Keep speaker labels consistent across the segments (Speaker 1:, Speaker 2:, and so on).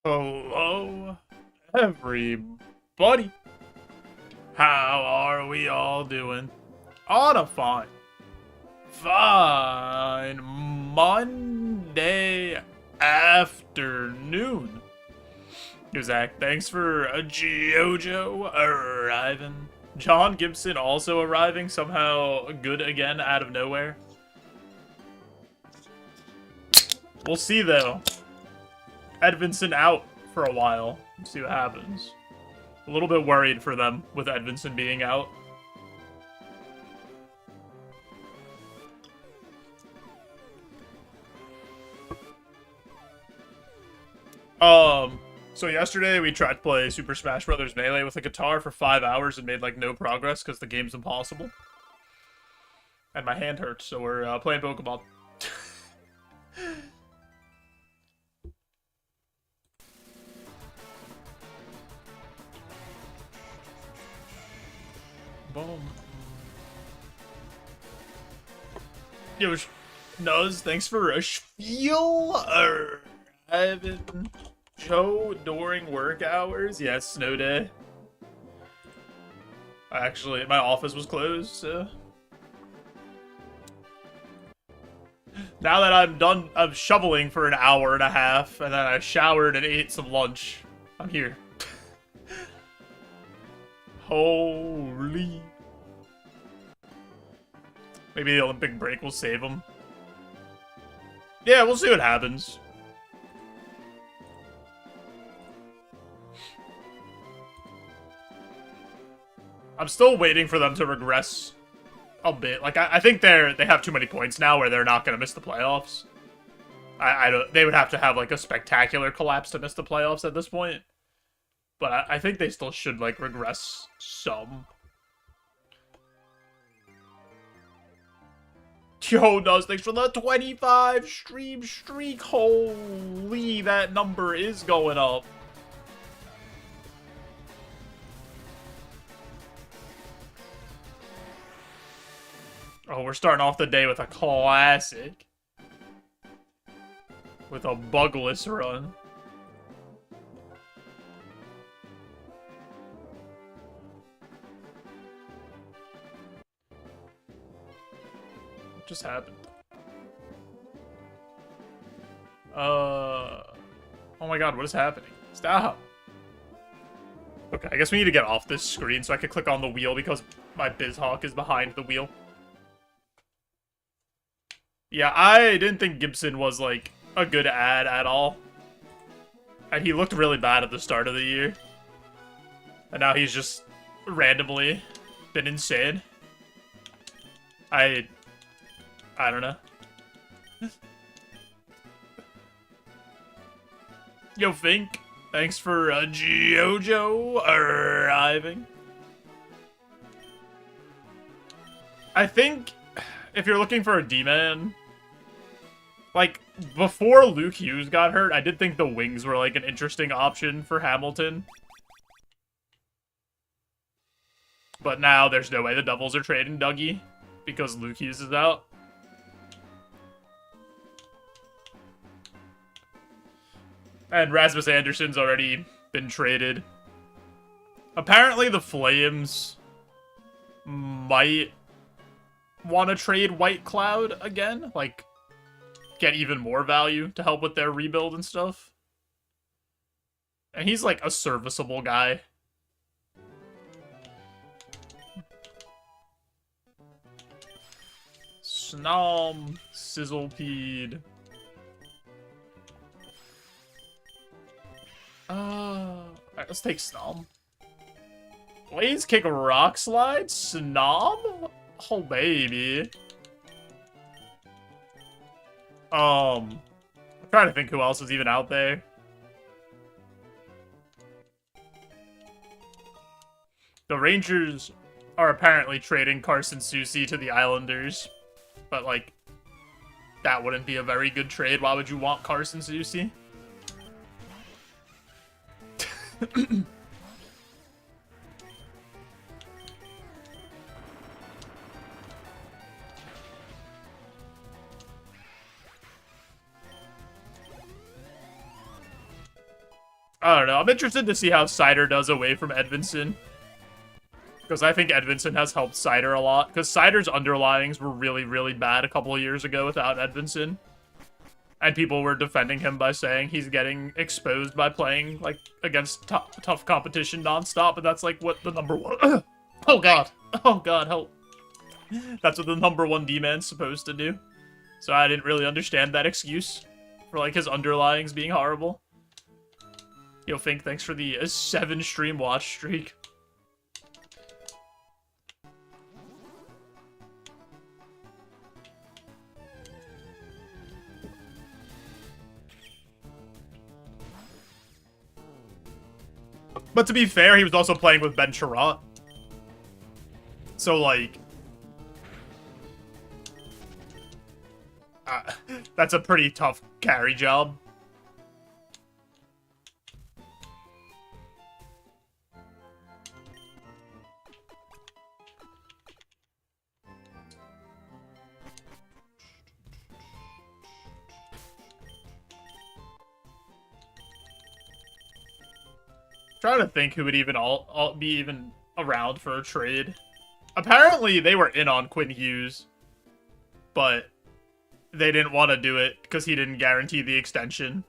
Speaker 1: Hello, everybody. How are we all doing? On a fine Monday afternoon. Yo, Zach, thanks for a JoJo arriving. John Gibson also arriving, somehow good again out of nowhere. We'll see, though. Edvinson out for a while. Let's see what happens. A little bit worried for them with Edvinson being out. So yesterday we tried to play Super Smash Bros. Melee with a guitar for 5 hours and made, like, no progress because the game's impossible. And my hand hurts, so we're playing Pokemon. Boom. Yo, Nuz, thanks for a spiel. Ivan, Joe, during work hours. Yes, snow day. Actually, my office was closed, so. Now that I'm done, I'm shoveling for an hour and a half, and then I showered and ate some lunch. I'm here. Holy. Maybe the Olympic break will save him. Yeah, we'll see what happens. I'm still waiting for them to regress a bit. Like, I think they have too many points now where they're not going to miss the playoffs. I don't. They would have to have, like, a spectacular collapse to miss the playoffs at this point. But I think they still should, like, regress some. Yo, Nuz, thanks for the 25 stream streak. Holy, that number is going up. Oh, we're starting off the day with a classic. With a bugless run. What just happened? Oh my god, what is happening? Stop! Okay, I guess we need to get off this screen so I can click on the wheel because my BizHawk is behind the wheel. Yeah, I didn't think Gibson was, like, a good ad at all. And he looked really bad at the start of the year. And now he's just randomly been insane. I don't know. Yo, Fink, thanks for JoJo arriving. I think if you're looking for a D-man, like, before Luke Hughes got hurt, I did think the wings were, like, an interesting option for Hamilton. But now there's no way the Devils are trading Dougie because Luke Hughes is out. And Rasmus Anderson's already been traded. Apparently the Flames might want to trade White Cloud again. Like, get even more value to help with their rebuild and stuff. And he's, like, a serviceable guy. Snom, Sizzlepede. Alright, let's take Snom. Blaze Kick Rock Slide? Snom? Oh, baby. I'm trying to think who else is even out there. The Rangers are apparently trading Carson Soucy to the Islanders. But, like, that wouldn't be a very good trade. Why would you want Carson Soucy? I don't know. I'm interested to see how Cider does away from Edvinson. Because I think Edvinson has helped Cider a lot. Because Cider's underlyings were really, really bad a couple of years ago without Edvinson. And people were defending him by saying he's getting exposed by playing, like, against tough competition nonstop. And that's, like, what the number one... Oh, God. Oh, God, help. That's what the number one D-man's supposed to do. So I didn't really understand that excuse for, like, his underlyings being horrible. Yo, Fink, thanks for the 7-stream watch streak. But to be fair, he was also playing with Ben Charrat. So, like... that's a pretty tough carry job. Trying to think who would even be even around for a trade. Apparently, they were in on Quinn Hughes, but they didn't want to do it because he didn't guarantee the extension.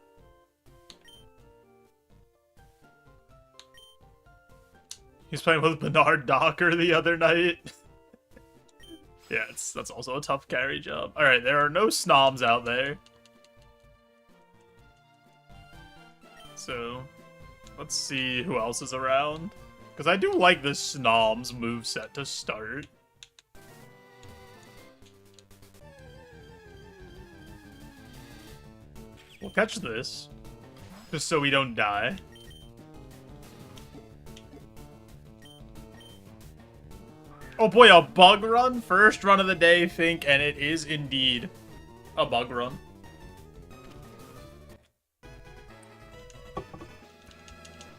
Speaker 1: He's playing with Bernard Docker the other night. Yeah, that's also a tough carry job. All right, there are no snoms out there. So... let's see who else is around. Because I do like the Snoms moveset to start. We'll catch this. Just so we don't die. Oh boy, a bug run? First run of the day, Fink, and it is indeed a bug run.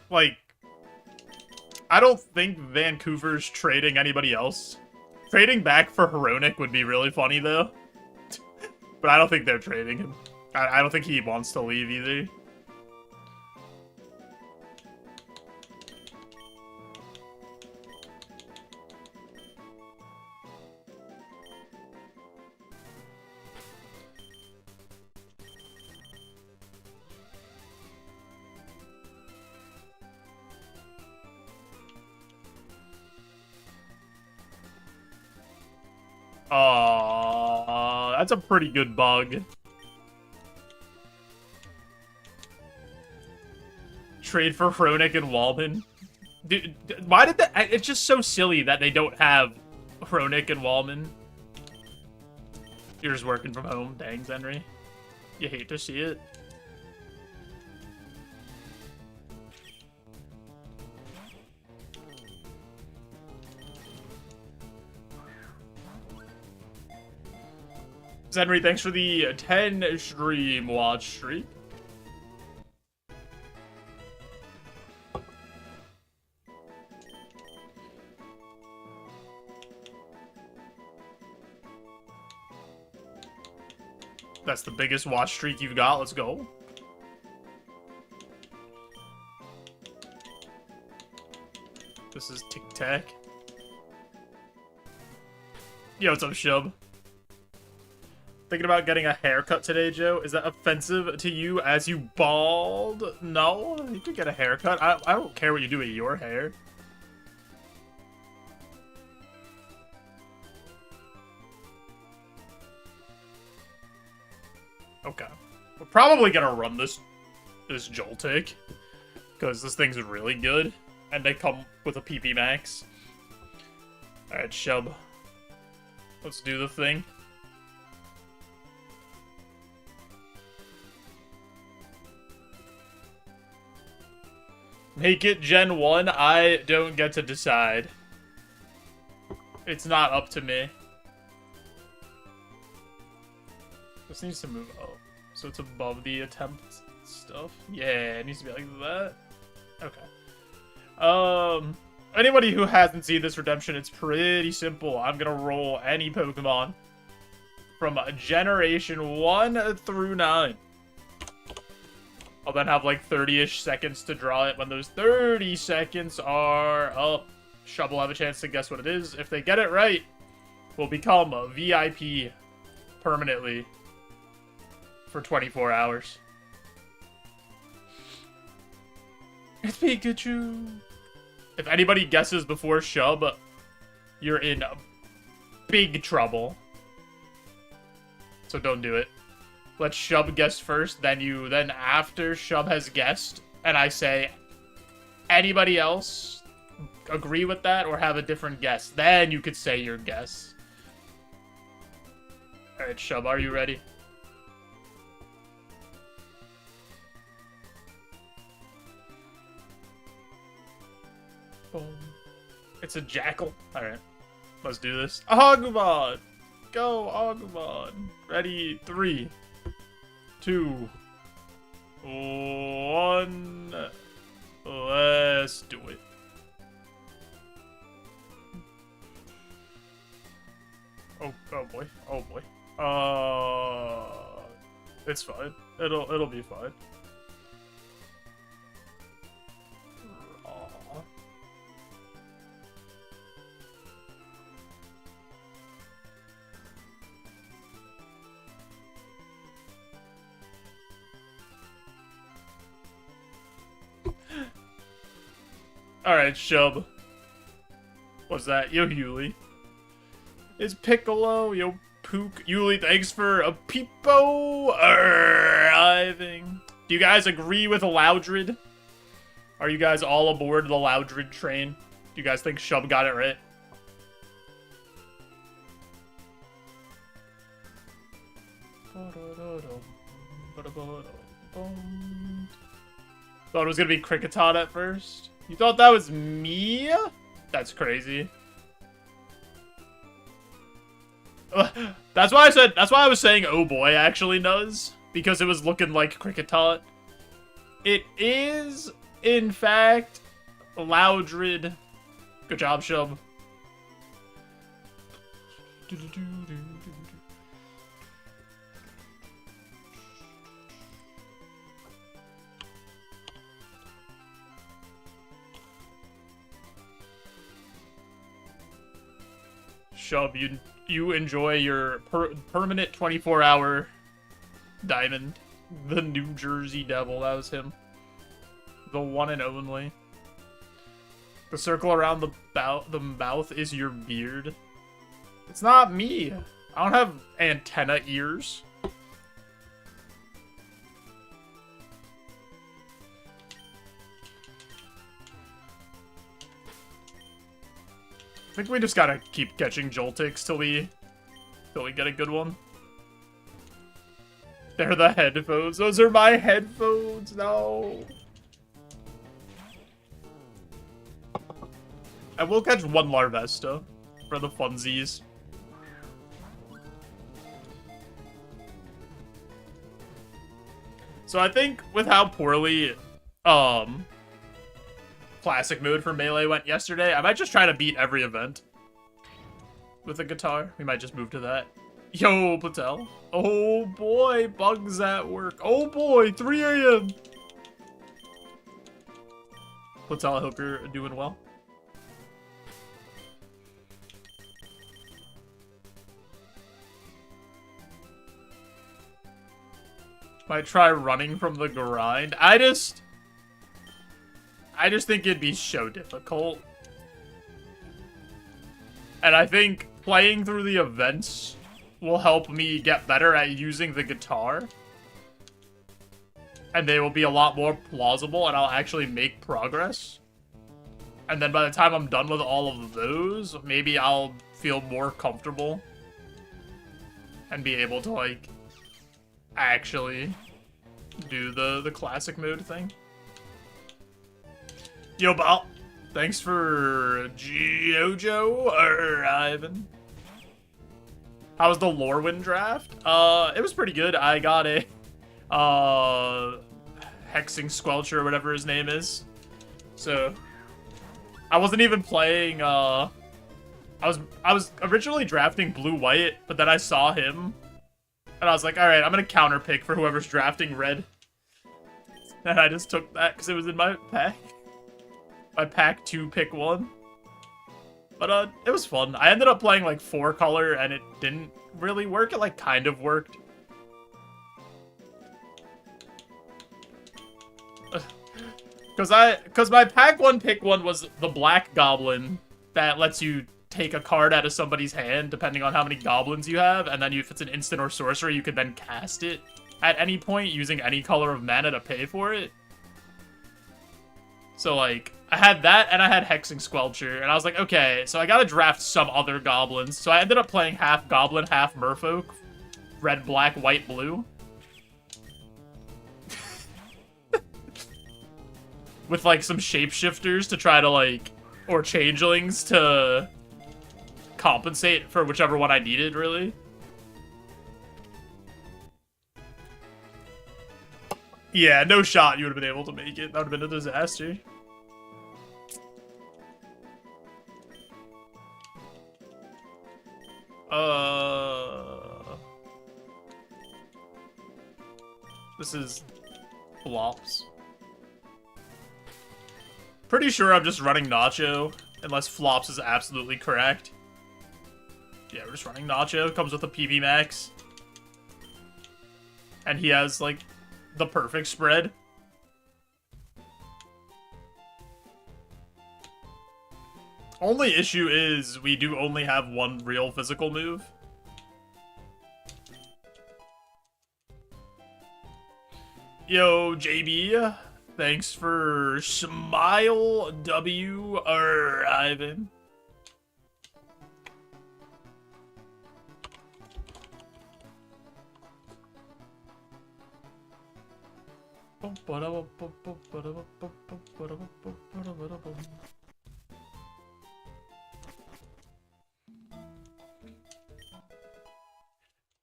Speaker 1: Like, I don't think Vancouver's trading anybody else. Trading back for Heronic would be really funny, though. But I don't think they're trading him. I don't think he wants to leave, either. That's a pretty good bug. Trade for Hronic and Wallman. Dude, why did that? It's just so silly that they don't have Hronic and Wallman. You're just working from home. Dang, Zenry. You hate to see it. Zenry, thanks for the 10 stream watch streak. That's the biggest watch streak you've got. Let's go. This is Tic Tac. Yo, what's up, Shub? Thinking about getting a haircut today, Joe? Is that offensive to you as you bald? No, you can get a haircut. I don't care what you do with your hair. Okay. We're probably gonna run this Joltik. Because this thing's really good. And they come with a PP max. Alright, Shub. Let's do the thing. Make it Gen 1, I don't get to decide. It's not up to me. This needs to move up. So it's above the attempt stuff. Yeah, it needs to be like that. Okay. Anybody who hasn't seen this redemption, it's pretty simple. I'm gonna roll any Pokemon from Generation 1 through 9. I'll then have like 30-ish seconds to draw it. When those 30 seconds are up, Shub will have a chance to guess what it is. If they get it right, we'll become a VIP permanently for 24 hours. It's Pikachu. If anybody guesses before Shub, you're in big trouble. So don't do it. Let Shub guess first, then after Shub has guessed, and I say, anybody else agree with that or have a different guess? Then you could say your guess. Alright, Shub, are you ready? Boom. It's a jackal. Alright. Let's do this. Agumon! Go, Agumon! Ready? 3, 2, 1. Let's do it. Oh boy. Oh boy. It's fine. It'll be fine. Alright, Shub. What's that? Yo, Yuli. It's Piccolo. Yo, Pook. Yuli, thanks for a peepo arriving. Do you guys agree with Loudred? Are you guys all aboard the Loudred train? Do you guys think Shub got it right? Thought it was gonna be Kricketot at first. You thought that was me? That's crazy. That's why I was saying oh boy actually does, because it was looking like Kricketot. It is, in fact, Loudred. Good job, Shub. Shub, you enjoy your permanent 24-hour diamond. The New Jersey Devil, that was him. The one and only. The circle around the mouth is your beard. It's not me. I don't have antenna ears. I think we just gotta keep catching Joltics till we get a good one. They're the headphones. Those are my headphones. No. I will catch one Larvesta for the funsies. So I think with how poorly classic mode for Melee went yesterday, I might just try to beat every event with a guitar. We might just move to that. Yo, Patel. Oh boy, bugs at work. Oh boy, 3 AM. Patel, I hope you're doing well. Might try running from the grind. I just think it'd be so difficult. And I think playing through the events will help me get better at using the guitar. And they will be a lot more plausible, and I'll actually make progress. And then by the time I'm done with all of those, maybe I'll feel more comfortable. And be able to, like, actually do the classic mode thing. Yo, Bal, thanks for JoeJo arriving. How was the Lorwyn draft? It was pretty good. I got a Hexing Squelcher or whatever his name is. So I wasn't even playing I was originally drafting blue-white, but then I saw him and I was like, alright, I'm gonna counter pick for whoever's drafting red. And I just took that because it was in my pack. My pack 2 pick 1. But it was fun. I ended up playing like 4 color and it didn't really work. It like kind of worked. Cause my pack 1 pick 1 was the black goblin that lets you take a card out of somebody's hand depending on how many goblins you have, and then if it's an instant or sorcery, you could then cast it at any point using any color of mana to pay for it. So like, I had that and I had Hexing Squelcher, and I was like, okay, so I gotta draft some other goblins. So I ended up playing half goblin, half merfolk, red, black, white, blue. With like some shapeshifters to try to like, or changelings to compensate for whichever one I needed, really. Yeah, no shot you would have been able to make it. That would have been a disaster. This is flops. Pretty sure I'm just running Nacho, unless flops is absolutely correct. Yeah, we're just running Nacho. Comes with a PV max. And he has, like, the perfect spread. Only issue is we do only have one real physical move. Yo, JB. Thanks for Smile W Ivan.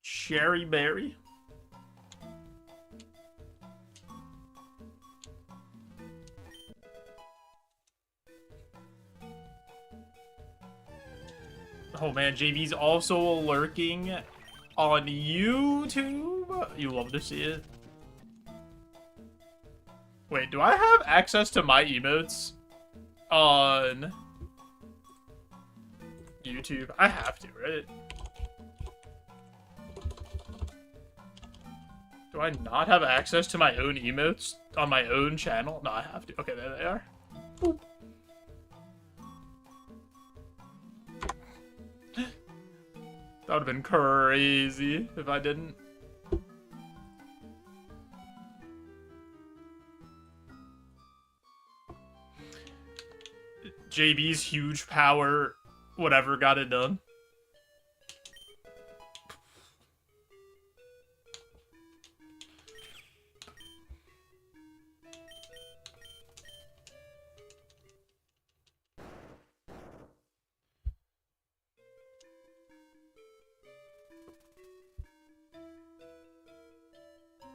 Speaker 1: Cherry berry. Oh man, JB's also lurking on YouTube. You love to see it. Wait, do I have access to my emotes on YouTube? I have to, right? Do I not have access to my own emotes on my own channel? No, I have to. Okay, there they are. Boop. That would have been crazy if I didn't. JB's huge power, whatever, got it done.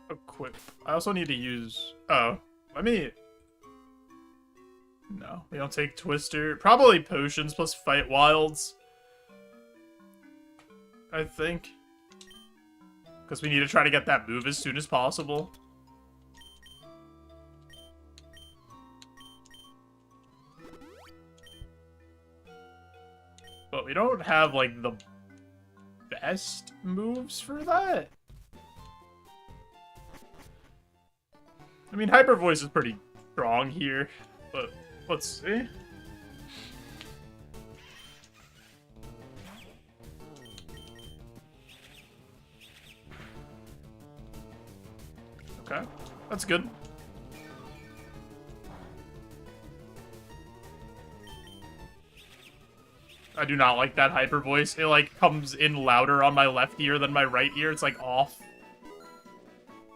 Speaker 1: Equip. I also need to use... Oh, let me... No, we don't take Twister. Probably potions plus fight wilds. I think. Because we need to try to get that move as soon as possible. But we don't have, like, the best moves for that. I mean, Hyper Voice is pretty strong here, but let's see. Okay, that's good. I do not like that Hyper Voice. It, like, comes in louder on my left ear than my right ear. It's, like, off.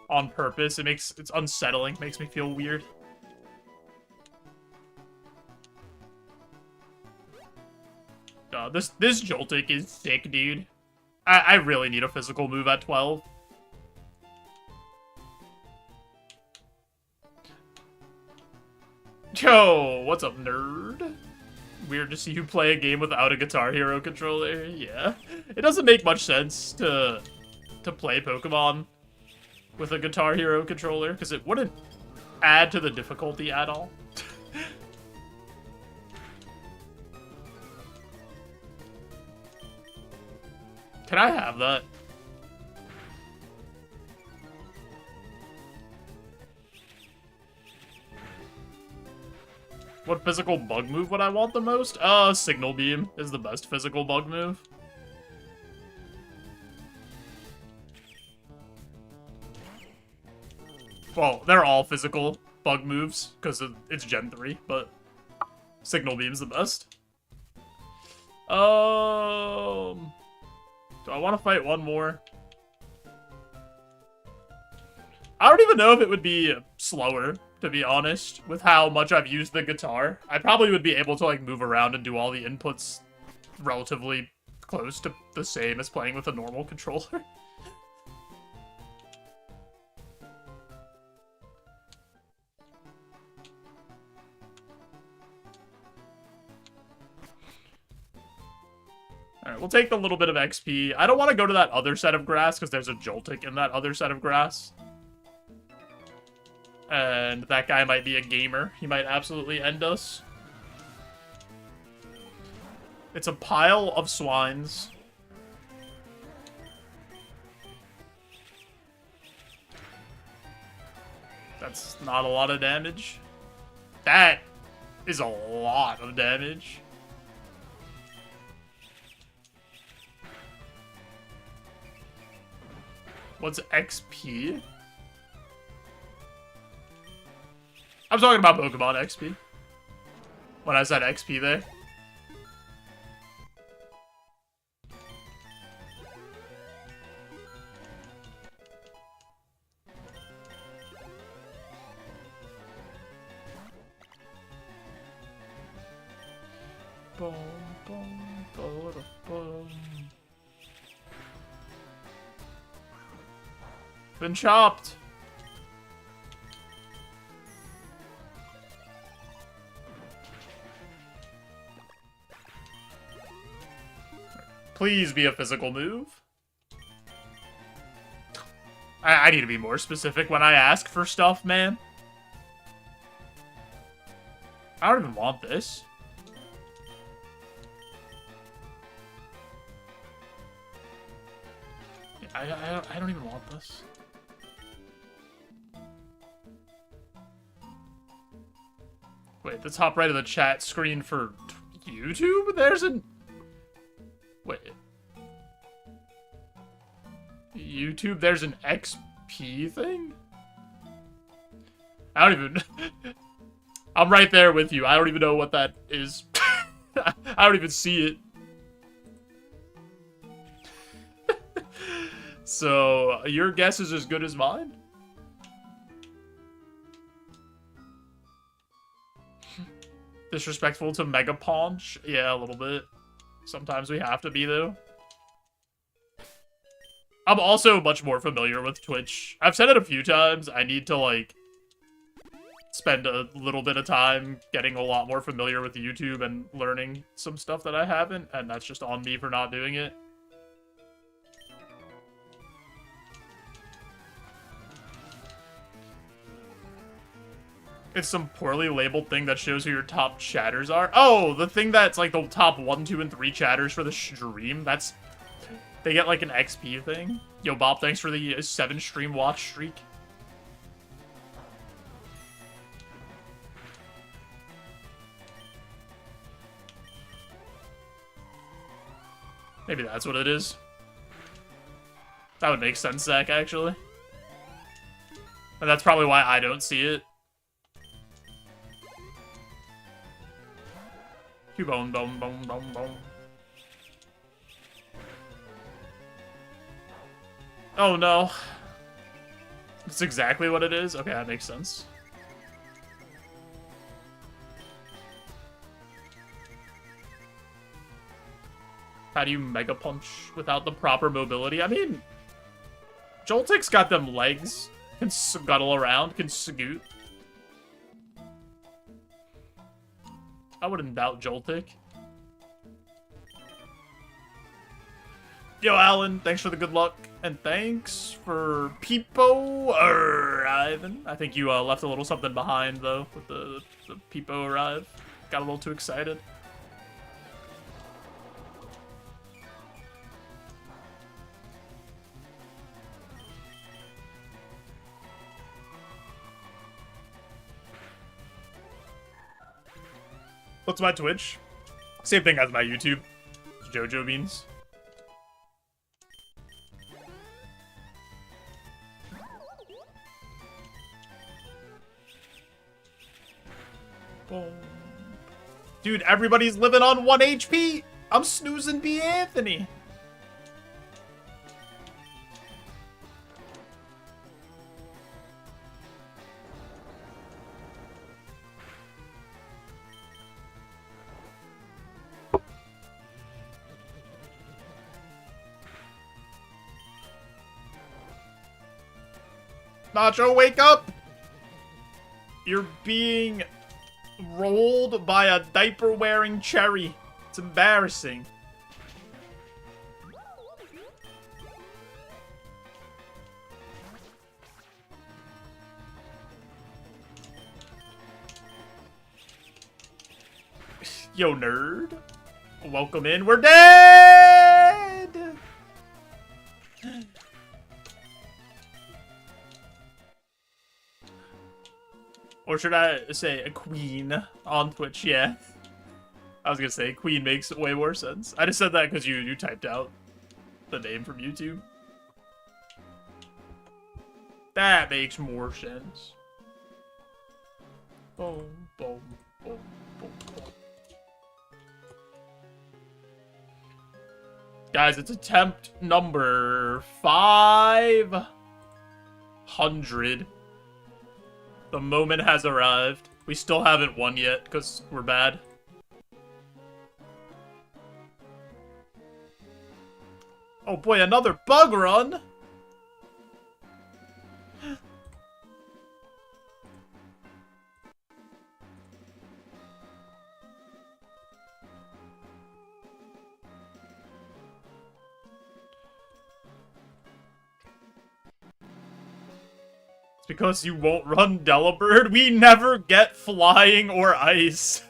Speaker 1: On purpose. It's unsettling. Makes me feel weird. This Joltik is sick, dude. I really need a physical move at 12. Yo, what's up, nerd? Weird to see you play a game without a Guitar Hero controller. Yeah. It doesn't make much sense to play Pokemon with a Guitar Hero controller, because it wouldn't add to the difficulty at all? Can I have that? What physical bug move would I want the most? Signal Beam is the best physical bug move. Well, they're all physical bug moves, because it's Gen 3, but Signal Beam's the best. Do I want to fight one more? I don't even know if it would be slower, to be honest, with how much I've used the guitar. I probably would be able to, like, move around and do all the inputs relatively close to the same as playing with a normal controller. Alright, we'll take the little bit of XP. I don't want to go to that other set of grass, because there's a Joltik in that other set of grass. And that guy might be a gamer. He might absolutely end us. It's a pile of swines. That's not a lot of damage. That is a lot of damage. What's XP? I'm talking about Pokemon XP. When I said XP there. Boom, boom, boom, boom. Been chopped. Please be a physical move. I need to be more specific when I ask for stuff, man. I don't even want this. I don't even want this. Wait, the top right of the chat screen for YouTube? There's an... Wait. YouTube, there's an XP thing? I don't even... I'm right there with you. I don't even know what that is. I don't even see it. So, your guess is as good as mine? Disrespectful to Mega Paunch? Yeah, a little bit. Sometimes we have to be, though. I'm also much more familiar with Twitch. I've said it a few times. I need to, like, spend a little bit of time getting a lot more familiar with YouTube and learning some stuff that I haven't, and that's just on me for not doing it. It's some poorly labeled thing that shows who your top chatters are. Oh, the thing that's like the top 1, 2, and 3 chatters for the stream. That's... They get like an XP thing. Yo, Bob, thanks for the 7 stream watch streak. Maybe that's what it is. That would make sense, Zach, actually. And that's probably why I don't see it. Boom, boom, boom, boom, boom. Oh no. That's exactly what it is? Okay, that makes sense. How do you Mega Punch without the proper mobility? I mean, Joltik's got them legs. Can scuttle around, can scoot. I wouldn't doubt Joltik. Yo, Alan, thanks for the good luck. And thanks for Peepo arriving. I think you left a little something behind, though, with the Peepo arrive. Got a little too excited. What's my Twitch? Same thing as my YouTube. JoeJoeBeans. Dude, everybody's living on 1 HP. I'm snoozing B. Anthony. Nacho, wake up! You're being rolled by a diaper-wearing cherry. It's embarrassing. Yo, nerd. Welcome in. We're dead! Or should I say a queen on Twitch? Yeah. I was gonna say queen makes way more sense. I just said that because you typed out the name from YouTube. That makes more sense. Boom, boom, boom, boom, boom. Guys, it's attempt number 500. The moment has arrived. We still haven't won yet, because we're bad. Oh boy, another bug run! It's because you won't run Delibird. We never get flying or ice.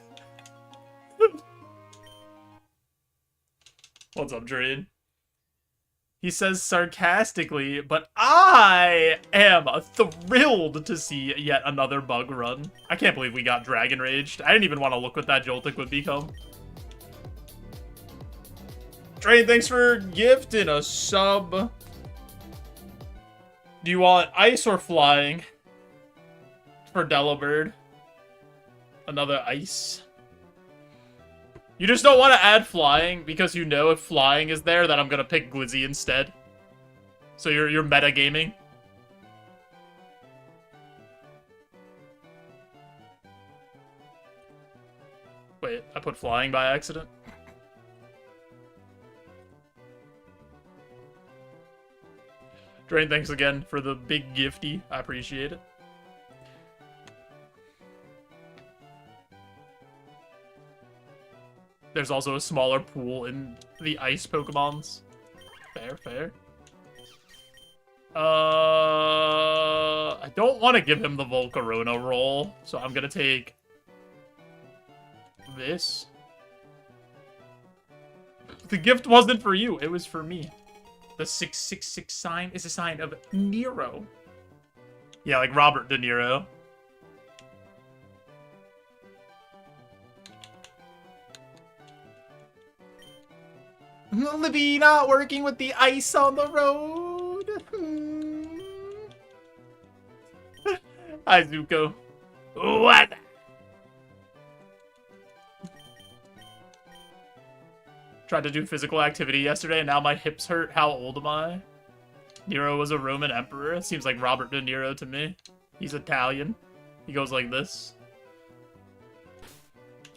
Speaker 1: What's up, Drain? He says sarcastically, but I am thrilled to see yet another bug run. I can't believe we got Dragon Raged. I didn't even want to look what that Joltik would become. Drain, thanks for gifting a sub. Do you want ice or flying? For Delibird. Another ice. You just don't want to add flying because you know if flying is there that I'm gonna pick Glizzy instead. So you're metagaming. Wait, I put flying by accident? Drain, thanks again for the big gifty. I appreciate it. There's also a smaller pool in the ice Pokemons. Fair, fair. I don't want to give him the Volcarona roll, so I'm gonna take this. The gift wasn't for you, it was for me. The 666 sign is a sign of Nero. Yeah, like Robert De Niro. Libby not working with the ice on the road. Hi, Zuko. What? Tried to do physical activity yesterday, and now my hips hurt. How old am I? Nero was a Roman emperor. Seems like Robert De Niro to me. He's Italian. He goes like this.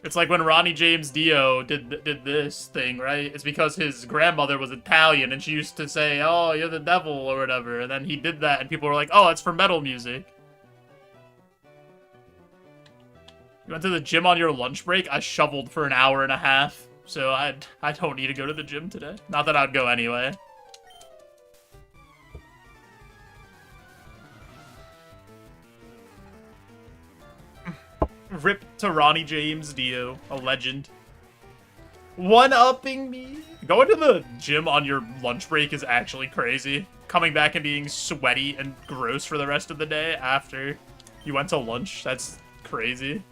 Speaker 1: It's like when Ronnie James Dio did this thing, right? It's because his grandmother was Italian, and she used to say, "Oh, you're the devil," or whatever. And then he did that, and people were like, "Oh, it's for metal music." You went to the gym on your lunch break? I shoveled for an hour and a half. So I don't need to go to the gym today. Not that I'd go anyway. Rip to Ronnie James Dio, a legend. One-upping me. Going to the gym on your lunch break is actually crazy. Coming back and being sweaty and gross for the rest of the day after you went to lunch, that's crazy.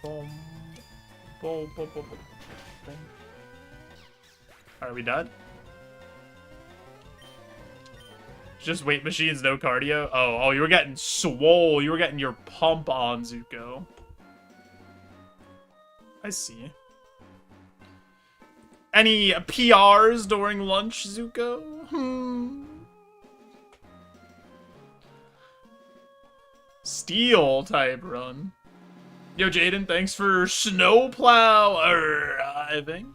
Speaker 1: Boom. Boom, boom, boom, boom, boom. Are we done? Just weight machines, no cardio? Oh, you were getting swole. You were getting your pump on, Zuko. I see. Any PRs during lunch, Zuko? Steel type run. Yo, Jaden, thanks for snowplow arriving.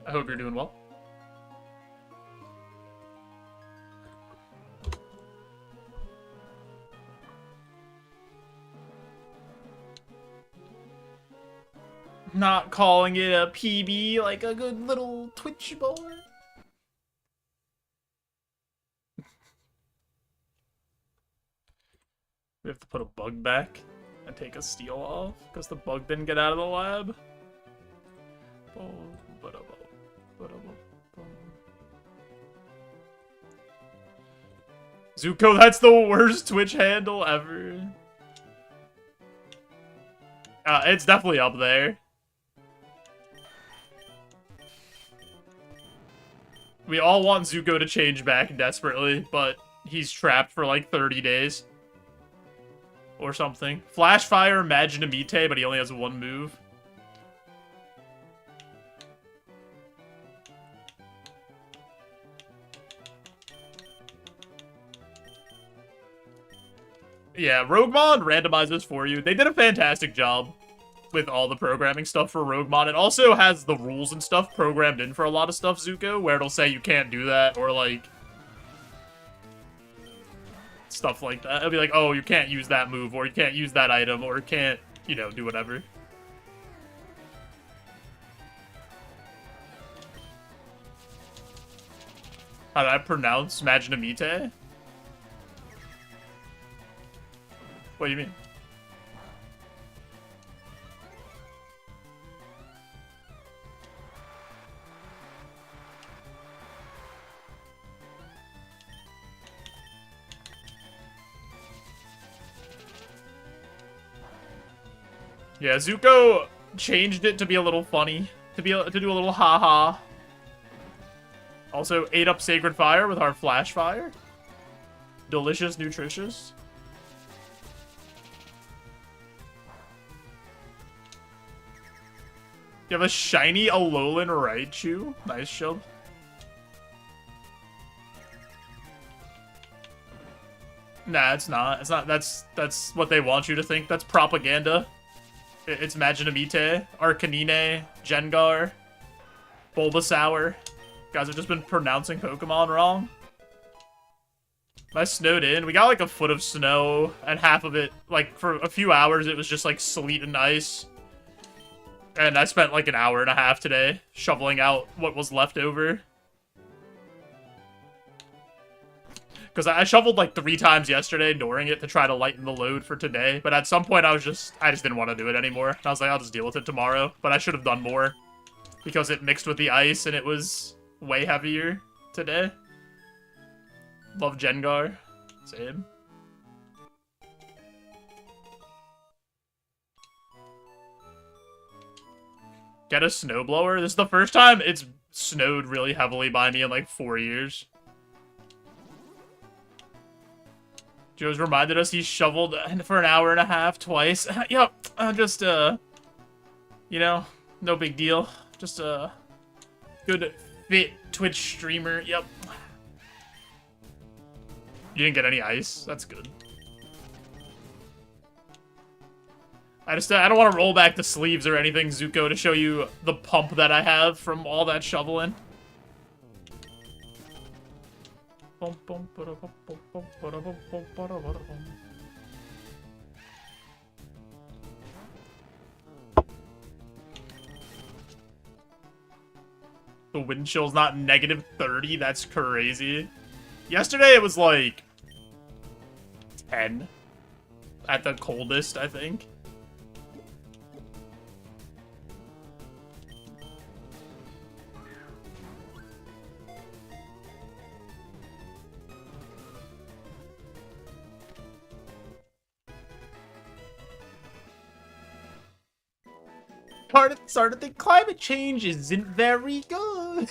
Speaker 1: I hope you're doing well. Not calling it a PB like a good little Twitch boy. We have to put a bug back and take a steel off because the bug didn't get out of the lab. Zuko, that's the worst Twitch handle ever. It's definitely up there. We all want Zuko to change back desperately, but he's trapped for like 30 days. Or something. Flash Fire, Maginamite, but he only has one move. Yeah, Roguemon randomizes for you. They did a fantastic job with all the programming stuff for Roguemon. It also has the rules and stuff programmed in for a lot of stuff, Zuko, where it'll say you can't do that, or like... stuff like that. It'll be like, oh, you can't use that move, or you can't use that item, or you can't, you know, do whatever. How did I pronounce Maginamite? What do you mean? Yeah, Zuko changed it to be a little funny, to do a little haha. Also, ate up Sacred Fire with our Flash Fire. Delicious, nutritious. You have a shiny Alolan Raichu. Nice shield. Nah, it's not. It's not. That's what they want you to think. That's propaganda. It's Maginamite, Arcanine, Gengar, Bulbasaur. Guys have just been pronouncing Pokemon wrong. I snowed in. We got like a foot of snow, and half of it, like for a few hours, it was just like sleet and ice. And I spent like an hour and a half today shoveling out what was left over. Because I shoveled like 3 times yesterday, ignoring it to try to lighten the load for today. But at some point, I just didn't want to do it anymore. And I was like, I'll just deal with it tomorrow. But I should have done more. Because it mixed with the ice and it was way heavier today. Love Gengar. Same. Get a snowblower? This is the first time it's snowed really heavily by me in like 4 years. Joe's reminded us he shoveled for an hour and a half twice. Yep, just, you know, no big deal. Just a good fit Twitch streamer, yep. You didn't get any ice? That's good. I don't want to roll back the sleeves or anything, Zuko, to show you the pump that I have from all that shoveling. The wind chill's not -30. That's crazy. Yesterday it was like 10 at the coldest, I think. Started to think climate change isn't very good.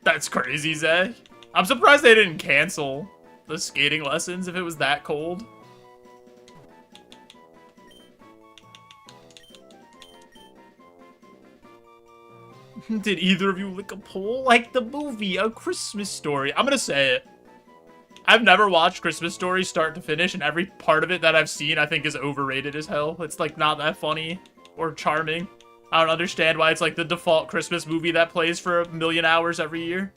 Speaker 1: That's crazy, Zach. I'm surprised they didn't cancel the skating lessons if it was that cold. Did either of you lick a pole? Like the movie, A Christmas Story. I'm gonna say it. I've never watched Christmas Story start to finish, and every part of it that I've seen I think is overrated as hell. It's like not that funny or charming. I don't understand why it's like the default Christmas movie that plays for 1 million hours every year.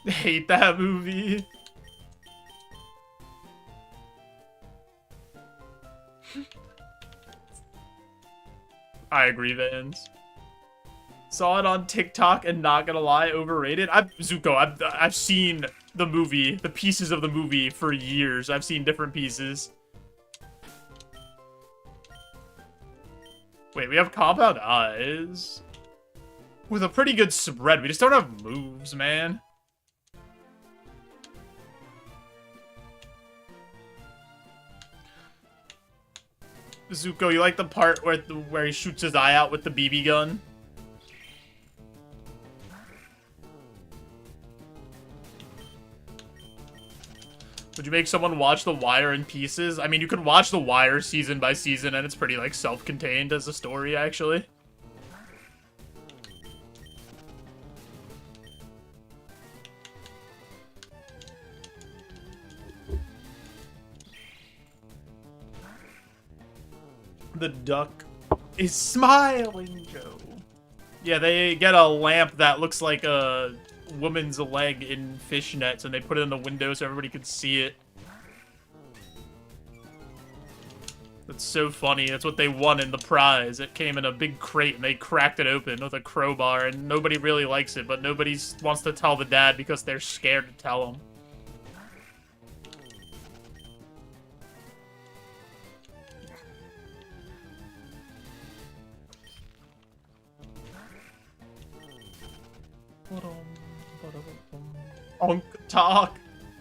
Speaker 1: I hate that movie. I agree, Vans. Saw it on TikTok and not gonna lie, overrated. Zuko, I've seen the movie, the pieces of the movie for years. I've seen different pieces. Wait, we have Compound Eyes. With a pretty good spread. We just don't have moves, man. Zuko, you like the part where he shoots his eye out with the BB gun? Would you make someone watch The Wire in pieces? I mean, you can watch The Wire season by season, and it's pretty, like, self-contained as a story, actually. The duck is smiling, Joe. Yeah, they get a lamp that looks like a woman's leg in fishnets, and they put it in the window so everybody could see it. That's so funny. That's what they won in the prize. It came in a big crate, and they cracked it open with a crowbar, and nobody really likes it, but nobody wants to tell the dad because they're scared to tell him. TikTok.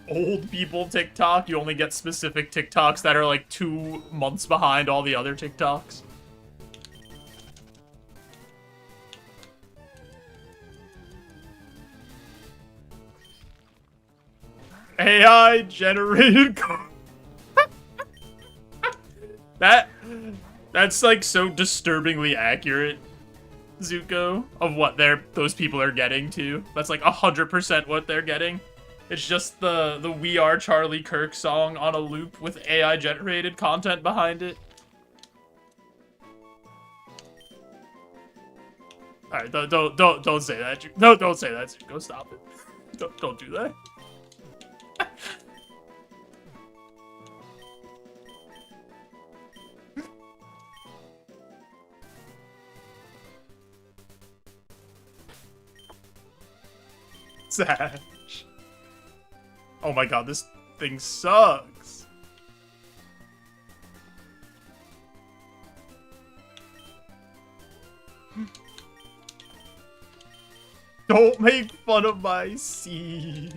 Speaker 1: Old people TikTok. You only get specific TikToks that are like 2 months behind all the other TikToks. AI generated. That's like so disturbingly accurate, Zuko, of what those people are getting to. That's like 100% what they're getting. It's just the We Are Charlie Kirk song on a loop with AI generated content behind it. All right, don't say that. No, don't say that. Go stop it. Don't do that. Sash. Oh my god, this thing sucks. Don't make fun of my seed.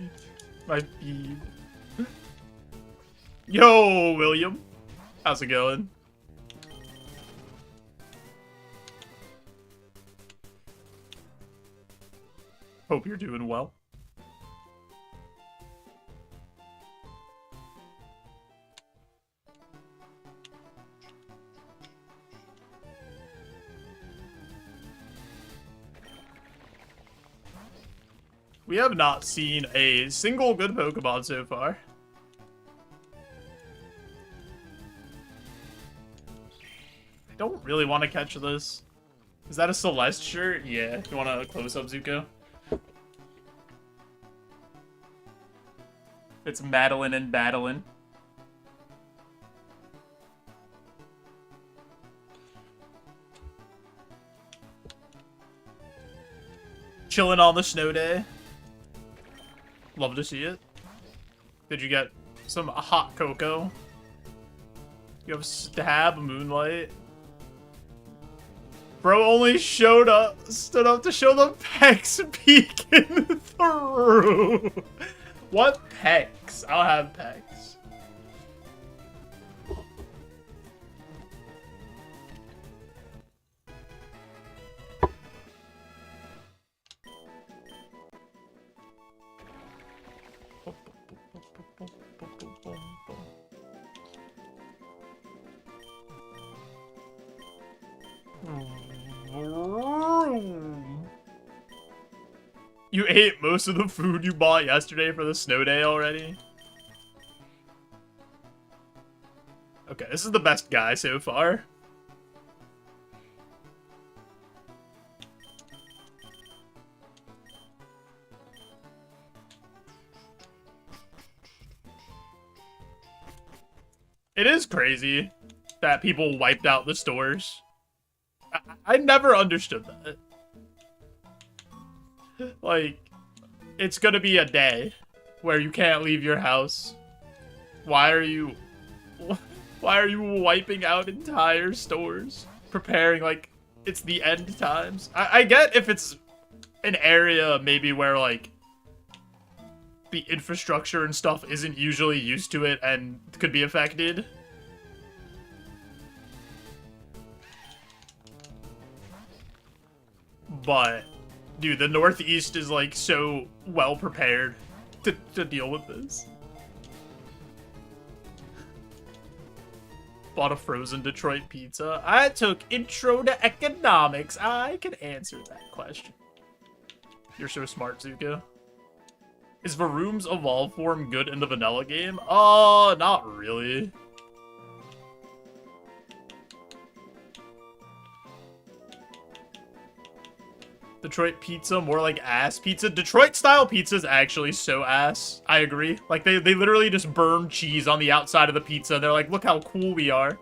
Speaker 1: My feed. Yo, William. How's it going? Hope you're doing well. We have not seen a single good Pokemon so far. I don't really want to catch this. Is that a Celeste shirt? Yeah. You want a close-up, Zuko? It's Madeline and Battling. Chilling on the snow day. Love to see it. Did you get some hot cocoa? You have Stab, Moonlight. Bro only stood up to show the pecs peeking through. What pecs? I'll have pecs. You ate most of the food you bought yesterday for the snow day already? Okay, this is the best guy so far. It is crazy that people wiped out the stores. I never understood that. Like, it's gonna be a day where you can't leave your house. Why are you wiping out entire stores? Preparing like it's the end times. I get if it's an area maybe where like the infrastructure and stuff isn't usually used to it and could be affected. But dude, the Northeast is like so well prepared to deal with this. Bought a frozen Detroit pizza. I took intro to economics. I can answer that question. You're so smart, Zuko. Is Varroom's evolve form good in the vanilla game? Not really. Detroit pizza, more like ass pizza. Detroit style pizza is actually so ass. I agree. Like they literally just burn cheese on the outside of the pizza. They're like, look how cool we are.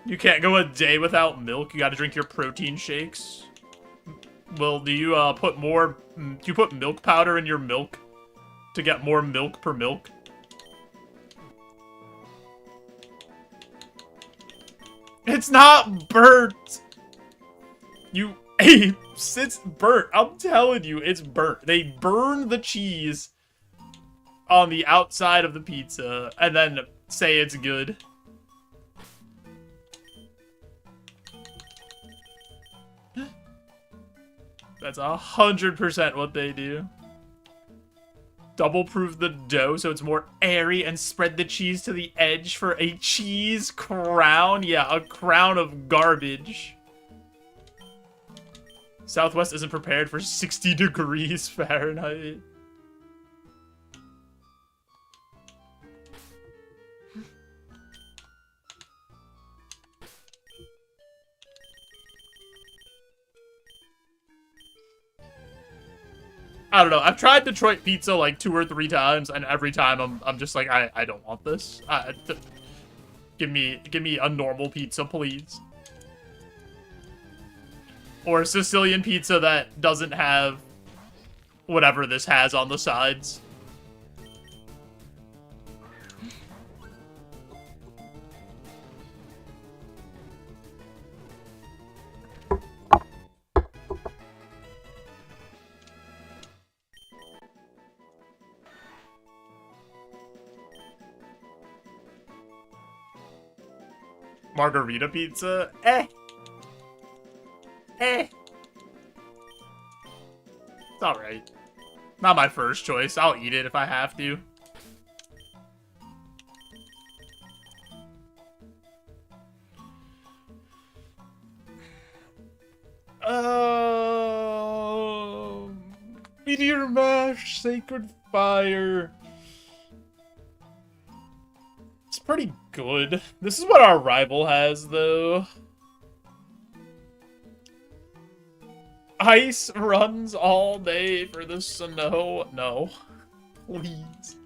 Speaker 1: You can't go a day without milk. You gotta drink your protein shakes. Well, do you put milk powder in your milk to get more milk per milk? It's not burnt! You apes! It's burnt. I'm telling you, it's burnt. They burn the cheese on the outside of the pizza and then say it's good. That's 100% what they do. Double-proof the dough so it's more airy and spread the cheese to the edge for a cheese crown. Yeah, a crown of garbage. Southwest isn't prepared for 60 degrees Fahrenheit. I don't know. I've tried Detroit pizza like 2 or 3 times, and every time I'm just like, I don't want this. Give me a normal pizza, please. Or a Sicilian pizza that doesn't have whatever this has on the sides. Margarita pizza? It's alright. Not my first choice. I'll eat it if I have to. Meteor Mash, Sacred Fire. It's pretty good. This is what our rival has, though. Ice runs all day for the snow. No. Please.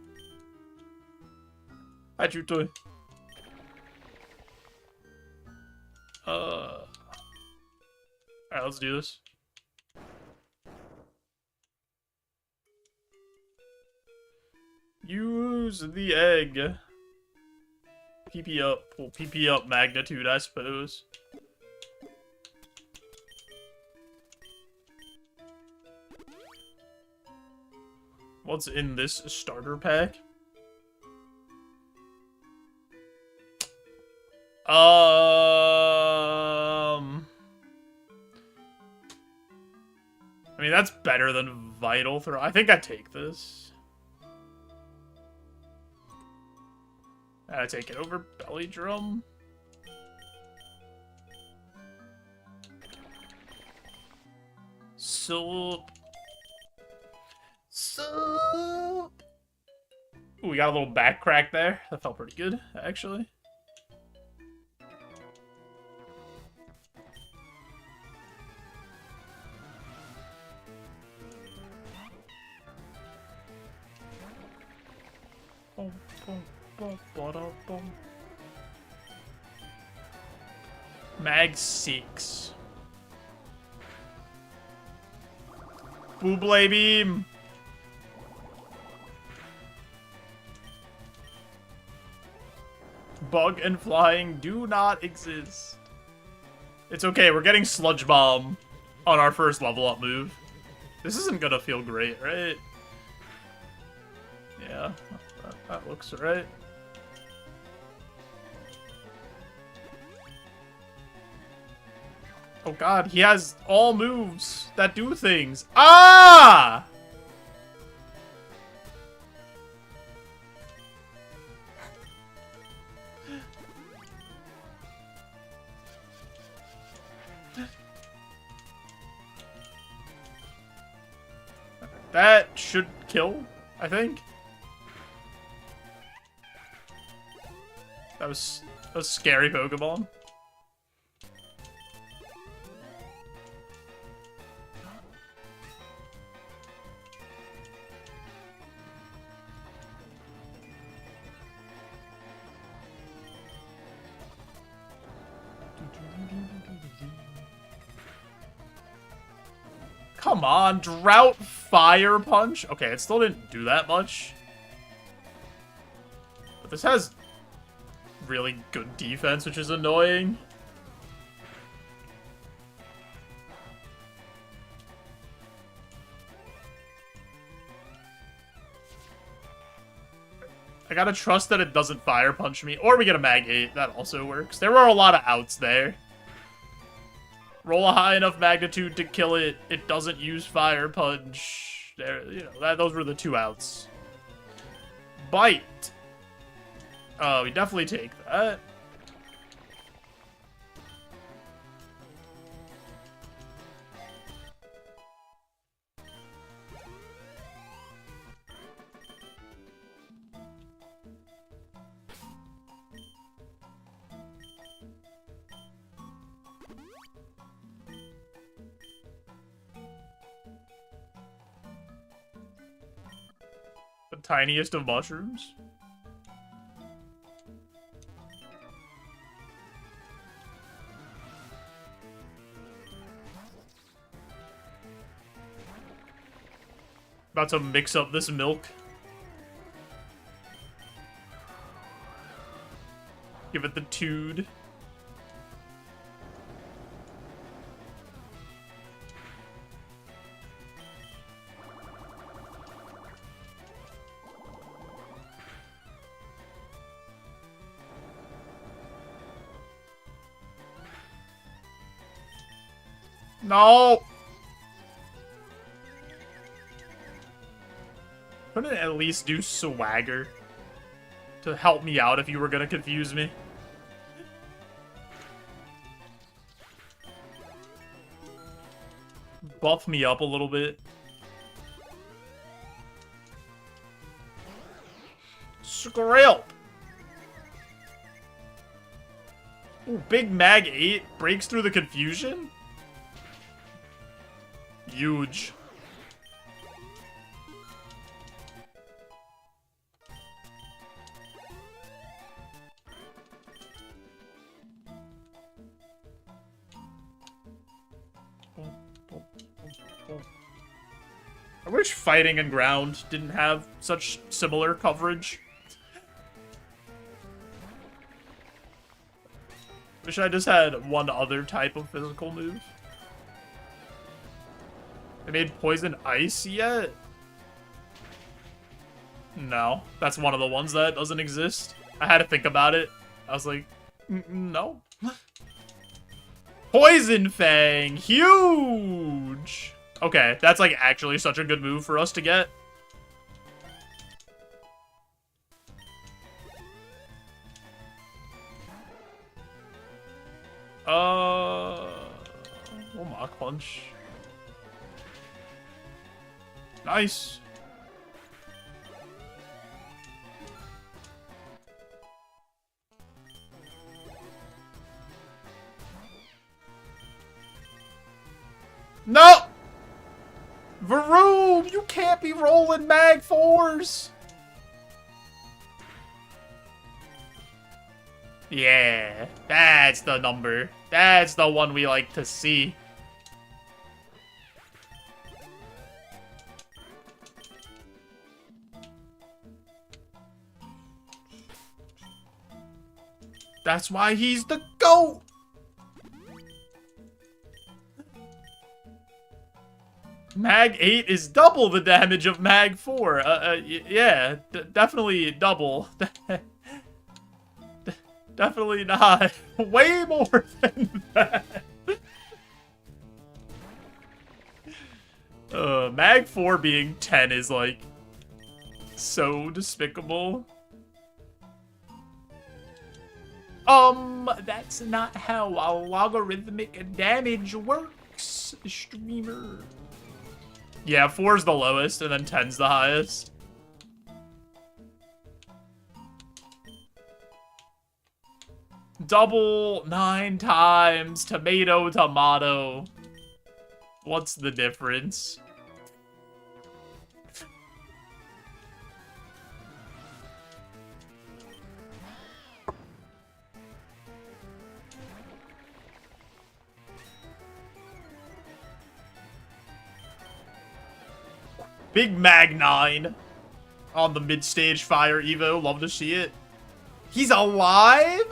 Speaker 1: Hi, Toy. Alright, let's do this. Use the egg. PP up. Well, PP up magnitude, I suppose. What's in this starter pack? I mean, that's better than Vital Throw. I think I take this. I take it over Belly Drum. Soup. Soup. Ooh, we got a little back crack there. That felt pretty good, actually. Mag 6. Booblade Beam. Bug and flying do not exist. It's okay, we're getting Sludge Bomb on our first level up move. This isn't gonna feel great, right? Yeah, that looks right. Oh god, he has all moves that do things. Ah! That should kill, I think. That was a scary Pokemon. Come on, Drought Fire Punch? Okay, it still didn't do that much. But this has really good defense, which is annoying. I gotta trust that it doesn't Fire Punch me. Or we get a Mag 8. That also works. There were a lot of outs there. Roll a high enough magnitude to kill it. It doesn't use Fire Punch. There, you know, those were the two outs. Bite. Oh, we definitely take that. The tiniest of mushrooms. About to mix up this milk. Give it the tood. No! Couldn't it at least do Swagger to help me out if you were gonna confuse me? Buff me up a little bit. Skrill! Ooh, Big Mag 8 breaks through the confusion? Huge. I wish fighting and ground didn't have such similar coverage. Wish I just had one other type of physical move. They made Poison Ice yet? No, that's one of the ones that doesn't exist. I had to think about it. I was like, no. Poison Fang, huge! Okay, that's like actually such a good move for us to get. We'll Mach Punch. Nice. No! Varoom, you can't be rolling Mag 4s! Yeah, that's the number. That's the one we like to see. That's why he's the GOAT! Mag 8 is double the damage of Mag 4. Yeah, definitely double. Definitely not. Way more than that. Mag 4 being 10 is, like, so despicable. That's not how a logarithmic damage works, streamer. Yeah, 4's the lowest, and then 10's the highest. Double 9 times, tomato, tomato. What's the difference? Big Mag 9 on the mid-stage Fire Evo. Love to see it. He's alive?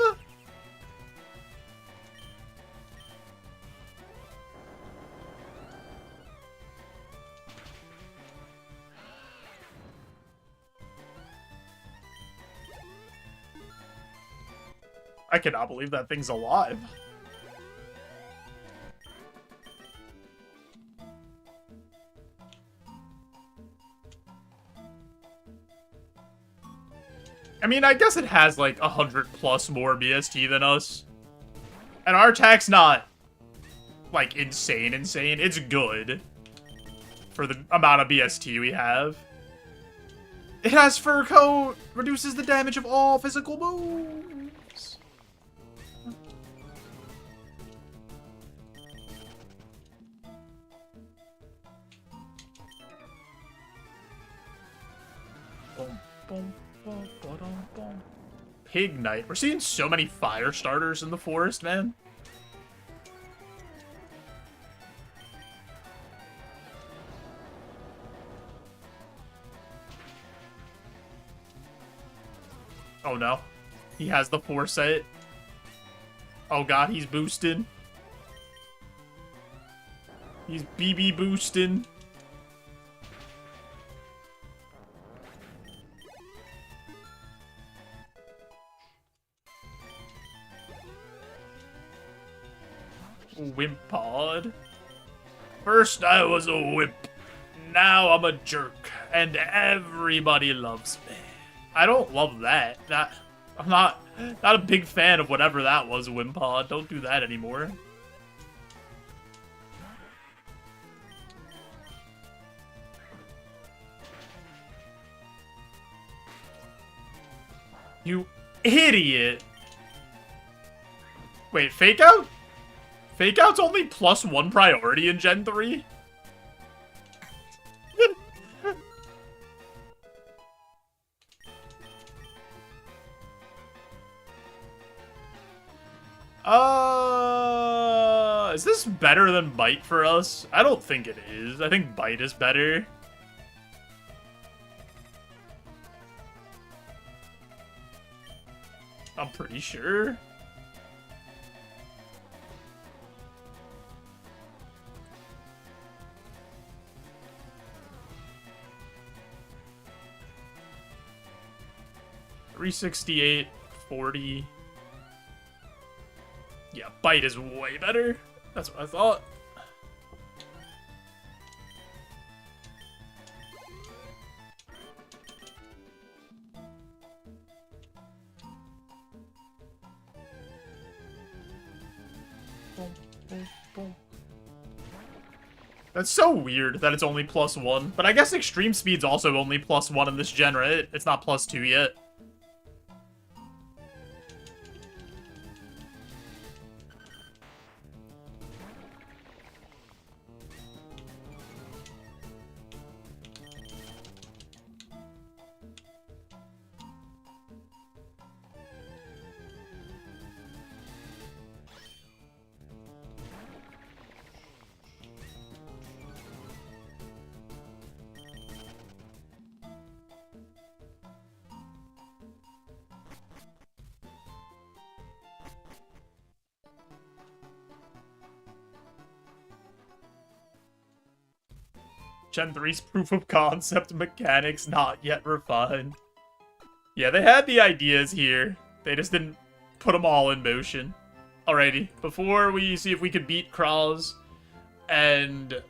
Speaker 1: I cannot believe that thing's alive. I mean, I guess it has like 100+ more BST than us. And our attack's not, like, insane. It's good for the amount of BST we have. It has Fur Coat, reduces the damage of all physical moves. Boom, boom. Pig Knight. We're seeing so many fire starters in the forest, man. Oh no. He has the foresight. Oh god, he's boosting. He's BB boosting. Wimpod. First I was a wimp, now I'm a jerk, and everybody loves me. I don't love that. I'm not a big fan of whatever that was, Wimpod. Don't do that anymore. You idiot! Wait, Fake Out? Fake Out's only +1 priority in Gen 3? Is this better than Bite for us? I don't think it is. I think Bite is better. I'm pretty sure. $368, $40. Yeah, Bite is way better. That's what I thought. That's so weird that it's only +1. But I guess Extreme Speed's also only +1 in this gen, right? It's not +2 yet. Gen 3's proof of concept mechanics not yet refined. Yeah, they had the ideas here. They just didn't put them all in motion. Alrighty, before we see if we can beat Kraz and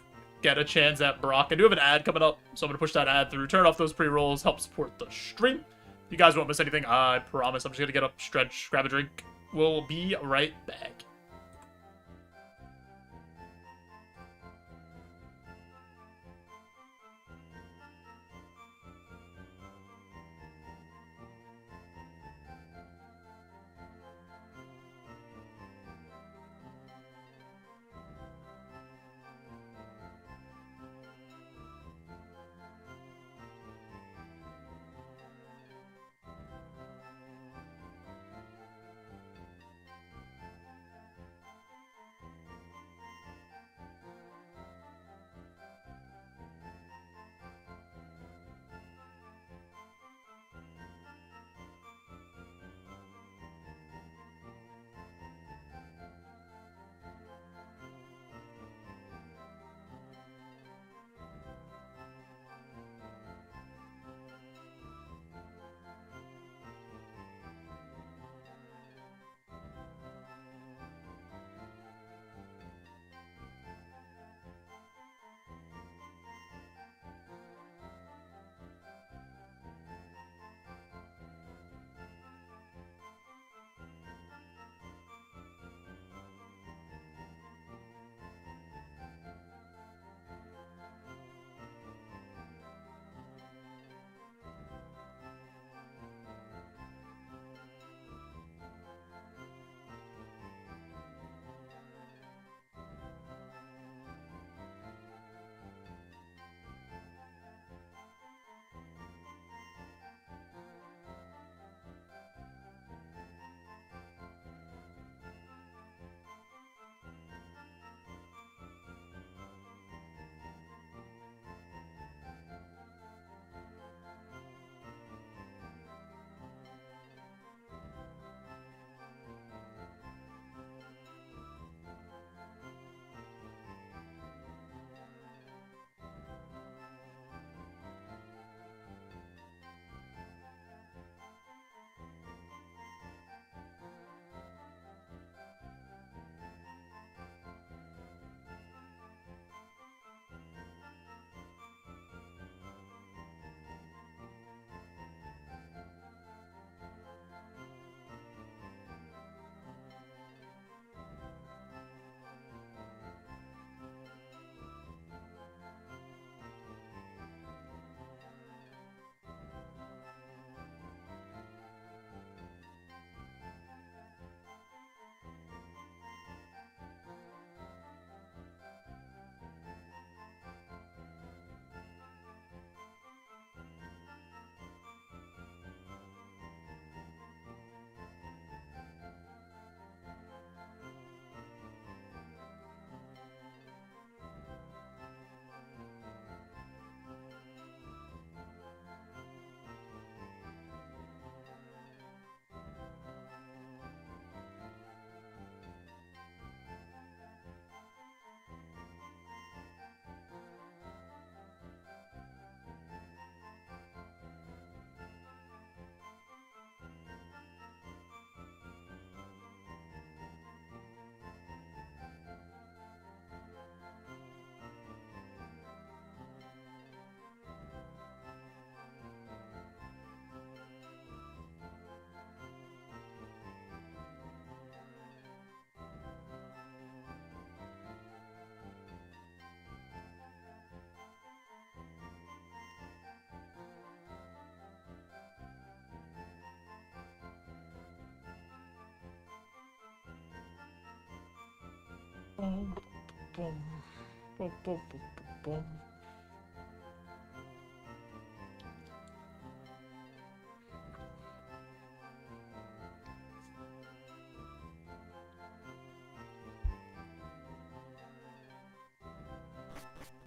Speaker 1: get a chance at Brock, I do have an ad coming up, so I'm going to push that ad through. Turn off those pre-rolls, help support the stream. If you guys won't miss anything, I promise. I'm just going to get up, stretch, grab a drink. We'll be right back.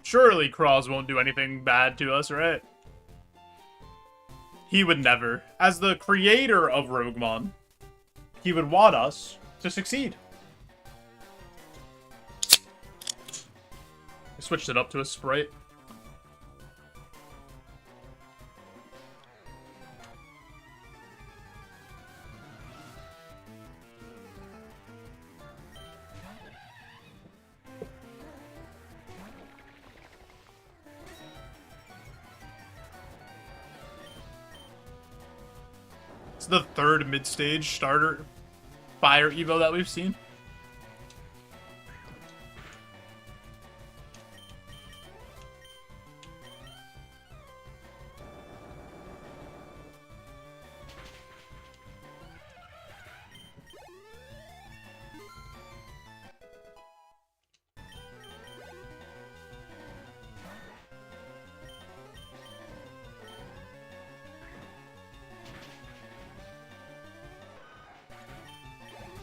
Speaker 1: Surely Cross won't do anything bad to us, right? He would never. As the creator of Roguemon, he would want us to succeed. I switched it up to a sprite. It's the third mid-stage starter fire evo that we've seen.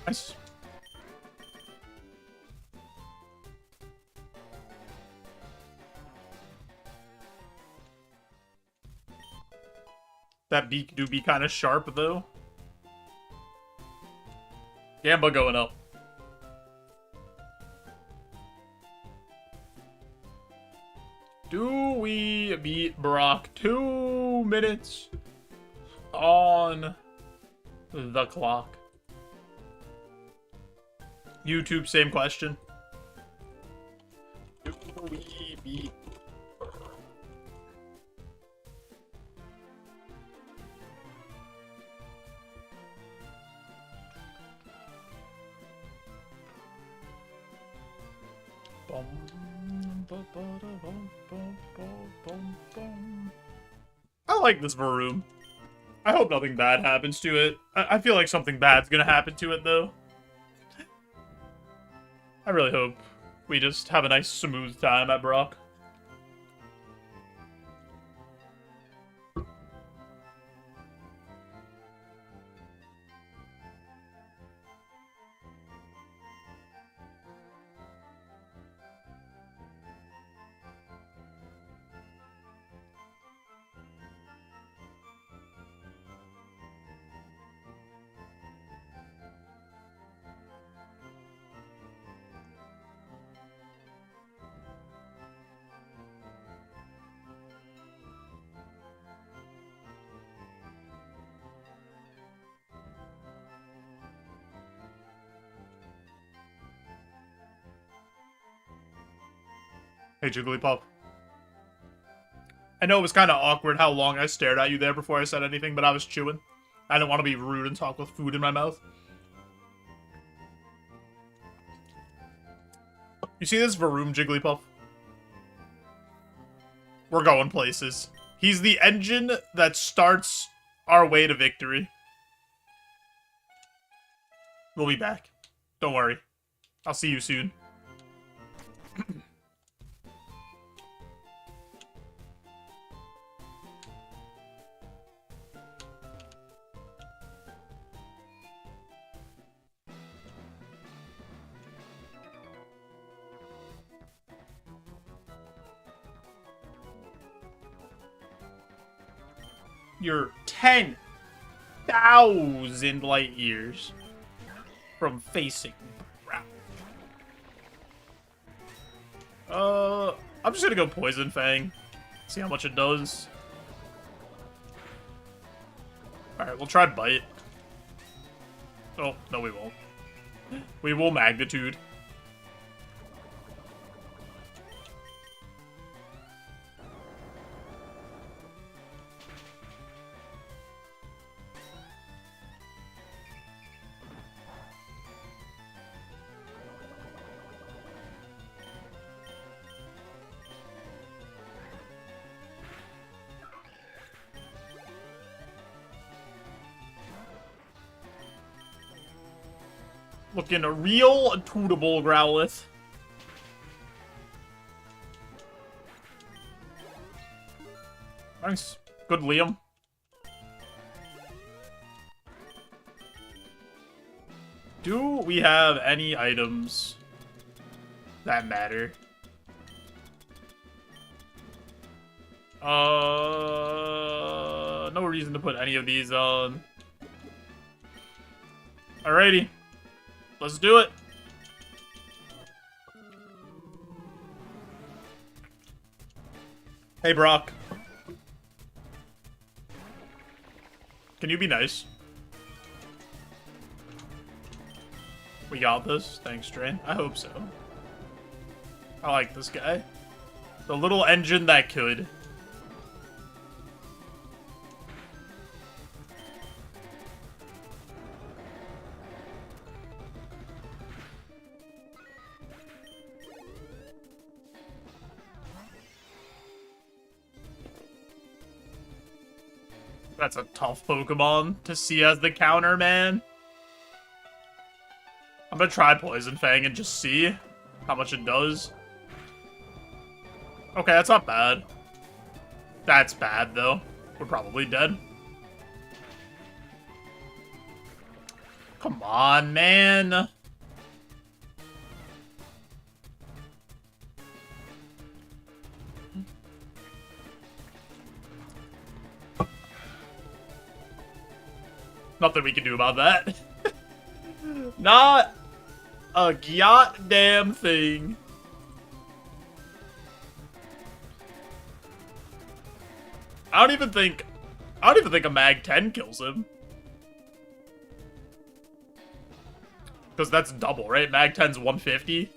Speaker 1: Nice. That beak do be kind of sharp, though. Gamba going up. Do we beat Brock 2 minutes on the clock? YouTube, same question. Do we beat? I like this Varoom. I hope nothing bad happens to it. I feel like something bad's gonna happen to it, though. I really hope we just have a nice, smooth time at Brock. Hey, Jigglypuff. I know it was kind of awkward how long I stared at you there before I said anything, but I was chewing. I didn't want to be rude and talk with food in my mouth. You see this Varoom, Jigglypuff? We're going places. He's the engine that starts our way to victory. We'll be back. Don't worry. I'll see you soon. You're 10,000 light years from facing Brown. I'm just gonna go Poison Fang. See how much it does. Alright, we'll try Bite. Oh, no we won't. We will Magnitude. Looking a real tootable Growlithe. Nice. Good, Liam. Do we have any items that matter? No reason to put any of these on. Alrighty. Let's do it. Hey, Brock. Can you be nice? We got this. Thanks, Drain. I hope so. I like this guy. The little engine that could. That's a tough Pokemon to see as the counter, man. I'm gonna try Poison Fang and just see how much it does. Okay, that's not bad. That's bad, though. We're probably dead. Come on, man. Nothing we can do about that. Not a goddamn thing. I don't even think a Mag 10 kills him. Because that's double, right? Mag 10's 150.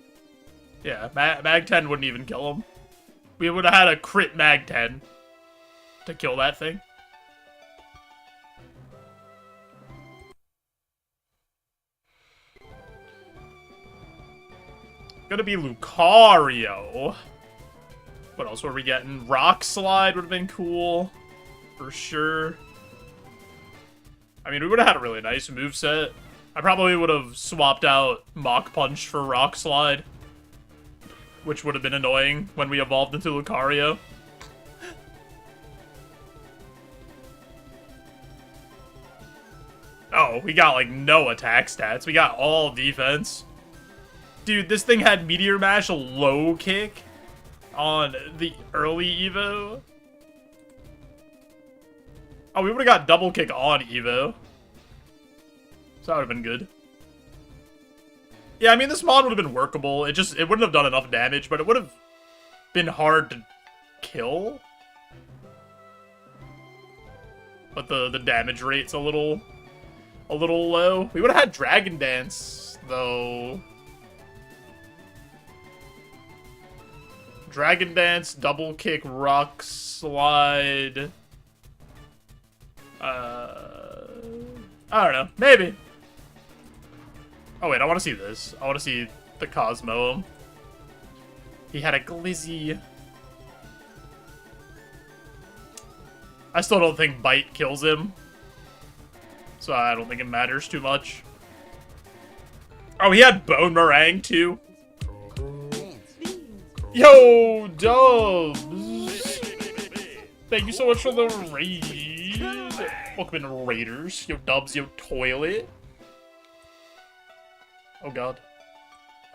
Speaker 1: Yeah, Mag 10 wouldn't even kill him. We would have had a crit Mag 10 to kill that thing. Gonna be Lucario. What else were we getting? Rock Slide would have been cool. For sure. I mean, we would have had a really nice moveset. I probably would have swapped out Mach Punch for Rock Slide. Which would have been annoying when we evolved into Lucario. Oh, we got, like, no attack stats. We got all defense. Dude, this thing had Meteor Mash low kick on the early Evo. Oh, we would have got double kick on Evo. So that would have been good. Yeah, I mean, this mod would have been workable. It wouldn't have done enough damage, but it would have been hard to kill. But the damage rate's a little low. We would have had Dragon Dance, though. Dragon Dance, double kick, rock slide. I don't know. Maybe. Oh wait, I want to see this. I want to see the Cosmo. He had a Glizzy. I still don't think Bite kills him. So I don't think it matters too much. Oh, he had Bone Meringue too. Yo, Dubs! Thank you so much for the raid. Welcome in, Raiders. Yo, Dubs, yo, toilet. Oh god.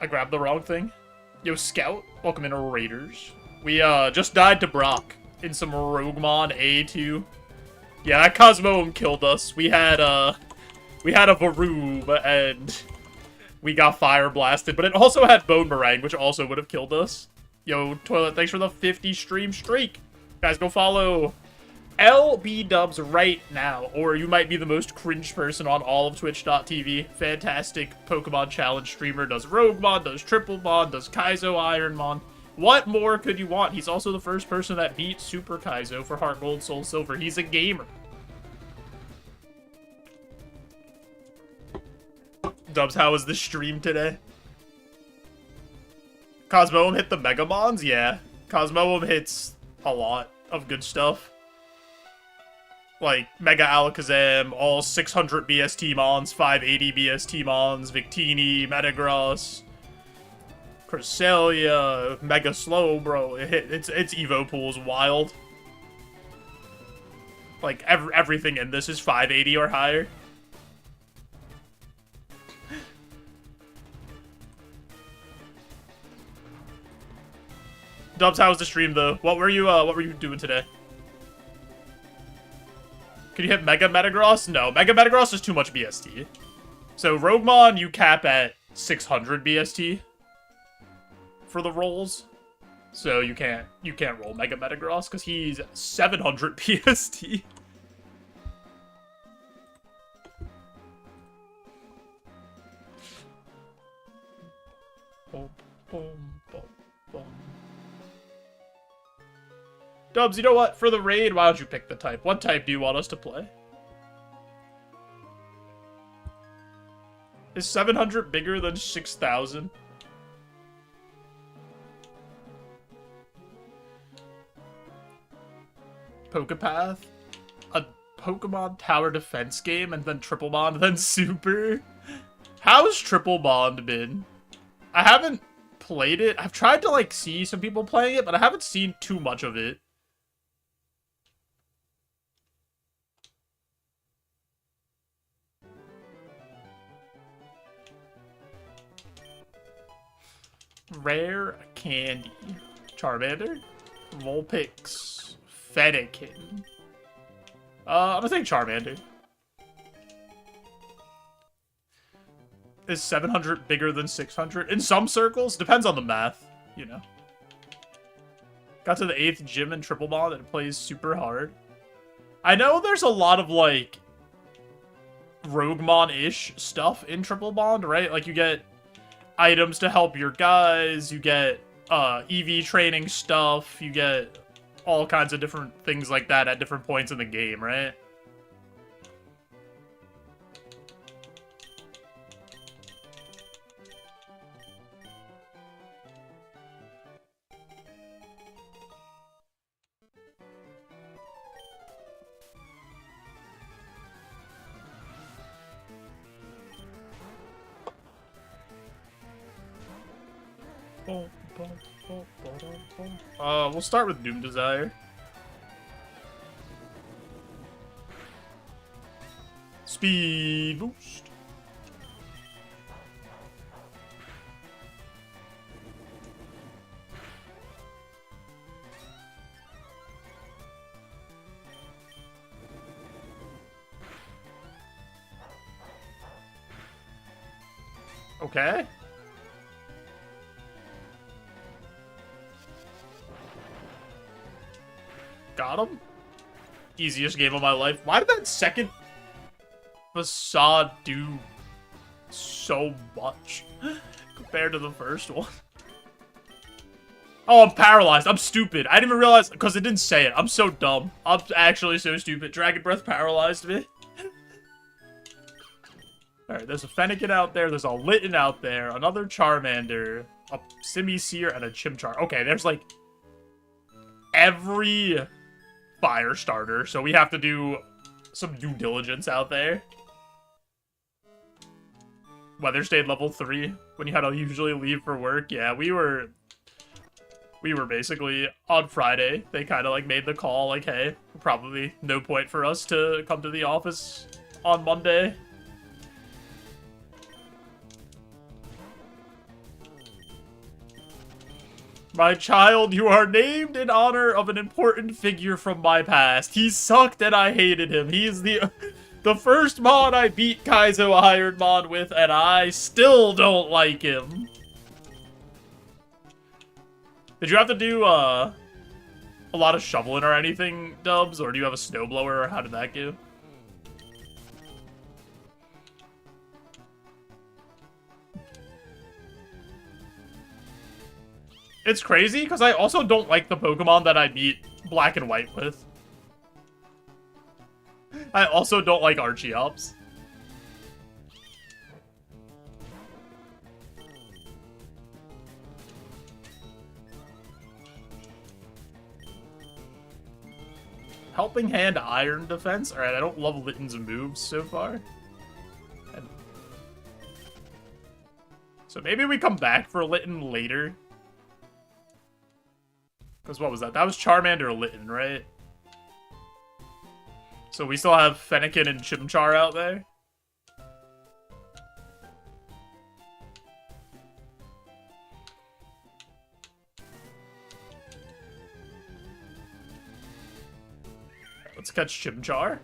Speaker 1: I grabbed the wrong thing. Yo, Scout. Welcome in, Raiders. We, just died to Brock in some Roguemon A2. Yeah, that Cosmo killed us. We had a Varoob, and we got fire blasted, but it also had Bone Meringue, which also would have killed us. Yo, Toilet, thanks for the 50 stream streak. Guys, go follow LB Dubs right now, or you might be the most cringe person on all of Twitch.tv. Fantastic Pokemon Challenge streamer, does Roguemon, does Triple-Mon, does Kaizo Ironmon. What more could you want? He's also the first person that beat Super Kaizo for Heart Gold, Soul Silver. He's a gamer. Dubs, how was the stream today? Cosmoem hit the Megamons? Yeah. Cosmoem hits a lot of good stuff. Like, Mega Alakazam, all 600 BST Mons, 580 BST Mons, Victini, Metagross, Cresselia, Mega Slow, bro. Its Evo pool's wild. Like, everything in this is 580 or higher. Dubs, how was the stream, though? What were you doing today? Can you hit Mega Metagross? No, Mega Metagross is too much BST. So, Roguemon, you cap at 600 BST for the rolls. So, you can't roll Mega Metagross, because he's 700 BST. Boom, boom, boom, boom. Dubs, you know what? For the raid, why don't you pick the type? What type do you want us to play? Is 700 bigger than 6,000? Pokepath? A Pokemon Tower Defense game, and then Triple Bond, then Super? How's Triple Bond been? I haven't played it. I've tried to, like, see some people playing it, but I haven't seen too much of it. Rare Candy. Charmander. Vulpix. Fennekin. I'm gonna say Charmander. Is 700 bigger than 600? In some circles. Depends on the math, you know. Got to the 8th gym in Triple Bond and it plays super hard. I know there's a lot of, like, Roguemon-ish stuff in Triple Bond, right? Like, you get items to help your guys, you get EV training stuff, you get all kinds of different things like that at different points in the game, right? We'll start with Doom Desire. Speed boost. Okay. Got him. Easiest game of my life. Why did that second facade do so much compared to the first one? Oh, I'm paralyzed. I'm stupid. I didn't even realize, because it didn't say it. I'm so dumb. I'm actually so stupid. Dragon Breath paralyzed me. Alright, there's a Fennekin out there. There's a Litten out there. Another Charmander. A Simisear and a Chimchar. Okay, there's like every fire starter, so we have to do some due diligence out there. Weather stayed level 3 when you had to usually leave for work. Yeah, we were basically on Friday. They kind of like made the call like, hey, probably no point for us to come to the office on Monday. My child, you are named in honor of an important figure from my past. He sucked and I hated him. He is the first mod I beat Kaizo Ironmon with, and I still don't like him. Did you have to do a lot of shoveling or anything, Dubs? Or do you have a snowblower, or how did that go? It's crazy, because I also don't like the Pokemon that I beat Black and White with. I also don't like Archeops. Helping Hand Iron Defense? Alright, I don't love Litten's moves so far. So maybe we come back for Litten later. Because what was that? That was Charmander or Litten, right? So we still have Fennekin and Chimchar out there. Let's catch Chimchar.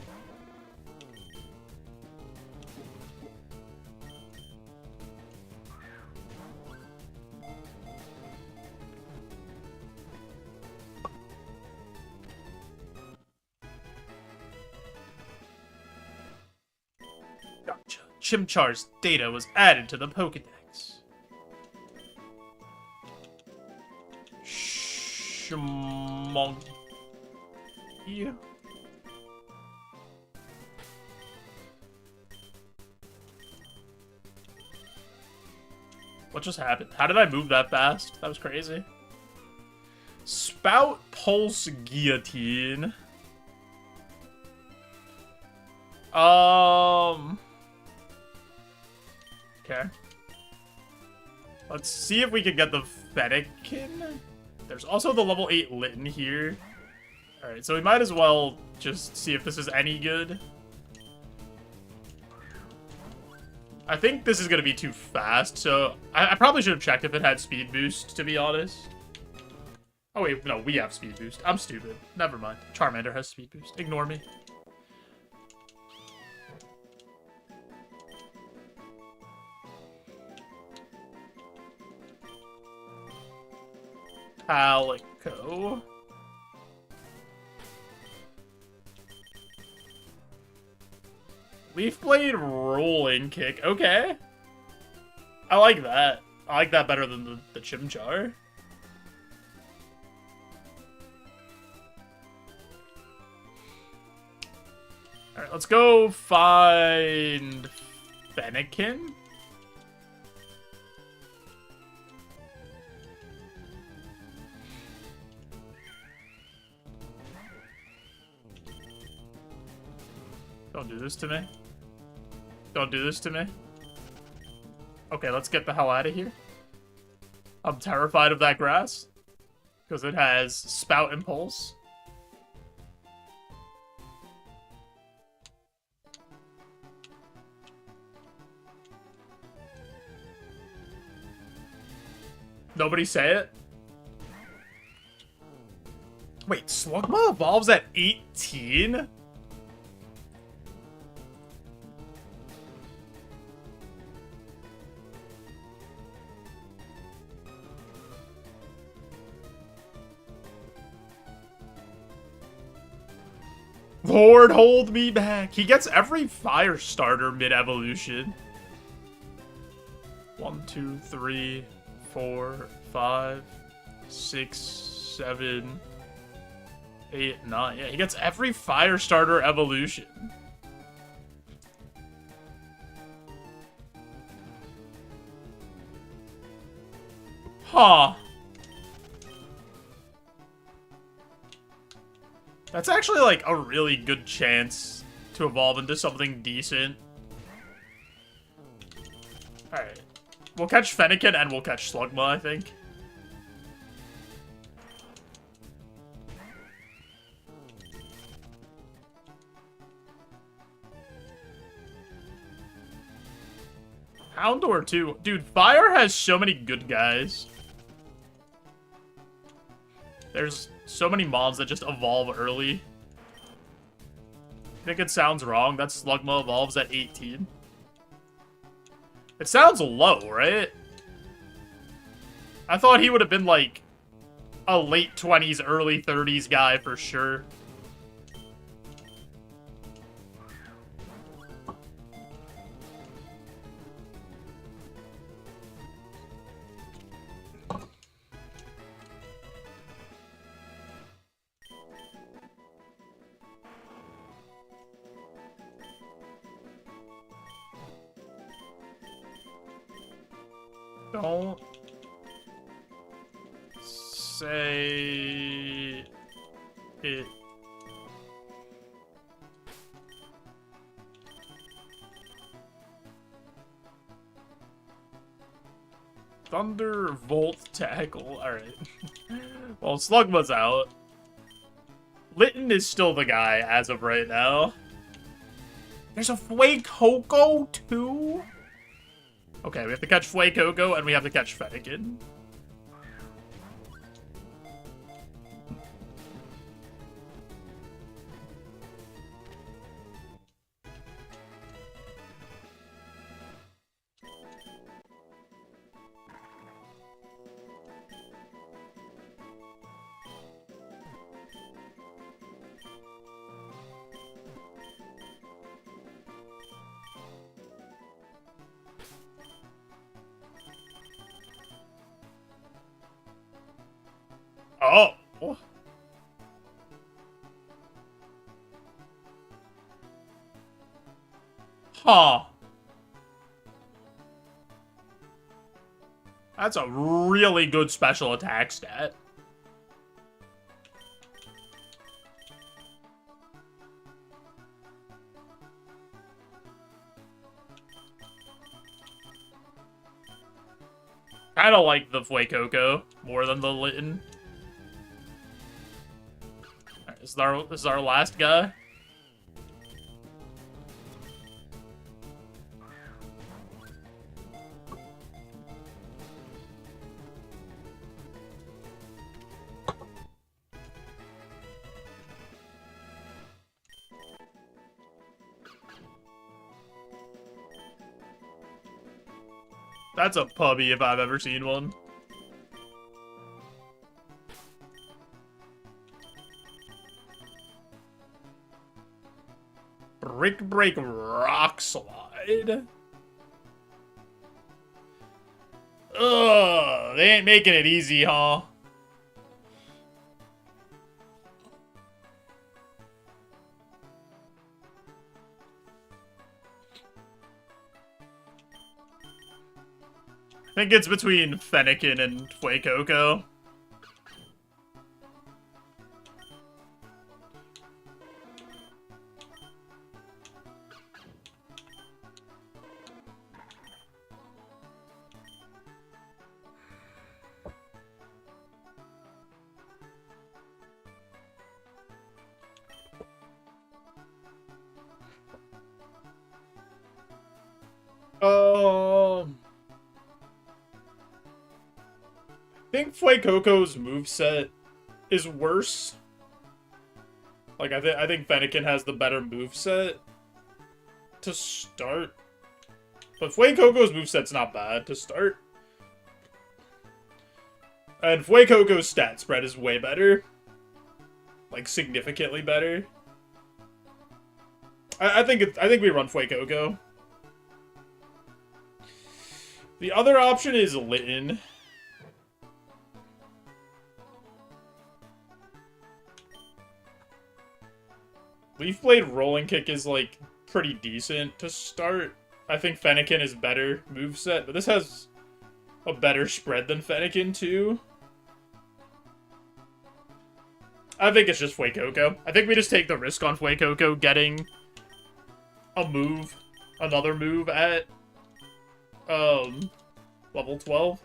Speaker 1: Gotcha. Chimchar's data was added to the Pokédex. Yeah. What just happened? How did I move that fast? That was crazy. Spout, Pulse, Guillotine. Okay. Let's see if we can get the Fennekin. There's also the level 8 Litten here. Alright, so we might as well just see if this is any good. I think this is going to be too fast, so I probably should have checked if it had speed boost, to be honest. Oh wait, no, we have speed boost. I'm stupid. Never mind. Charmander has speed boost. Ignore me. Calico. Leaf Blade, Rolling Kick. Okay. I like that. I like that better than the Chimchar. Alright, let's go find Fennekin. Don't do this to me. Don't do this to me. Okay, let's get the hell out of here. I'm terrified of that grass. Because it has Spout and Pulse. Nobody say it? Wait, Slugma evolves at 18? Lord, hold me back. He gets every fire starter mid-evolution. 1, 2, 3, 4, 5, 6, 7, 8, 9. Yeah, he gets every fire starter evolution. Huh. That's actually, like, a really good chance to evolve into something decent. Alright. We'll catch Fennekin and we'll catch Slugma, I think. Houndour, too. Dude, Fire has so many good guys. There's so many mobs that just evolve early. I think it sounds wrong. That Slugma evolves at 18. It sounds low, right? I thought he would have been like a late 20s, early 30s guy for sure. Don't say it. Thunderbolt tackle. Alright. Well, Slugma's out. Litten is still the guy as of right now. There's a Fuecoco too? Okay, we have to catch Fuecoco and we have to catch Fennekin. Oh. Huh. That's a really good special attack stat. I don't like the Fuecoco more than the Litten. Alright, this is our last guy. That's a puppy if I've ever seen one. Brick Break Rock Slide. Ugh, they ain't making it easy, huh? I think it's between Fennekin and Fuecoco. I think Fuecoco's moveset is worse. Like, I think Fennekin has the better moveset to start. But Fuecoco's moveset's not bad to start. And Fuecoco's stat spread is way better. Like, significantly better. I think we run Fuecoco. The other option is Litten. Leaf Blade Rolling Kick is, like, pretty decent to start. I think Fennekin is better moveset, but this has a better spread than Fennekin, too. I think it's just Fuecoco. I think we just take the risk on Fuecoco getting a move, another move at, level 12.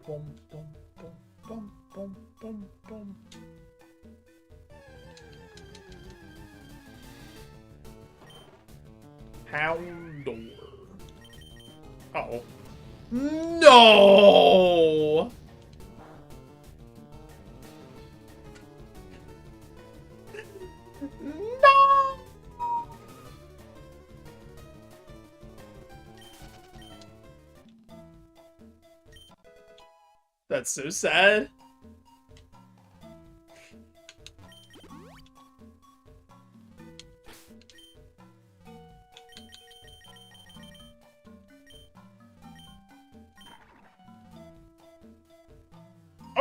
Speaker 1: Bum, bum, bum, bum, bum, bum, bum. Houndor. Uh-oh. No! No! That's so sad.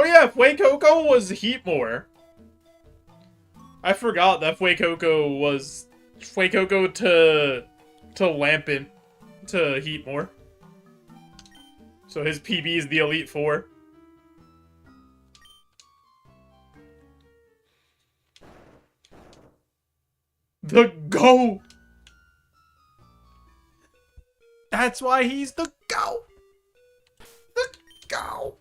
Speaker 1: Oh yeah, Fuecoco was Heatmore. I forgot that Fuecoco was Fuecoco to Lampent to Heatmore. So his PB is the Elite Four. The GO! That's why he's the GO! The GO!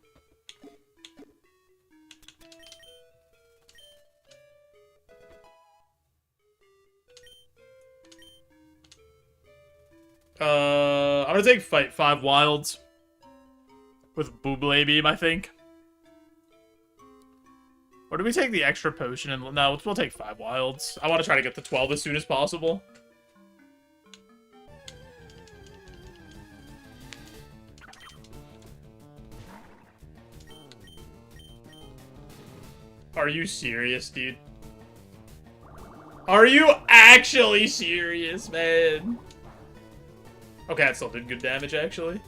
Speaker 1: I'm gonna take Fight 5 Wilds. With Booble Beam, I think. Or do we take the extra potion? And no, we'll take 5 Wilds. I want to try to get to 12 as soon as possible. Are you serious, dude? Are you actually serious, man? Okay, that still did good damage, actually.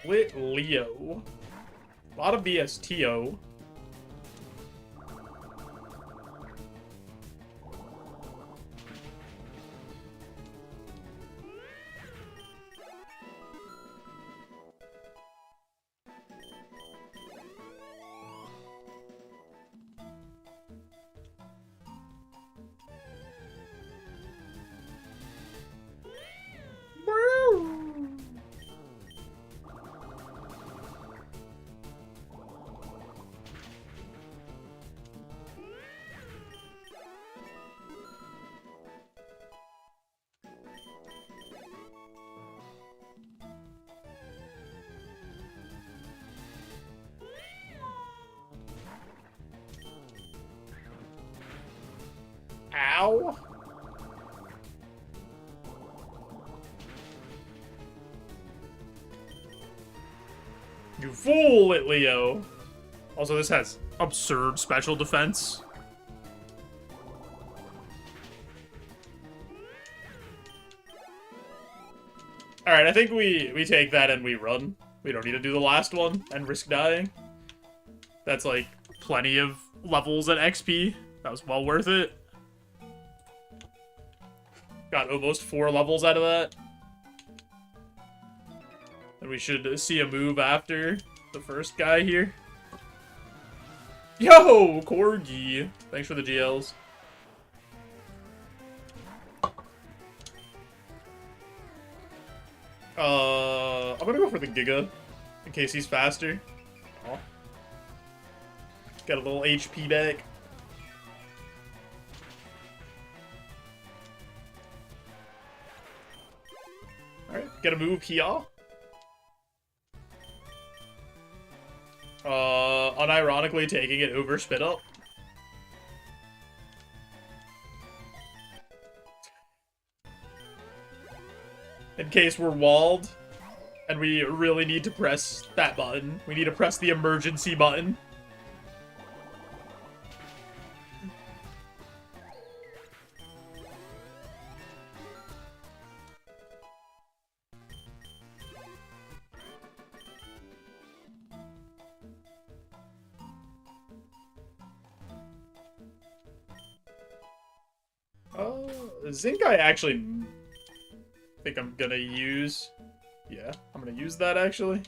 Speaker 1: Lit Leo. A lot of BSTO. Ow. You fool, Lit Leo. Also, this has absurd special defense. Alright, I think we take that and we run. We don't need to do the last one and risk dying. That's like plenty of levels and XP. That was well worth it. Got almost 4 levels out of that. And we should see a move after the first guy here. Yo, Corgi! Thanks for the GLs. I'm gonna go for the Giga, in case he's faster. Oh. Got a little HP back. Alright, get a move here. Unironically taking it over Spit Up. In case we're walled, and we really need to press that button. We need to press the emergency button. Zinc I actually think I'm gonna use. Yeah, I'm gonna use that actually.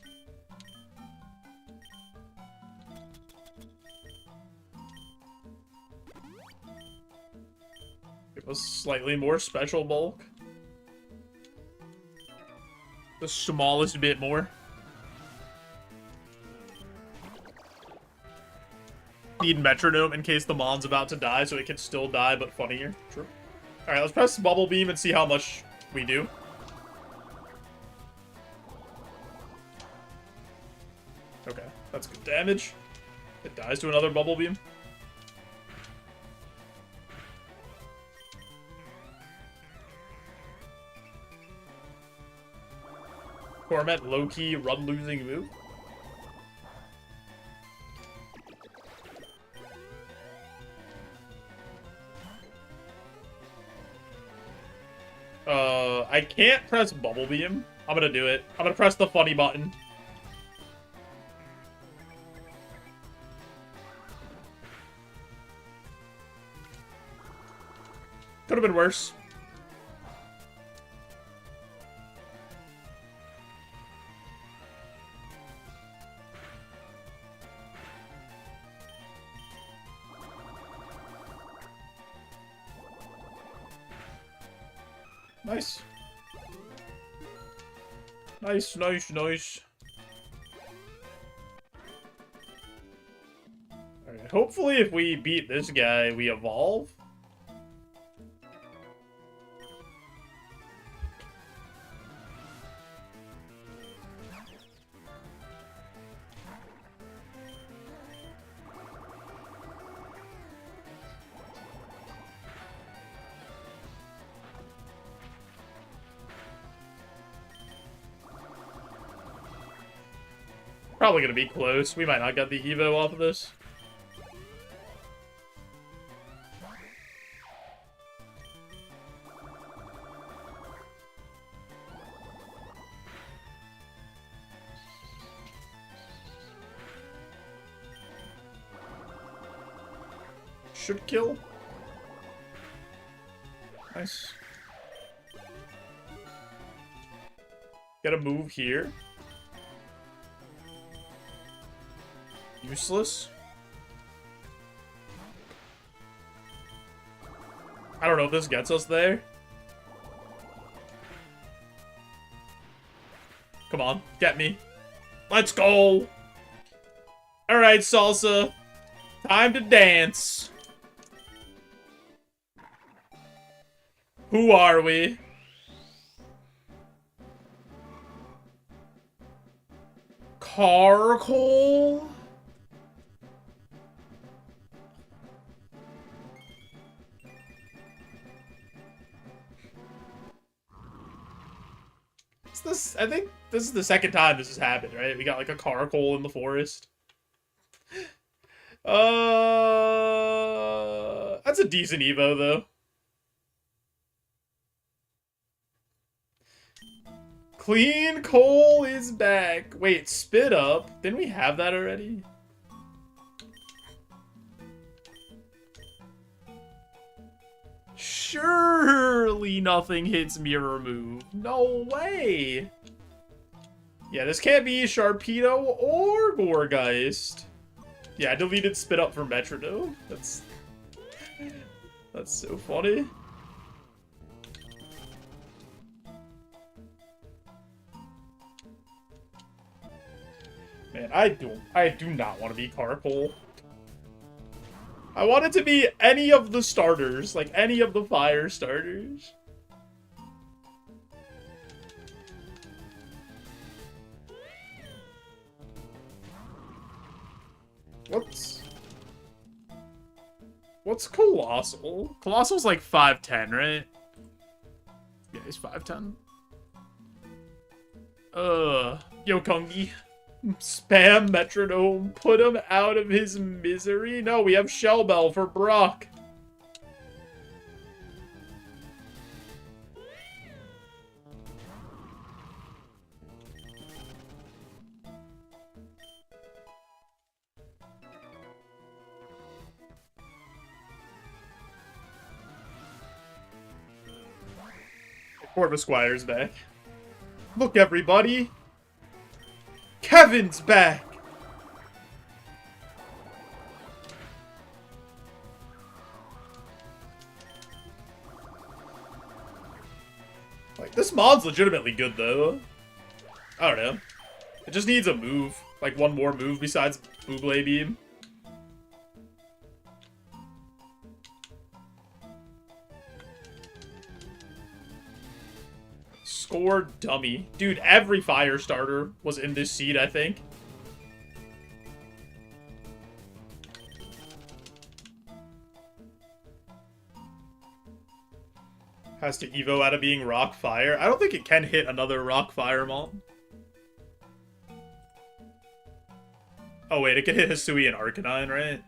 Speaker 1: Give us slightly more special bulk. The smallest bit more. Need metronome in case the Mon's about to die so it can still die but funnier. True. Alright, let's press Bubble Beam and see how much we do. Okay, that's good damage. It dies to another Bubble Beam. Torment low-key run-losing move. I can't press Bubble Beam. I'm gonna do it. I'm gonna press the funny button. Could have been worse. Nice. Nice, nice, nice. Alright, hopefully if we beat this guy, we evolve. Probably gonna be close. We might not get the Evo off of this. Should kill. Nice. Get a move here. Useless. I don't know if this gets us there. Come on, get me. Let's go! Alright, Salsa. Time to dance. Who are we? Carcoal? I think this is the second time this has happened, right? We got like a Carcoal in the forest. That's a decent Evo though. Clean Coal is back. Wait, Spit Up? Didn't we have that already? Surely nothing hits Mirror Move. No way. Yeah, this can't be Sharpedo or Gourgeist. Yeah, I deleted Spit Up for Metronome. That's so funny. Man, I do not want to be Carcoal. I want it to be any of the starters, like any of the fire starters. What's Colossal? Colossal's like 5'10", right? Yeah, he's 5'10". Yo, Kongi. Spam Metronome, put him out of his misery. No, we have Shell Bell for Brock. Corvusquire's back. Look, everybody. Kevin's back! Like, this mod's legitimately good, though. I don't know. It just needs a move. Like, one more move besides Booblade Beam. Score dummy. Dude, every fire starter was in this seed, I think. Has to Evo out of being Rock Fire. I don't think it can hit another Rock Firemon. Oh, wait, it can hit Hisui and Arcanine, right?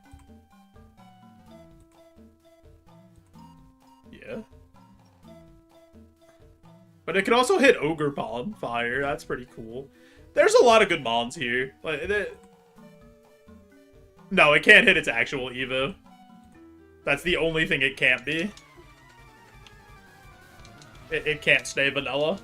Speaker 1: Yeah. But it can also hit Ogerpon Fire. That's pretty cool. There's a lot of good Mons here. Like, no, it can't hit its actual Evo. That's the only thing it can't be. It can't stay vanilla.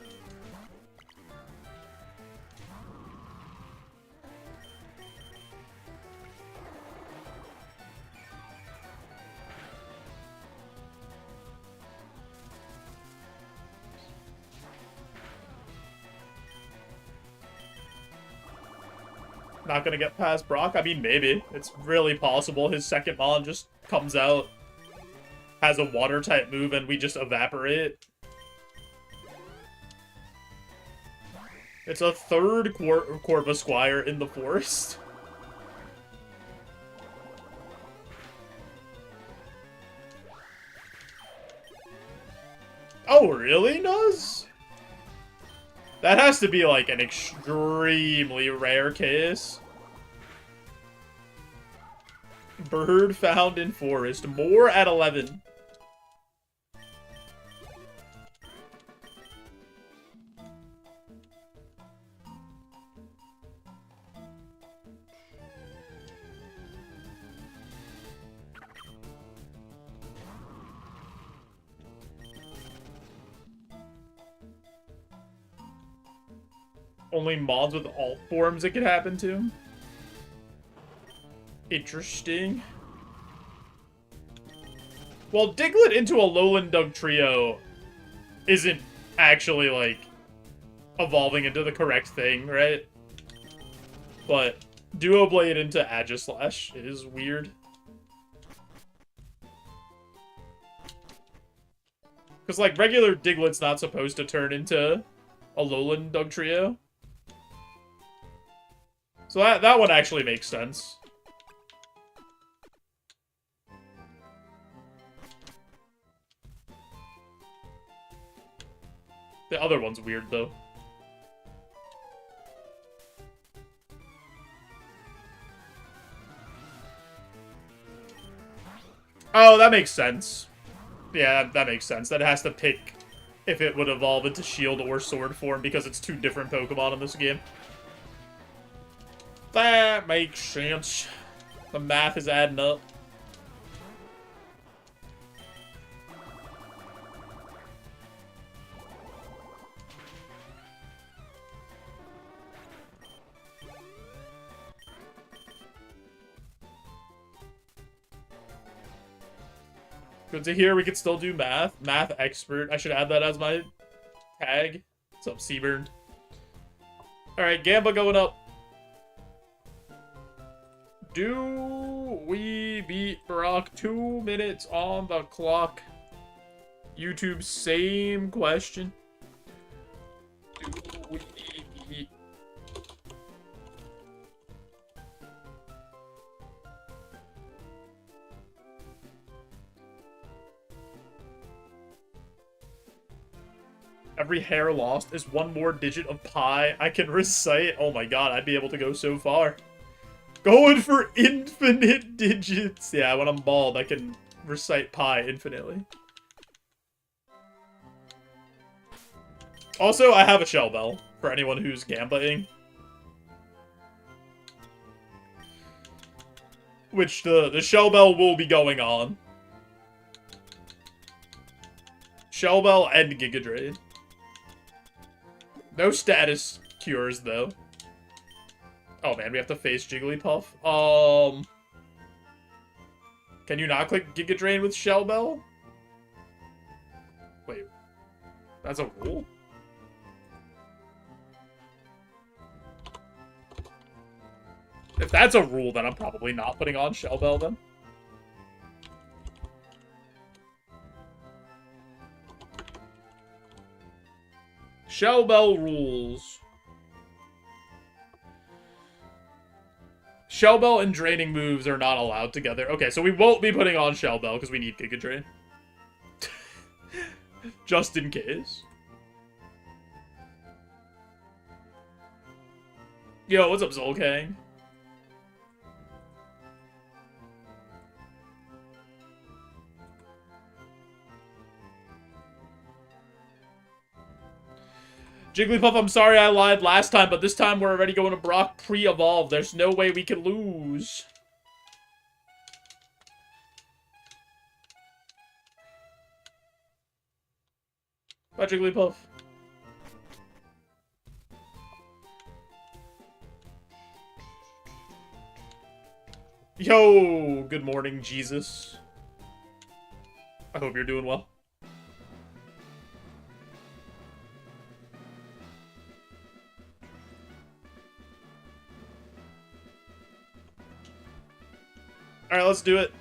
Speaker 1: Not gonna get past Brock? I mean, maybe. It's really possible his second Mon just comes out, has a water-type move, and we just evaporate. It's a third Corvusquire in the forest. Oh, really, Nuz? That has to be, like, an extremely rare case. Bird found in forest. More at 11. Only mods with alt forms it could happen to. Interesting. Well, Diglett into a Lowland Dugtrio isn't actually, like, evolving into the correct thing, right? But Duoblade into Agislash is weird. Because, like, regular Diglett's not supposed to turn into a Lowland Dugtrio. So that one actually makes sense. The other one's weird, though. Oh, that makes sense. Yeah, that makes sense. That has to pick if it would evolve into Shield or Sword form because it's two different Pokemon in this game. That makes sense. The math is adding up. Good to hear we could still do math. Math expert. I should add that as my tag. What's up, Seaburn? Alright, Gamba going up. Do we beat Brock? 2 minutes on the clock. YouTube, same question. Do we beat... Every hair lost is one more digit of pi I can recite. Oh my god, I'd be able to go so far. Going for infinite digits. Yeah, when I'm bald, I can recite pi infinitely. Also, I have a Shell Bell for anyone who's gambaing. Which the Shell Bell will be going on. Shell Bell and Giga Drain. No status cures, though. Oh, man, we have to face Jigglypuff. Can you not click Giga Drain with Shell Bell? Wait. That's a rule? If that's a rule, then I'm probably not putting on Shell Bell, then. Shell Bell rules. Shell Bell and draining moves are not allowed together. Okay, so we won't be putting on Shell Bell because we need Giga Drain. Just in case. Yo, what's up, Zolkang? Jigglypuff, I'm sorry I lied last time, but this time we're already going to Brock pre-evolve. There's no way we can lose. Bye, Jigglypuff. Yo, good morning, Jesus. I hope you're doing well. Alright, let's do it.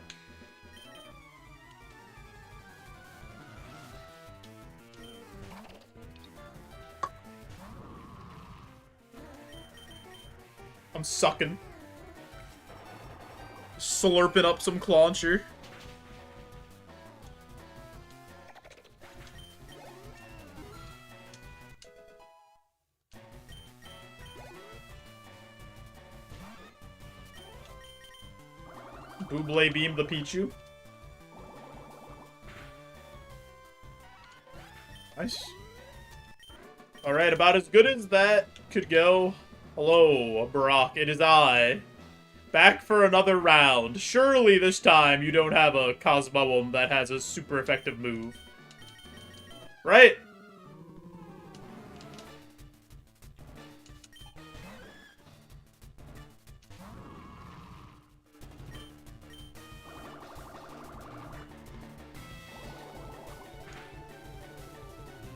Speaker 1: I'm sucking. Slurping up some clauncher. Booblade beam the Pichu. Nice. Alright, about as good as that could go. Hello, Brock, it is I. Back for another round. Surely this time you don't have a Cosmoem that has a super effective move. Right?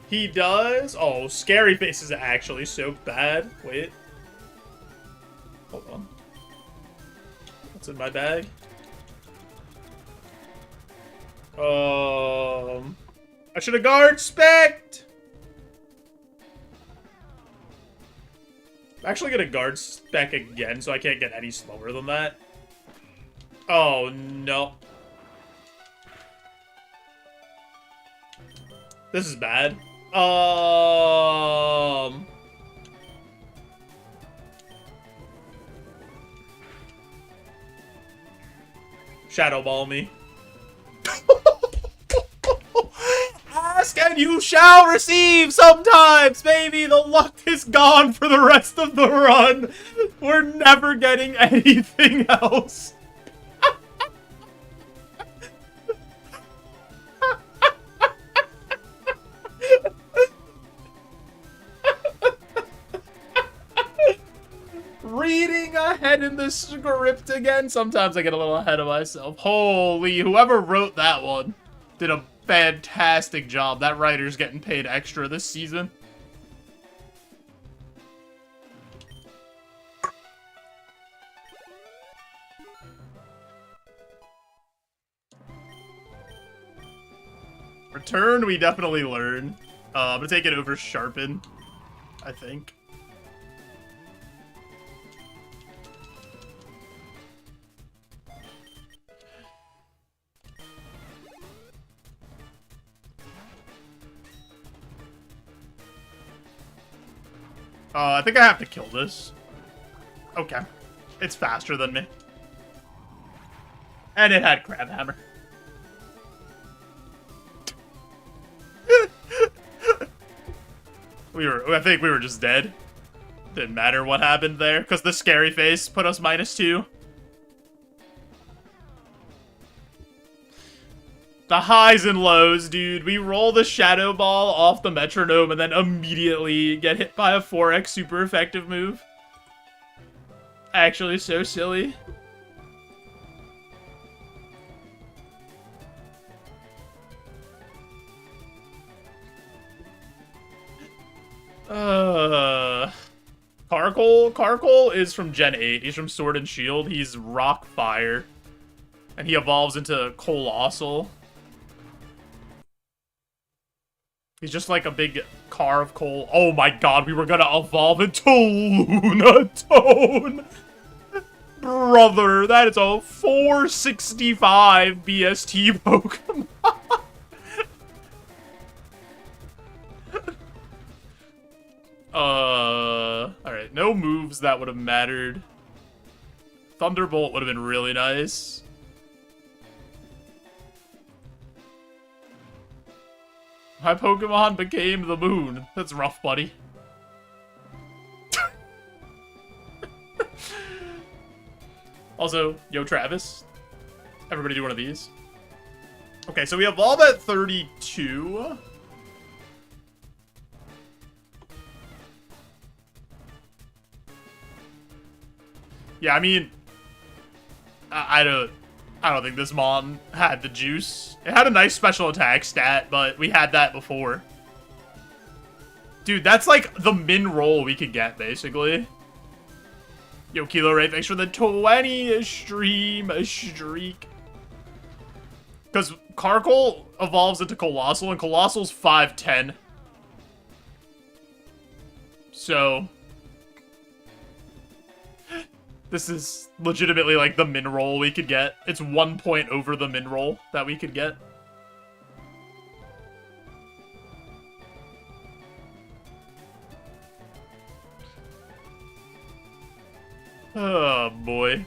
Speaker 1: He does? Oh, Scary Face is actually so bad. Wait. Hold on. What's in my bag? I should have guard spec'd! I'm actually gonna guard spec again, so I can't get any slower than that. Oh, no. This is bad. Shadow Ball me. Ask and you shall receive sometimes, baby. The luck is gone for the rest of the run. We're never getting anything else. Reading ahead in the script again. Sometimes I get a little ahead of myself. Holy, whoever wrote that one did a fantastic job. That writer's getting paid extra this season. Return, we definitely learn. I'm gonna take it over Sharpen, I think. I think I have to kill this. Okay. It's faster than me. And it had Crab Hammer. I think we were just dead. Didn't matter what happened there, because the Scary Face put us -2. The highs and lows, dude. We roll the Shadow Ball off the Metronome and then immediately get hit by a 4x super effective move. Actually, so silly. Carkol is from Gen 8. He's from Sword and Shield. He's Rock Fire. And he evolves into Colossal. He's just like a big car of coal. Oh my god, we were gonna evolve into Lunatone! Brother, that is a 465 BST Pokemon! Alright, no moves that would have mattered. Thunderbolt would have been really nice. My Pokemon became the moon. That's rough, buddy. Also, yo, Travis. Everybody do one of these. Okay, so we evolve at 32. Yeah, I mean, I don't think this Mon had the juice. It had a nice special attack stat, but we had that before. Dude, that's like the min roll we could get, basically. Yo, Kilo Ray, thanks for the 20 streak. Because Carkol evolves into Colossal, and Colossal's 5'10". So this is legitimately like the min roll we could get. It's 1 point over the min roll that we could get. Oh boy.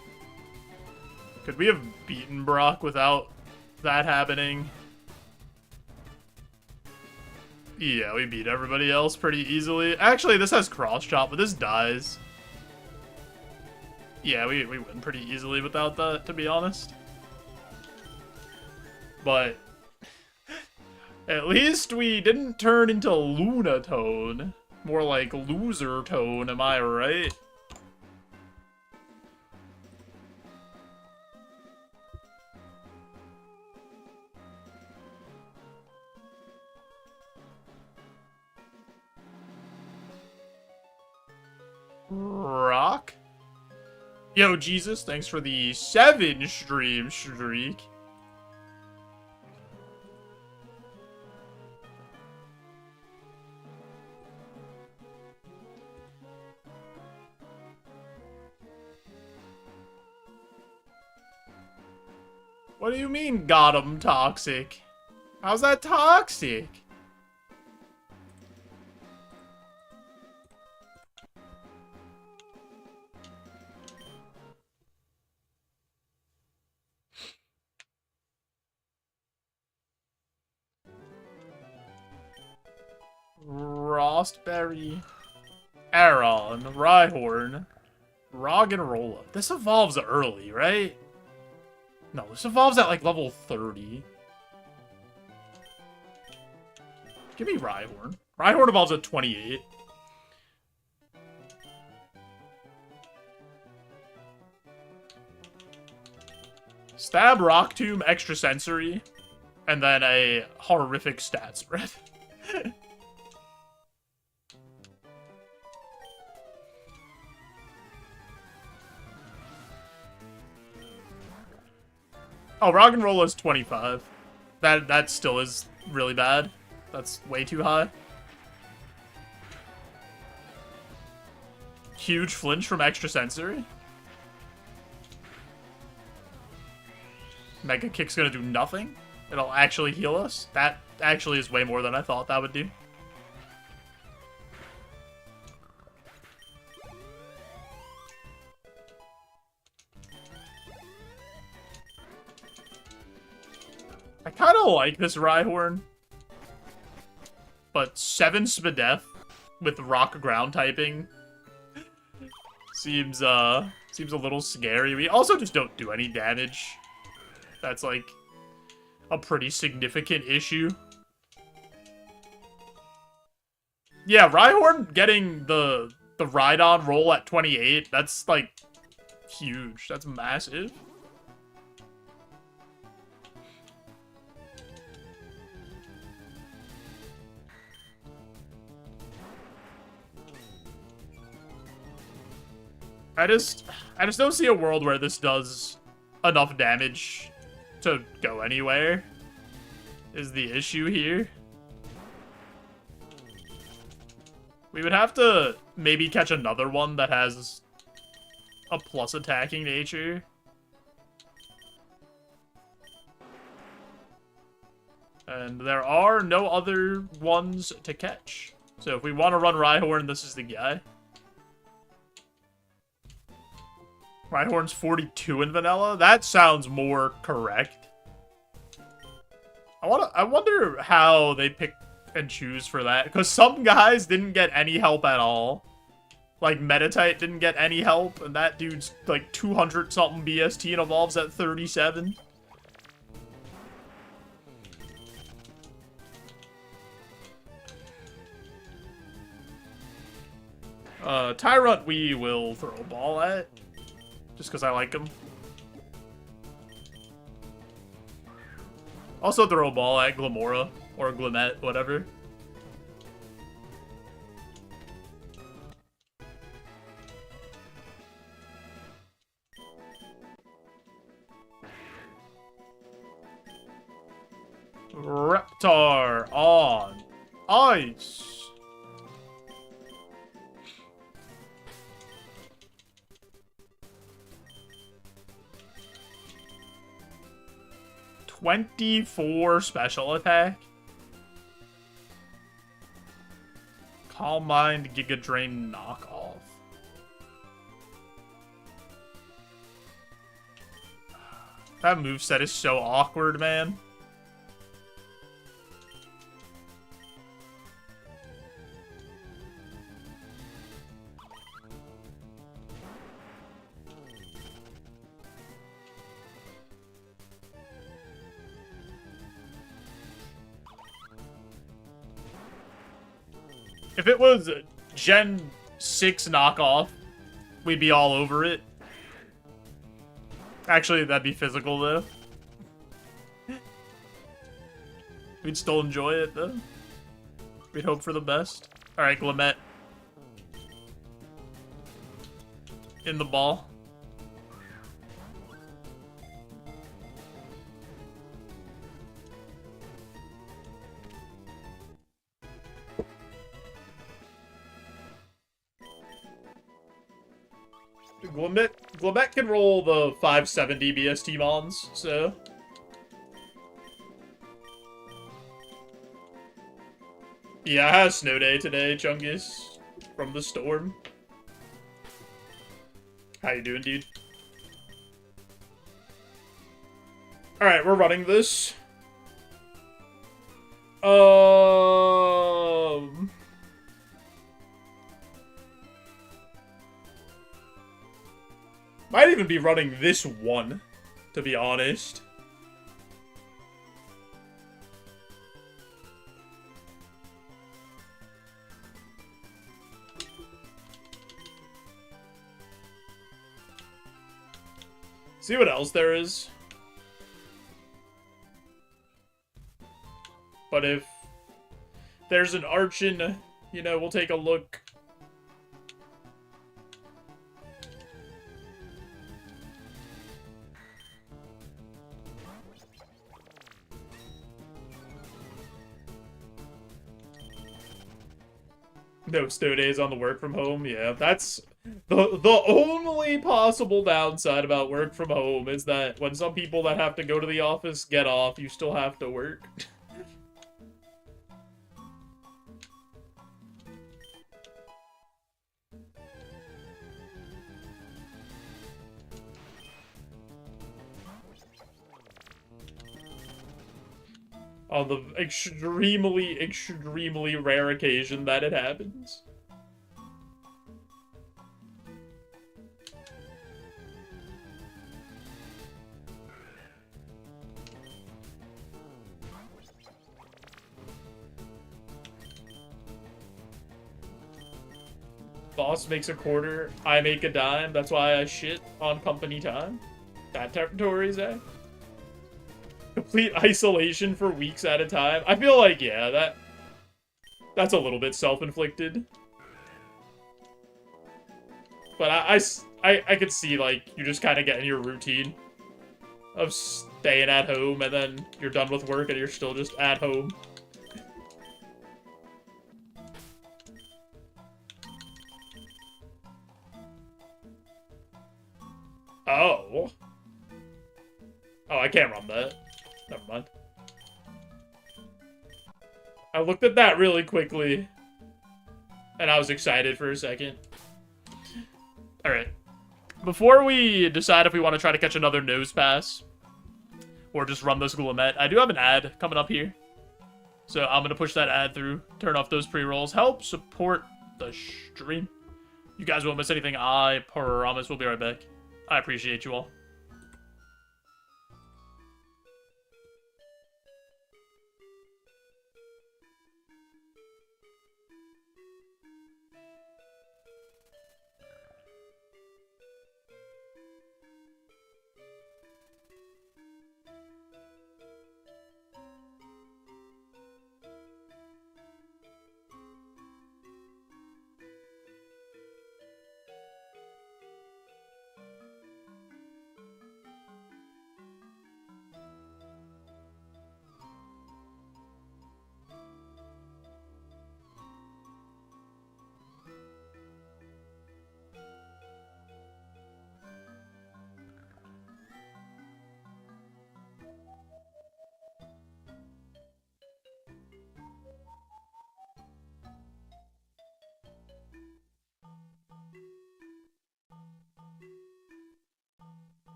Speaker 1: Could we have beaten Brock without that happening? Yeah, we beat everybody else pretty easily. Actually, this has cross chop, but this dies. Yeah, we win pretty easily without that, to be honest. But at least we didn't turn into Lunatone. More like Loser Tone, am I right? Rock? Yo, Jesus, thanks for the 7 stream streak. What do you mean, got him toxic? How's that toxic? Frostberry, Aron, Rhyhorn, Roggenrola. This evolves early, right? No, this evolves at like level 30. Give me Rhyhorn. Rhyhorn evolves at 28. Stab, Rock Tomb, Extrasensory, and then a horrific stat spread. Oh, Roggenrola is 25. That still is really bad. That's way too high. Huge flinch from Extrasensory. Mega Kick's gonna do nothing. It'll actually heal us. That actually is way more than I thought that would do. I kind of like this Rhyhorn. But 7 Spadef with rock ground typing seems a little scary. We also just don't do any damage. That's like a pretty significant issue. Yeah, Rhyhorn getting the Rhydon roll at 28, that's like huge. That's massive. I just don't see a world where this does enough damage to go anywhere, is the issue here. We would have to maybe catch another one that has a plus attacking nature. And there are no other ones to catch. So if we want to run Rhyhorn, this is the guy. Rhyhorn's 42 in vanilla? That sounds more correct. I wonder how they pick and choose for that. Because some guys didn't get any help at all. Like, Metatite didn't get any help, and that dude's, like, 200-something BST and evolves at 37. Tyrant we will throw a ball at, just because I like him. Also throw a ball at Glamora, or Glimmet, whatever. Reptar on ice. $24 special attack. Calm Mind, Giga Drain, knockoff. That moveset is so awkward, man. If it was Gen 6 knockoff, we'd be all over it. Actually, that'd be physical, though. We'd still enjoy it, though. We'd hope for the best. Alright, Glimmet. In the ball. Glimmet can roll the 570 BST mons, so... Yeah, I had a snow day today, Chungus. From the storm. How you doing, dude? Alright, we're running this. Might even be running this one, to be honest. See what else there is. But if there's an Archon, you know, we'll take a look. No snow days on the work from home. Yeah, that's the only possible downside about work from home is that when some people that have to go to the office get off, you still have to work. On the extremely, extremely rare occasion that it happens. Boss makes a quarter, I make a dime. That's why I shit on company time. That territory's eh? Complete isolation for weeks at a time. I feel like, yeah, that's a little bit self-inflicted. But I could see, like, you just kind of get in your routine of staying at home, and then you're done with work, and you're still just at home. Oh. Oh, I can't run that. Never mind. I looked at that really quickly, and I was excited for a second. Alright. Before we decide if we want to try to catch another nose pass, or just run this Glimmet, I do have an ad coming up here. So I'm going to push that ad through, turn off those pre-rolls, help support the stream. You guys won't miss anything. I promise we'll be right back. I appreciate you all.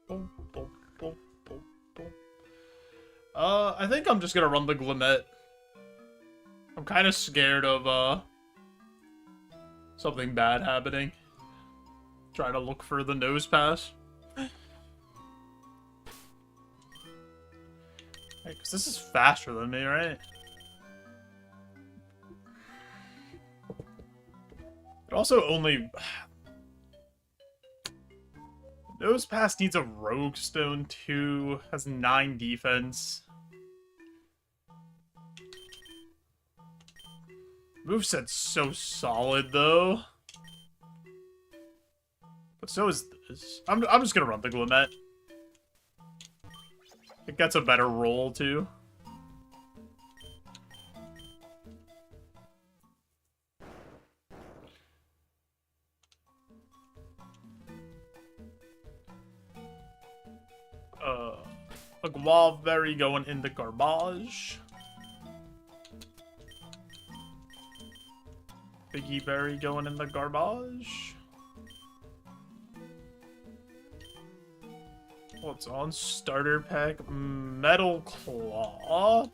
Speaker 1: Boom, boom, boom, boom, boom. I think I'm just gonna run the Glimmet. I'm kind of scared of, something bad happening. Trying to look for the nose pass. Because this is faster than me, right? It also only... Nose pass needs a Rogue Stone too. Has 9 defense. Moveset's so solid, though. But so is this. I'm just gonna run the Glimmet. It gets a better roll, too. A Guavberry going in the garbage. Biggie Berry going in the garbage. What's on starter pack? Metal Claw.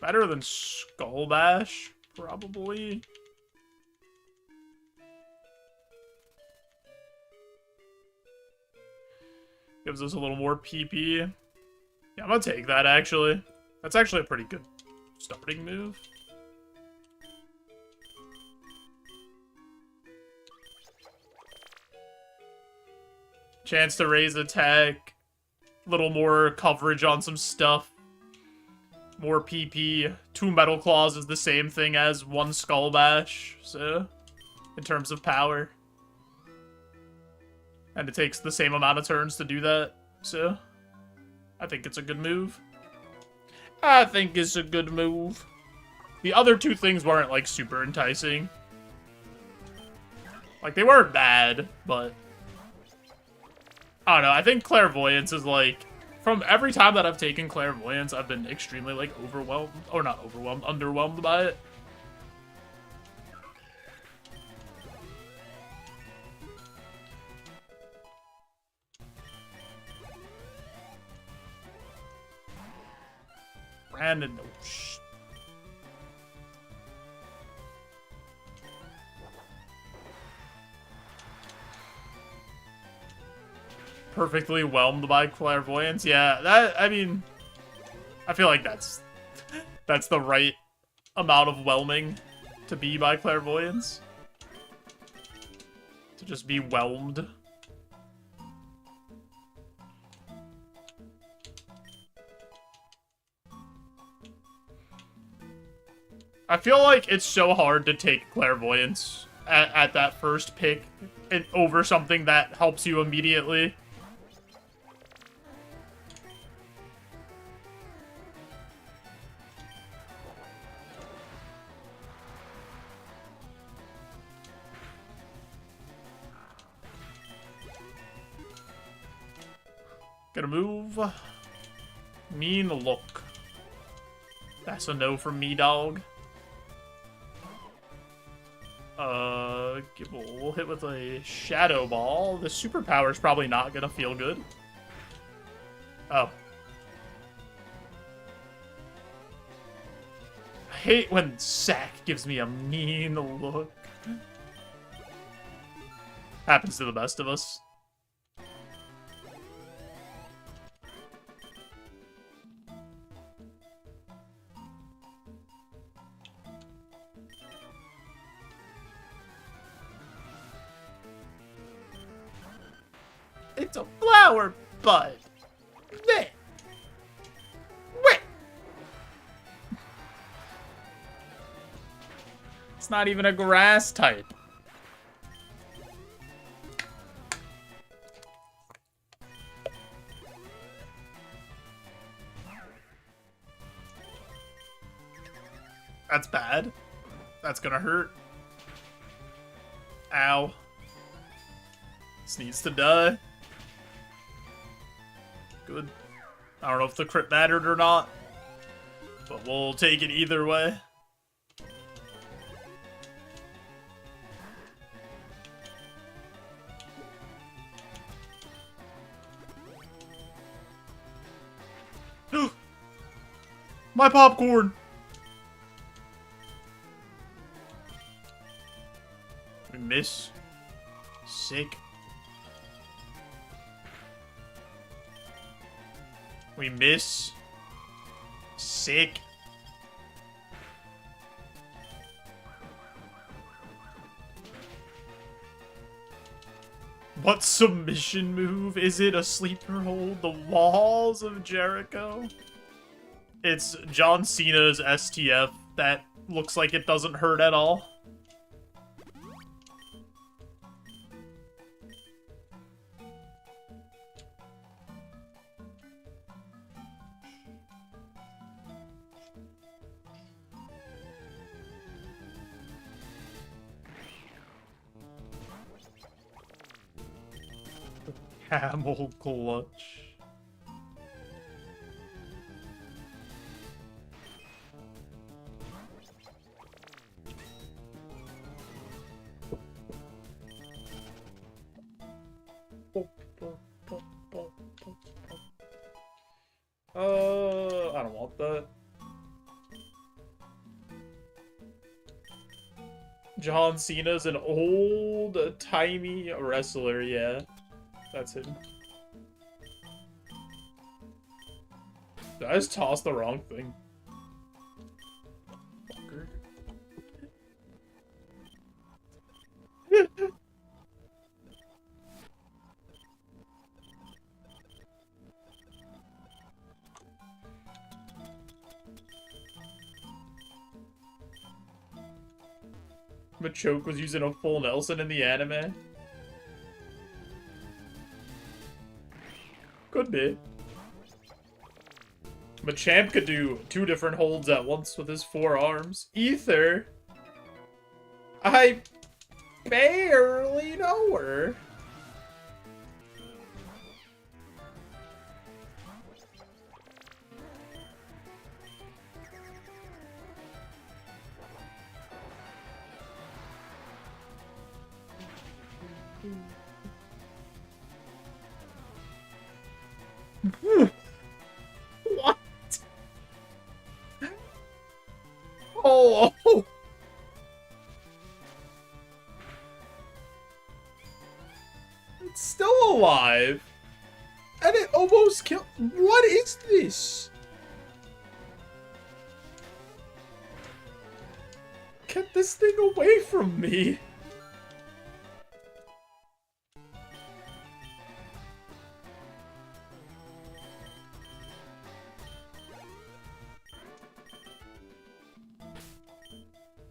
Speaker 1: Better than Skull Bash, probably. Gives us a little more PP. Yeah, I'm gonna take that, actually. That's actually a pretty good starting move. Chance to raise attack. A little more coverage on some stuff. More PP. 2 Metal Claws is the same thing as 1 Skull Bash, so, in terms of power. And it takes the same amount of turns to do that, so, I think it's a good move. I think it's a good move. The other 2 things weren't, like, super enticing. Like, they weren't bad, but I don't know, I think Clairvoyance is, like, from every time that I've taken Clairvoyance, I've been extremely, like, overwhelmed. Or not overwhelmed, underwhelmed by it. Brandon, no shh. Perfectly whelmed by Clairvoyance. Yeah, that, I mean, I feel like that's the right amount of whelming to be by Clairvoyance. To just be whelmed. I feel like it's so hard to take Clairvoyance at that first pick and over something that helps you immediately. Gonna move. Mean look. That's a no from me, dog. We'll hit with a Shadow Ball. The superpower is probably not gonna feel good. Oh. I hate when Sack gives me a mean look. Happens to the best of us. It's a flower bud. Wait. It's not even a grass type. That's bad. That's gonna hurt. Ow. This needs to die. Good. I don't know if the crit mattered or not, but we'll take it either way. My popcorn! We miss. Sick. We miss. Sick. What submission move? Is it a sleeper hold? The Walls of Jericho? It's John Cena's STF that looks like it doesn't hurt at all. Camel clutch. I don't want that. John Cena's an old, timey wrestler, yeah. That's him. Did I just toss the wrong thing? Fucker. Machoke was using a full Nelson in the anime? Could be. Machamp could do 2 different holds at once with his 4 arms. Ether? I barely know her. What? Oh! It's still alive. And it almost killed. What is this? Get this thing away from me.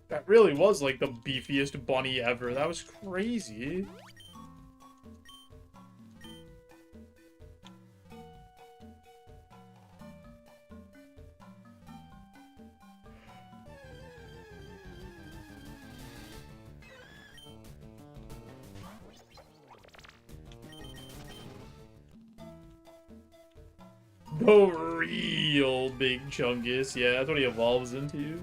Speaker 1: That really was like the beefiest bunny ever. That was crazy. The real big Chungus. Yeah, that's what he evolves into.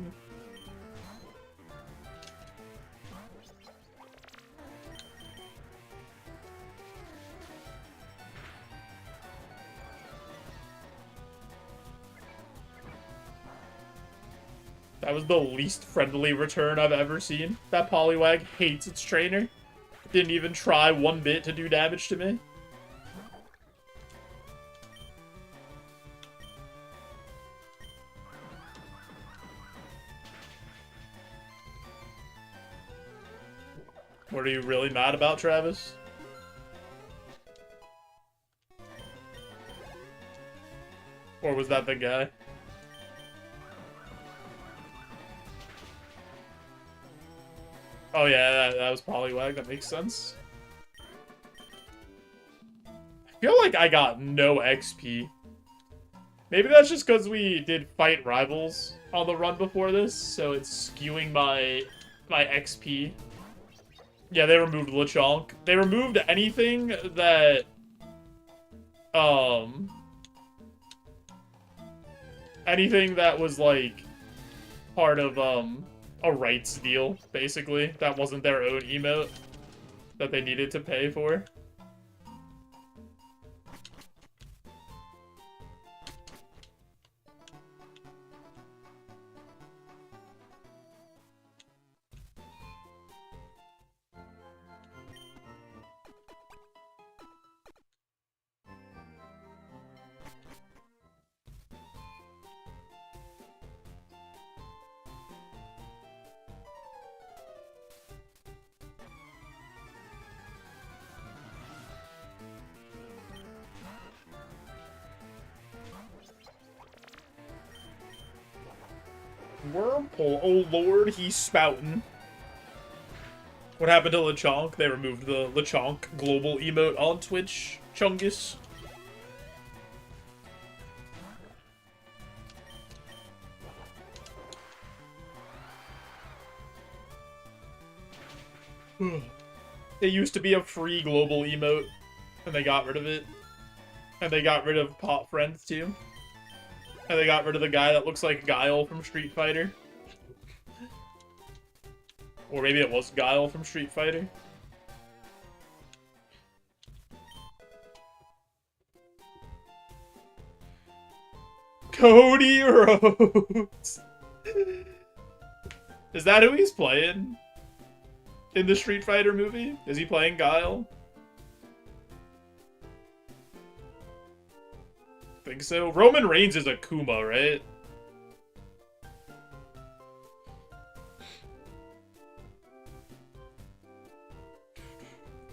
Speaker 1: That was the least friendly return I've ever seen. That Poliwag hates its trainer. Didn't even try one bit to do damage to me. What are you really mad about, Travis? Or was that the guy? Oh yeah, that was Poliwag. That makes sense. I feel like I got no XP. Maybe that's just because we did fight rivals on the run before this, so it's skewing my XP. Yeah, they removed Lechonk. They removed anything that anything that was like part of a rights deal, basically. That wasn't their own emote that they needed to pay for. Whirlpool. Oh lord, he's spouting. What happened to Lechonk? They removed the Lechonk global emote on Twitch, Chungus. It used to be a free global emote And they got rid of it. And they got rid of Pop Friends, too. And they got rid of the guy that looks like Guile from Street Fighter. Or maybe it was Guile from Street Fighter. Cody Rhodes! Is that who he's playing? In the Street Fighter movie? Is he playing Guile? Think so. Roman Reigns is a Kuma, right?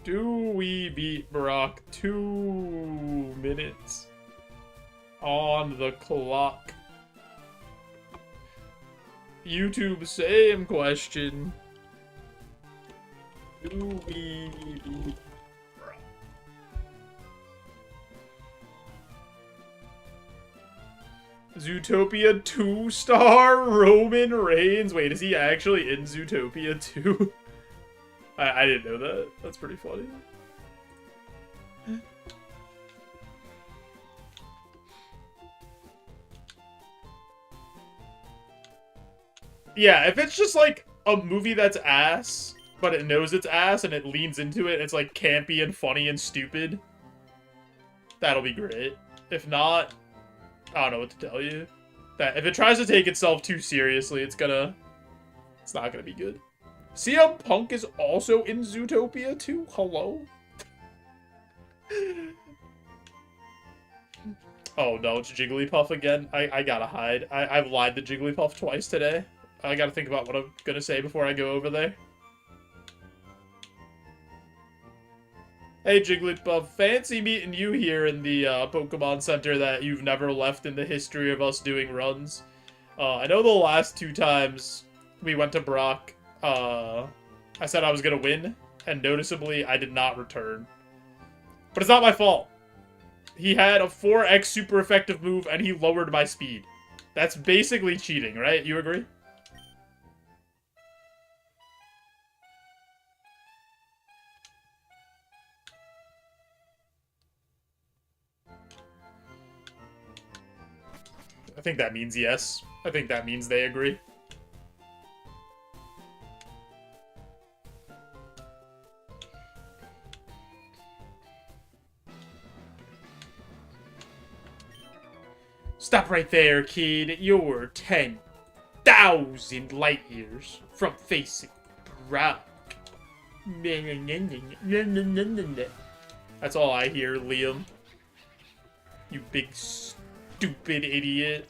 Speaker 1: Do we beat Brock? 2 minutes on the clock. YouTube, same question. Do we beat Brock? Zootopia 2-star Roman Reigns. Wait, is he actually in Zootopia 2? I didn't know that. That's pretty funny. Yeah, if it's just like a movie that's ass, but it knows it's ass and it leans into it, it's like campy and funny and stupid, that'll be great. If not, I don't know what to tell you. That if it tries to take itself too seriously, it's not gonna be good. CM Punk is also in Zootopia 2? Hello? Oh no, it's Jigglypuff again. I gotta hide. I've lied to Jigglypuff twice today. I gotta think about what I'm gonna say before I go over there. Hey Jigglypuff, fancy meeting you here in the Pokemon Center that you've never left in the history of us doing runs. I know the last 2 times we went to Brock, I said I was gonna win, and noticeably I did not return. But it's not my fault. He had a 4x super effective move and he lowered my speed. That's basically cheating, right? You agree? I think that means yes. I think that means they agree. Stop right there, kid. You're 10,000 light years from facing Brock. That's all I hear, Liam. You big stupid idiot.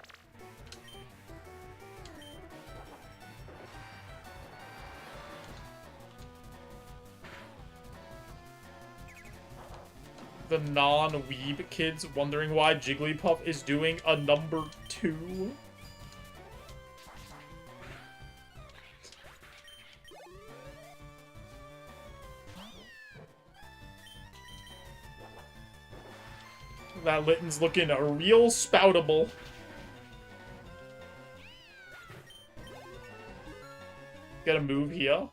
Speaker 1: The non-weeb kids wondering why Jigglypuff is doing a number 2. That Litten's looking a real spoutable. Got a move here.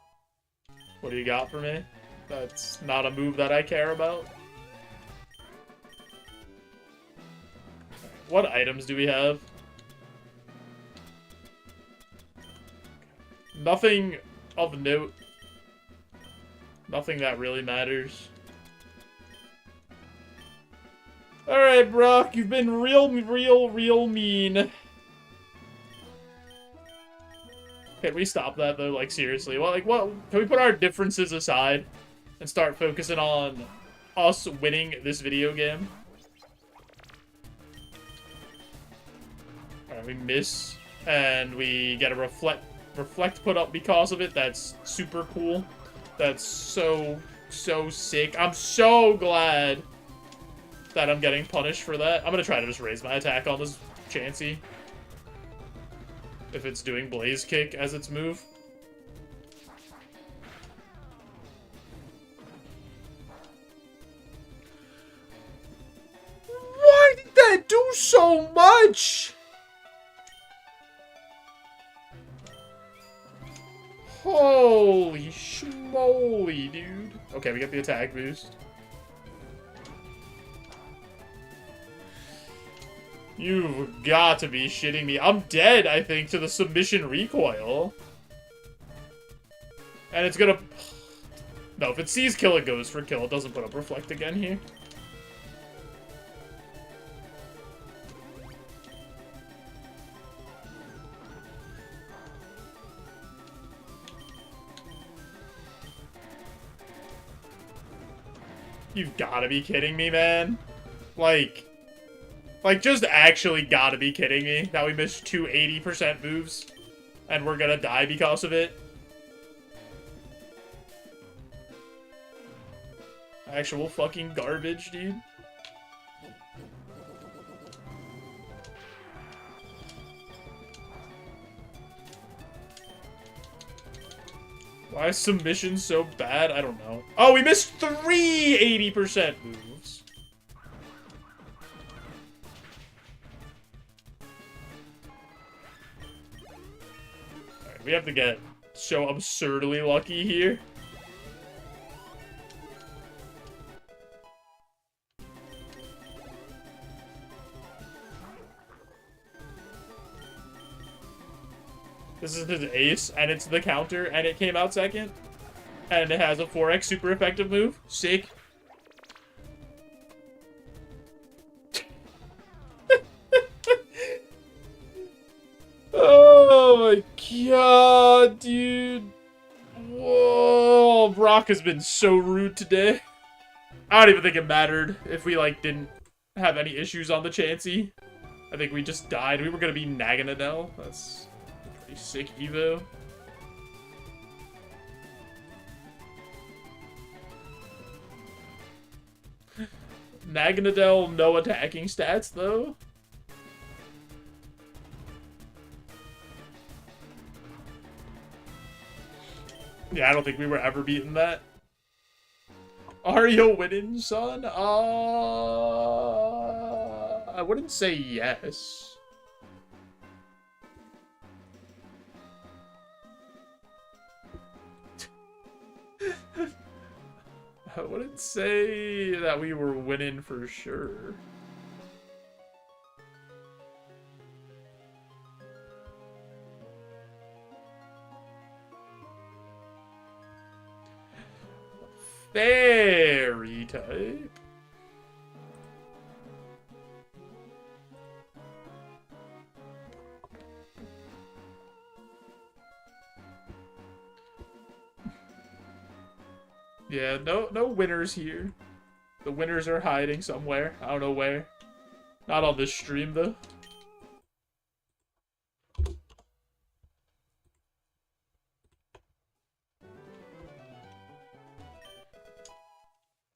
Speaker 1: What do you got for me? That's not a move that I care about. What items do we have? Nothing of note. Nothing that really matters. Alright, Brock, you've been real mean. Can we stop that, though? Like, seriously. Well, like, what? Can we put our differences aside and start focusing on us winning this video game? Alright, we miss, and we get a reflect put up because of it. That's super cool. That's so sick. I'm so glad that I'm getting punished for that. I'm gonna try to just raise my attack on this Chansey. If it's doing Blaze Kick as its move. Why did that do so much? Holy schmoly, dude. Okay, we got the attack boost. You've got to be shitting me. I'm dead, I think, to the submission recoil. And it's gonna... No, if it sees kill, it goes for kill. It doesn't put up reflect again here. You've gotta be kidding me, man. Like, just actually gotta be kidding me that we missed 2 80% moves and we're gonna die because of it. Actual fucking garbage, dude. Why is submission so bad? I don't know. Oh, we missed 3 80% moves. Alright, we have to get so absurdly lucky here. This is his ace, and it's the counter, and it came out second. And it has a 4x super effective move. Sick. Oh my god, dude. Whoa, Brock has been so rude today. I don't even think it mattered if we, like, didn't have any issues on the Chansey. I think we just died. We were gonna be Naganadel. That's... sick Evo. Naganadel, no attacking stats, though. Yeah, I don't think we were ever beating that. Are you winning, son? I wouldn't say yes. I wouldn't say that we were winning for sure. Fairy type. Yeah, no winners here. The winners are hiding somewhere. I don't know where. Not on this stream, though.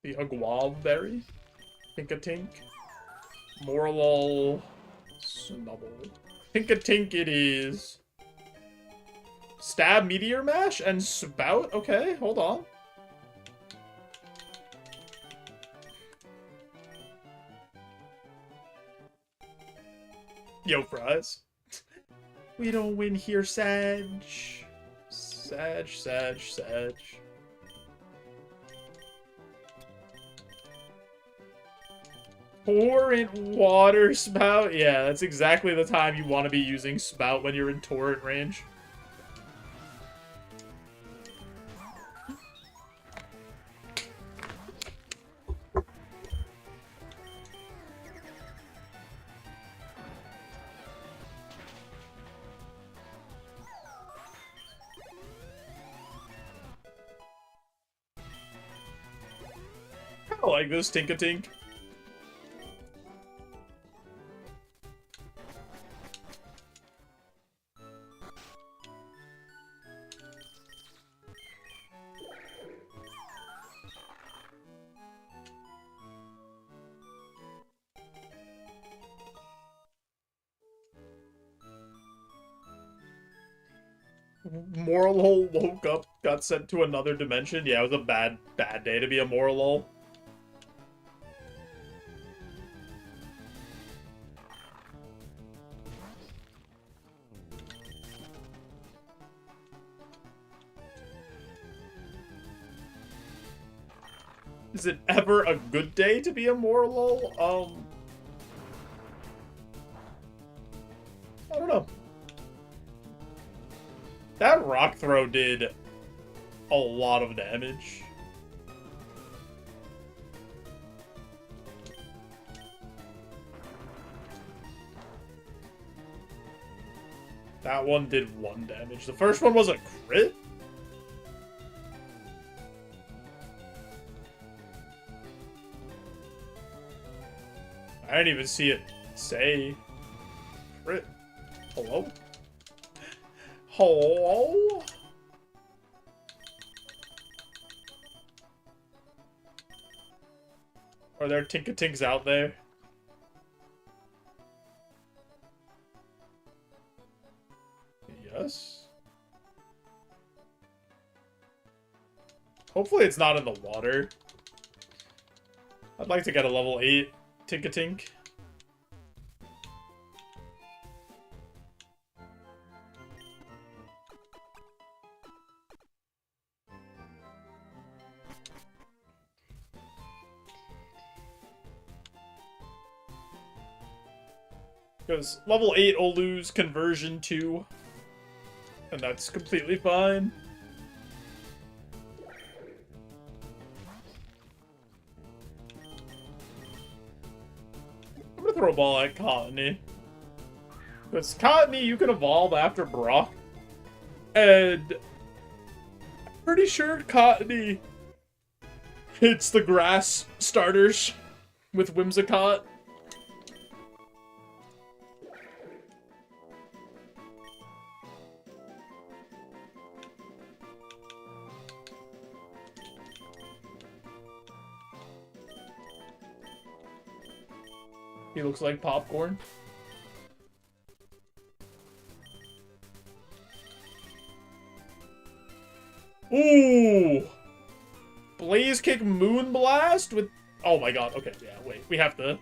Speaker 1: The Aguav Berry. Tink-a-tink. Morlul. Snubble. Tink-a-tink it is. Stab, Meteor Mash, and Spout? Okay, hold on. Yo, fries. We don't win here, Sag. Sag. Torrent water spout? Yeah, that's exactly the time you want to be using spout when you're in torrent range. I like this Tink-a-tink. Morlul woke up, got sent to another dimension. Yeah, it was a bad day to be a Morlul. Is it ever a good day to be a Morlul? rock throw did a lot of damage. That one did 1 damage. The first one was a crit? I didn't even see it say crit. Hello? Hello? Are there Tinkatinks out there? Yes. Hopefully it's not in the water. I'd like to get a level 8 Tinkatink. Because level 8 will lose conversion too. And that's completely fine. I'm gonna throw a ball at Cottony. Because Cottony, you can evolve after Brock. And I'm pretty sure Cottony hits the grass starters with Whimsicott. He looks like popcorn. Ooh! Blaze Kick Moonblast with... Oh my god, okay, yeah, wait. We have to...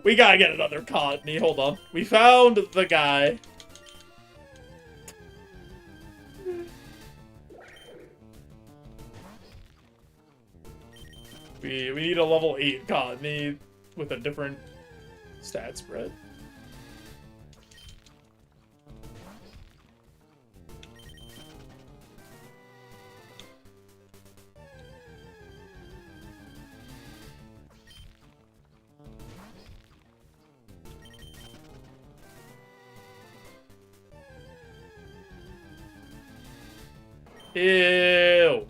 Speaker 1: We gotta get another Cottony, hold on. We found the guy. We need a level 8 Cottony with a different stat spread. Ew.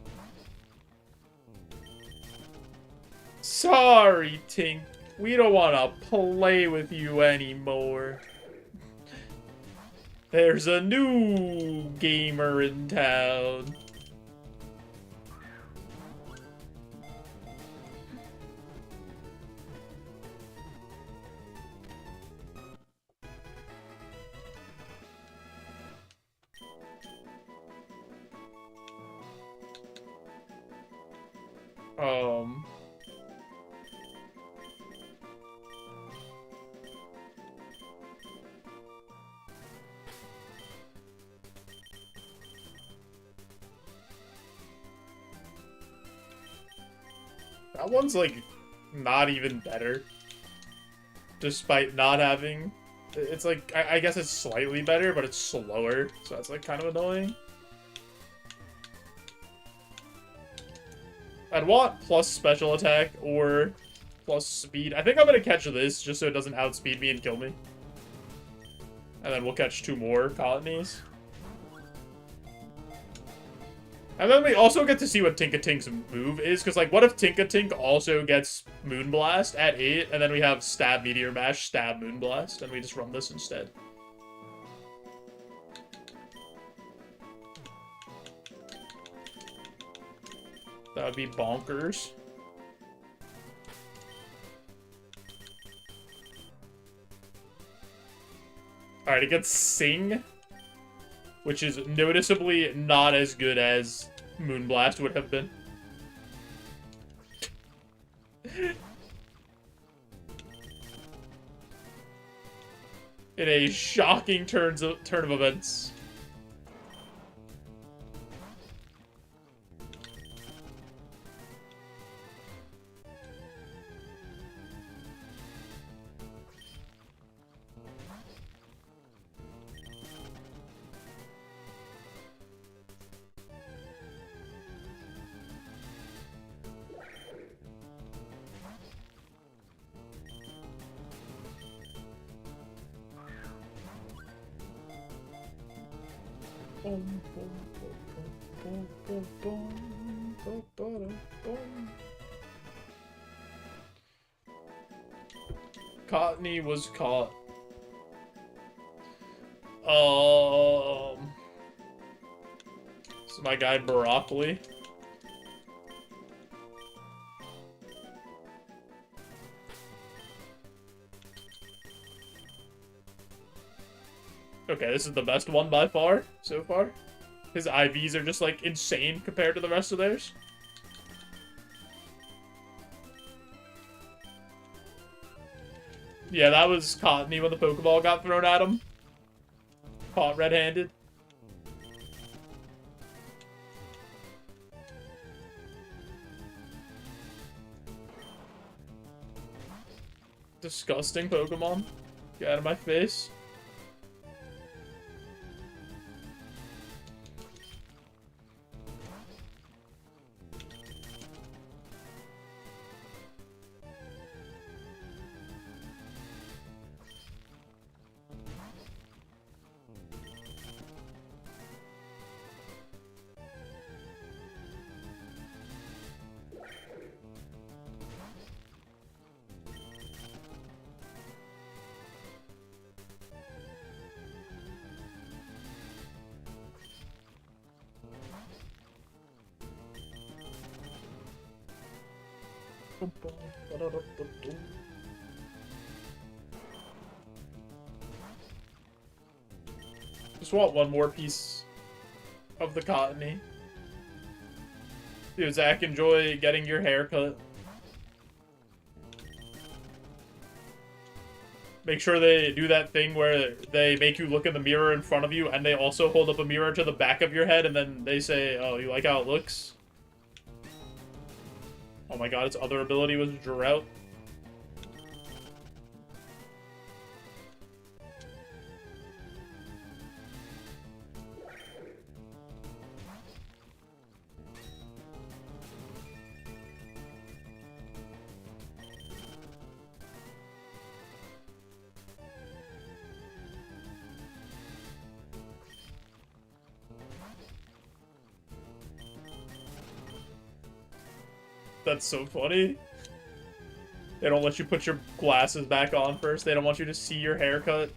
Speaker 1: Sorry, Tink. We don't want to play with you anymore. There's a new gamer in town. That one's, like, not even better. Despite not having... It's, like, I guess it's slightly better, but it's slower. So that's, like, kind of annoying. I'd want plus special attack or plus speed. I think I'm going to catch this just so it doesn't outspeed me and kill me. And then we'll catch 2 more Cottonies. And then we also get to see what Tinkatink's move is, because, like, what if Tinkatink also gets Moonblast at 8, and then we have Stab Meteor Mash, Stab Moonblast, and we just run this instead? That would be bonkers. Alright, it gets Sing, which is noticeably not as good as Moonblast would have been. In a shocking turn of events. Cottony was caught. This is my guy Broccoli. Okay, this is the best one by far, so far. His IVs are just, like, insane compared to the rest of theirs. Yeah, that was Cottony when the Pokeball got thrown at him. Caught red-handed. Disgusting Pokemon. Get out of my face. Just want one more piece of the Cottony. Dude, Zach, enjoy getting your hair cut. Make sure they do that thing where they make you look in the mirror in front of you, and they also hold up a mirror to the back of your head, and then they say, oh, you like how it looks? Oh my god, its other ability was Drought. That's so funny. They don't let you put your glasses back on first. They don't want you to see your haircut.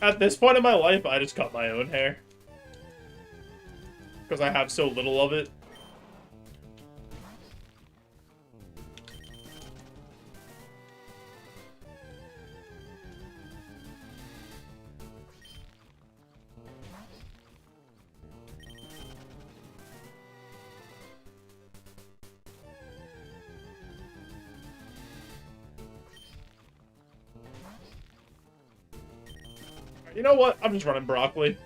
Speaker 1: At this point in my life, I just cut my own hair. Because I have so little of it. You know what? I'm just running Broccoli.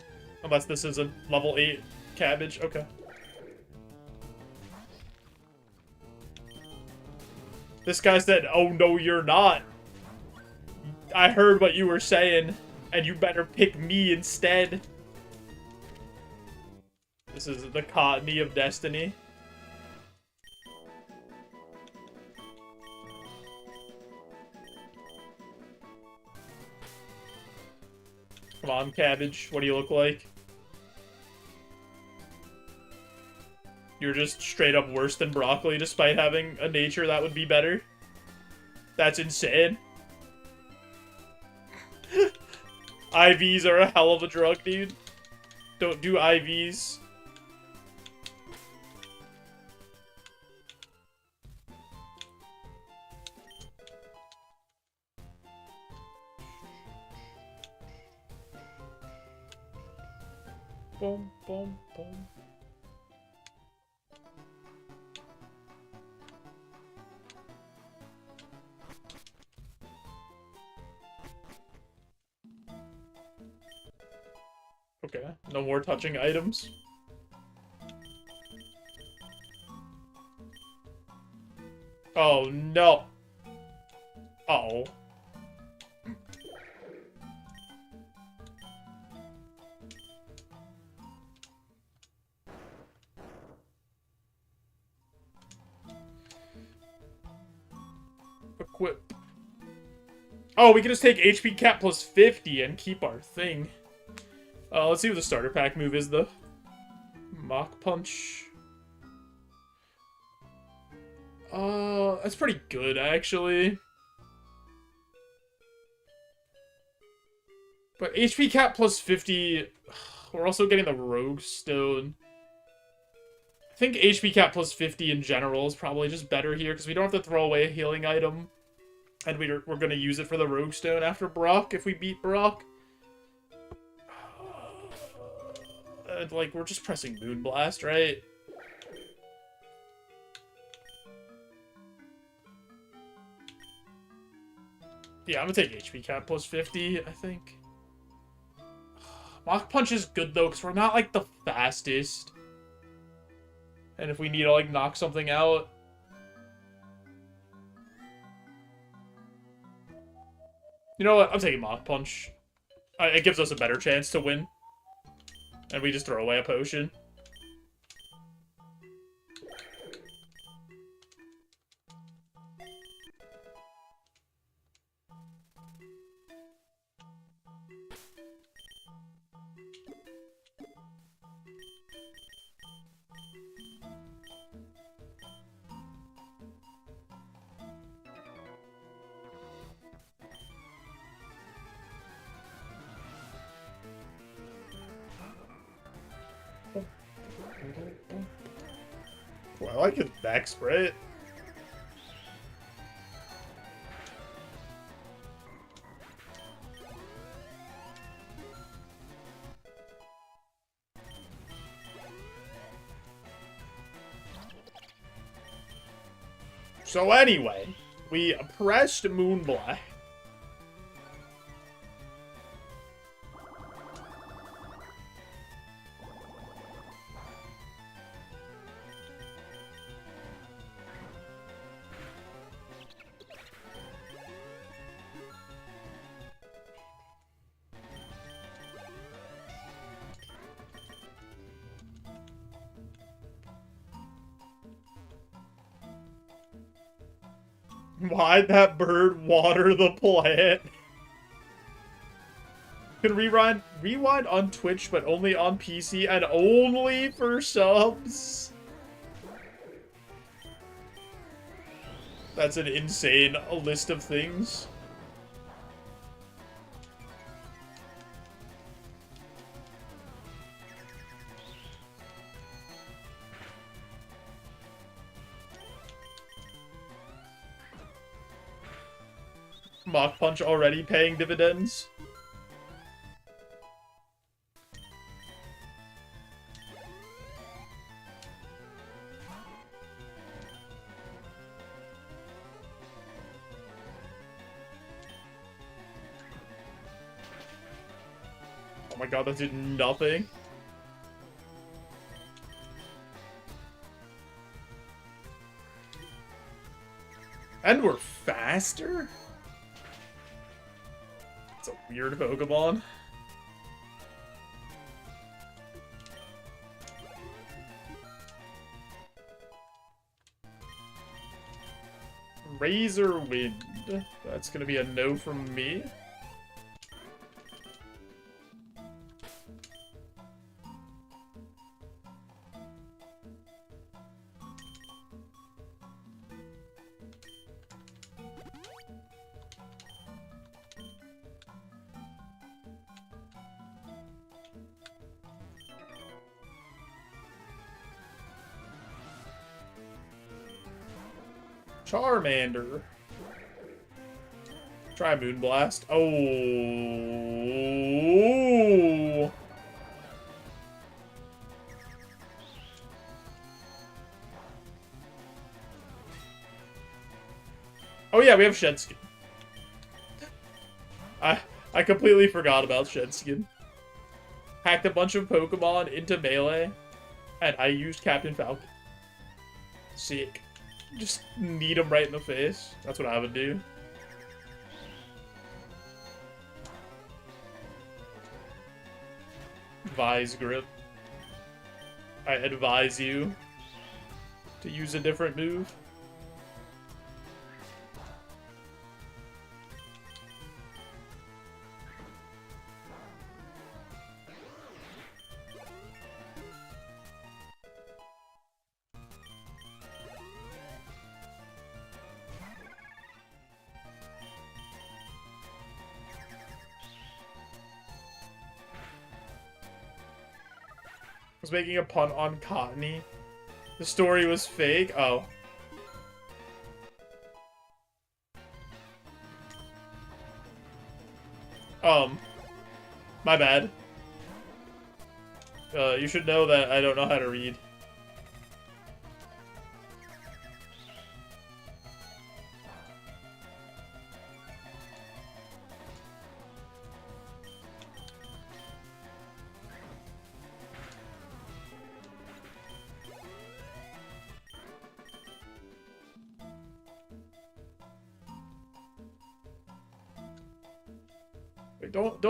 Speaker 1: Unless this is a level 8 cabbage. Okay. This guy said, oh no, you're not. I heard what you were saying, and you better pick me instead. This is the Cottony of Destiny. Come on, Cabbage. What do you look like? You're just straight up worse than Broccoli despite having a nature that would be better. That's insane. IVs are a hell of a drug, dude. Don't do IVs. Boom, boom, boom. Okay, no more touching items. Oh, no. Uh-oh. Equip. Oh, we can just take HP cap plus 50 and keep our thing. Let's see what the starter pack move is, though. Mach Punch. That's pretty good, actually. But HP cap plus 50... We're also getting the Rogue Stone. I think HP cap plus 50 in general is probably just better here, because we don't have to throw away a healing item. And we're going to use it for the Rogue Stone after Brock, if we beat Brock. And, like, we're just pressing Moonblast, right? Yeah, I'm gonna take HP cap plus 50, I think. Mach Punch is good, though, because we're not, like, the fastest. And if we need to, like, knock something out... You know what? I'm taking Mach Punch. It gives us a better chance to win. And we just throw away a potion. Well, I like his back spray. So anyway, we pressed Moonblast. Why'd that bird water the plant? Can rewind on Twitch, but only on PC and only for subs. That's an insane list of things. Mach Punch already paying dividends. Oh my god, that did nothing. And we're faster? It's a weird Pokemon. Razor Wind. That's gonna be a no from me. Charmander. Try Moonblast. Oh. Oh yeah, we have Shedskin. I completely forgot about Shedskin. Hacked a bunch of Pokemon into melee, and I used Captain Falcon. Sick. Just knead him right in the face. That's what I would do. Vise Grip. I advise you to use a different move. Was making a pun on Cottony. The story was fake. Oh. My bad. You should know that I don't know how to read. Wait, don't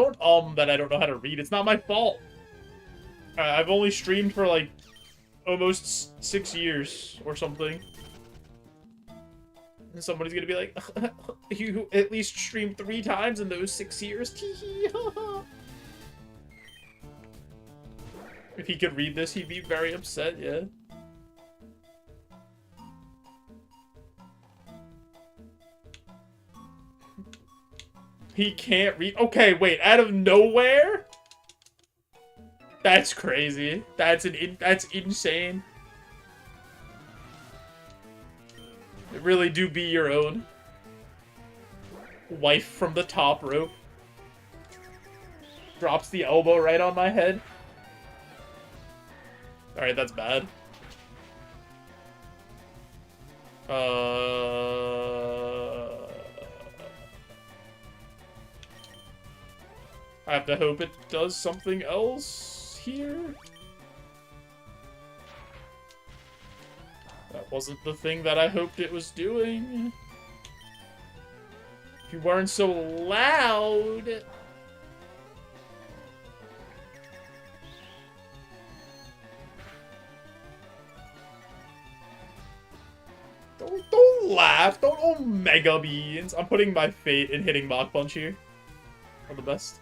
Speaker 1: that I don't know how to read. It's not my fault. I've only streamed for like almost 6 years or something. And somebody's gonna be like, you at least streamed 3 times in those 6 years. If he could read this, he'd be very upset, yeah. He can't read. Okay, wait, out of nowhere? That's crazy. That's insane. It really do be your own. Wife from the top rope. Drops the elbow right on my head. Alright, that's bad. I have to hope it does something else here. That wasn't the thing that I hoped it was doing. If you weren't so loud. Don't laugh. Don't Omega Beans. I'm putting my fate in hitting Mach Punch here. On the best.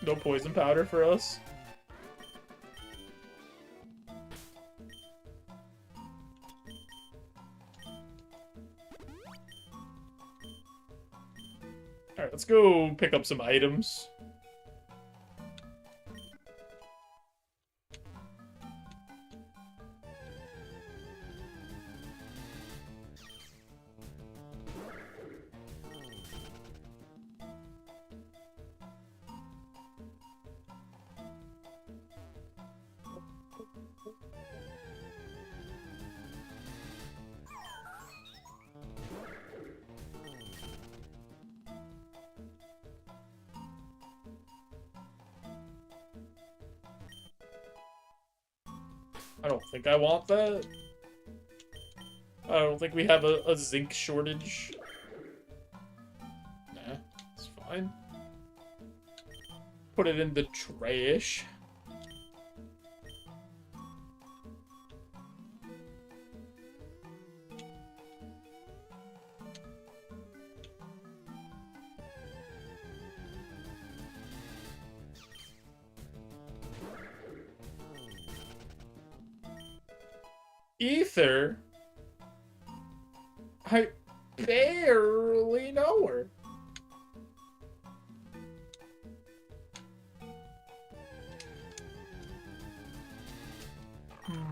Speaker 1: No poison powder for us. Alright, let's go pick up some items. I don't think I want that. I don't think we have a zinc shortage. Nah, it's fine. Put it in the trash. Ether? I barely know her.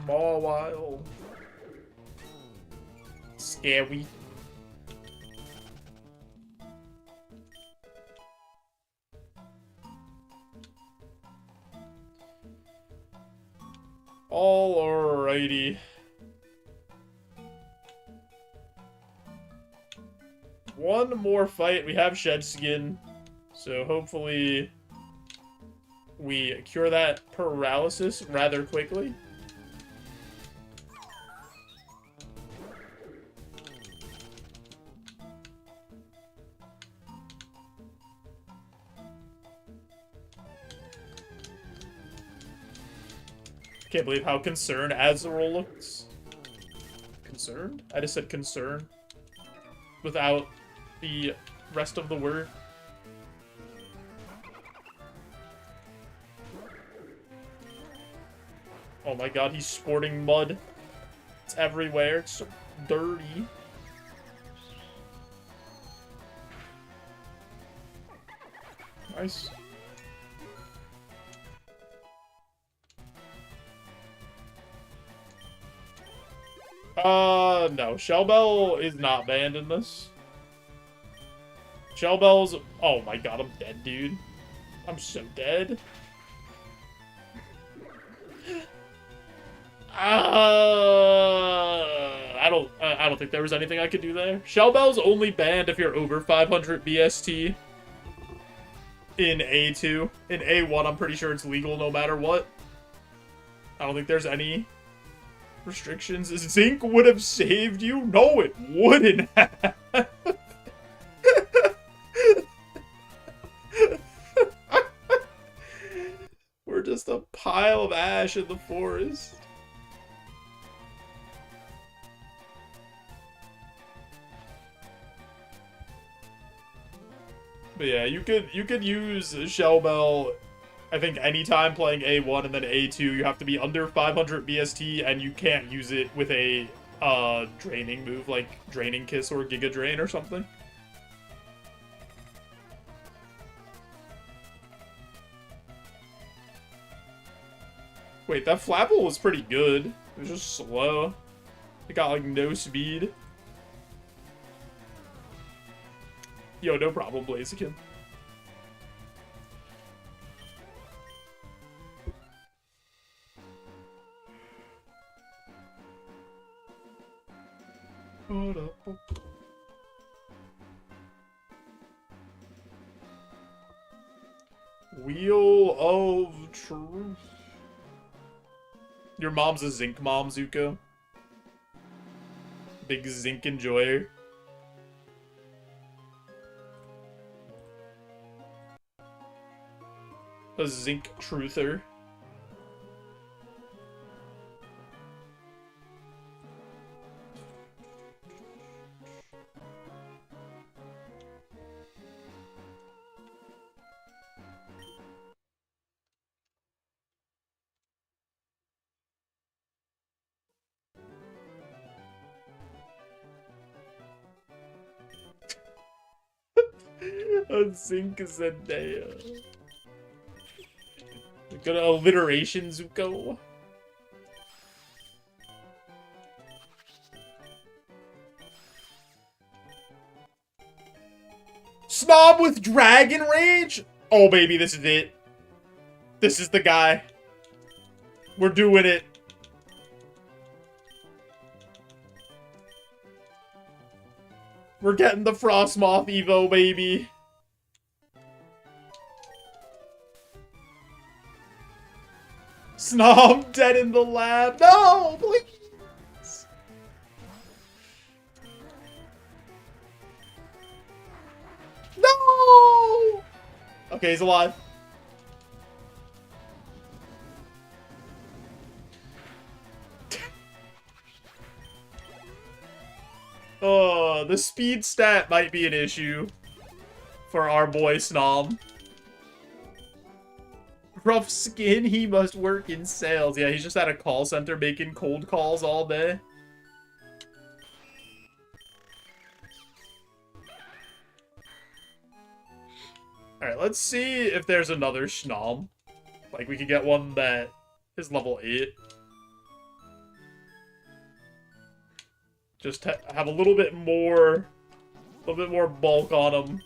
Speaker 1: Mawile. Scary. Alrighty. One more fight. We have Shed Skin, so hopefully we cure that paralysis rather quickly. Can't believe how concerned Azrael looks. Concerned? I just said concern. Without the rest of the word. Oh my god, he's sporting mud. It's everywhere. It's so dirty. Nice. No. Shell Bell is not banned in this. Shell Bell's... Oh my god, I'm dead, dude. I'm so dead. I don't think there was anything I could do there. Shell Bell's only banned if you're over 500 BST in A2. In A1, I'm pretty sure it's legal no matter what. I don't think there's any restrictions. Zinc would have saved you? No, it wouldn't have. We're just a pile of ash in the forest. But yeah, you could use Shell Bell, I think, anytime playing A1, and then A2 you have to be under 500 BST, and you can't use it with a draining move like Draining Kiss or Giga Drain or something. Wait, that Flapple was pretty good. It was just slow. It got like no speed. Yo, no problem, Blaziken. Wheel of Truth. Your mom's a Zinc mom, Zuko. Big Zinc enjoyer. A Zinc truther. A Zinc Zendaya. Good alliteration, Zuko. Snob with Dragon Rage? Oh, baby, this is it. This is the guy. We're doing it. We're getting the Frostmoth Evo, baby. Snob dead in the lab. No, please. No. Okay, he's alive. Oh, the speed stat might be an issue for our boy Snom. Rough skin, he must work in sales. Yeah, he's just at a call center making cold calls all day. Alright, let's see if there's another Schnom. Like, we could get one that is level 8. Just have a little bit more bulk on him.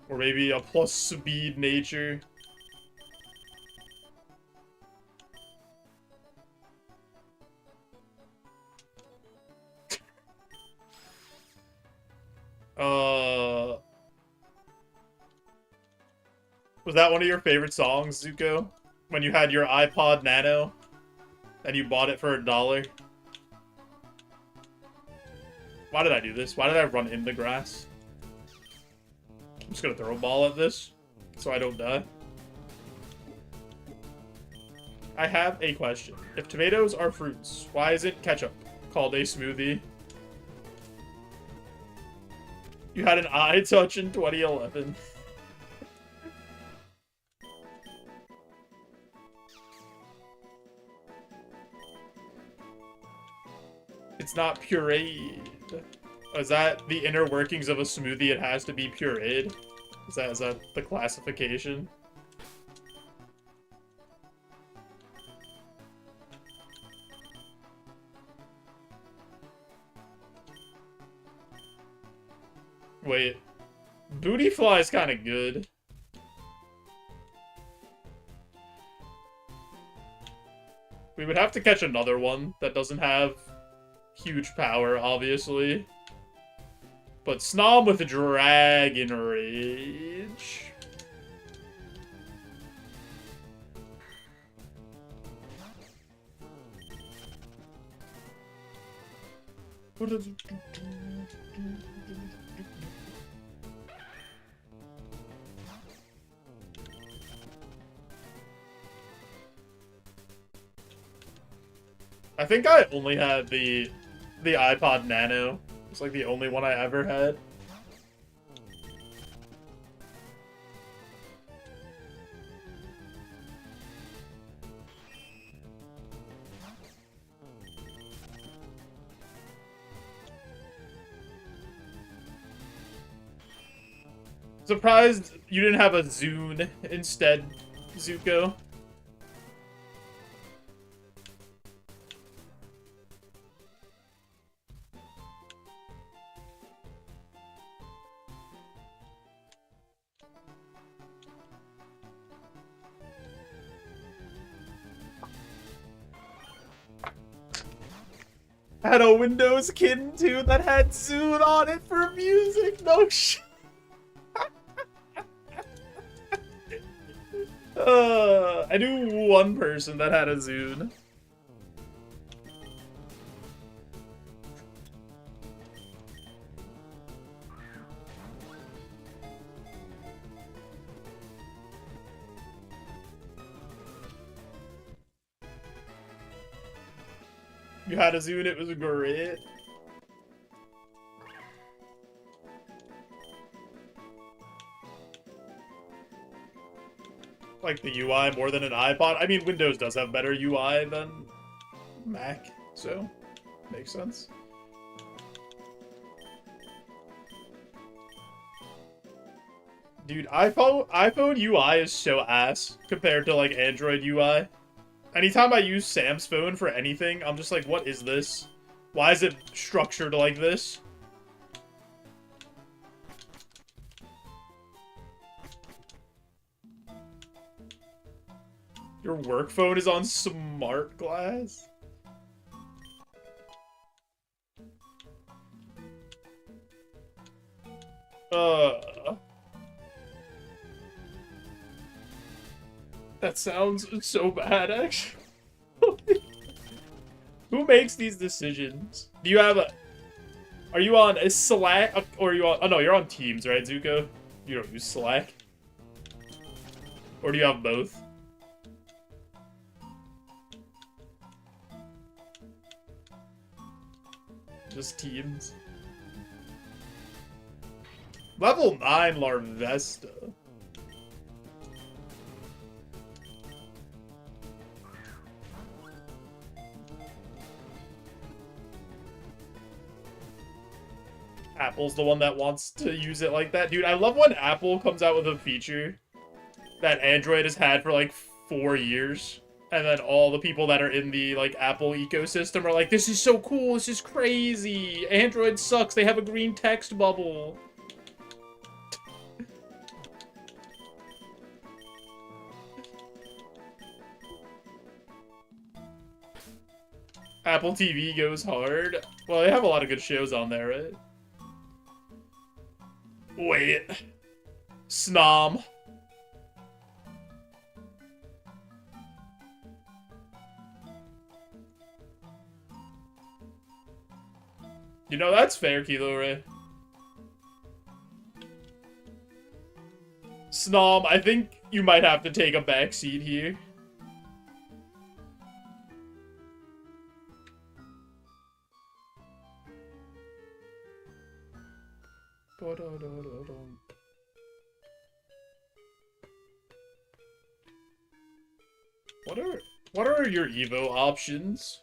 Speaker 1: Or maybe a plus speed nature. Was that one of your favorite songs, Zuko? When you had your iPod Nano and you bought it for $1? Why did I do this? Why did I run in the grass? I'm just gonna throw a ball at this so I don't die. I have a question. If tomatoes are fruits, why isn't ketchup called a smoothie? You had an eye touch in 2011. It's not pureed. Is that the inner workings of a smoothie? It has to be pureed? Is that the classification? Wait. Booty Fly is kind of good. We would have to catch another one that doesn't have huge power, obviously. But Snom with Dragon Rage. I think I only had the iPod Nano. It's like the only one I ever had. Surprised you didn't have a Zune instead, Zuko. I had a Windows Kitten too that had Zune on it for music. No shit. I knew one person that had a Zune. You had a Zune, it was great. Like the UI more than an iPod. I mean, Windows does have better UI than Mac, so makes sense. Dude, iPhone UI is so ass compared to like Android UI. Anytime I use Sam's phone for anything, I'm just like, what is this? Why is it structured like this? Your work phone is on smart glass? That sounds so bad, actually. Who makes these decisions? Do you have a... Are you on a Slack? Or are you on... Oh, no, you're on Teams, right, Zuko? You don't use Slack? Or do you have both? Just Teams. Level 9 Larvesta. Apple's the one that wants to use it like that. Dude, I love when Apple comes out with a feature that Android has had for like 4 years. And then all the people that are in the like Apple ecosystem are like, this is so cool, this is crazy. Android sucks, they have a green text bubble. Apple TV goes hard. Well, they have a lot of good shows on there, right? Wait. Snom. You know, that's fair, Kilo Ray. Snom, I think you might have to take a back seat here. What are your Evo options?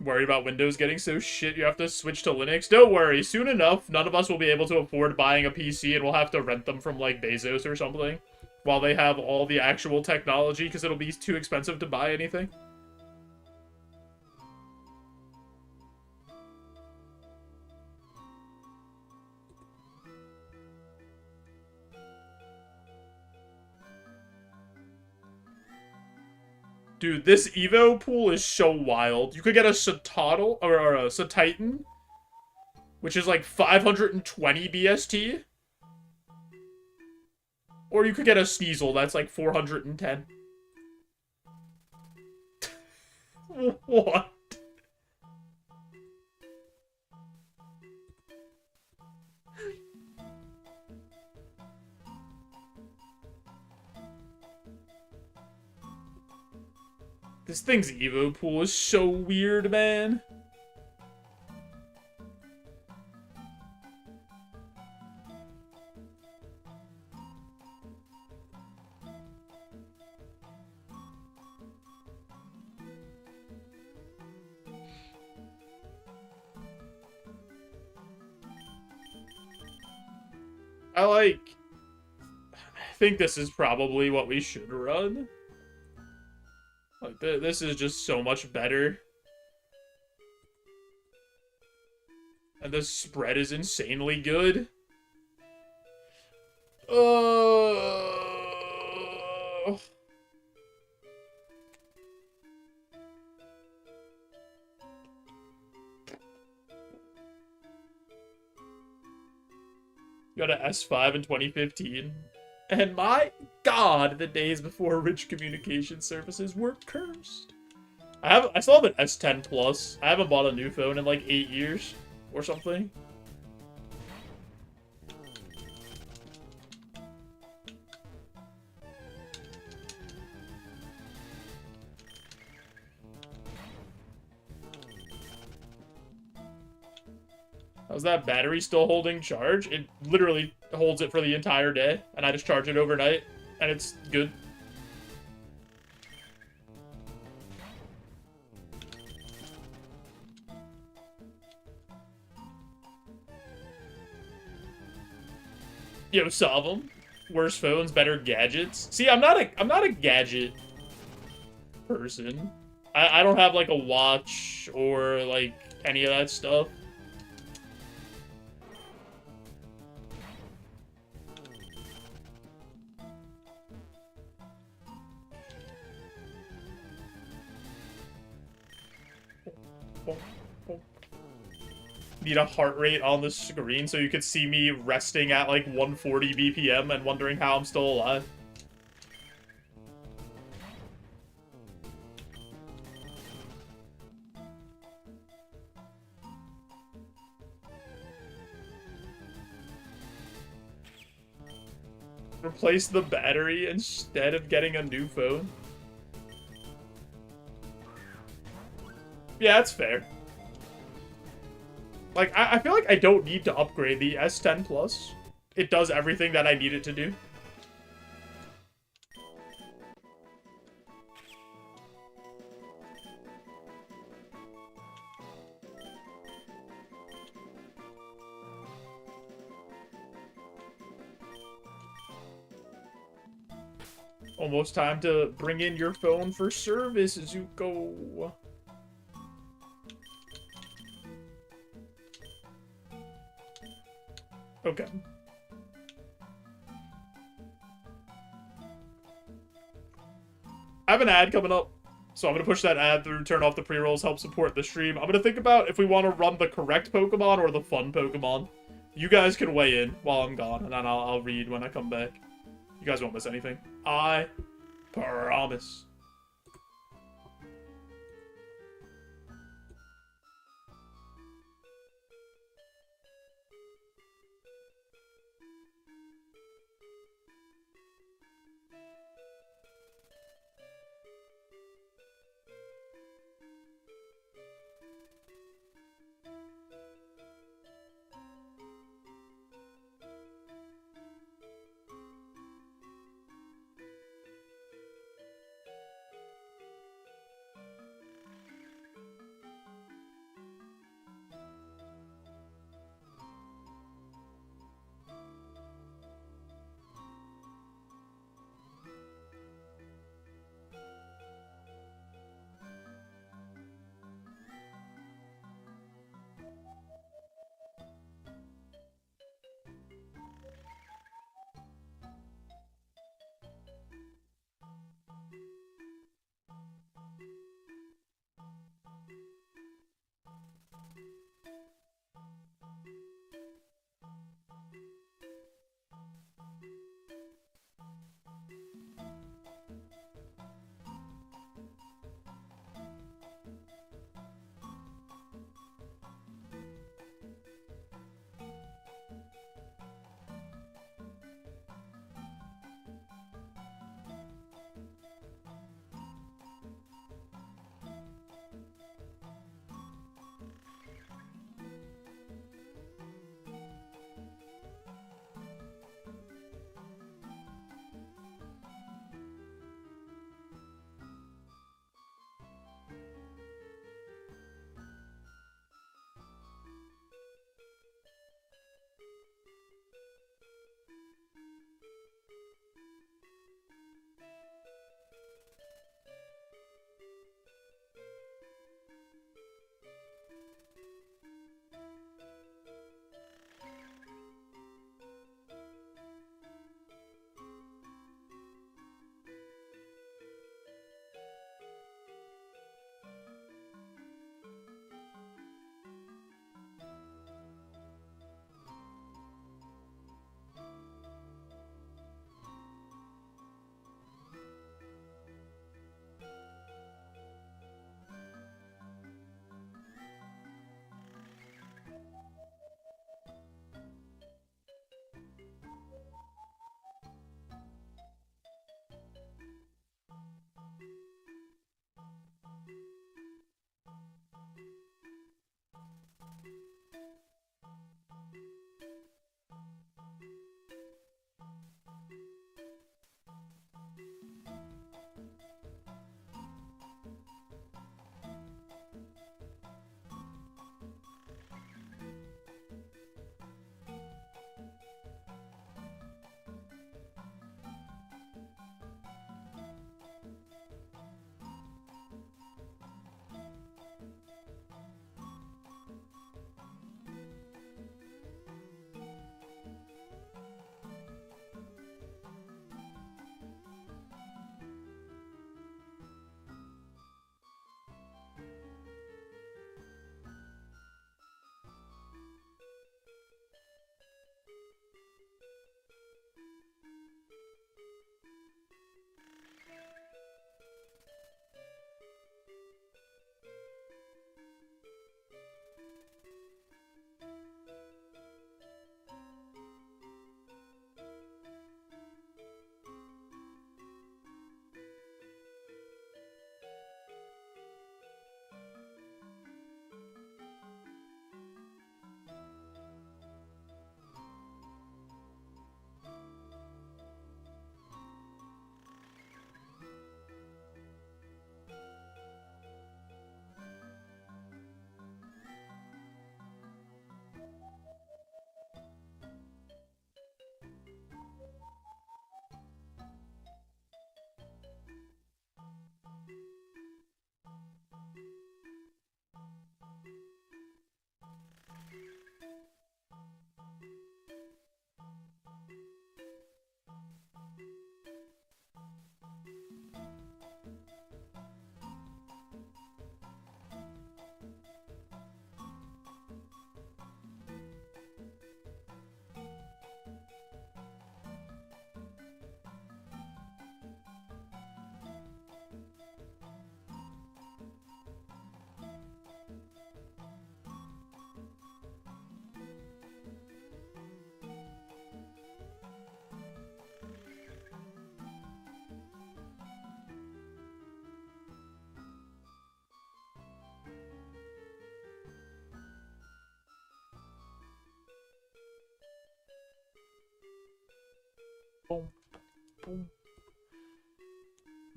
Speaker 1: Worried about Windows getting so shit you have to switch to Linux? Don't worry, soon enough, none of us will be able to afford buying a PC and we'll have to rent them from, like, Bezos or something. While they have all the actual technology, because it'll be too expensive to buy anything. Dude, this Evo pool is so wild. You could get a Satotl, or a Satitan, which is like 520 BST. Or you could get a Sneasel, that's like 410. What? This thing's Evo pool is so weird, man. I think this is probably what we should run. Like, this is just so much better. And the spread is insanely good. Got an S5 in 2015. And my god, the days before rich communication services were cursed. I still have an S10 Plus. I haven't bought a new phone in like 8 years or something. How's that battery still holding charge? It literally holds it for the entire day, and I just charge it overnight, and it's good. Yo, solve them. Worse phones, better gadgets. See, I'm not a gadget person. I don't have like a watch or like any of that stuff. Need a heart rate on the screen so you could see me resting at like 140 BPM and wondering how I'm still alive. Replace the battery instead of getting a new phone. Yeah, that's fair. Like, I feel like I don't need to upgrade the S10 Plus. It does everything that I need it to do. Almost time to bring in your phone for service, Zuko. Okay. I have an ad coming up, so I'm going to push that ad through, turn off the pre-rolls, help support the stream. I'm going to think about if we want to run the correct Pokemon or the fun Pokemon. You guys can weigh in while I'm gone, and then I'll read when I come back. You guys won't miss anything. I promise.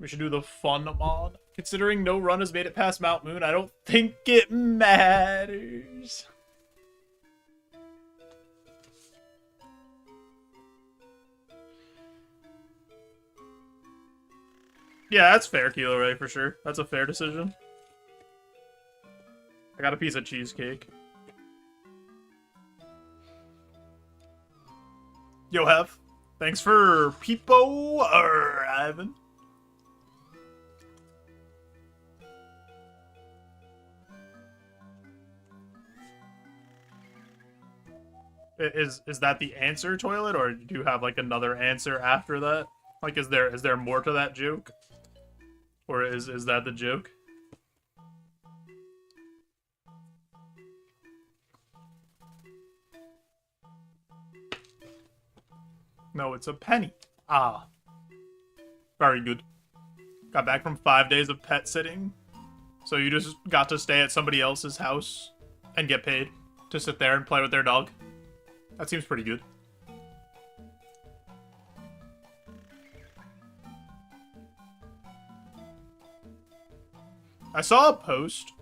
Speaker 1: We should do the fun mod. Considering no run has made it past Mount Moon, I don't think it matters. Yeah, that's fair, Kilo Ray, for sure. That's a fair decision. I got a piece of cheesecake. Yo, Hev. Thanks for Peepo or Ivan. Is that the answer, Toilet, or do you have like another answer after that? Like, is there more to that joke, or is that the joke? No, it's a penny. Ah, very good. Got back from 5 days of pet sitting, so you just got to stay at somebody else's house and get paid to sit there and play with their dog. That seems pretty good. I saw a post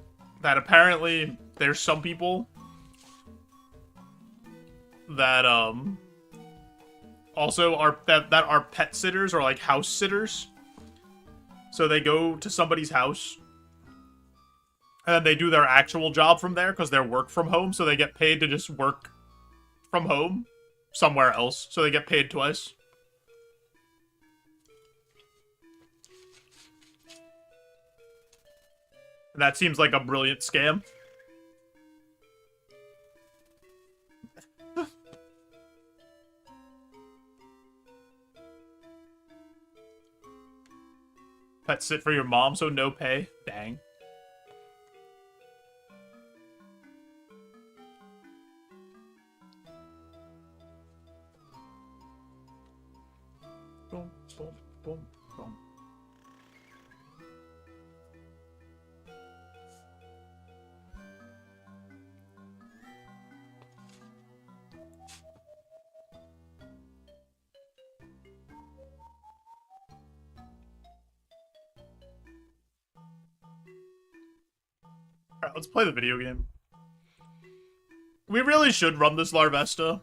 Speaker 1: that apparently there's some people that also are that are pet sitters or like house sitters. So they go to somebody's house and then they do their actual job from there because they're work from home, so they get paid to just work from home somewhere else, so they get paid twice. And that seems like a brilliant scam. Pet sit for your mom, so no pay. Dang. Boom, boom, boom, boom. Alright, let's play the video game. We really should run this Larvesta,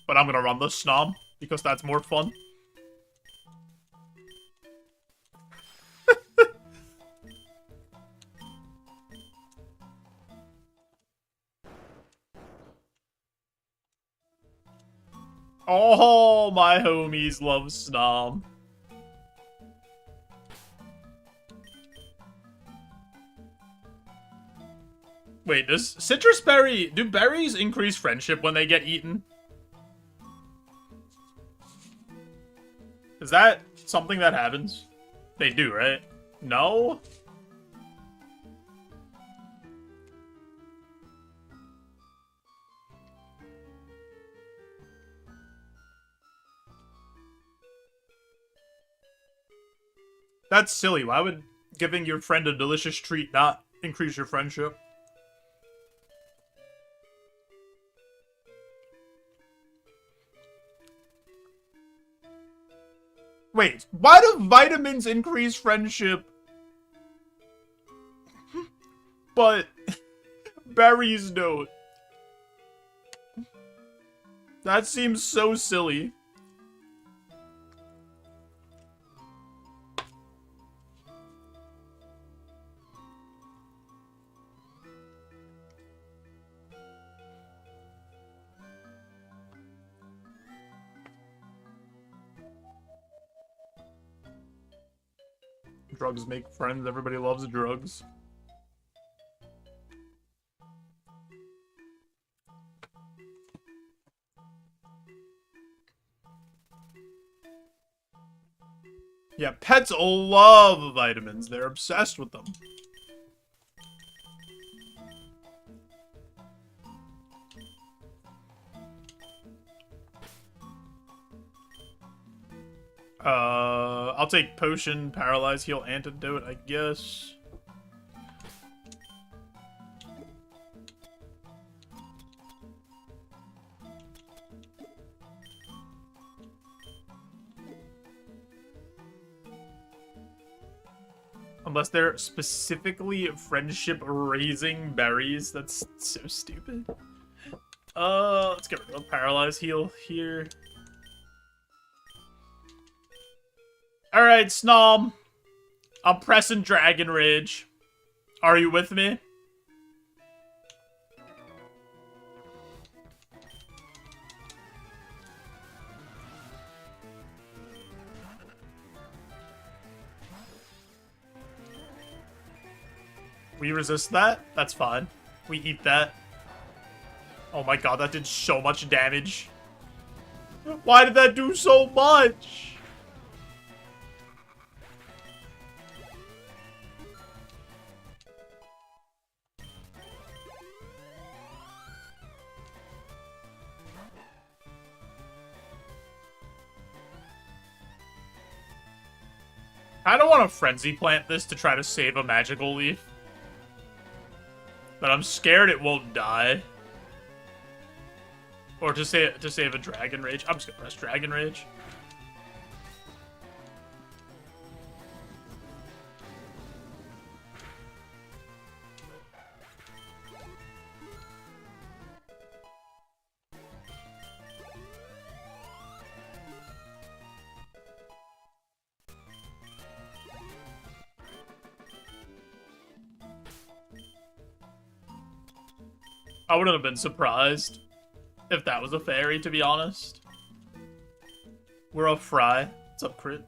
Speaker 1: but I'm gonna run this Snom, because that's more fun. Oh, my homies love Snom. Wait, does citrus berry... Do berries increase friendship when they get eaten? Is that something that happens? They do, right? No? That's silly. Why would giving your friend a delicious treat not increase your friendship? Wait, why do vitamins increase friendship? But berries don't. That seems so silly. Drugs make friends. Everybody loves drugs. Yeah, pets love vitamins. They're obsessed with them. I'll take potion, paralyze, heal, antidote, I guess. Unless they're specifically friendship-raising berries. That's so stupid. Let's get rid of Paralyze Heal here. Alright, Snom. I'm pressing Dragon Rage. Are you with me? We resist that? That's fine. We eat that. Oh my god, that did so much damage. Why did that do so much? I don't want to Frenzy Plant this to try to save a Magical Leaf. But I'm scared it won't die. Or to save a Dragon Rage. I'm just gonna press Dragon Rage. I wouldn't have been surprised if that was a fairy, to be honest. We're up Fry. What's up, Crit?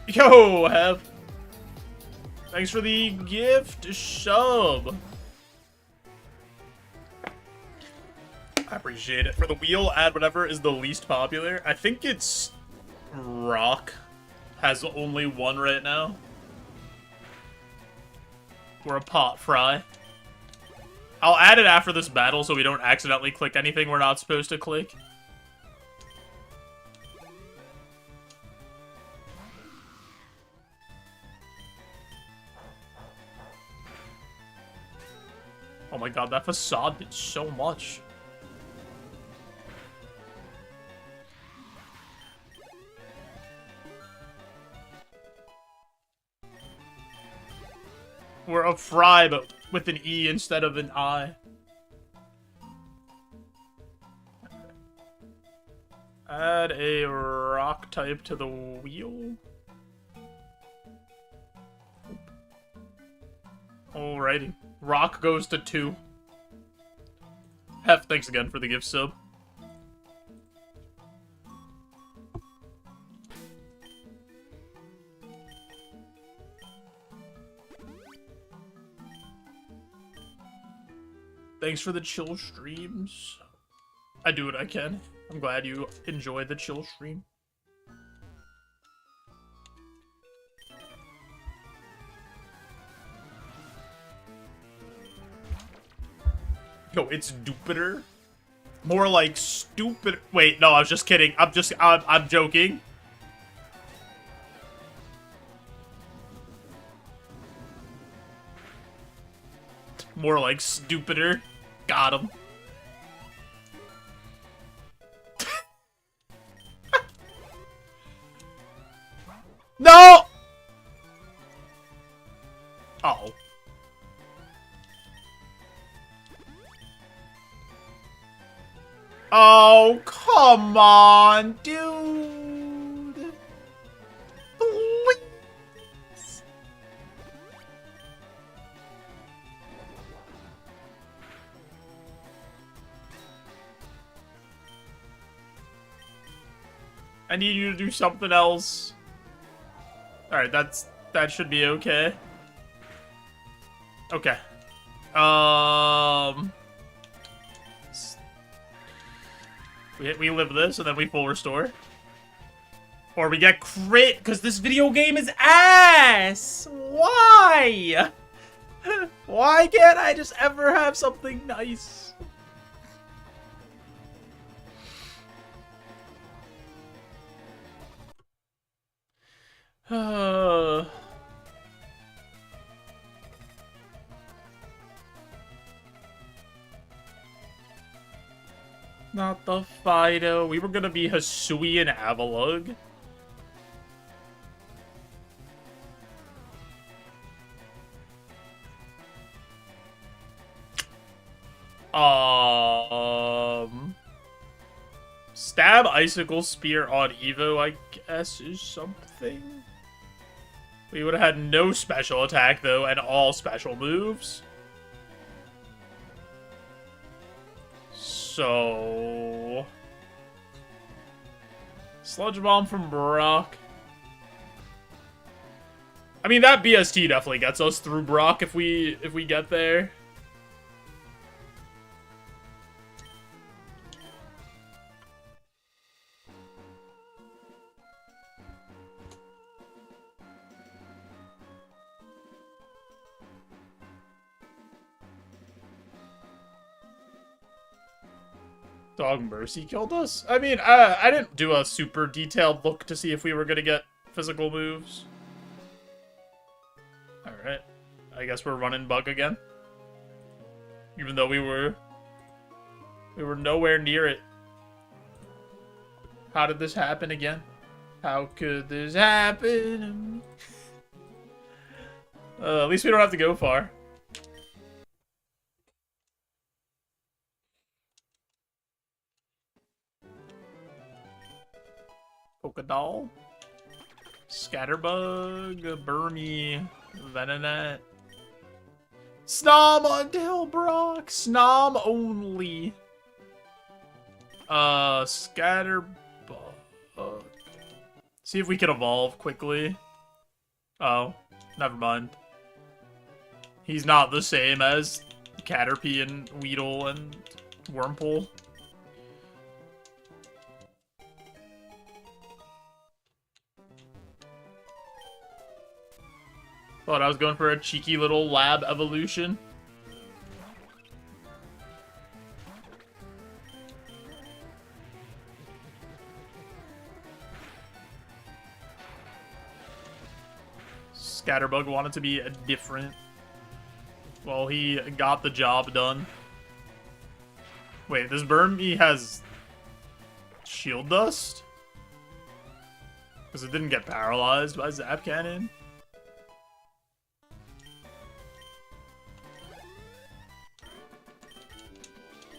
Speaker 1: Yo, Hev. Thanks for the gift sub. I appreciate it. For the wheel, add whatever is the least popular. I think it's Rock. Has only one right now. We're a pot Fry. I'll add it after this battle so we don't accidentally click anything we're not supposed to click. Oh my god, that facade did so much. We're a Fry, but with an E instead of an I. Add a rock type to the wheel. Alrighty. Rock goes to 2. Hef, thanks again for the gift sub. Thanks for the chill streams. I do what I can. I'm glad you enjoy the chill stream. Yo, it's Jupiter. More like stupid. Wait, no, I was just kidding. I'm joking. More like stupider. Got him. No! Uh-oh. Oh, come on, dude. Please. I need you to do something else. Alright, that should be okay. Okay. We live this, and then we full restore. Or we get crit, because this video game is ass! Why? Why can't I just ever have something nice? Not the Fido. We were gonna be Hisui and Avalugg. Stab Icicle Spear on Evo, I guess, is something. We would have had no special attack, though, and all special moves. So... Sludge Bomb from Brock. I mean, that BST definitely gets us through Brock if we get there. Dog Mercy killed us? I mean, I didn't do a super detailed look to see if we were gonna get physical moves. Alright. I guess we're running Bug again. Even though we were nowhere near it. How did this happen again? How could this happen? At least we don't have to go far. Polkadol, Scatterbug, Burmy, Venonat, Snom until Brock, Snom only. Scatterbug. See if we can evolve quickly. Oh, never mind. He's not the same as Caterpie and Weedle and Wurmple. Thought I was going for a cheeky little lab evolution. Scatterbug wanted to be different. Well, he got the job done. Wait, this Burmy has shield dust? Because it didn't get paralyzed by Zap Cannon.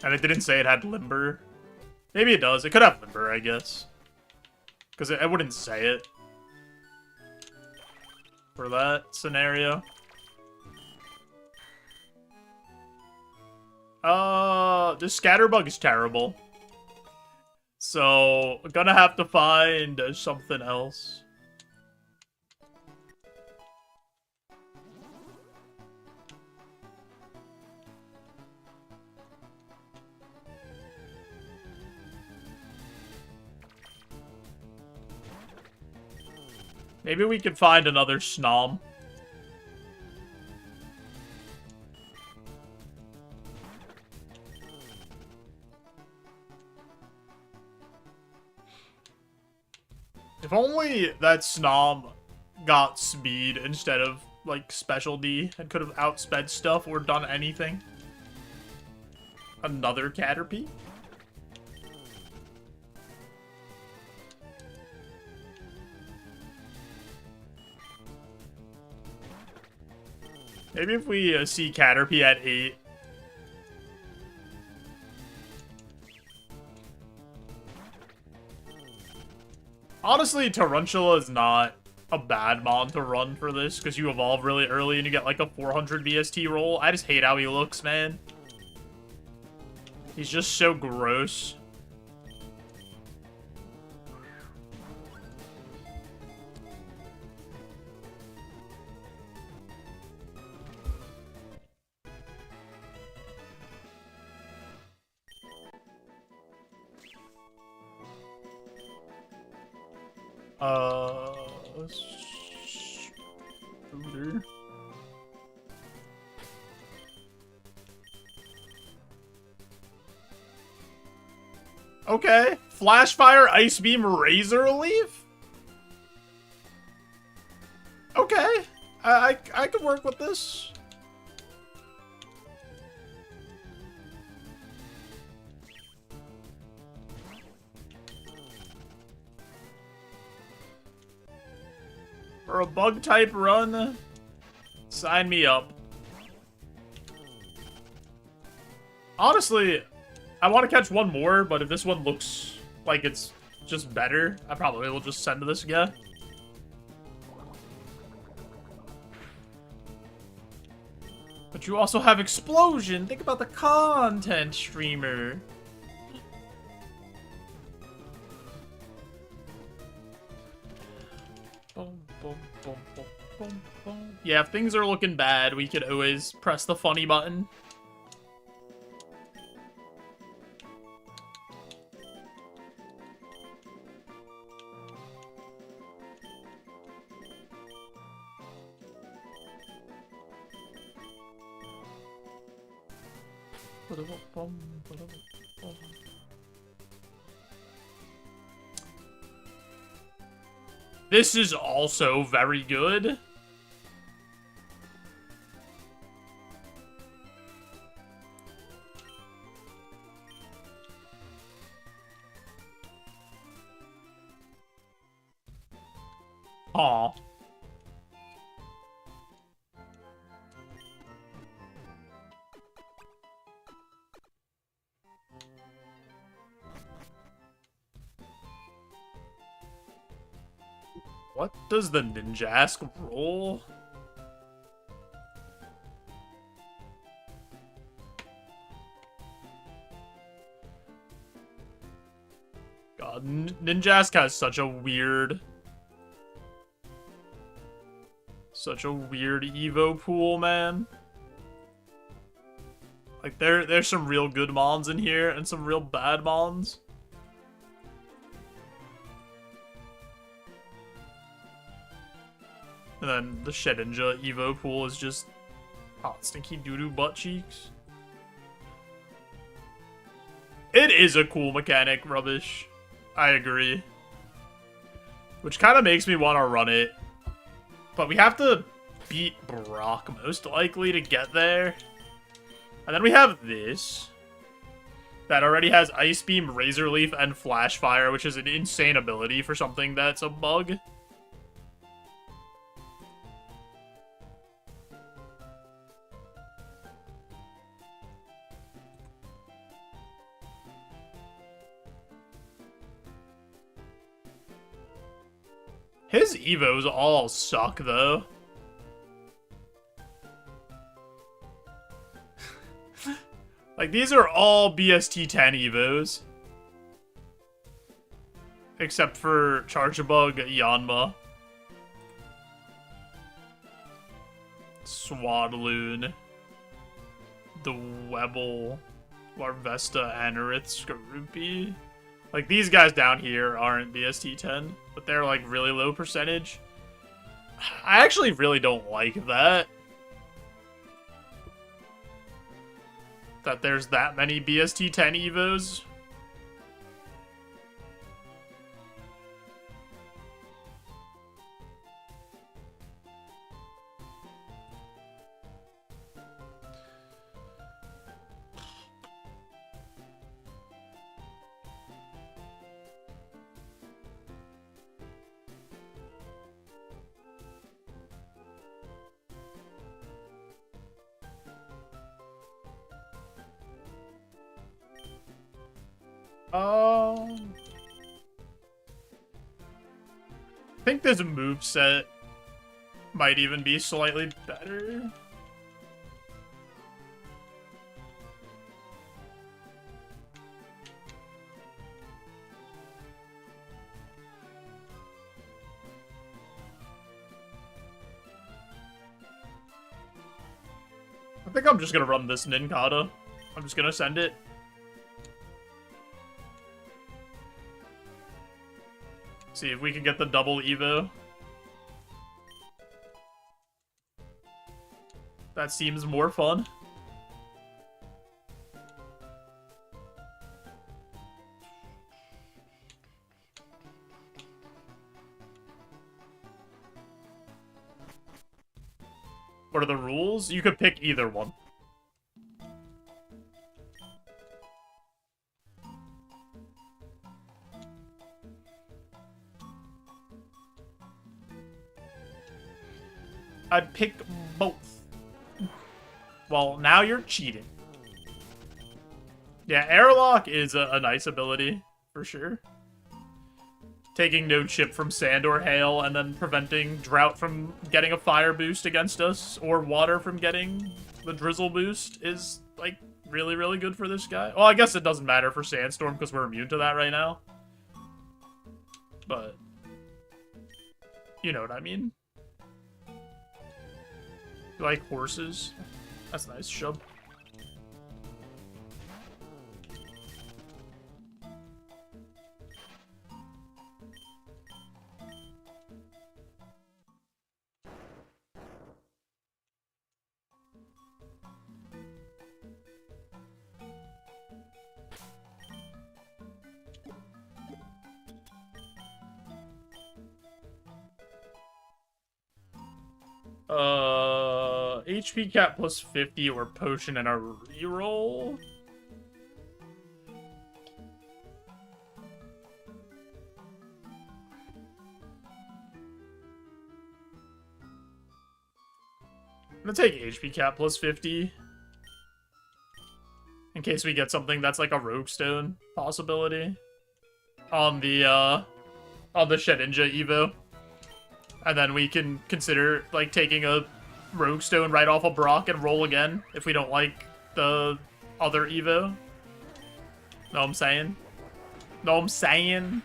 Speaker 1: And it didn't say it had Limber. Maybe it does. It could have Limber, I guess. Because it wouldn't say it. For that scenario. This Scatterbug is terrible. So, gonna have to find something else. Maybe we could find another Snom. If only that Snom got speed instead of, like, Special D and could have outsped stuff or done anything. Another Caterpie? Maybe if we see Caterpie at 8. Honestly, Tarantula is not a bad mon to run for this, because you evolve really early and you get like a 400 BST roll. I just hate how he looks, man. He's just so gross. Scooter. Okay. Flash Fire, Ice Beam, Razor Leaf? Okay. I could work with this. For a bug type run, sign me up. Honestly, I want to catch one more, but if this one looks like it's just better, I probably will just send this guy. But you also have Explosion. Think about the content streamer. Boom, boom, boom, boom, boom, boom. Yeah, if things are looking bad, we could always press the funny button. This is also very good. Aw. What does the Ninjask roll? God, Ninjask has such a weird Evo pool, man. Like there's some real good mons in here and some real bad mons. And then the Shedinja Evo pool is just hot stinky doo-doo butt cheeks. It is a cool mechanic, Rubbish. I agree. Which kind of makes me want to run it. But we have to beat Brock, most likely, to get there. And then we have this. That already has Ice Beam, Razor Leaf, and Flash Fire, which is an insane ability for something that's a bug. His Evos all suck, though. Like, these are all BST 10 Evos. Except for Charjabug, Yanma. Swadloon. The Webble. Larvesta, Anorith, Skorupi. Like, these guys down here aren't BST 10, but they're, like, really low percentage. I actually really don't like that. That there's that many BST 10 Evos. I think this moveset might even be slightly better. I think I'm just gonna run this Ninkata. I'm just gonna send it. See if we can get the double Evo. That seems more fun. What are the rules? You could pick either one. I'd pick both. Well, now you're cheating. Yeah, airlock is a nice ability, for sure. Taking no chip from sand or hail, and then preventing drought from getting a fire boost against us, or water from getting the drizzle boost is, like, really, really good for this guy. Well, I guess it doesn't matter for Sandstorm, because we're immune to that right now. But, you know what I mean? You like horses? That's nice, Shub. HP cap plus 50 or potion and a reroll. I'm gonna take HP cap plus 50. In case we get something that's like a rogue stone possibility. On the Shedinja Evo. And then we can consider, like, taking a Rogue Stone right off of Brock and roll again if we don't like the other Evo. Know what I'm saying? Know what I'm saying?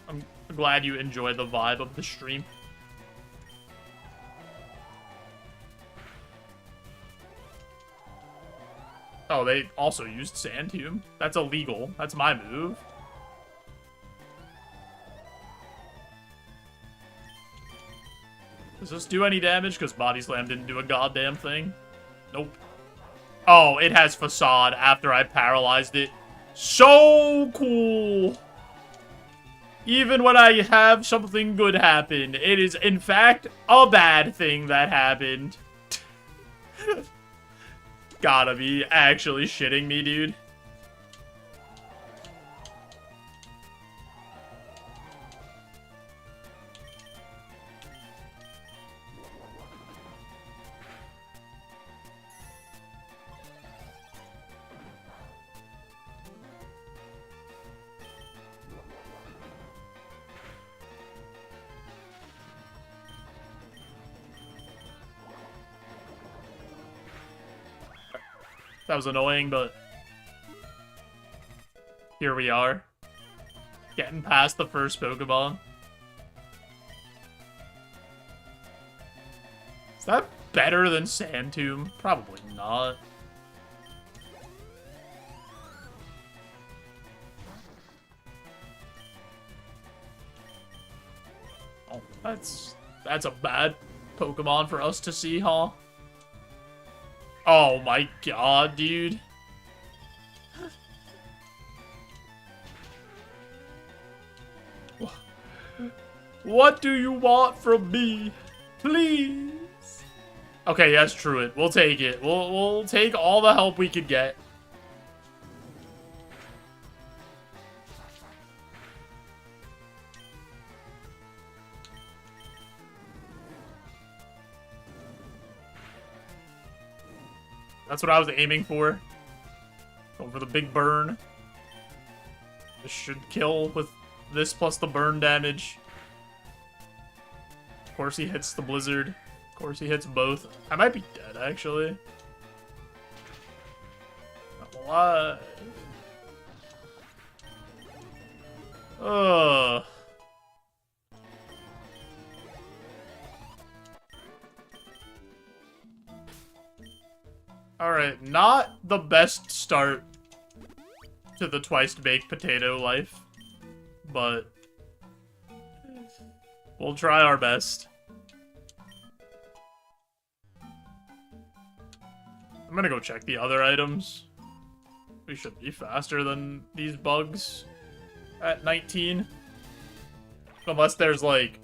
Speaker 1: I'm glad you enjoy the vibe of the stream. Oh, they also used Sand Tomb. That's illegal. That's my move. Does this do any damage? Because Body Slam didn't do a goddamn thing. Nope. Oh, it has Facade after I paralyzed it. So cool! Even when I have something good happen, it is, in fact, a bad thing that happened. Gotta be actually shitting me, dude. That was annoying, but here we are. Getting past the first Pokemon. Is that better than Sand Tomb? Probably not. Oh, that's a bad Pokemon for us to see, huh? Oh my god, dude. What do you want from me? Please. Okay, yes, Truant. We'll take it. We'll take all the help we could get. That's what I was aiming for. Going for the big burn. This should kill with this plus the burn damage. Of course he hits the blizzard. Of course he hits both. I might be dead, actually. Not alive. Ugh. Alright, not the best start to the twice-baked potato life, but we'll try our best. I'm gonna go check the other items. We should be faster than these bugs at 19. Unless there's, like,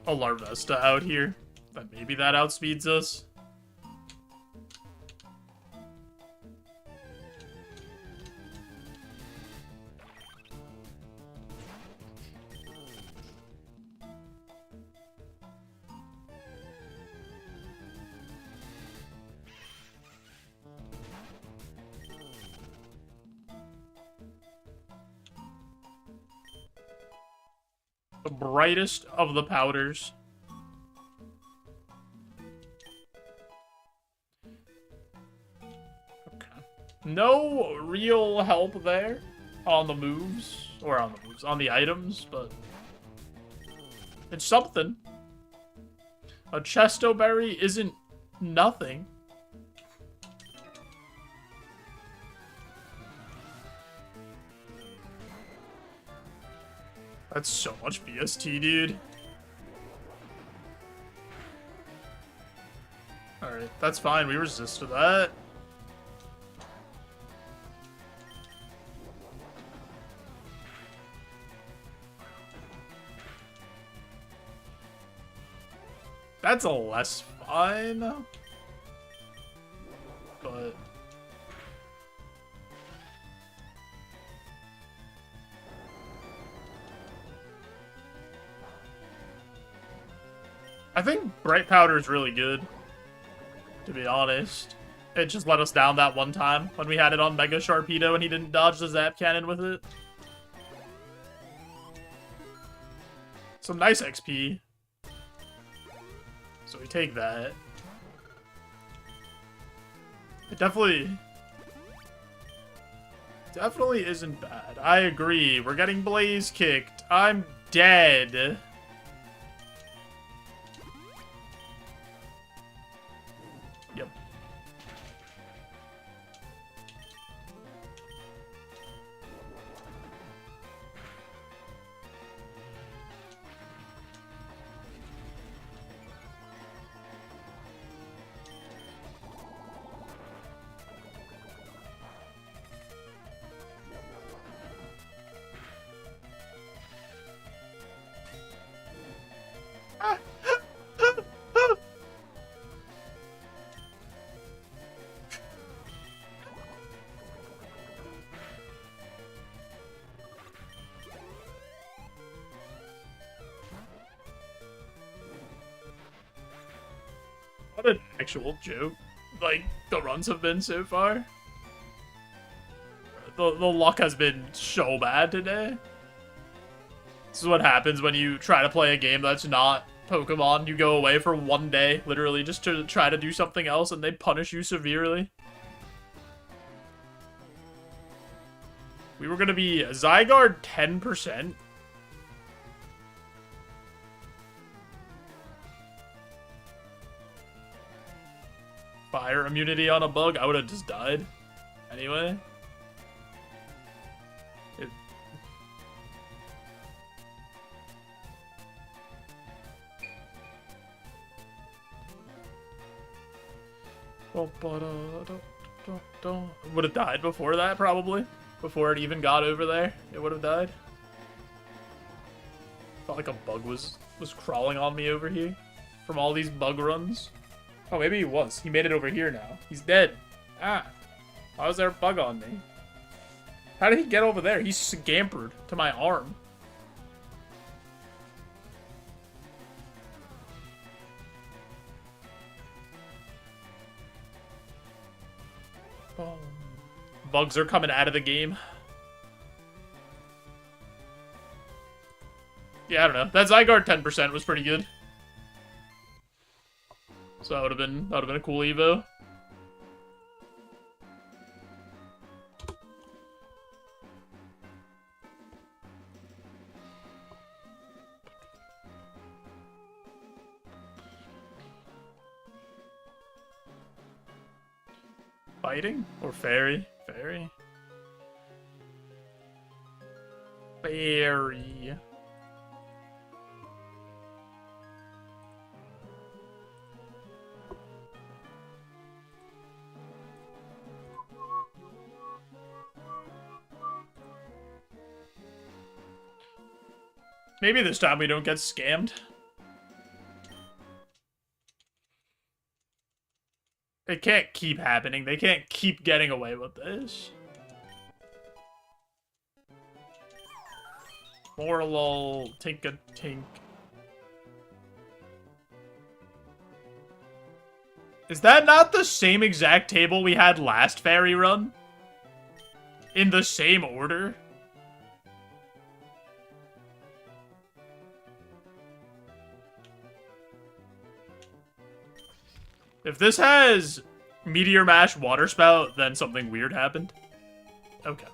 Speaker 1: a Larvesta out here, then maybe that outspeeds us. The brightest of the powders. Okay. No real help there on the moves. Or on the moves, on the items, but it's something. A Chesto Berry isn't nothing. That's so much BST, dude. Alright, that's fine. We resist to that. That's a less fine. But... I think Bright Powder is really good, to be honest. It just let us down that one time when we had it on Mega Sharpedo and he didn't dodge the Zap Cannon with it. Some nice XP. So we take that. It definitely isn't bad. I agree. We're getting Blaze kicked. I'm dead. Yep. What an actual joke, like, the runs have been so far. The luck has been so bad today. This is what happens when you try to play a game that's not Pokemon. You go away for one day, literally, just to try to do something else, and they punish you severely. We were gonna be Zygarde 10%. Fire immunity on a bug, I would have just died. Anyway. Would have died before that, probably. Before it even got over there, it would have died. Felt like a bug was crawling on me over here from all these bug runs. Oh, maybe he was. He made it over here now. He's dead. Ah. Why was there a bug on me? How did he get over there? He scampered to my arm. Boom. Bugs are coming out of the game. Yeah, I don't know. That Zygarde 10% was pretty good. So that would have been a cool Evo. Fighting or fairy? Fairy. Fairy. Maybe this time we don't get scammed. It can't keep happening. They can't keep getting away with this. More lol, tink-a-tink. Is that not the same exact table we had last fairy run? In the same order? If this has Meteor Mash Water Spout, then something weird happened. Okay.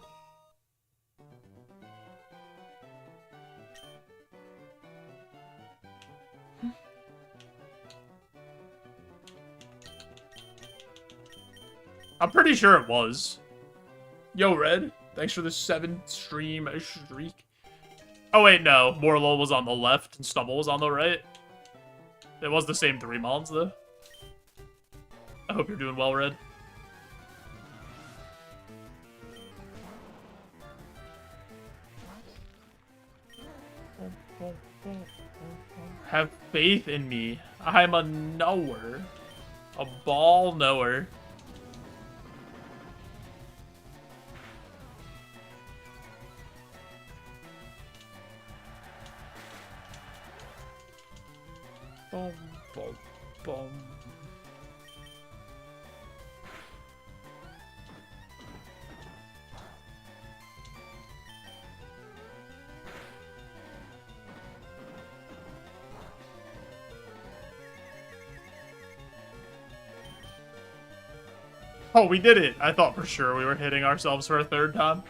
Speaker 1: I'm pretty sure it was. Yo, Red. Thanks for the 7-stream streak. Oh, wait, no. Morlul was on the left and Stubble was on the right. It was the same 3 mons, though. I hope you're doing well, Red. Have faith in me. I'm a knower. A ball knower. Boom, boom, boom. Oh, we did it. I thought for sure we were hitting ourselves for a 3rd time.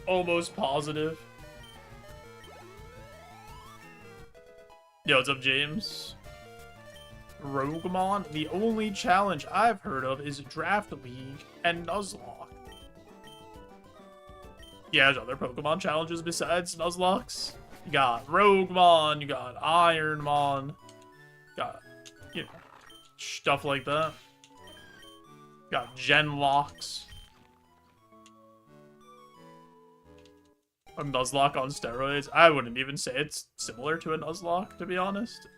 Speaker 1: Almost positive. Yo, what's up, James? Roguemon? The only challenge I've heard of is Draft League and Nuzlocke. Yeah, there's other Pokemon challenges besides Nuzlocke's. You got Roguemon, you got Ironmon, got, you know, stuff like that. Got Genlocks. A Nuzlocke on steroids. I wouldn't even say it's similar to a Nuzlocke, to be honest.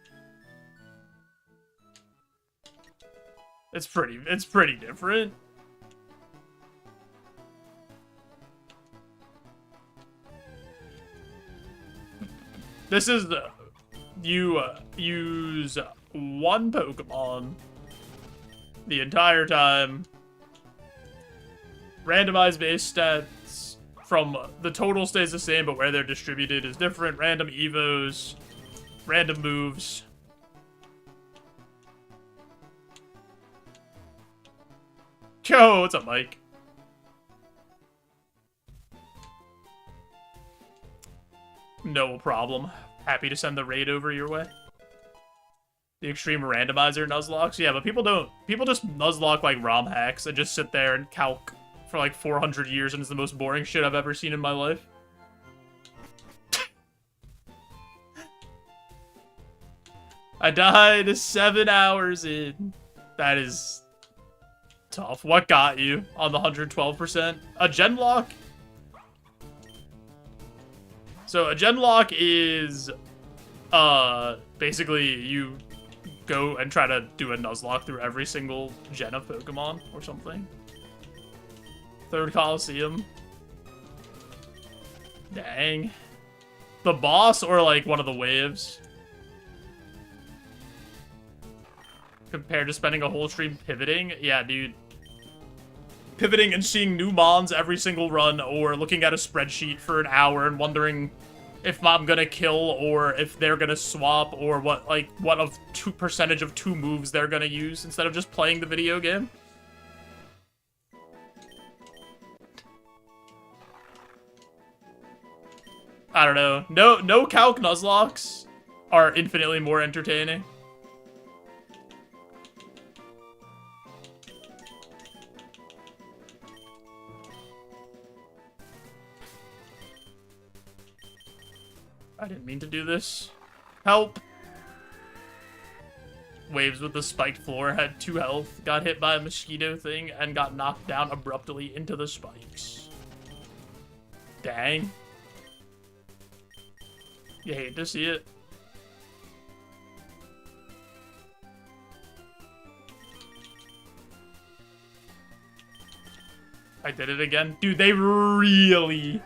Speaker 1: It's pretty different. This is the you use one Pokemon the entire time. Randomized base stats from the total stays the same, but where they're distributed is different. Random evos, random moves. Yo, what's up, Mike? No problem. Happy to send the raid over your way. The extreme randomizer Nuzlocks? Yeah, but people don't. People just Nuzlocke like ROM hacks and just sit there and calc for like 400 years, and it's the most boring shit I've ever seen in my life. I died 7 hours in. That is tough. What got you on the 112%? A Genlock? So a Genlock is, basically you go and try to do a Nuzlocke through every single gen of Pokemon or something. Third Coliseum. Dang. The boss or like one of the waves? Compared to spending a whole stream pivoting? Yeah, dude. Pivoting and seeing new mons every single run, or looking at a spreadsheet for an hour and wondering if I'm gonna kill or if they're gonna swap or what of percentage of 2 moves they're gonna use instead of just playing the video game. I don't know. No calc Nuzlocks are infinitely more entertaining. I didn't mean to do this. Help! Waves with the spiked floor had 2 health, got hit by a mosquito thing, and got knocked down abruptly into the spikes. Dang. You hate to see it. I did it again. Dude, they really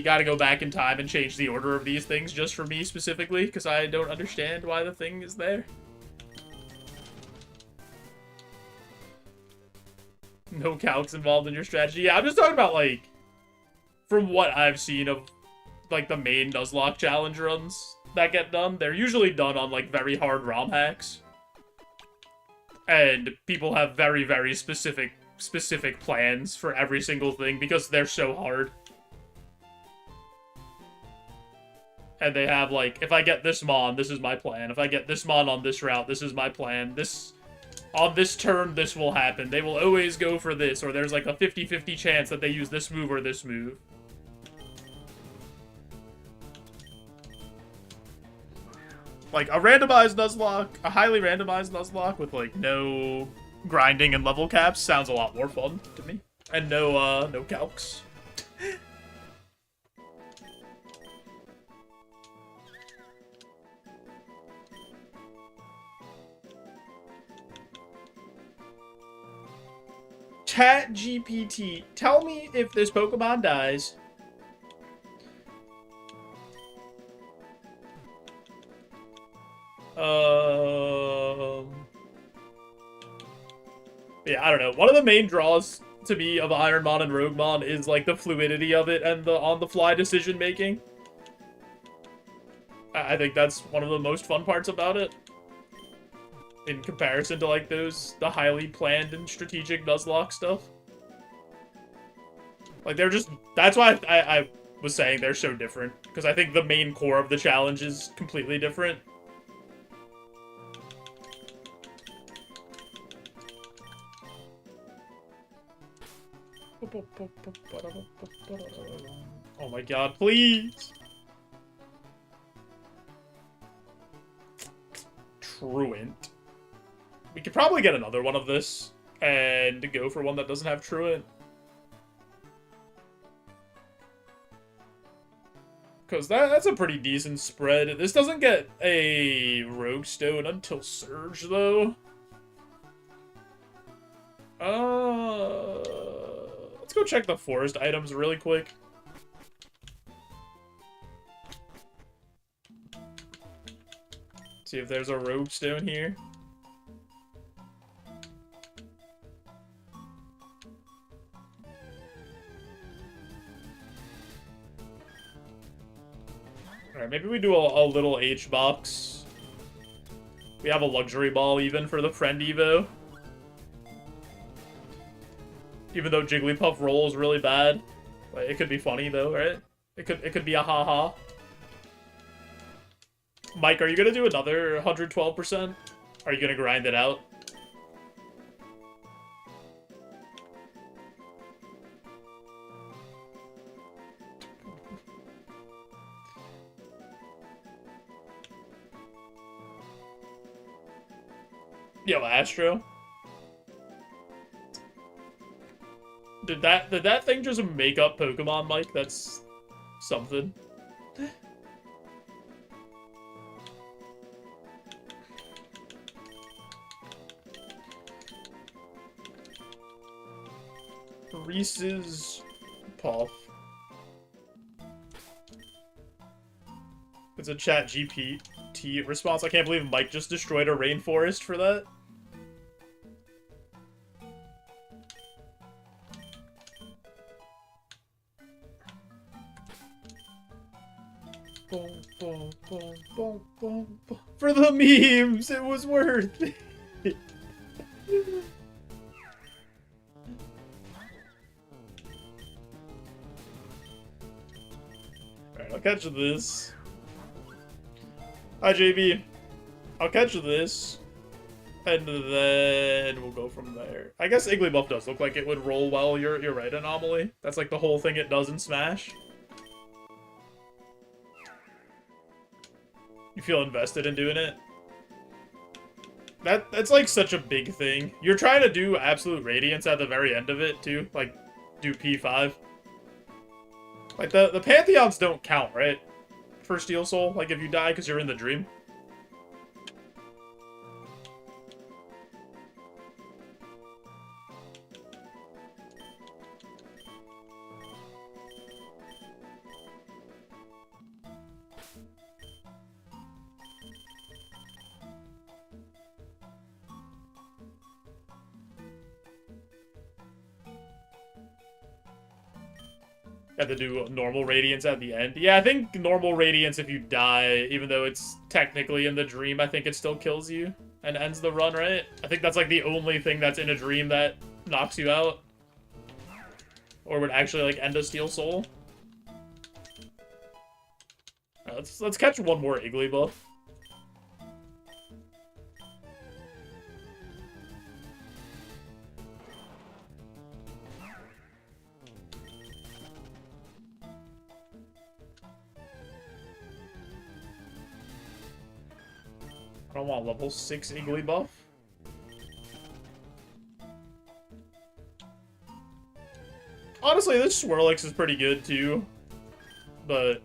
Speaker 1: gotta go back in time and change the order of these things just for me specifically, because I don't understand why the thing is there. No calcs involved in your strategy. Yeah, I'm just talking about, like, from what I've seen of, like, the main Nuzlocke challenge runs, that get done. They're usually done on, like, very hard ROM hacks. And people have very, very specific plans for every single thing because they're so hard. And they have, like, if I get this Mon, this is my plan. If I get this Mon on this route, this is my plan. On this turn, this will happen. They will always go for this, or there's, like, a 50-50 chance that they use this move or this move. Like, a randomized Nuzlocke, a highly randomized Nuzlocke with, like, no grinding and level caps sounds a lot more fun to me. And no calcs. Chat GPT, tell me if this Pokemon dies. Yeah, I don't know. One of the main draws to me of Ironmon and Roguemon is like the fluidity of it and the on-the-fly decision making. I think that's one of the most fun parts about it. In comparison to like the highly planned and strategic Nuzlocke stuff. Like they're just, that's why I was saying they're so different. Because I think the main core of the challenge is completely different. Oh my god, please! Truant. We could probably get another one of this and go for one that doesn't have Truant. Because that's a pretty decent spread. This doesn't get a Rogue Stone until Surge, though. Let's go check the forest items really quick. See if there's a Rogue Stone here. Alright, maybe we do a little H-box. We have a luxury ball even for the friend Evo. Even though Jigglypuff roll is really bad. Like, it could be funny though, right? It could be a haha. Mike, are you gonna do another 112%? Are you gonna grind it out? Yo, Astro. Did that thing just make up Pokemon, Mike? That's something. Reese's Puff. It's a chat GPT response. I can't believe Mike just destroyed a rainforest for that. For the memes, it was worth it. Alright, I'll catch this. Hi, JB. I'll catch this. And then we'll go from there. I guess Igglybuff does look like it would roll well. You're right, Anomaly. That's like the whole thing it does in Smash. You feel invested in doing it? That's like such a big thing. You're trying to do Absolute Radiance at the very end of it, too. Like, do P5. Like, the Pantheons don't count, right? For Steel Soul, like, if you die because you're in the dream. Have to do normal radiance at the end. Yeah, I think normal radiance if you die, even though it's technically in the dream, I think it still kills you and ends the run, right? I think that's like the only thing that's in a dream that knocks you out. Or would actually like end a Steel Soul. Let's catch one more Igglybuff. I don't want level 6 Igglybuff. Honestly, this Swirlix is pretty good too, but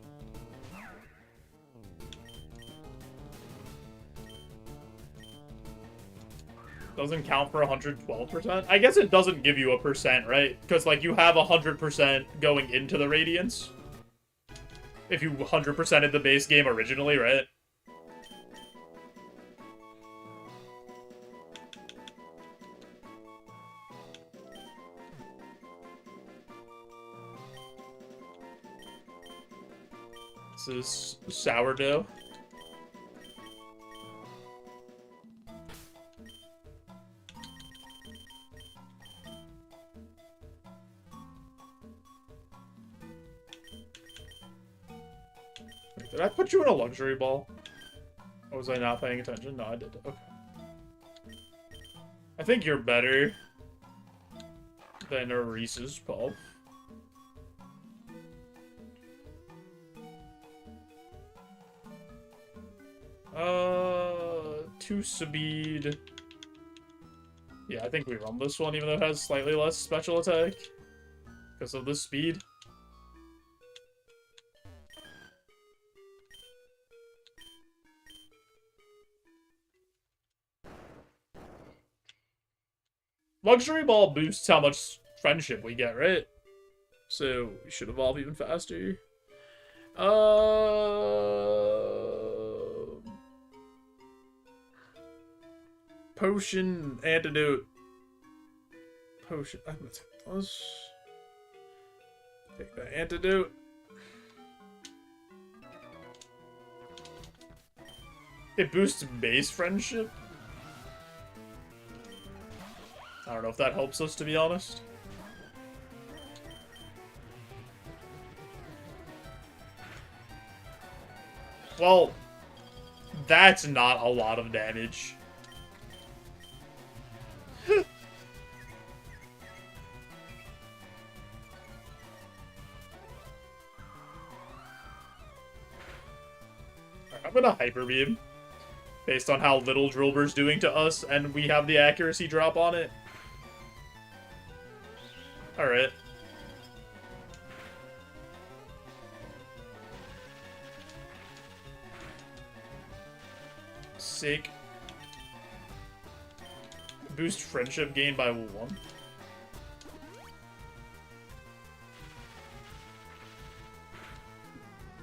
Speaker 1: doesn't count for 112%. I guess it doesn't give you a percent, right? Because like you have 100% going into the Radiance. If you 100%ed the base game originally, right? This is sourdough. Did I put you in a luxury ball? Or was I not paying attention? No, I did. Okay. I think you're better than a Reese's Puff. Two speed. Yeah, I think we run this one, even though it has slightly less special attack. Because of the speed. Luxury Ball boosts how much friendship we get, right? So, we should evolve even faster. Potion, antidote. Potion. I'm gonna take those. Take the antidote. It boosts base friendship. I don't know if that helps us, to be honest. Well, that's not a lot of damage. I'm gonna Hyper Beam. Based on how little Drillbur's doing to us, and we have the accuracy drop on it. Alright. Sick. Boost friendship gain by 1.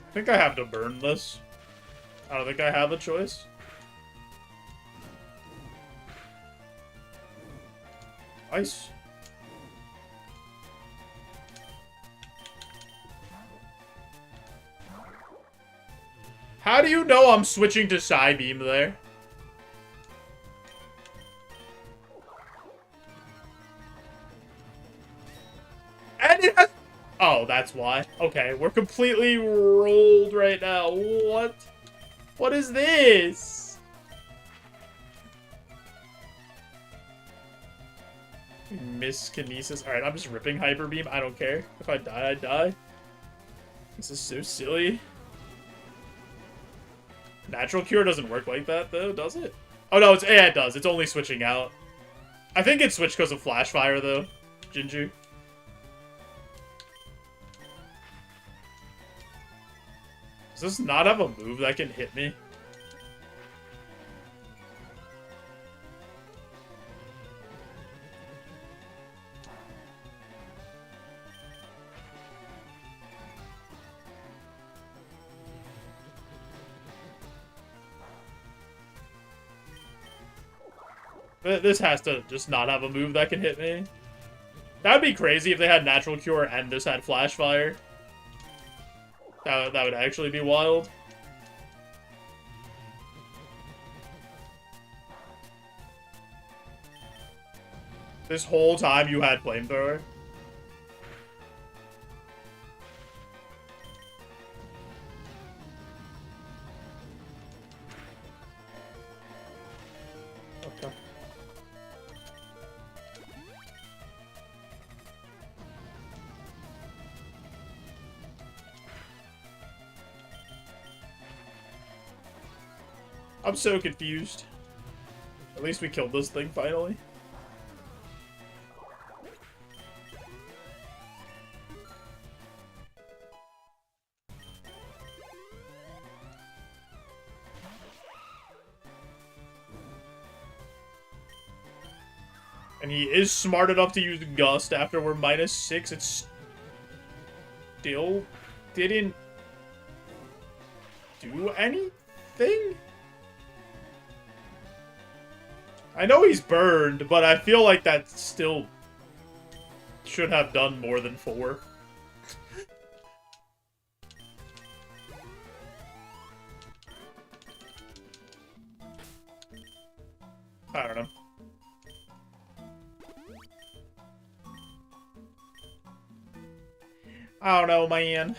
Speaker 1: I think I have to burn this. I don't think I have a choice. Ice. How do you know I'm switching to Psybeam there? And it has... Oh, that's why. Okay, we're completely rolled right now. What? What is this? Miskinesis. Alright, I'm just ripping Hyper Beam. I don't care. If I die, I die. This is so silly. Natural Cure doesn't work like that, though, does it? Oh, no, yeah, it does. It's only switching out. I think it switched because of Flash Fire, though. Ginger. Does this not have a move that can hit me? This has to just not have a move that can hit me. That'd be crazy if they had Natural Cure and this had Flash Fire. That would actually be wild. This whole time you had flamethrower? Okay. I'm so confused. At least we killed this thing finally. And he is smart enough to use Gust after we're -6. It still didn't do anything? I know he's burned, but I feel like that still should have done more than 4. I don't know. I don't know, man.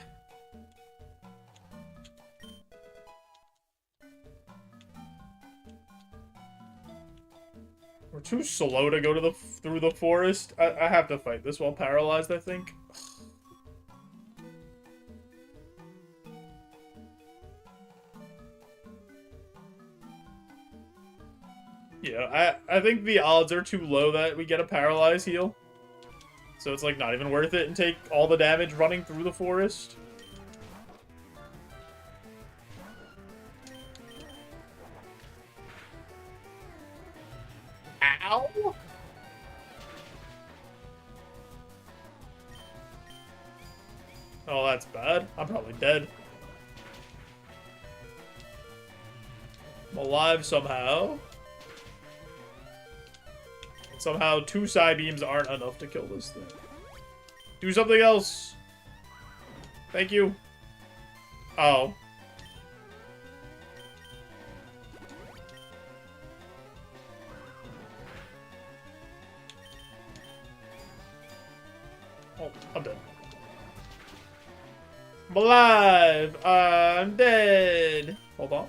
Speaker 1: We're too slow to go to through the forest. I have to fight this while paralyzed, I think. Yeah, I think the odds are too low that we get a paralyzed heal. So it's like not even worth it and take all the damage running through the forest. Ow! Oh, that's bad. I'm probably dead. I'm alive somehow. Somehow 2 side beams aren't enough to kill this thing. Do something else. Thank you. Oh. Oh, I'm dead. I'm alive. I'm dead. Hold on.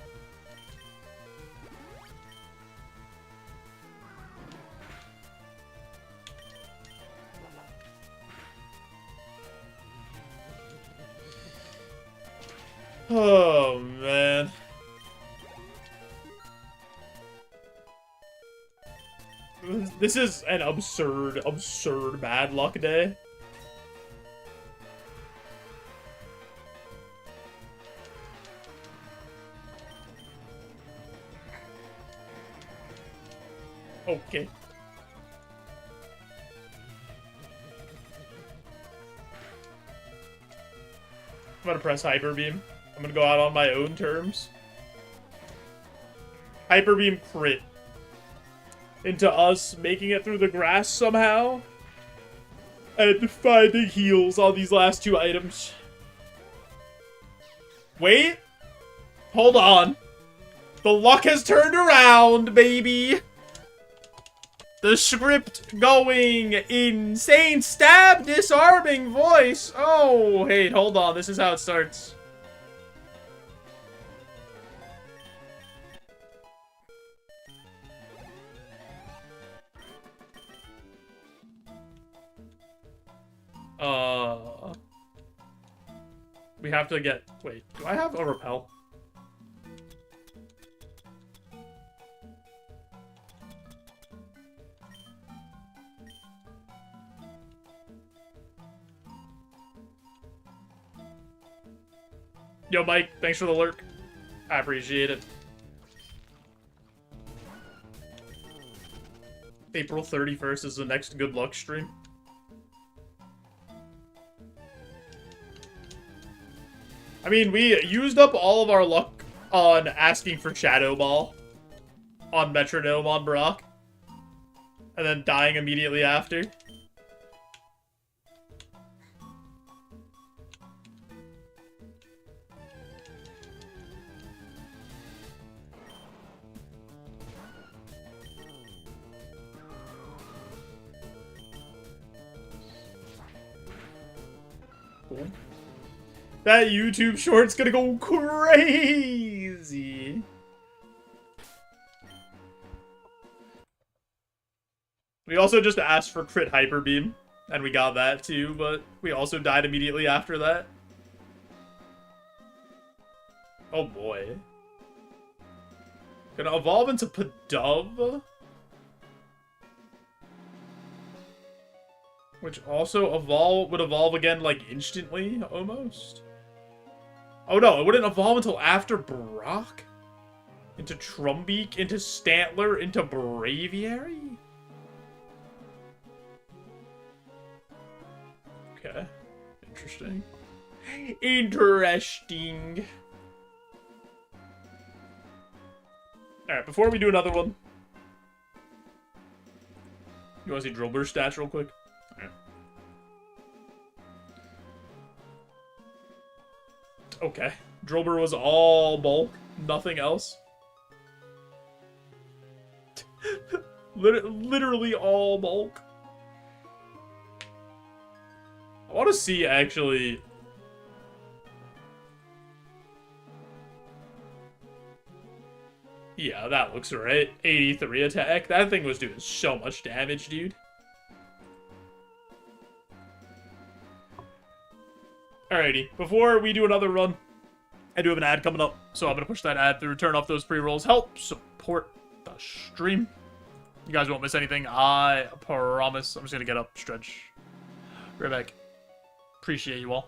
Speaker 1: Oh, man. This is an absurd bad luck day. Okay. I'm gonna press Hyper Beam. I'm gonna go out on my own terms. Hyper Beam crit. Into us making it through the grass somehow. And finding heals on these last 2 items. Wait. Hold on. The luck has turned around, baby. The script going insane. Stab, disarming voice. Oh, hey, hold on. This is how it starts. We have to get... Wait, do I have a repel? Yo, Mike, thanks for the lurk. I appreciate it. April 31st is the next good luck stream. I mean, we used up all of our luck on asking for Shadow Ball on Metronome on Brock. And then dying immediately after. Cool. That YouTube short's gonna go crazy. We also just asked for crit hyper beam, and we got that too, but we also died immediately after that. Oh boy. Gonna evolve into Pidove? Which also would evolve again, like, instantly, almost? Oh no, it wouldn't evolve until after Brock? Into Trumbeak, into Stantler, into Braviary? Okay. Interesting. Interesting. Alright, before we do another one, you want to see Drillbur's stats real quick? Alright. Okay. Drillbur was all bulk, nothing else. Literally all bulk. I want to see, actually... Yeah, that looks right. 83 attack. That thing was doing so much damage, dude. Alrighty, before we do another run, I do have an ad coming up, so I'm going to push that ad through, turn off those pre-rolls, help support the stream. You guys won't miss anything, I promise. I'm just going to get up, stretch, right back. Appreciate you all.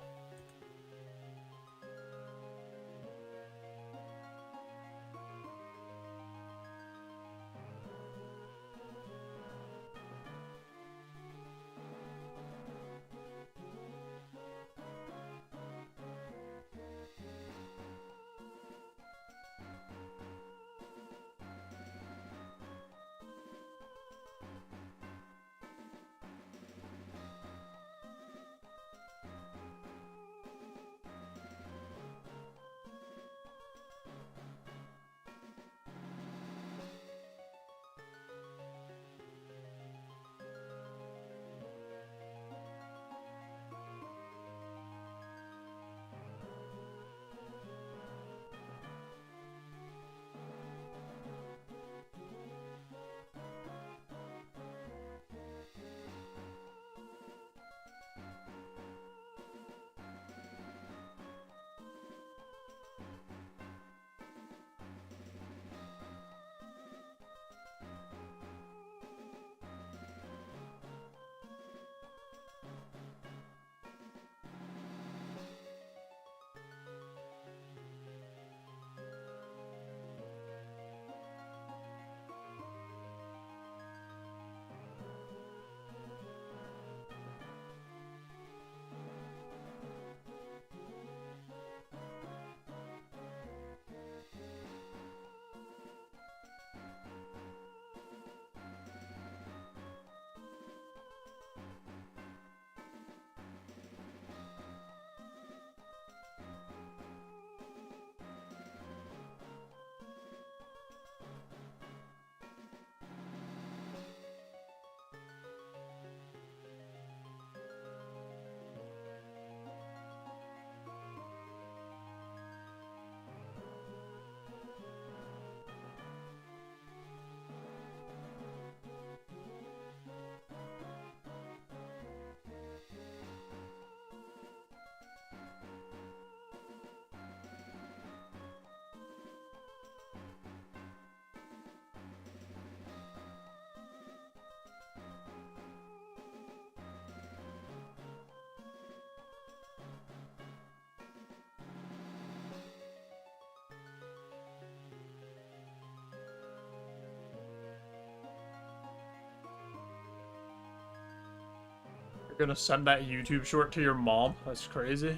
Speaker 1: Gonna send that YouTube short to your mom. That's crazy.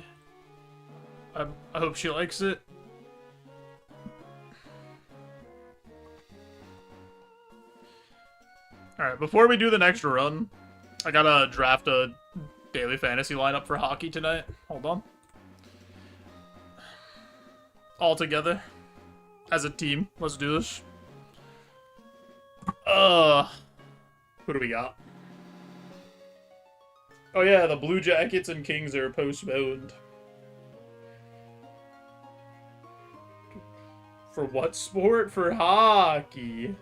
Speaker 1: I hope she likes it. Alright, before we do the next run, I gotta draft a daily fantasy lineup for hockey tonight. Hold on. All together. As a team. Let's do this. Who do we got? Oh yeah, the Blue Jackets and Kings are postponed. For what sport? For hockey.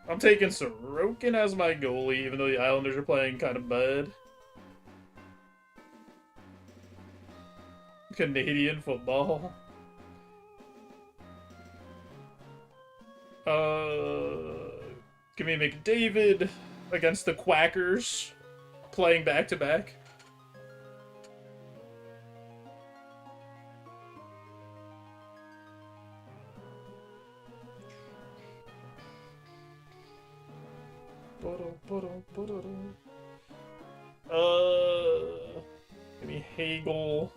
Speaker 1: I'm taking Sorokin as my goalie, even though the Islanders are playing kind of bad. Canadian football. Give me McDavid against the Quackers, playing back-to-back. Give me Hagel.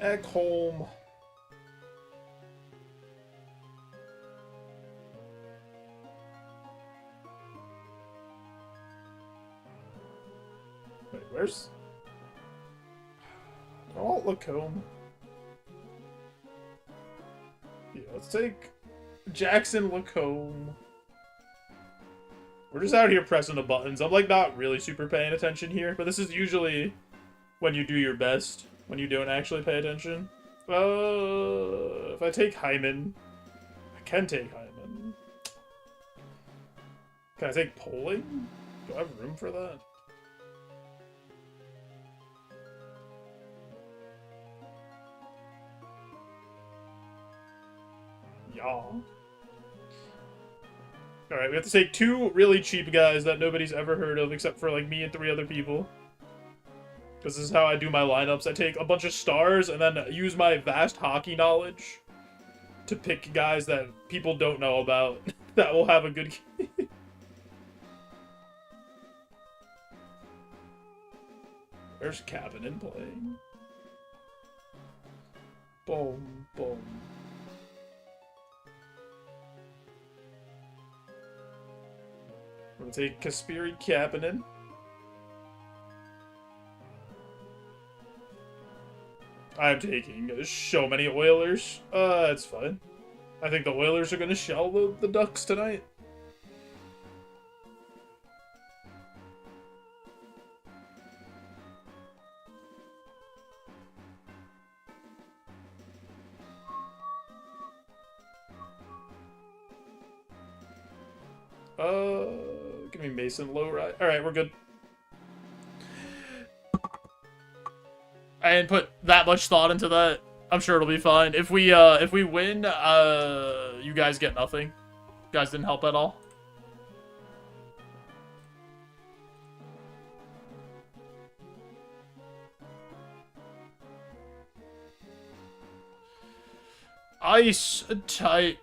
Speaker 1: Ekholm. Wait, where's... I want Lacombe. Yeah, let's take Jackson Lacombe. We're just out here pressing the buttons. I'm, like, not really super paying attention here, but this is usually when you do your best, when you don't actually pay attention. If I take Hyman, I can take Hyman. Can I take Poling? Do I have room for that? Yeah. Alright, we have to take two really cheap guys that nobody's ever heard of except for, like, me and 3 other people. Because this is how I do my lineups. I take a bunch of stars and then use my vast hockey knowledge to pick guys that people don't know about that will have a good game. There's Kapanen playing. Boom, boom. I'm gonna take Kasperi Kapanen. I'm taking so many Oilers. It's fine. I think the Oilers are gonna shell the Ducks tonight. Give me Mason low right. Alright, we're good. I didn't put that much thought into that. I'm sure it'll be fine. If we win, you guys get nothing. You guys didn't help at all. Ice type.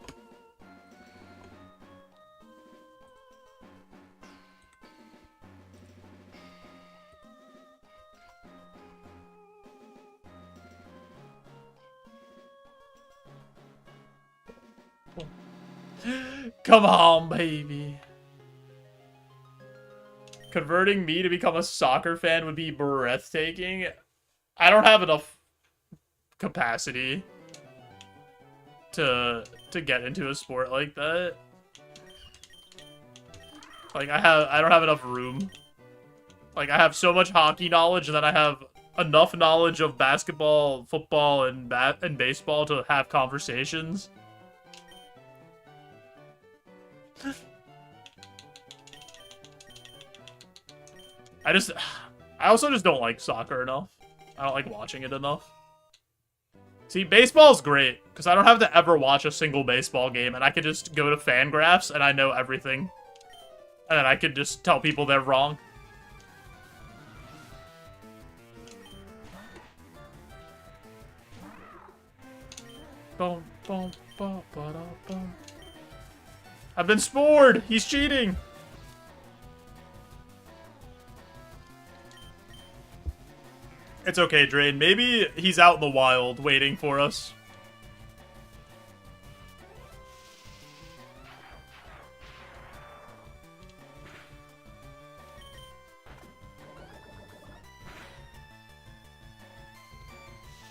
Speaker 1: Come on, baby. Converting me to become a soccer fan would be breathtaking. I don't have enough capacity to get into a sport like that. Like, I don't have enough room. Like, I have so much hockey knowledge, and then I have enough knowledge of basketball, football, and baseball to have conversations. I also just don't like soccer enough. I don't like watching it enough. See, baseball's great, because I don't have to ever watch a single baseball game, and I could just go to Fangraphs, and I know everything. And then I could just tell people they're wrong. Boom, boom, boom, boom, boom. I've been spored! He's cheating! It's okay, Drain. Maybe he's out in the wild waiting for us.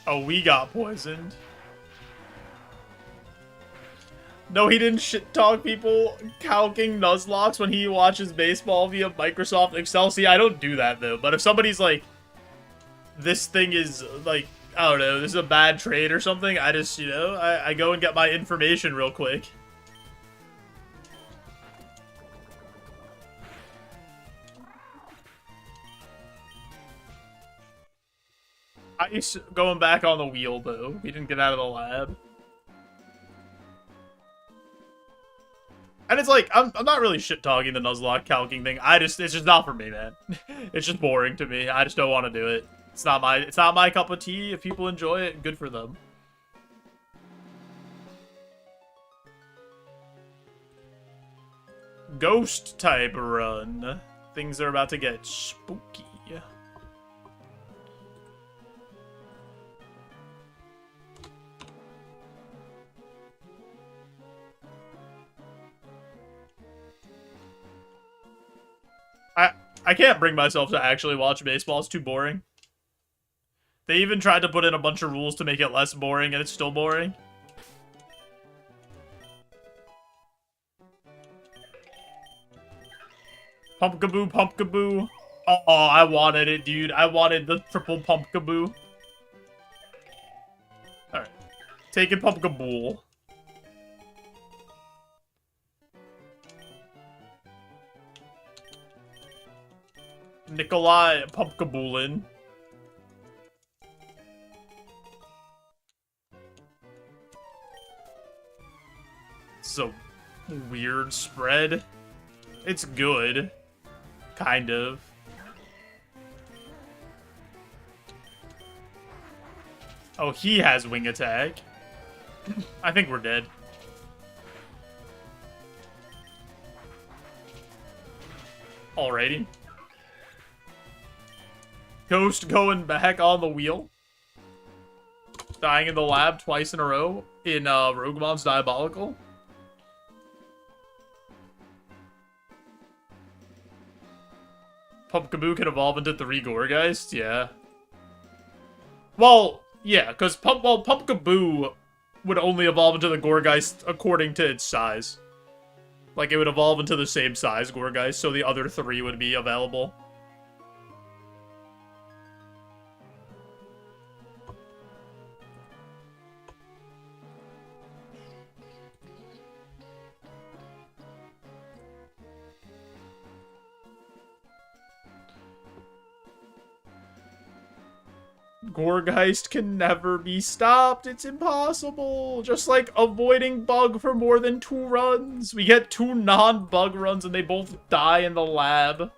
Speaker 1: Oh, we got poisoned. No, he didn't shit-talk people calking Nuzlocke when he watches baseball via Microsoft Excel. See, I don't do that, though. But if somebody's like, this thing is, like, I don't know, this is a bad trade or something, I just, you know, I go and get my information real quick. Ice going back on the wheel, though. We didn't get out of the lab. And it's like, I'm not really shit-talking the Nuzlocke calking thing. It's just not for me, man. It's just boring to me. I just don't want to do it. It's not my cup of tea. If people enjoy it, good for them. Ghost type run. Things are about to get spooky. I can't bring myself to actually watch baseball. It's too boring. They even tried to put in a bunch of rules to make it less boring, and it's still boring. Pumpkaboo, pumpkaboo. Oh, I wanted it, dude. I wanted the triple pumpkaboo. Alright. Taking pumpkaboo. Nikolai Pumpkaboolin. It's a weird spread. It's good. Kind of. Oh, he has wing attack. I think we're dead. Alrighty. Ghost going back on the wheel. Dying in the lab twice in a row in Roguemon's Diabolical. Pumpkaboo can evolve into 3 Gorgeists? Yeah. Well, yeah, because Pumpkaboo would only evolve into the Gorgeist according to its size. Like, it would evolve into the same size Gorgeist, so the other 3 would be available. Gorgeist can never be stopped. It's impossible. Just like avoiding bug for more than 2 runs. We get 2 non-bug runs and they both die in the lab.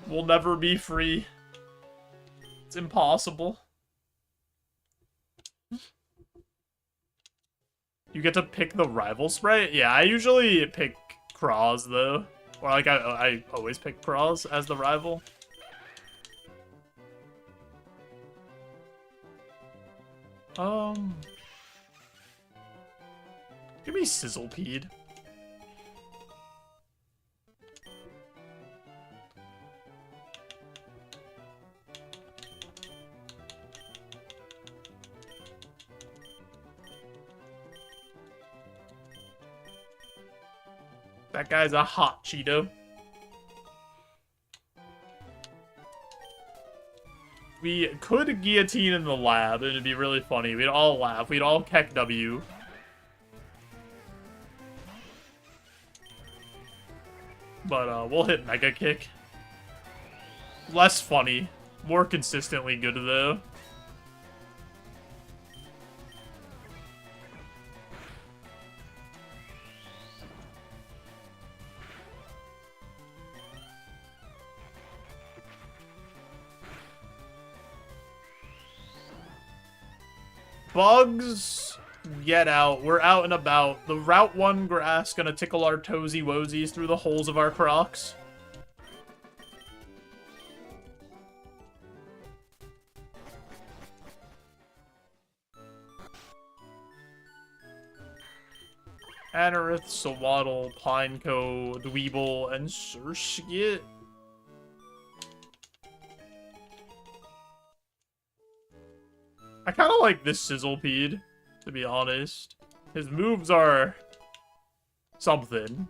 Speaker 1: We'll never be free. It's impossible. You get to pick the rival spray? Yeah, I usually pick Kraus though. Or like I always pick Kraus as the rival. Give me Sizzlepede. That guy's a hot Cheeto. We could guillotine in the lab, and it'd be really funny. We'd all laugh. We'd all keck W. But, we'll hit Mega Kick. Less funny. More consistently good, though. Bugs, get out. We're out and about. The Route 1 grass gonna tickle our toesy woesies through the holes of our Crocs. Anorith, Sawaddle, Pineco, Dweeble, and Surskit. I kind of like this Sizzlepede, to be honest. His moves are something.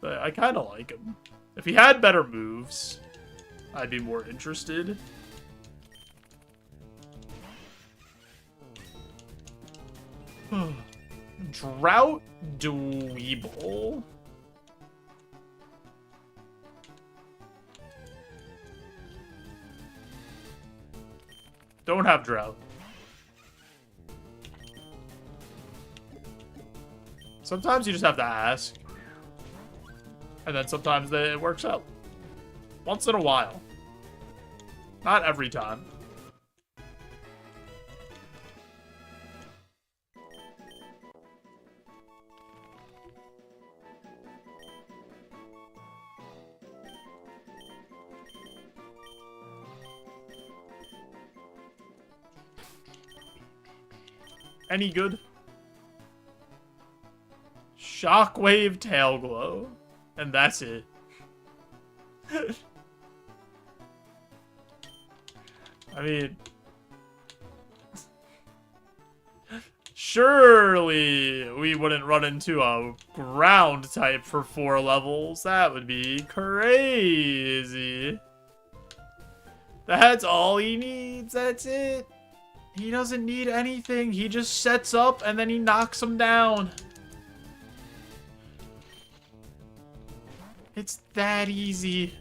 Speaker 1: But I kind of like him. If he had better moves, I'd be more interested. Drought Dweeble. Don't have Drought. Sometimes you just have to ask. And then sometimes it works out. Once in a while. Not every time. Any good? Shockwave Tail Glow. And that's it. I mean... surely we wouldn't run into a ground type for 4 levels. That would be crazy. That's all he needs. That's it. He doesn't need anything. He just sets up and then he knocks them down. It's that easy.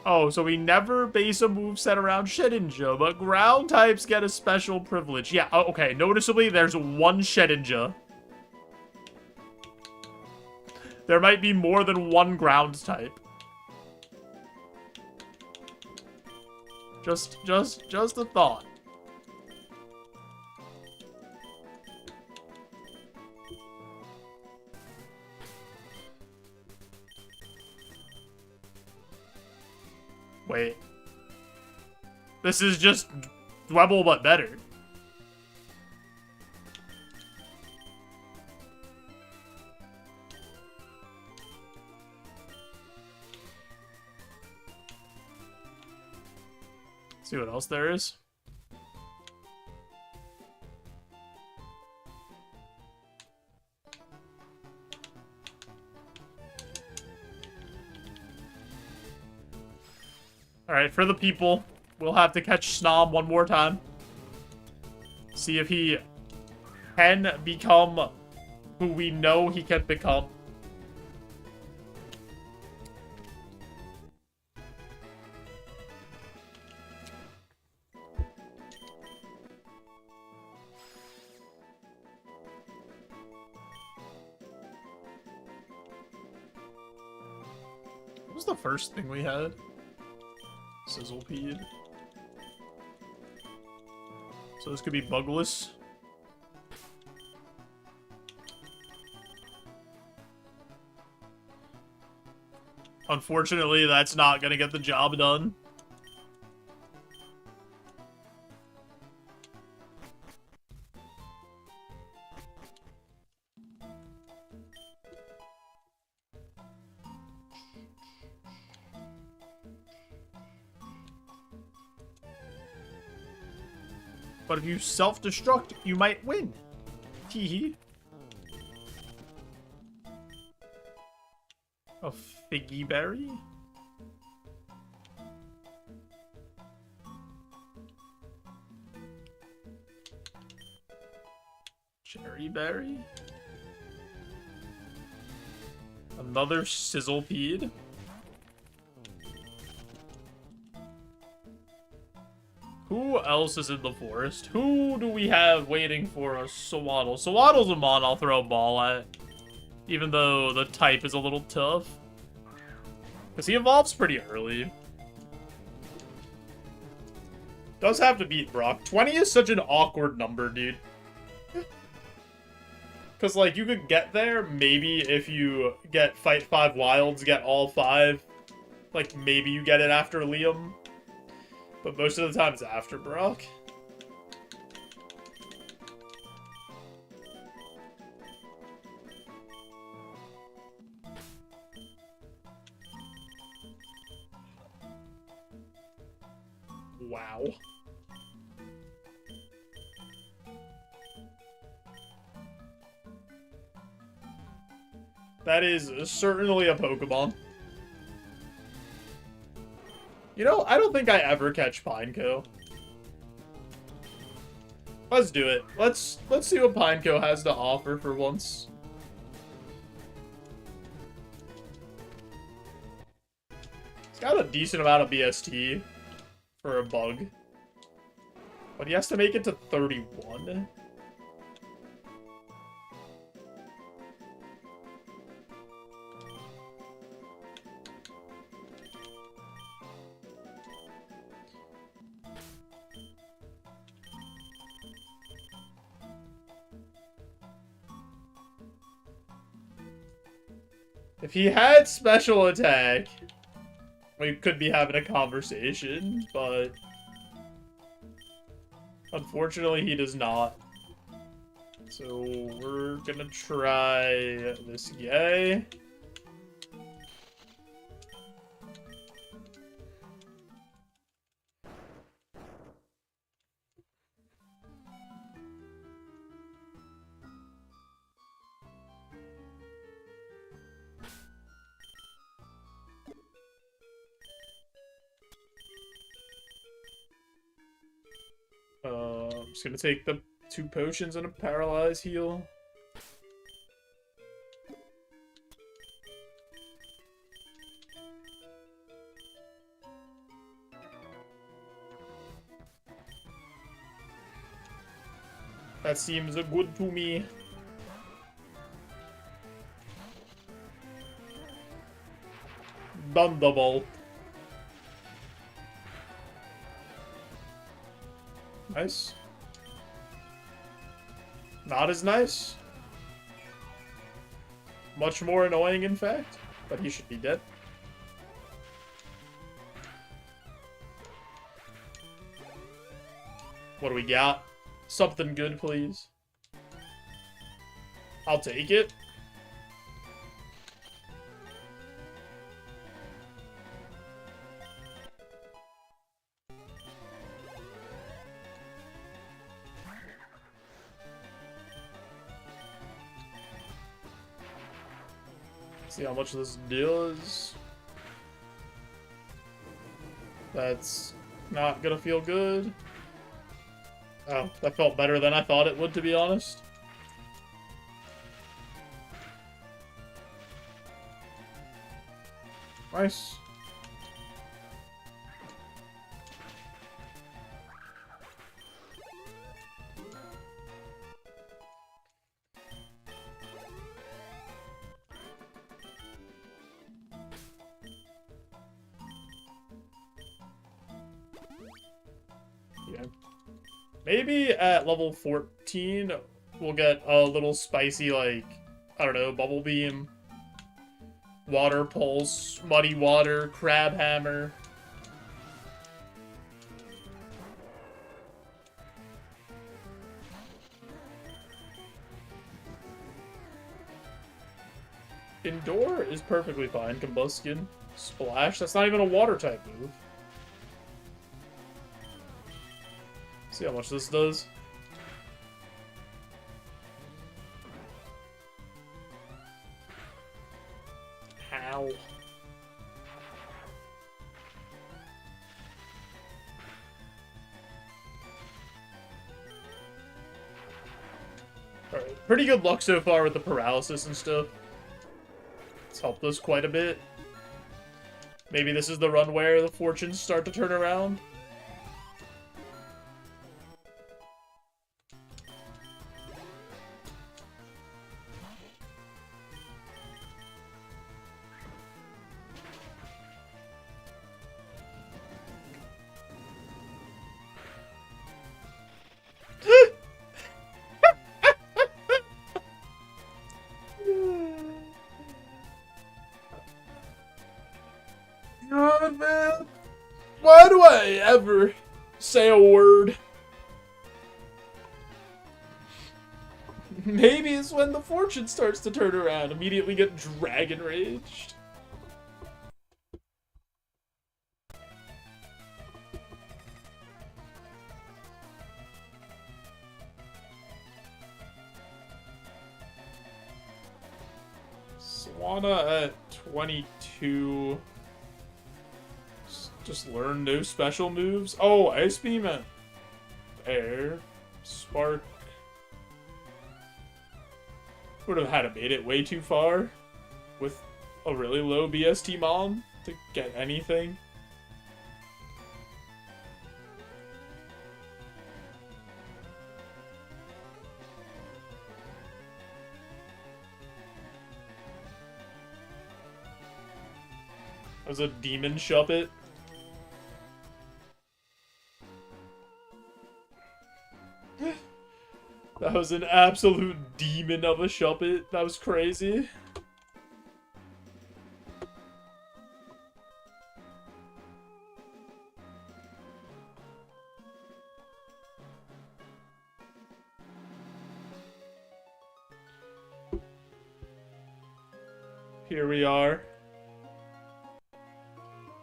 Speaker 1: Oh, so we never base a moveset around Shedinja, but ground types get a special privilege. Yeah, okay, noticeably there's one Shedinja. There might be more than one ground type. Just a thought. Wait. This is just Dwebble, but better. See what else there is. Alright, for the people, we'll have to catch Snom one more time. See if he can become who we know he can become. What was the first thing we had? Sizzlepede. So this could be Bugless. Unfortunately, that's not gonna get the job done. But if you self-destruct, you might win. Teehee. A Figgy Berry? Cherry Berry? Another Sizzlepede? Who else is in the forest? Who do we have waiting for us? Sawaddle. Sawaddle's a mon I'll throw a ball at. Even though the type is a little tough. Because he evolves pretty early. Does have to beat Brock. 20 is such an awkward number, dude. Because, like, you could get there, maybe if you get Fight 5 Wilds, get all 5. Like, maybe you get it after Liam. But most of the time it's after Brock. Wow. That is certainly a Pokemon. You know, I don't think I ever catch Pineco. Let's do it. Let's see what Pineco has to offer for once. It's got a decent amount of BST for a bug. But he has to make it to 31. If he had special attack, we could be having a conversation, but unfortunately he does not. So we're gonna try this guy. I'm just gonna take the 2 potions and a paralyze heal. That seems good to me. Thunderbolt. Nice. Not as nice. Much more annoying, in fact. But he should be dead. What do we got? Something good, please. I'll take it. See how much this does. That's not gonna feel good. Oh, that felt better than I thought it would, to be honest. Nice. Yeah. Maybe at level 14, we'll get a little spicy, like, I don't know, Bubble Beam, Water Pulse, Muddy Water, Crab Hammer. Indoor is perfectly fine. Combustion. Splash. That's not even a water type move. See how much this does. How? Alright, pretty good luck so far with the paralysis and stuff. It's helped us quite a bit. Maybe this is the run where the fortunes start to turn around. Why do I ever say a word? Maybe it's when the fortune starts to turn around. Immediately get dragon raged. Swana at 22. Just learn no special moves. Oh, Ice Beam at Air. Spark. Would have had to made it way too far with a really low BST mom to get anything. That was a demon shuppet. That was an absolute demon of a shuppet. That was crazy. Here we are.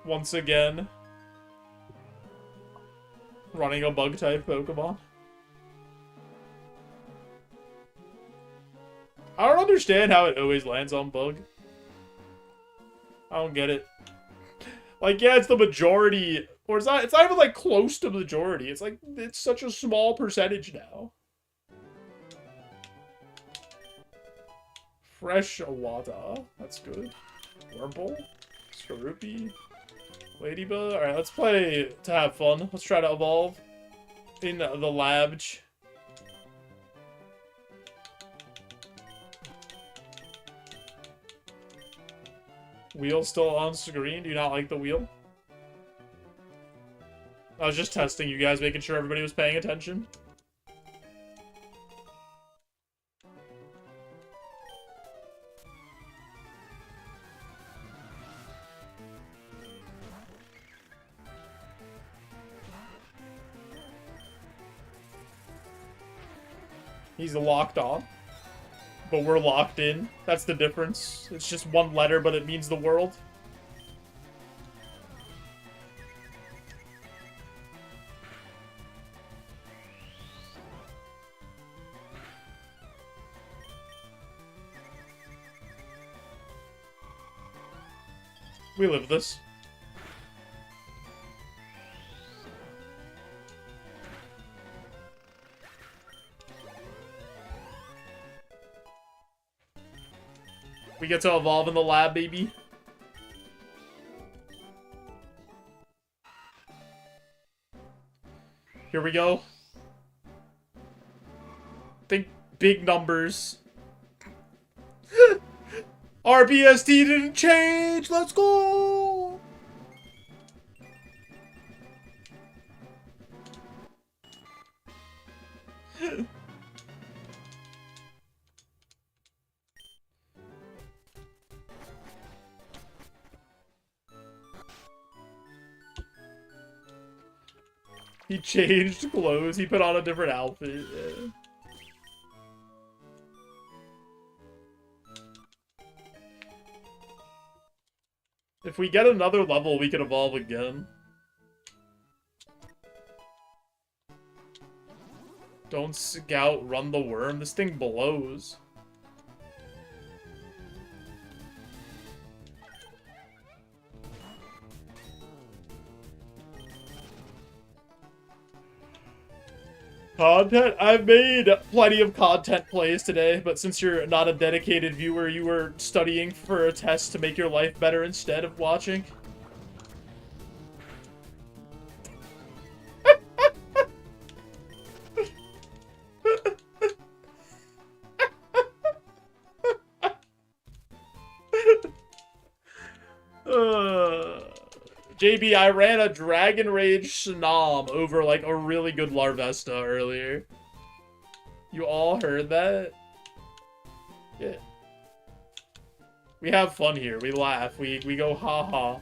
Speaker 1: Once again. Running a bug-type Pokemon. I don't understand how it always lands on bug. I don't get it. Like, yeah, it's the majority, or it's not even like close to the majority. It's like, it's such a small percentage now. Fresh Awada. That's good. Wurmple. Skorupi. Ladybug. Alright, let's play to have fun. Let's try to evolve in the lab. Wheel still on screen? Do you not like the wheel? I was just testing you guys, making sure everybody was paying attention. He's locked on. But we're locked in. That's the difference. It's just one letter, but it means the world. We live this. We get to evolve in the lab, baby. Here we go. Think big numbers. Our BST didn't change. Let's go. He changed clothes. He put on a different outfit. Yeah. If we get another level, we can evolve again. Don't scout, run the worm. This thing blows. Content? I've made plenty of content plays today, but since you're not a dedicated viewer, you were studying for a test to make your life better instead of watching. JB, I ran a Dragon Rage Snom over, like, a really good Larvesta earlier. You all heard that? Yeah. We have fun here. We laugh. We go ha-ha.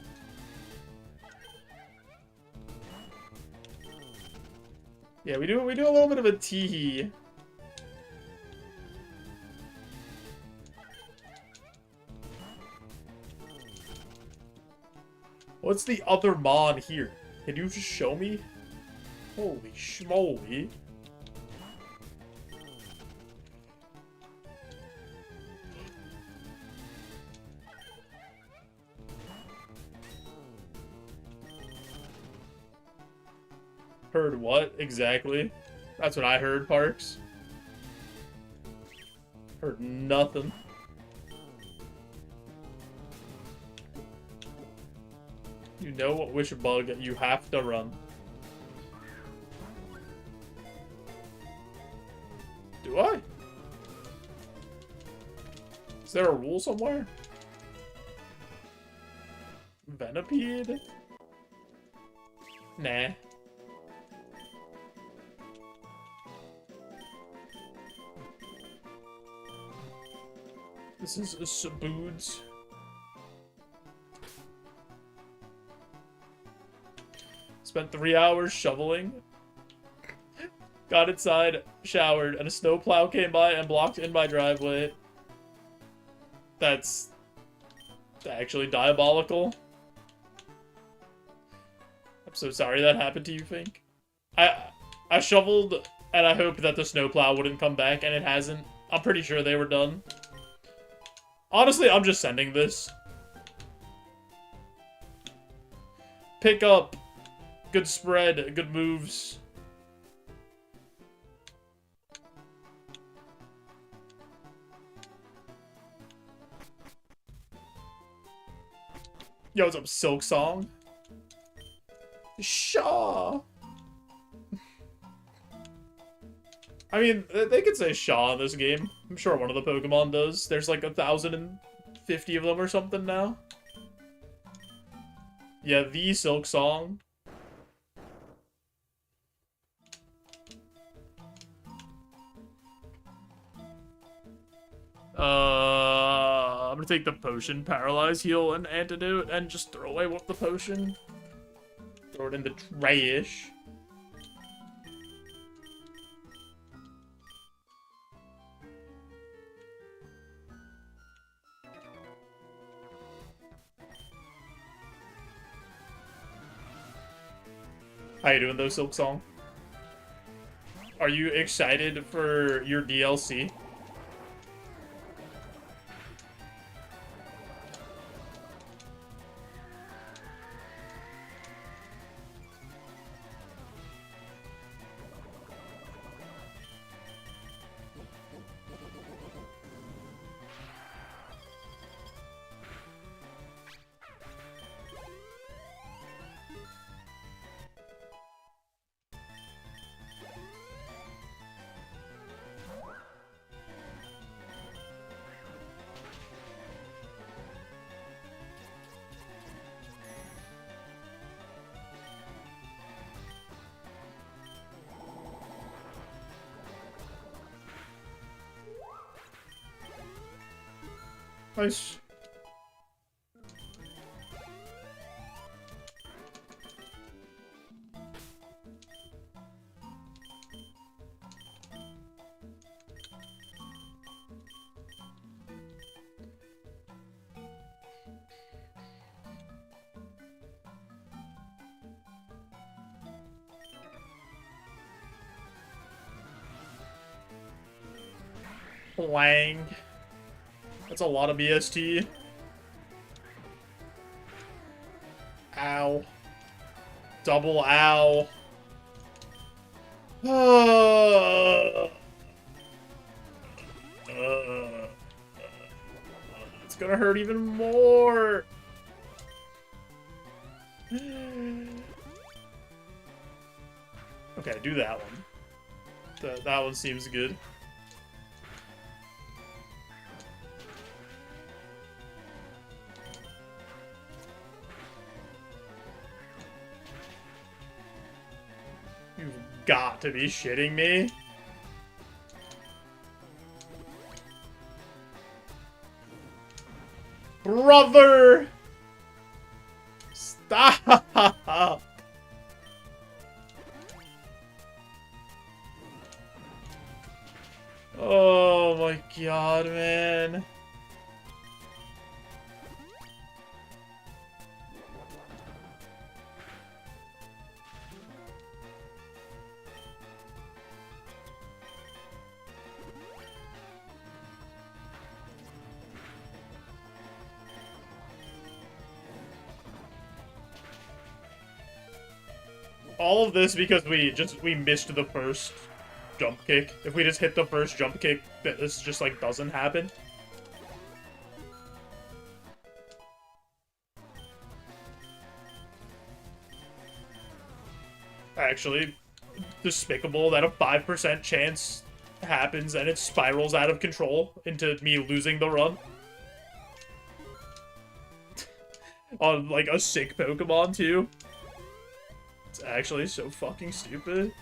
Speaker 1: Yeah, we do a little bit of a teehee. What's the other mon here? Can you just show me? Holy schmoly. Heard what exactly? That's what I heard, Parks. Heard nothing. You know which bug you have to run. Do I? Is there a rule somewhere? Venipede? Nah. This is a Saboods. Spent 3 hours shoveling. Got inside, showered, and a snowplow came by and blocked in my driveway. That's actually diabolical. I'm so sorry that happened to you, Fink. I shoveled, and I hoped that the snowplow wouldn't come back, and it hasn't. I'm pretty sure they were done. Honestly, I'm just sending this. Pick up. Good spread. Good moves. Yo, what's up, Silk Song? Shaw. I mean, they could say Shaw in this game. I'm sure one of the Pokemon does. There's like 1,050 of them or something now. Yeah, the Silk Song. I'm gonna take the potion, paralyze, heal, and antidote, and just throw away with the potion. Throw it in the trash. How you doing though, Silk Song? Are you excited for your DLC? Nice. Wang. That's a lot of EST. Ow. Double ow. It's gonna hurt even more. Okay, do that one. That one seems good. You've got to be shitting me. Brother! Stop! Oh my god, man. All of this because we missed the first jump kick. If we just hit the first jump kick, this just like doesn't happen. Actually, despicable that a 5% chance happens and it spirals out of control into me losing the run. On like a sick Pokemon too. It's actually so fucking stupid.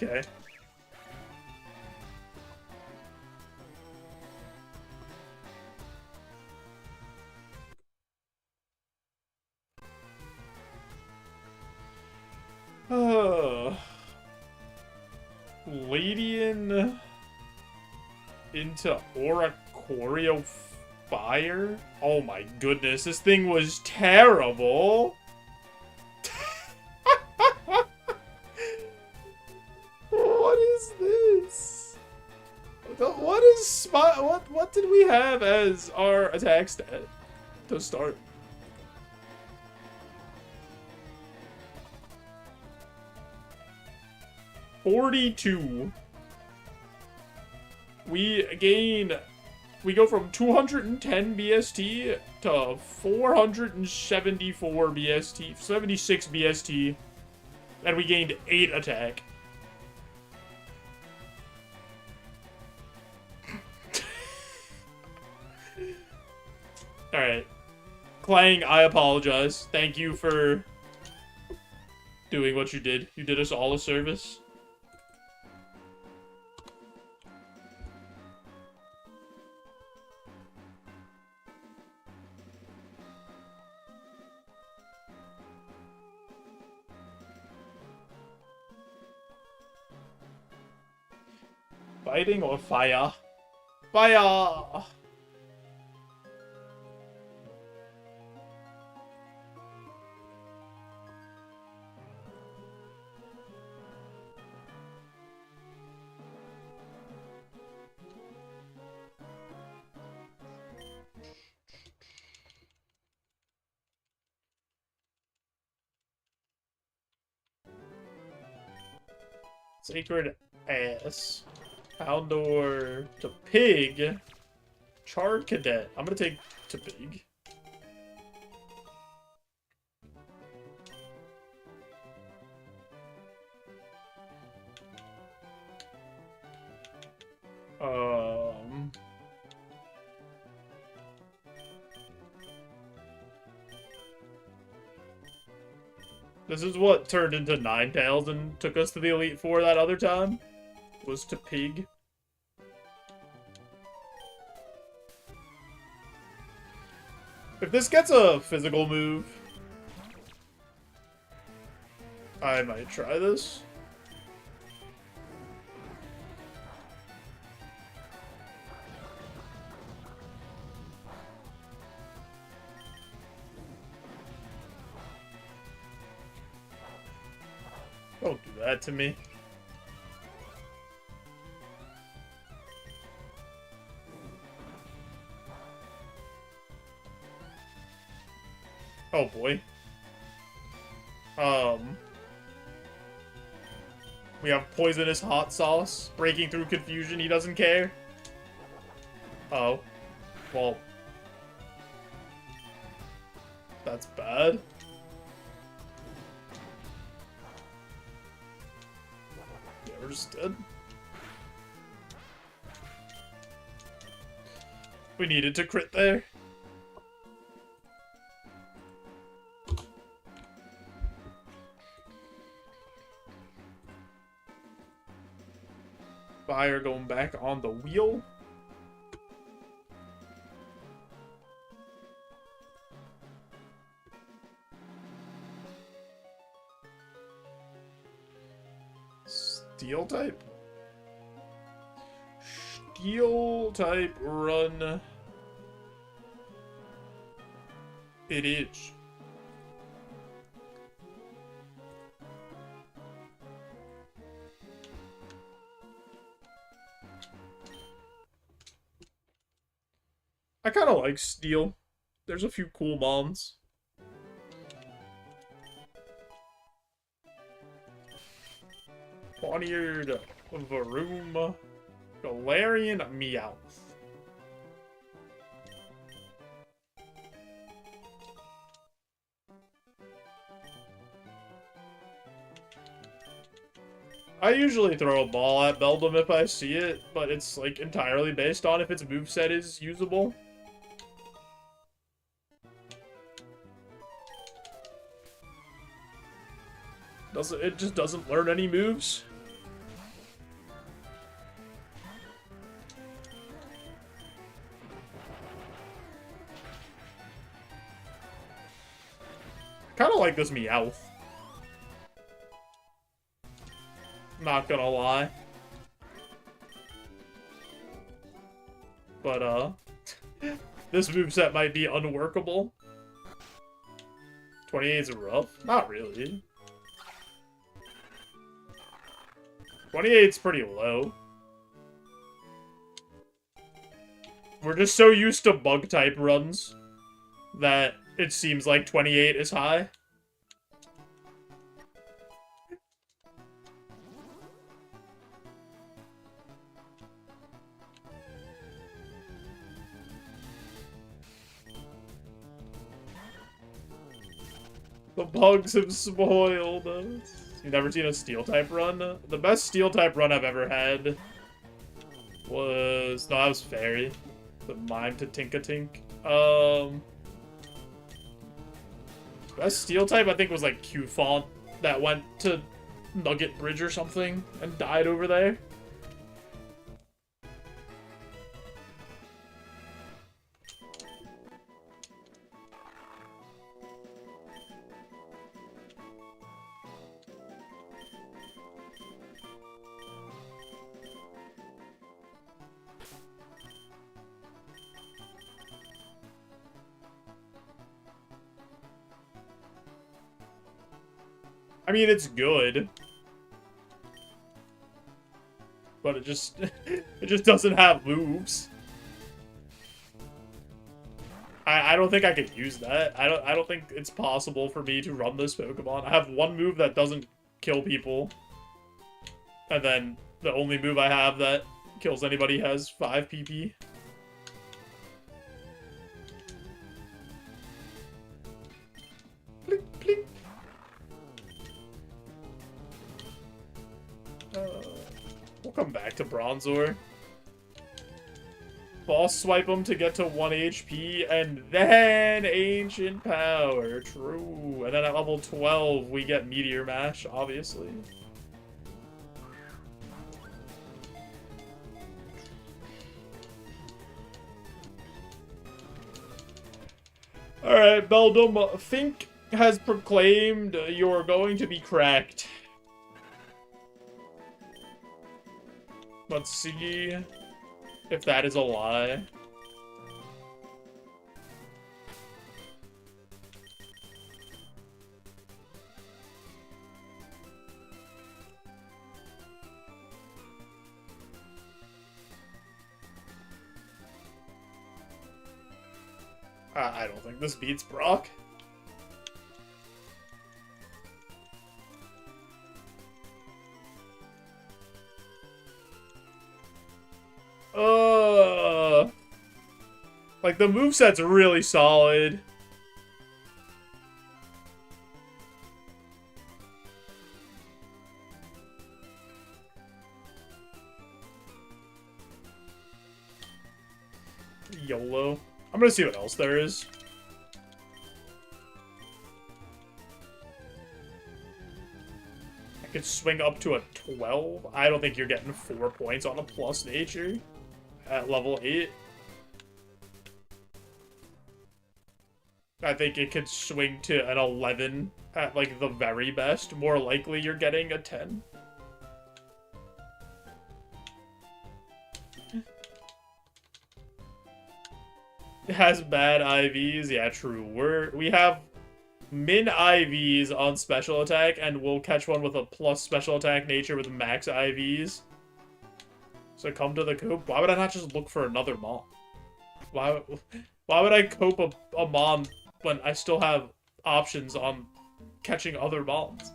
Speaker 1: Okay. Ladian into Oricorio Fire? Oh my goodness, this thing was terrible. What is this? What did we have as our attack stat to start? $42. We go from 210 BST to 474 BST, 76 BST, and we gained 8 attack. Alright. Clang, I apologize. Thank you for doing what you did. You did us all a service. Fighting or fire? Fire! Sacred Ass. Houndor to Pig. Char Cadet. I'm gonna take to Pig. This is what turned into Ninetales and took us to the Elite Four that other time. Was to Pig. If this gets a physical move, I might try this. Don't do that to me. Oh boy. We have poisonous hot sauce breaking through confusion. He doesn't care. Oh. Well. That's bad. Yeah, we're just dead. We needed to crit there. Fire going back on the wheel. Steel type? Steel type run. It is. I kind of like Steel. There's a few cool mons. Pawneard, Varoom, Galarian, Meowth. I usually throw a ball at Beldum if I see it, but it's like entirely based on if its moveset is usable. It just doesn't learn any moves. Kind of like this Meowth. Not gonna lie. But, this moveset might be unworkable. 28's rough? Not really. 28's pretty low. We're just so used to bug-type runs that it seems like 28 is high. The bugs have spoiled us. You've never seen a Steel-type run? The best Steel-type run I've ever had was... No, that was Fairy. The Mime to Tinkatink. Best Steel-type, I think, was like Q-Font that went to Nugget Bridge or something and died over there. I mean, it's good. But it just doesn't have moves. I don't think I could use that. I don't think it's possible for me to run this Pokemon. I have one move that doesn't kill people. And then the only move I have that kills anybody has 5 PP. Blink, blink. We'll come back to Bronzor. Boss swipe him to get to 1 HP, and then Ancient Power. True. And then at level 12, we get Meteor Mash, obviously. Alright, Beldum, Fink has proclaimed you're going to be cracked. Let's see if that is a lie. I don't think this beats Brock. Like, the moveset's really solid. YOLO. I'm gonna see what else there is. I could swing up to a 12. I don't think you're getting 4 points on a plus nature at level 8. I think it could swing to an 11 at, like, the very best. More likely you're getting a 10. has bad IVs. Yeah, true. We have min IVs on special attack, and we'll catch one with a plus special attack nature with max IVs. So come to the coop. Why would I not just look for another mom? Why would I cope a mom when I still have options on catching other moms?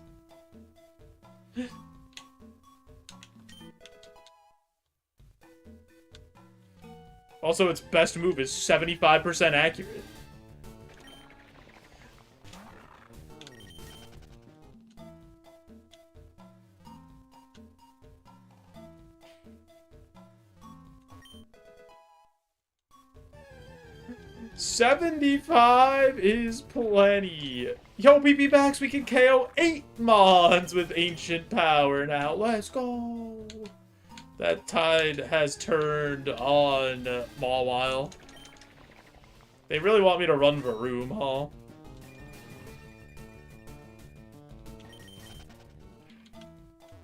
Speaker 1: Also, its best move is 75% accurate. $75 is plenty. Yo, BB Max, we can KO 8 Mons with Ancient Power now. Let's go. That tide has turned on Mawile. They really want me to run Varoom, huh?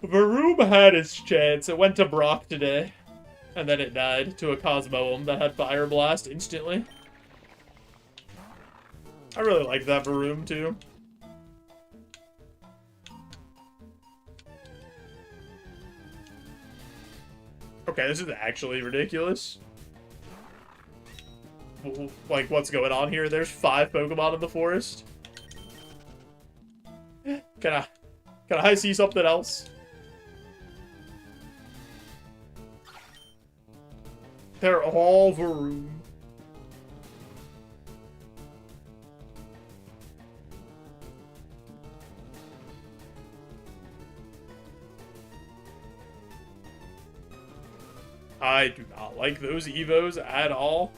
Speaker 1: Varoom had its chance. It went to Brock today. And then it died to a Cosmoem that had Fire Blast instantly. I really like that Varoom, too. Okay, this is actually ridiculous. Like, what's going on here? There's 5 Pokemon in the forest. Can I see something else? They're all Varoom. I do not like those Evos at all.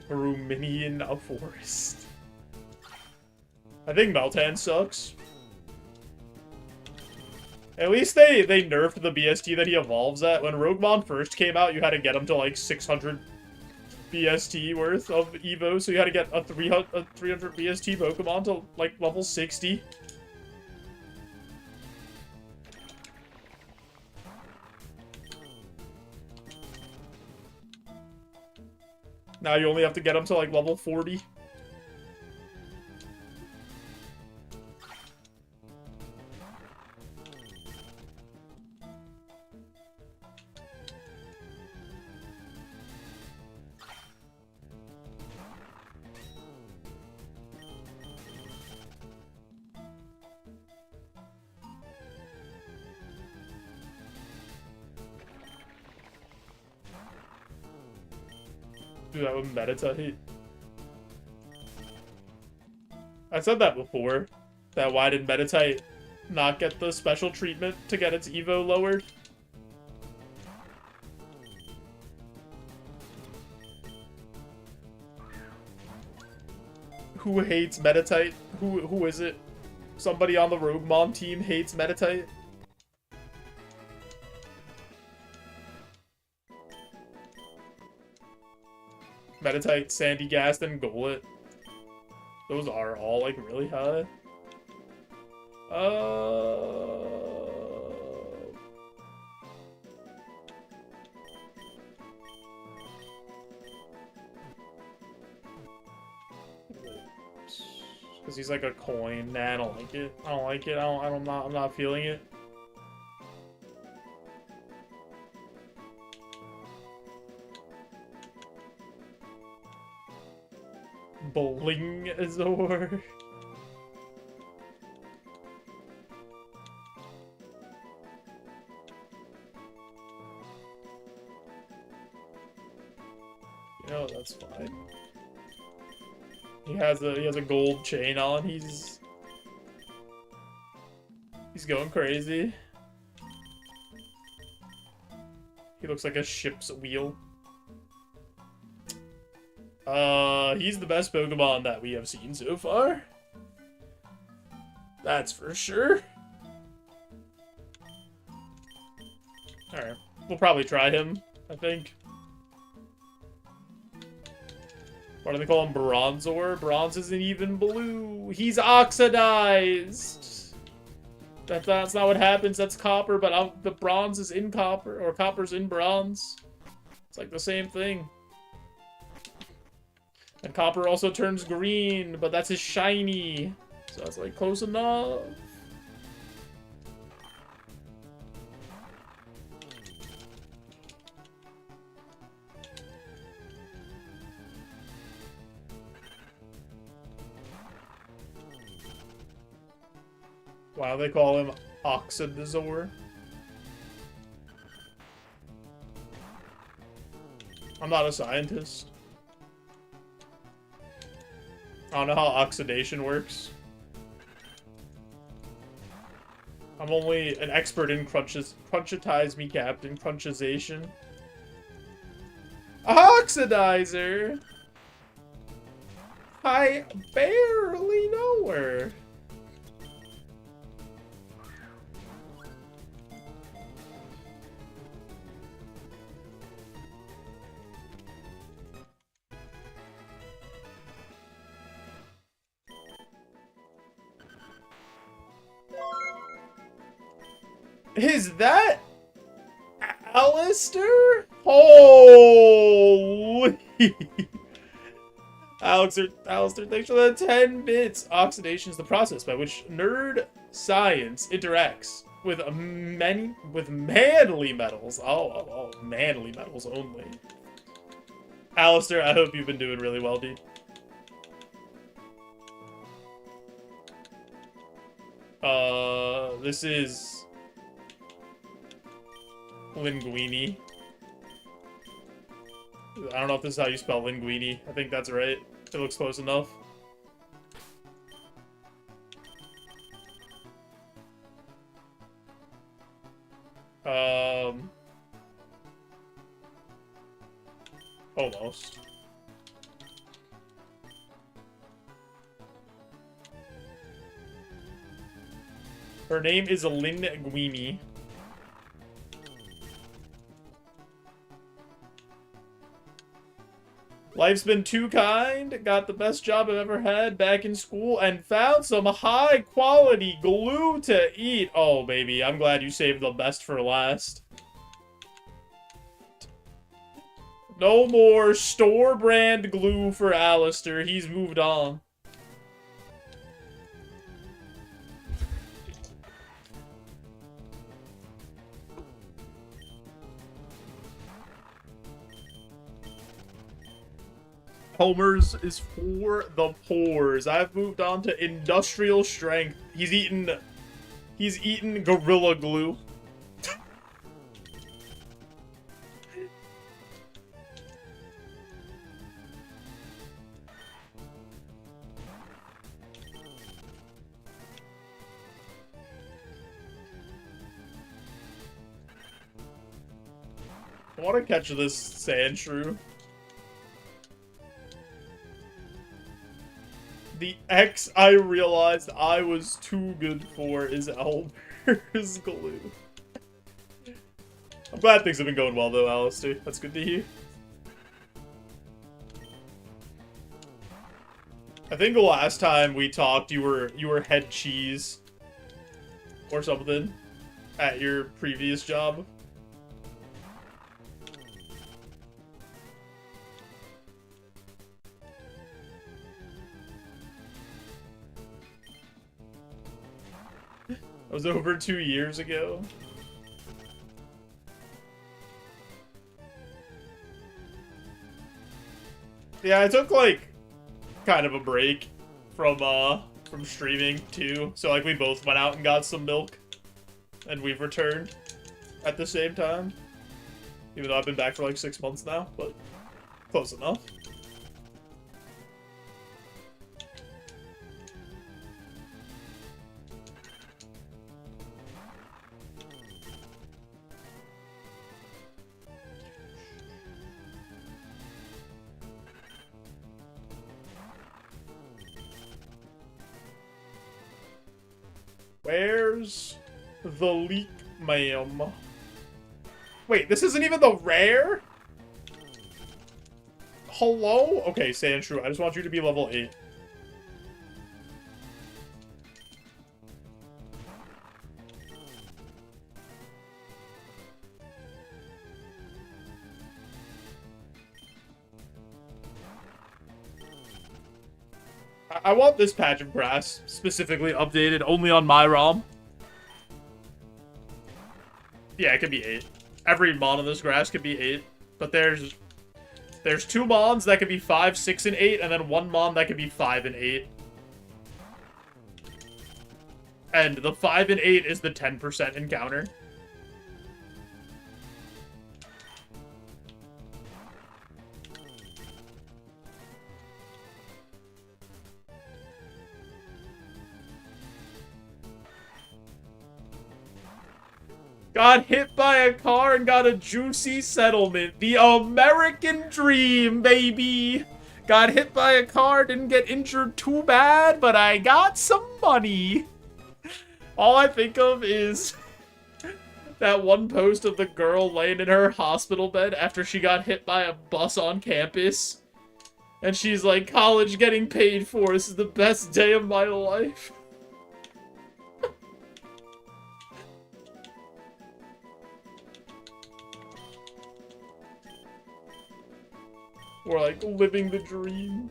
Speaker 1: Ruminian of Forest. I think Meltan sucks. At least they nerfed the BST that he evolves at. When Roguemon first came out, you had to get him to like 600 BST worth of Evo, so you had to get a 300 BST Pokemon to like level 60. Now you only have to get them to like level 40. Do that with Meditate. I said that before. That why did Meditate not get the special treatment to get its Evo lowered? Who hates Meditate? Who is it? Somebody on the Roguemon team hates Meditate? Meditite, Sandygast, and Golett. Those are all, like, really high. Because he's like a coin. Nah, I don't like it. I don't like it. I'm not feeling it. Bling Azor. You know, that's fine. He has a gold chain on. He's going crazy. He looks like a ship's wheel. He's the best Pokemon that we have seen so far. That's for sure. Alright, we'll probably try him, I think. What do they call him? Bronzor? Bronze isn't even blue. He's oxidized. That's not what happens. That's copper, but the bronze is in copper, or copper's in bronze. It's like the same thing. And copper also turns green, but that's his shiny. So it's like close enough. Wow, they call him Oxidizor. I'm not a scientist. I don't know how oxidation works. I'm only an expert in crunchitize me, Captain. Crunchization. Oxidizer! I barely know her. Is that Alistair? Holy! Alistair, thanks for the 10 bits. Oxidation is the process by which nerd science interacts with manly metals. Oh, manly metals only. Alistair, I hope you've been doing really well, dude. This is Linguini. I don't know if this is how you spell Linguini. I think that's right. It looks close enough. Almost. Her name is Linguini. Life's been too kind, got the best job I've ever had back in school, and found some high-quality glue to eat. Oh, baby, I'm glad you saved the best for last. No more store-brand glue for Alistair. He's moved on. Homer's is for the pores. I've moved on to industrial strength. He's eaten Gorilla Glue. I want to catch this sand shrew. The X I realized I was too good for is Elmer's glue. I'm glad things have been going well though, Alistair. That's good to hear. I think the last time we talked you were head cheese or something at your previous job. That was over 2 years ago. Yeah, I took like kind of a break from streaming too. So like we both went out and got some milk and we've returned at the same time. Even though I've been back for like 6 months now, but close enough. Where's the leak, ma'am? Wait, this isn't even the rare? Hello? Okay, Sandshrew, I just want you to be level 8. I want this patch of grass specifically updated only on my ROM. Yeah, it could be 8. Every mon on this grass could be 8. But there's 2 mons that could be 5, 6, and 8, and then 1 mon that could be 5 and 8. And the 5 and 8 is the 10% encounter. Got hit by a car and got a juicy settlement. The American dream, baby. Got hit by a car, didn't get injured too bad, but I got some money. All I think of is that one post of the girl laying in her hospital bed after she got hit by a bus on campus. And she's like, college getting paid for. This is the best day of my life. We're like living the dream.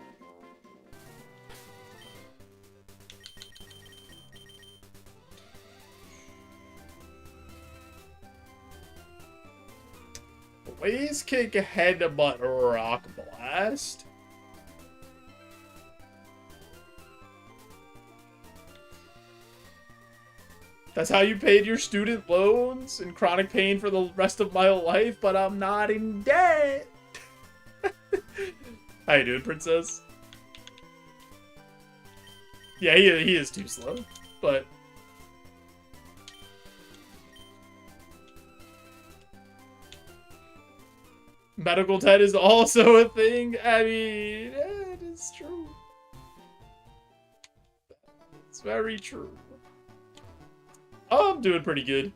Speaker 1: Blaze kick headbutt rock blast. That's how you paid your student loans and chronic pain for the rest of my life, but I'm not in debt. How you doing, princess? Yeah, he is too slow, but medical TED is also a thing. I mean, it is true. It's very true. Oh, I'm doing pretty good.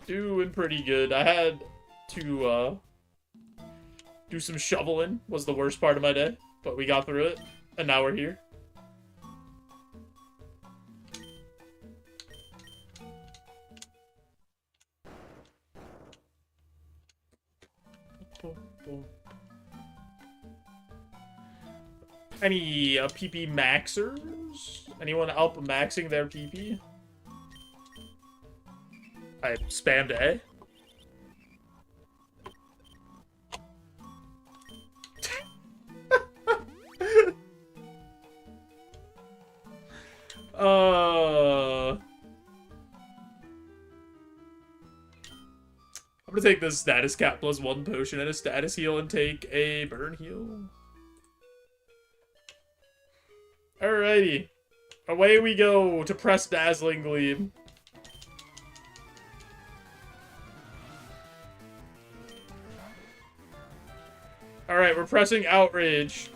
Speaker 1: Doing pretty good. I had to do some shoveling, was the worst part of my day, but we got through it, and now we're here. Any PP maxers? Anyone up maxing their PP? I spammed A. I'm gonna take this status cap +1 potion and a status heal and take a burn heal. Alrighty. Away we go to press Dazzling Gleam. Alright, we're pressing Outrage.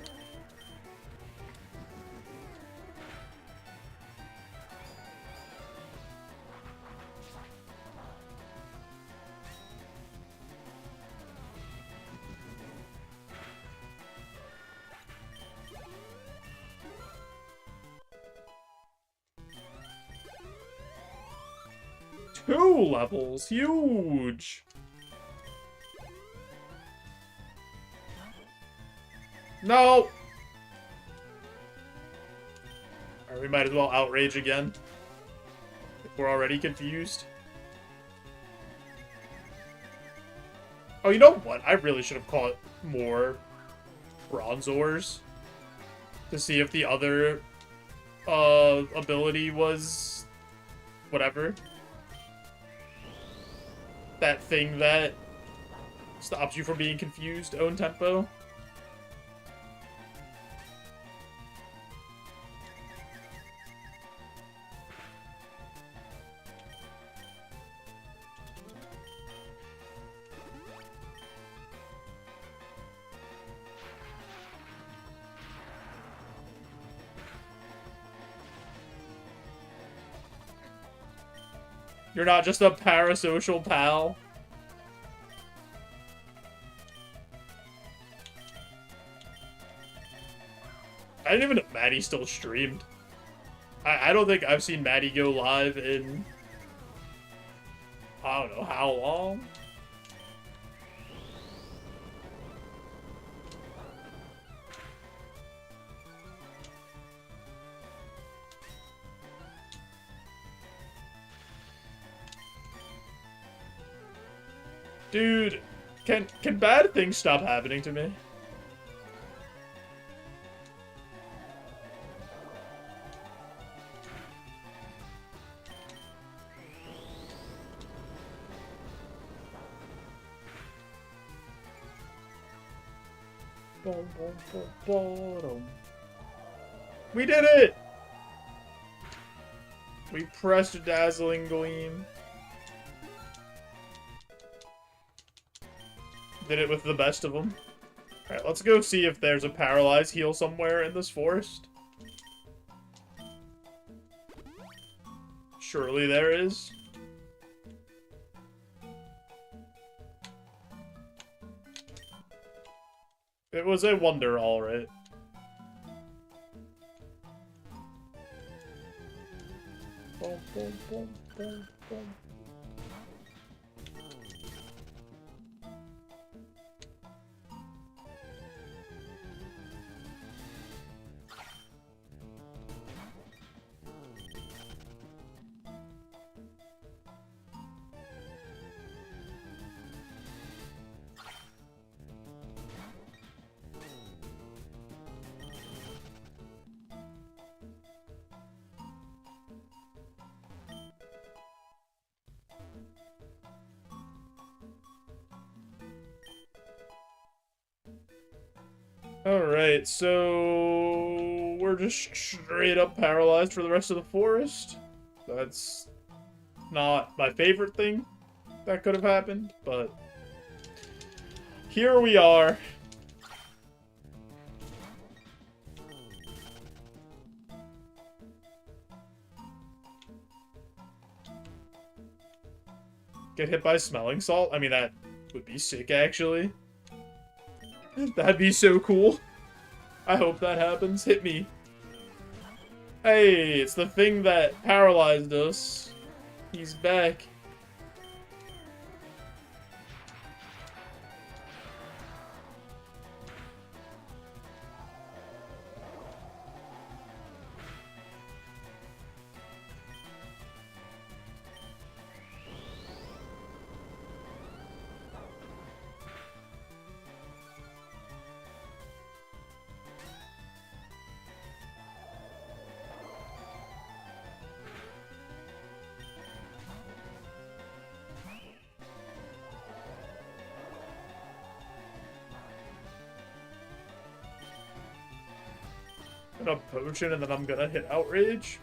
Speaker 1: Two levels, huge. No. Alright, we might as well outrage again. If we're already confused. Oh, you know what? I really should have caught more Bronzors to see if the other ability was whatever. That thing that stops you from being confused, own tempo. You're not just a parasocial pal. I didn't even know Maddie still streamed. I don't think I've seen Maddie go live in I don't know how long. Dude, can bad things stop happening to me? We did it! We pressed a Dazzling Gleam. Did it with the best of them. Alright, let's go see if there's a Paralyzed heal somewhere in this forest. Surely there is. It was a wonder, alright. Boom, boom, boom, boom, boom. Alright, so we're just straight up paralyzed for the rest of the forest. That's not my favorite thing that could have happened, but here we are. Get hit by smelling salt? I mean, that would be sick, actually. That'd be so cool. I hope that happens. Hit me. Hey, it's the thing that paralyzed us. He's back. A potion and then I'm gonna hit Outrage.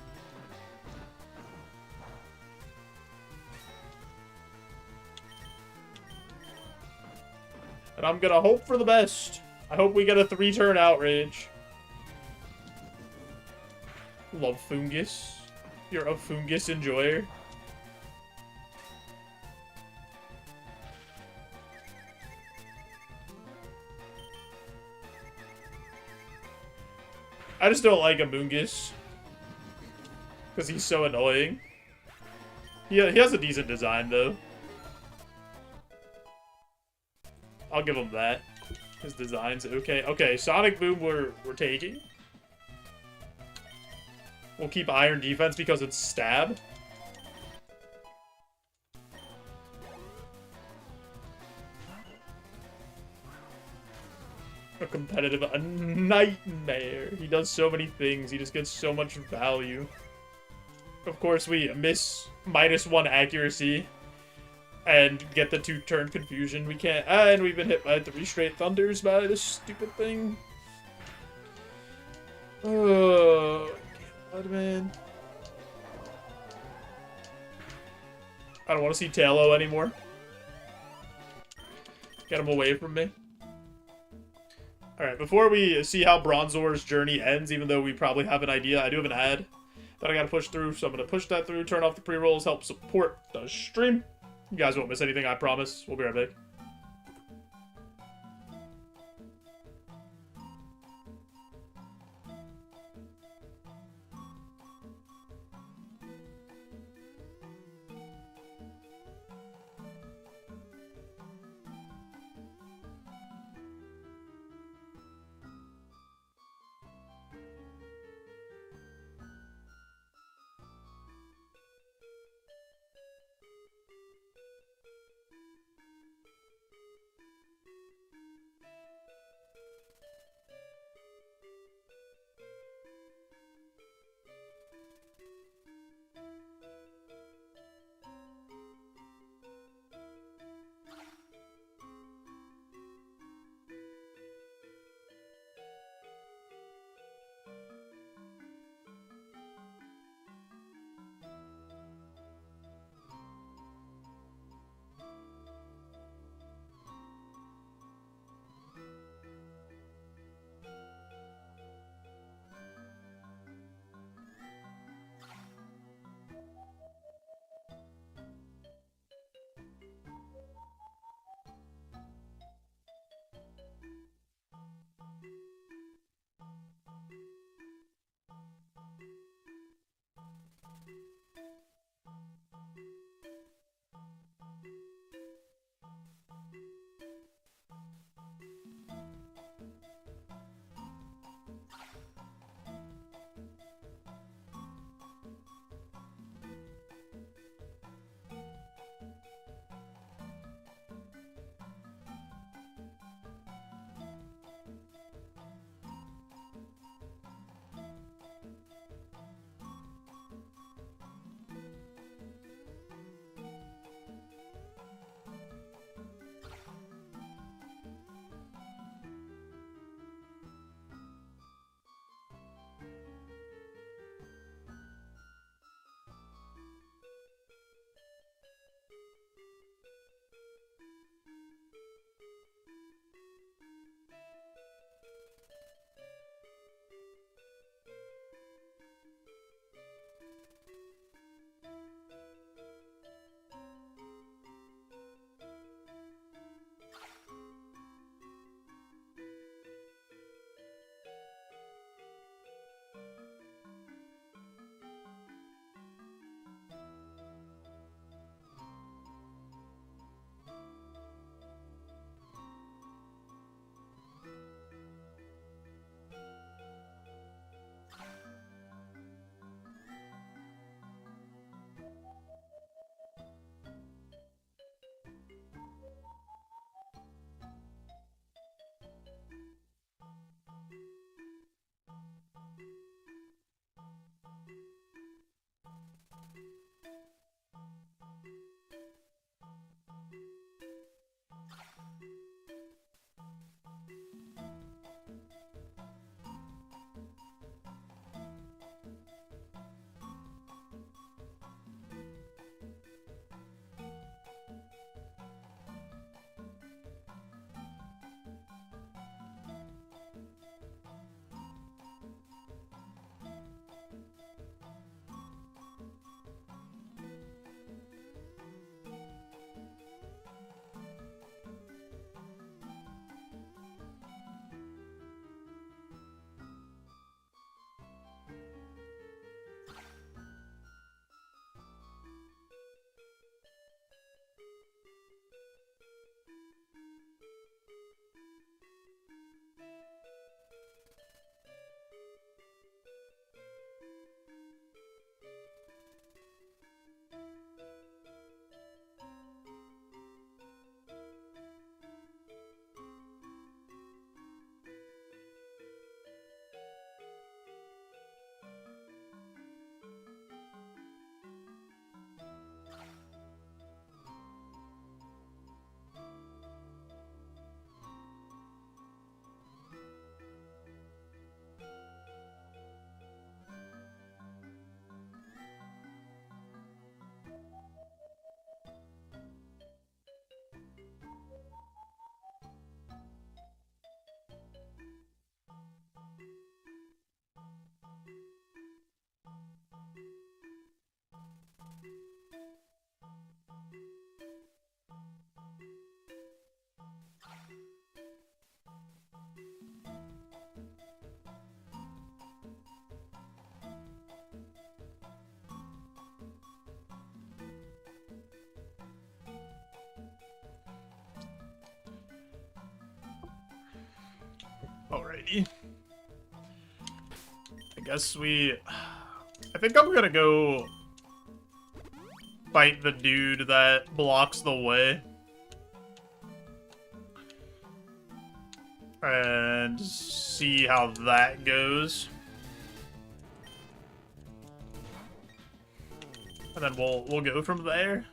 Speaker 1: And I'm gonna hope for the best. I hope we get a 3-turn Outrage. Love Fungus. You're a Fungus enjoyer. I just don't like Amoonguss. Because he's so annoying. He has a decent design, though. I'll give him that. His design's okay. Okay, Sonic Boom we're taking. We'll keep Iron Defense because it's Stab. A competitive nightmare. He does so many things. He just gets so much value. Of course, we miss -1 accuracy and get the 2-turn confusion. We can't. And we've been hit by 3 straight thunders by this stupid thing. Oh, God, man. I don't want to see Tailo anymore. Get him away from me. Alright, before we see how Bronzor's journey ends, even though we probably have an idea, I do have an ad that I gotta push through, so I'm gonna push that through, turn off the pre-rolls, help support the stream. You guys won't miss anything, I promise. We'll be right back. Alrighty. I guess I think I'm gonna go fight the dude that blocks the way. And see how that goes. And then we'll go from there.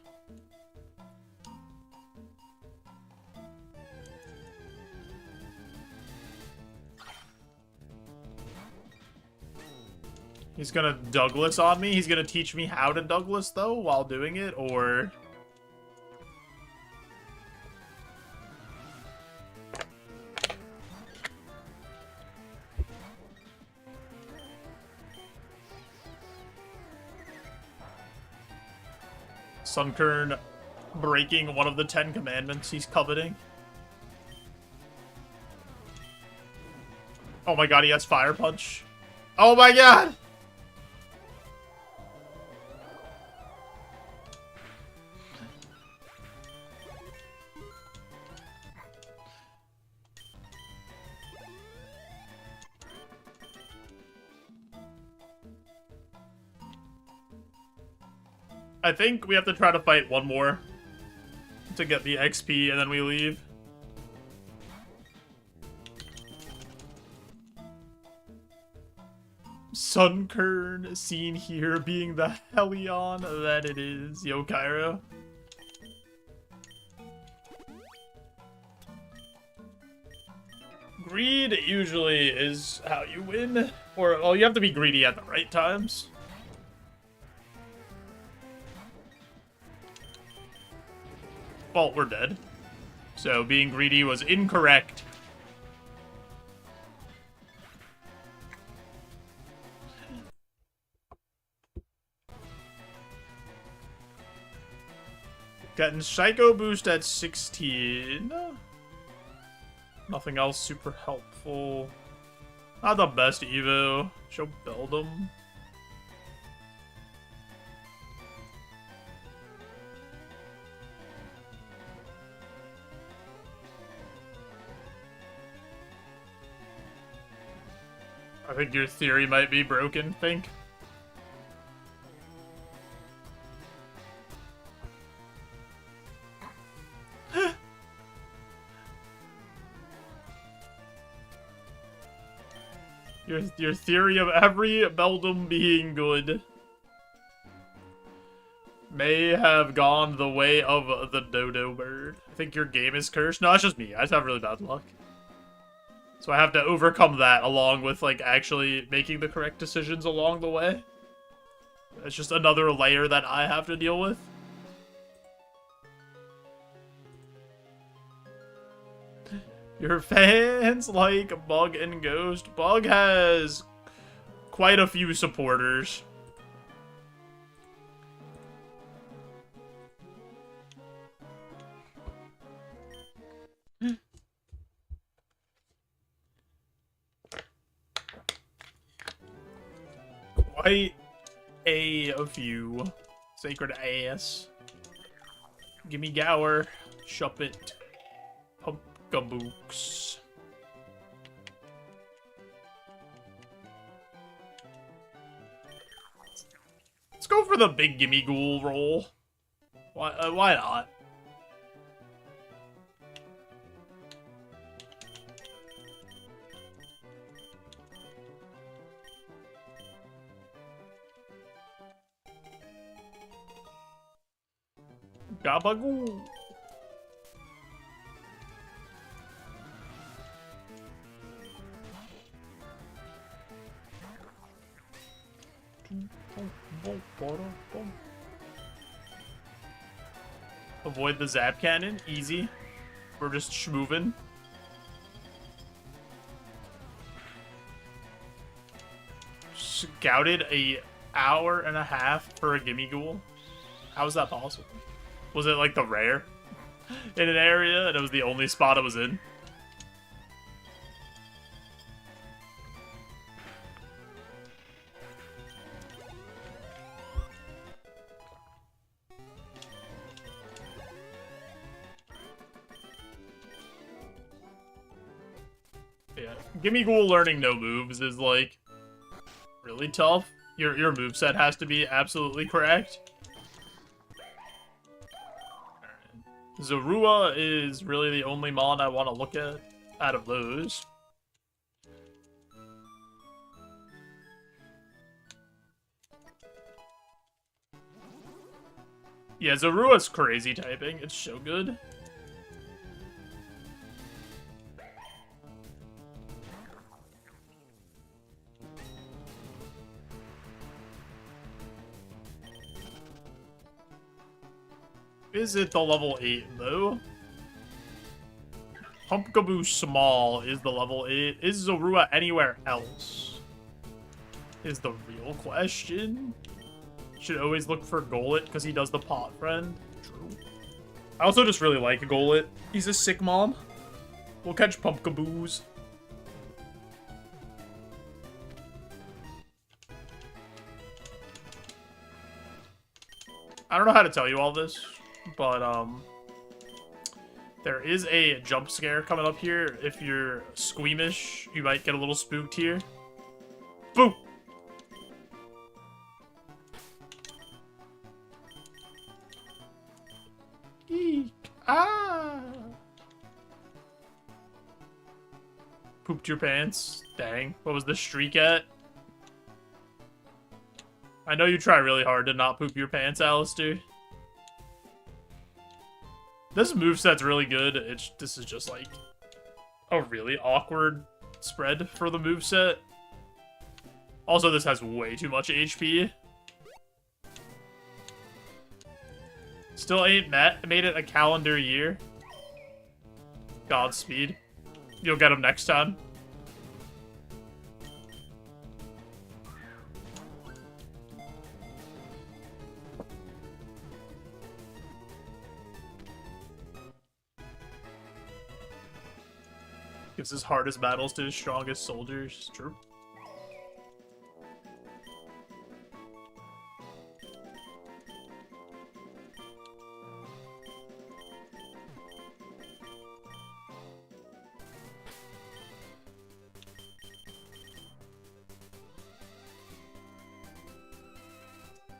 Speaker 1: He's gonna Douglas on me? He's gonna teach me how to Douglas, though, while doing it, or... Sunkern breaking one of the 10 commandments he's coveting. Oh my god, he has Fire Punch. Oh my god! I think we have to try to fight one more to get the XP, and then we leave. Sunkern seen here being the Helion that it is. Yo, Cairo. Greed usually is how you win. Or, well, you have to be greedy at the right times. Well, we're dead. So being greedy was incorrect. Getting Psycho Boost at 16. Nothing else super helpful. Not the best Evo. She'll build them. I think your theory might be broken, Think. Your theory of every Beldum being good may have gone the way of the dodo bird. I think your game is cursed. No, it's just me. I just have really bad luck. So I have to overcome that along with, like, actually making the correct decisions along the way. It's just another layer that I have to deal with. Your fans like Bug and Ghost. Bug has quite a few supporters. Quite a few. Sacred ass. Gimme Gower. Shop it. Pumpkabooks. Let's go for the big gimme ghoul roll. Why not? Gabagoo. Avoid the Zap Cannon. Easy. We're just schmoovin'. Scouted a hour and a half for a gimme ghoul. How is that possible? Was it like the rare in an area and it was the only spot it was in? Yeah, Gimmighoul learning no moves is, like, really tough. Your moveset has to be absolutely correct. Right. Zorua is really the only mon I want to look at out of those. Yeah, Zorua's crazy typing. It's so good. Is it the level 8, though? Pumpkaboo Small is the level 8. Is Zorua anywhere else? Is the real question. Should always look for Golett, because he does the pot friend. True. I also just really like Golett. He's a sick mom. We'll catch Pumpkaboos. I don't know how to tell you all this, but, there is a jump scare coming up here. If you're squeamish, you might get a little spooked here. Boo! Eek. Ah! Pooped your pants? Dang. What was the streak at? I know you try really hard to not poop your pants, Alistair. This moveset's really good. This is just, like, a really awkward spread for the moveset. Also, this has way too much HP. Still ain't made it a calendar year. Godspeed. You'll get him next time. Gives his hardest battles to his strongest soldiers. True.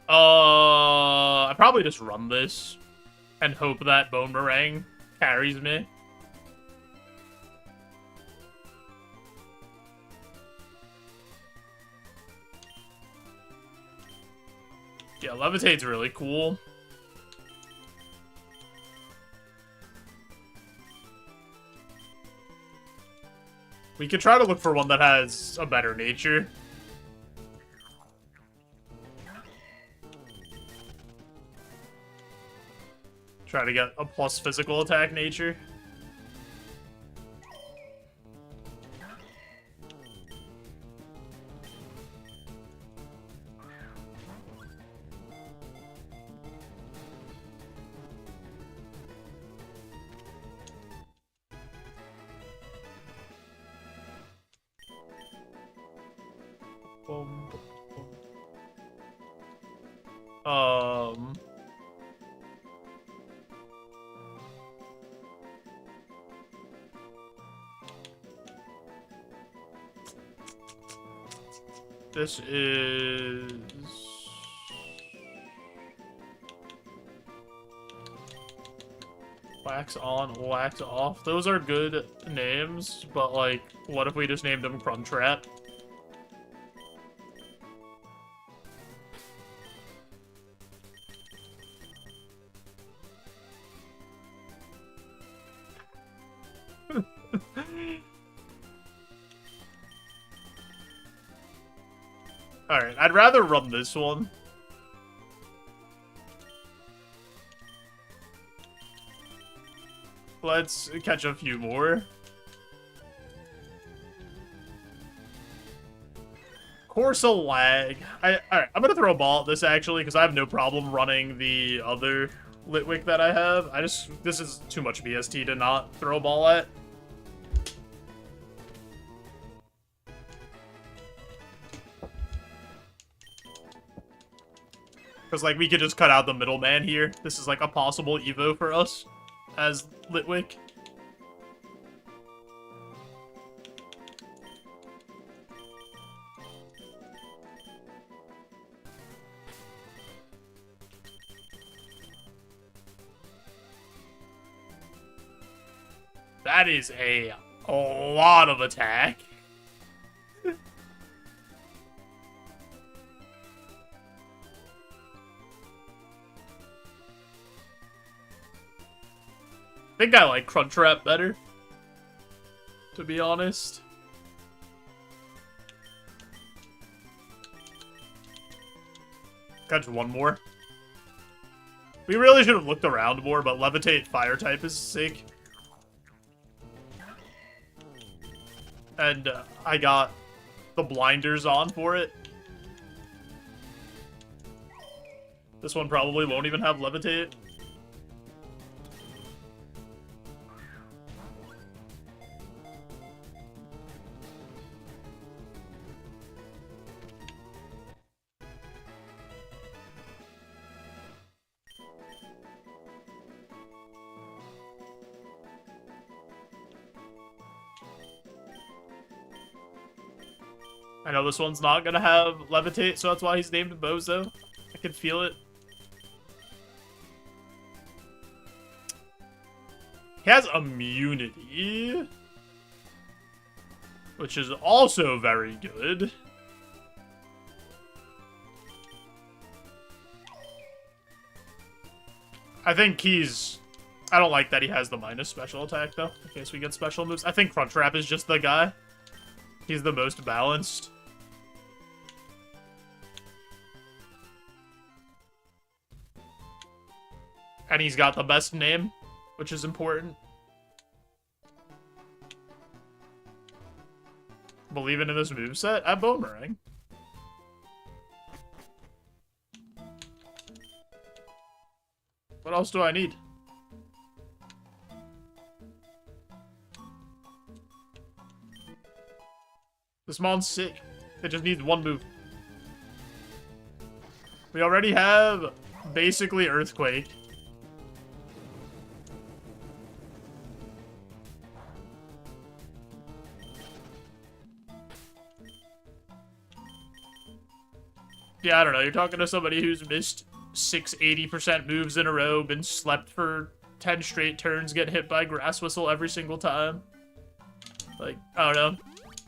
Speaker 1: I probably just run this and hope that Bone Meringue carries me. Yeah, Levitate's really cool. We could try to look for one that has a better nature. Try to get a plus physical attack nature. This is... Wax on, wax off. Those are good names, but, like, what if we just named them Crunchwrap? Alright, I'd rather run this one. Let's catch a few more. Corsalag. Alright, I'm gonna throw a ball at this, actually, because I have no problem running the other Litwick that I have. This is too much BST to not throw a ball at. Because, like, we could just cut out the middleman here. This is, like, a possible Evo for us as Litwick. That is a lot of attack. I think I like Crunchwrap better, to be honest. Catch one more. We really should have looked around more, but Levitate Fire type is sick. And I got the blinders on for it. This one probably won't even have Levitate. I know this one's not gonna have Levitate, so that's why he's named Bozo. I can feel it. He has immunity, which is also very good. I think he's... I don't like that he has the minus special attack, though, in case we get special moves. I think Crunchwrap is just the guy. He's the most balanced. And he's got the best name, which is important. Believing in this moveset at Boomerang. What else do I need? This mon's sick. It just needs one move. We already have basically Earthquake. Yeah, I don't know. You're talking to somebody who's missed 80% moves in a row, been slept for 10 straight turns, get hit by Grass Whistle every single time. Like, I don't know.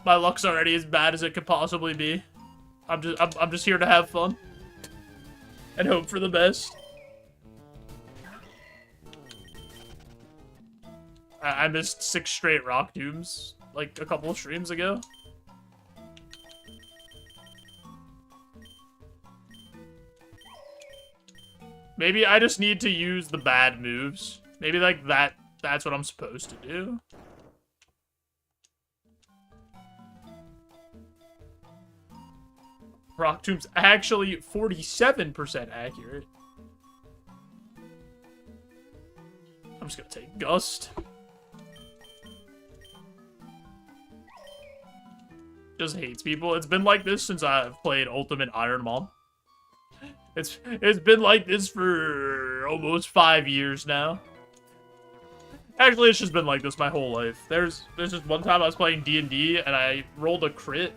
Speaker 1: My luck's already as bad as it could possibly be. I'm just here to have fun and hope for the best. I missed 6 straight Rock Dooms like a couple of streams ago. Maybe I just need to use the bad moves. Maybe like that's what I'm supposed to do. Rock Tomb's actually 47% accurate. I'm just gonna take Gust. Just hates people. It's been like this since I've played Ultimate Ironmon. It's been like this for almost 5 years now. Actually, it's just been like this my whole life. There's just one time I was playing D&D and I rolled a crit.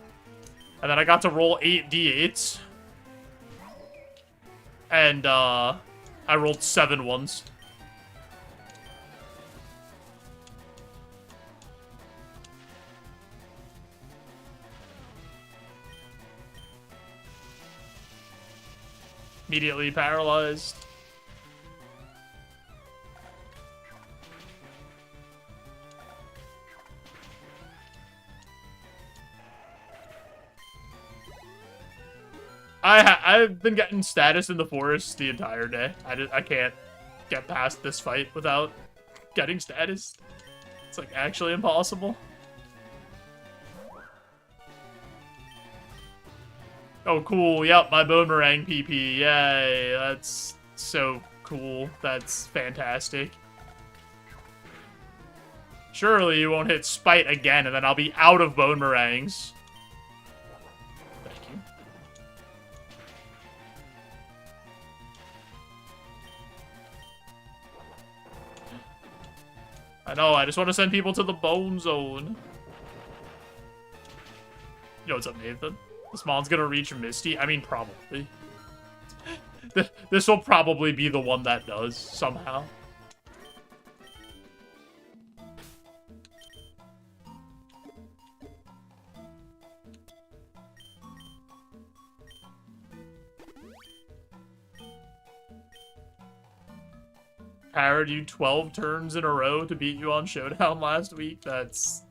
Speaker 1: And then I got to roll 8 D8s. And, I rolled 7 ones. Immediately paralyzed. I've been getting status in the forest the entire day. I can't get past this fight without getting status. It's like actually impossible. Oh, cool. Yep, my Boomerang PP. Yay. That's so cool. That's fantastic. Surely you won't hit Spite again, and then I'll be out of Boomerangs. Thank you. I know, I just want to send people to the Bone Zone. Yo, what's up, Nathan? This mon's gonna reach Misty? I mean, probably. This will probably be the one that does, somehow. carried you 12 turns in a row to beat you on Showdown last week. That's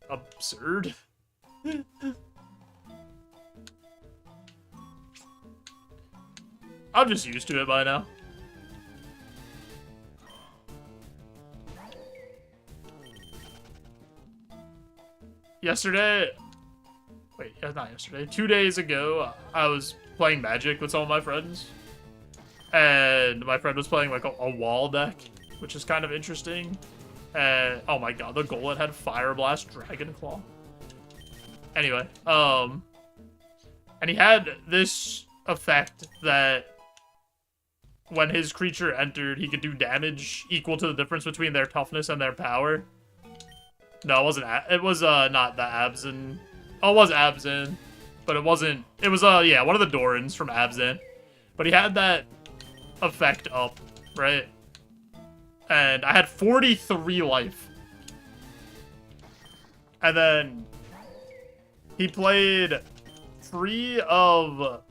Speaker 1: absurd. I'm just used to it by now. Yesterday... Wait, not yesterday. 2 days ago, I was playing Magic with some of my friends. And my friend was playing, like, a wall deck, which is kind of interesting. And, oh my god, the Golem had Fire Blast Dragon Claw. Anyway, and he had this effect that when his creature entered, he could do damage equal to the difference between their toughness and their power. No, it wasn't. It was not the Abzan. Oh, it was Abzan, but it wasn't. It was yeah, one of the Dorans from Abzan. But he had that effect up, right? And I had 43 life. And then he played Tree of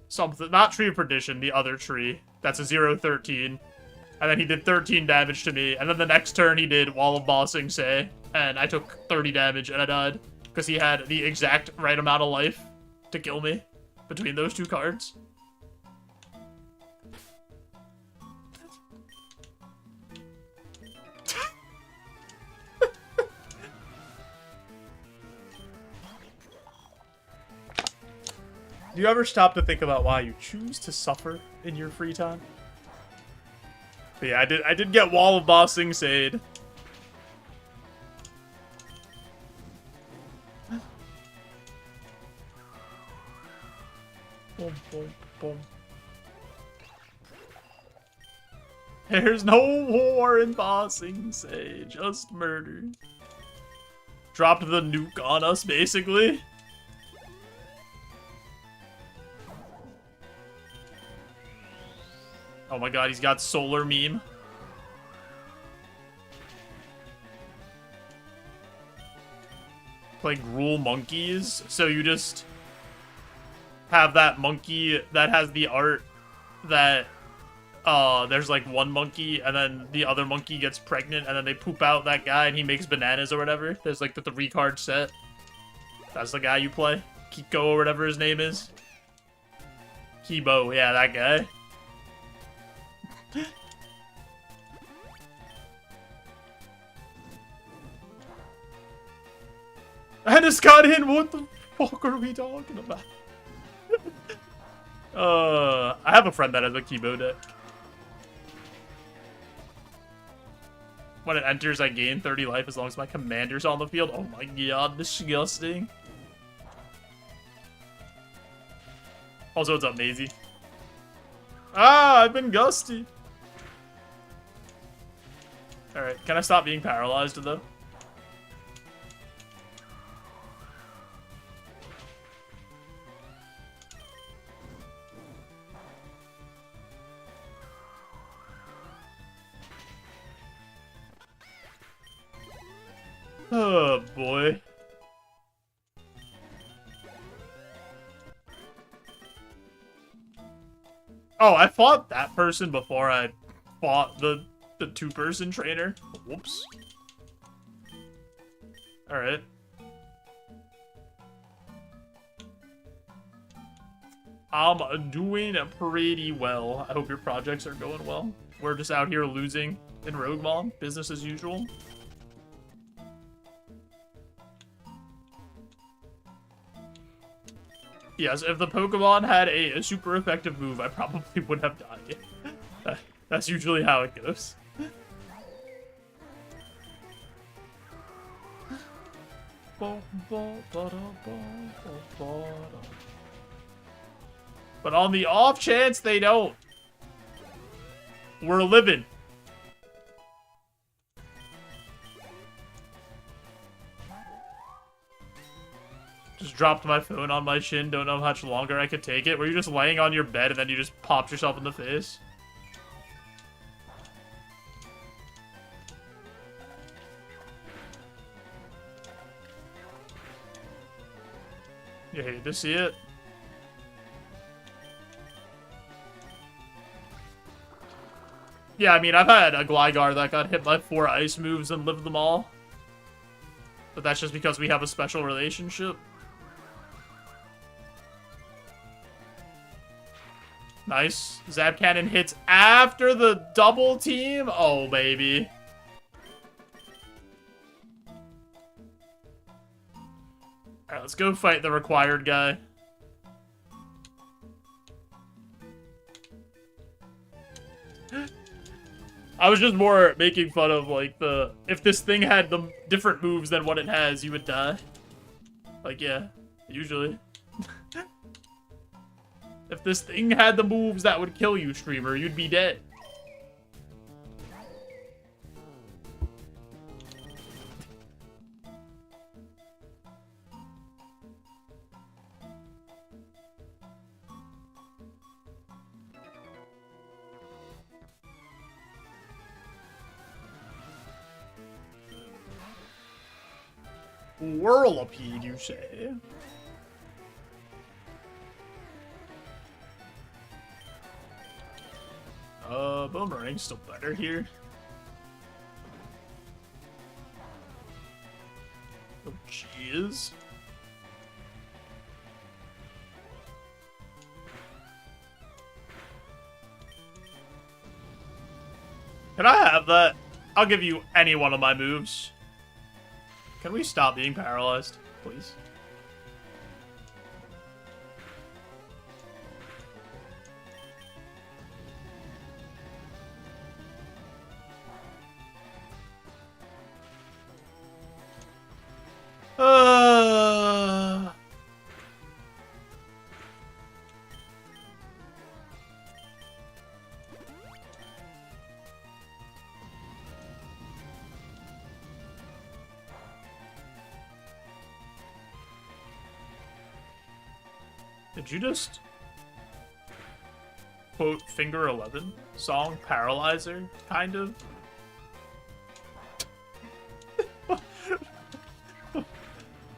Speaker 1: something, not Tree of Perdition, the other tree. That's a 0-13. And then he did 13 damage to me. And then the next turn he did Wall of Bossing Say. And I took 30 damage and I died. Because he had the exact right amount of life to kill me between those two cards. Do you ever stop to think about why you choose to suffer in your free time? But yeah, I did get Wall of Bossing Sade. Boom, boom, boom. There's no war in Bossing Say, just murder. Dropped the nuke on us, basically. Oh my god, he's got Solar Meme. Play Gruul Monkeys, so you just have that monkey that has the art that there's like one monkey and then the other monkey gets pregnant and then they poop out that guy and he makes bananas or whatever. There's like the 3-card set. That's the guy you play. Kiko or whatever his name is. Kibo, yeah, that guy. I just got in. What the fuck are we talking about? I have a friend that has a Kibo deck. When it enters, I gain 30 life as long as my commander's on the field. Oh my god, disgusting. Also, what's up, Maisie? Ah, I've been gusty. Alright, can I stop being paralyzed, though? Oh, boy. Oh, I fought that person before I fought the 2-person trainer. Whoops. Alright. I'm doing pretty well. I hope your projects are going well. We're just out here losing in Roguemon. Business as usual. Yes, if the Pokemon had a super effective move, I probably would have died. That's usually how it goes. But on the off chance they don't, we're living. Just dropped my phone on my chin, don't know how much longer I could take it. Were you just laying on your bed and then you just popped yourself in the face? You hate to see it. Yeah, I mean, I've had a Gligar that got hit by 4 ice moves and lived them all. But that's just because we have a special relationship. Nice. Zap Cannon hits after the double team. Oh, baby. Alright, let's go fight the required guy. I was just more making fun of, like, if this thing had the different moves than what it has, you would die. Like, yeah, usually. If this thing had the moves that would kill you, streamer, you'd be dead. Whirlipede, you say? Boomerang's still better here. Oh, jeez. Can I have that? I'll give you any one of my moves. Can we stop being paralyzed, please? Did you just quote Finger 11 song Paralyzer, kind of?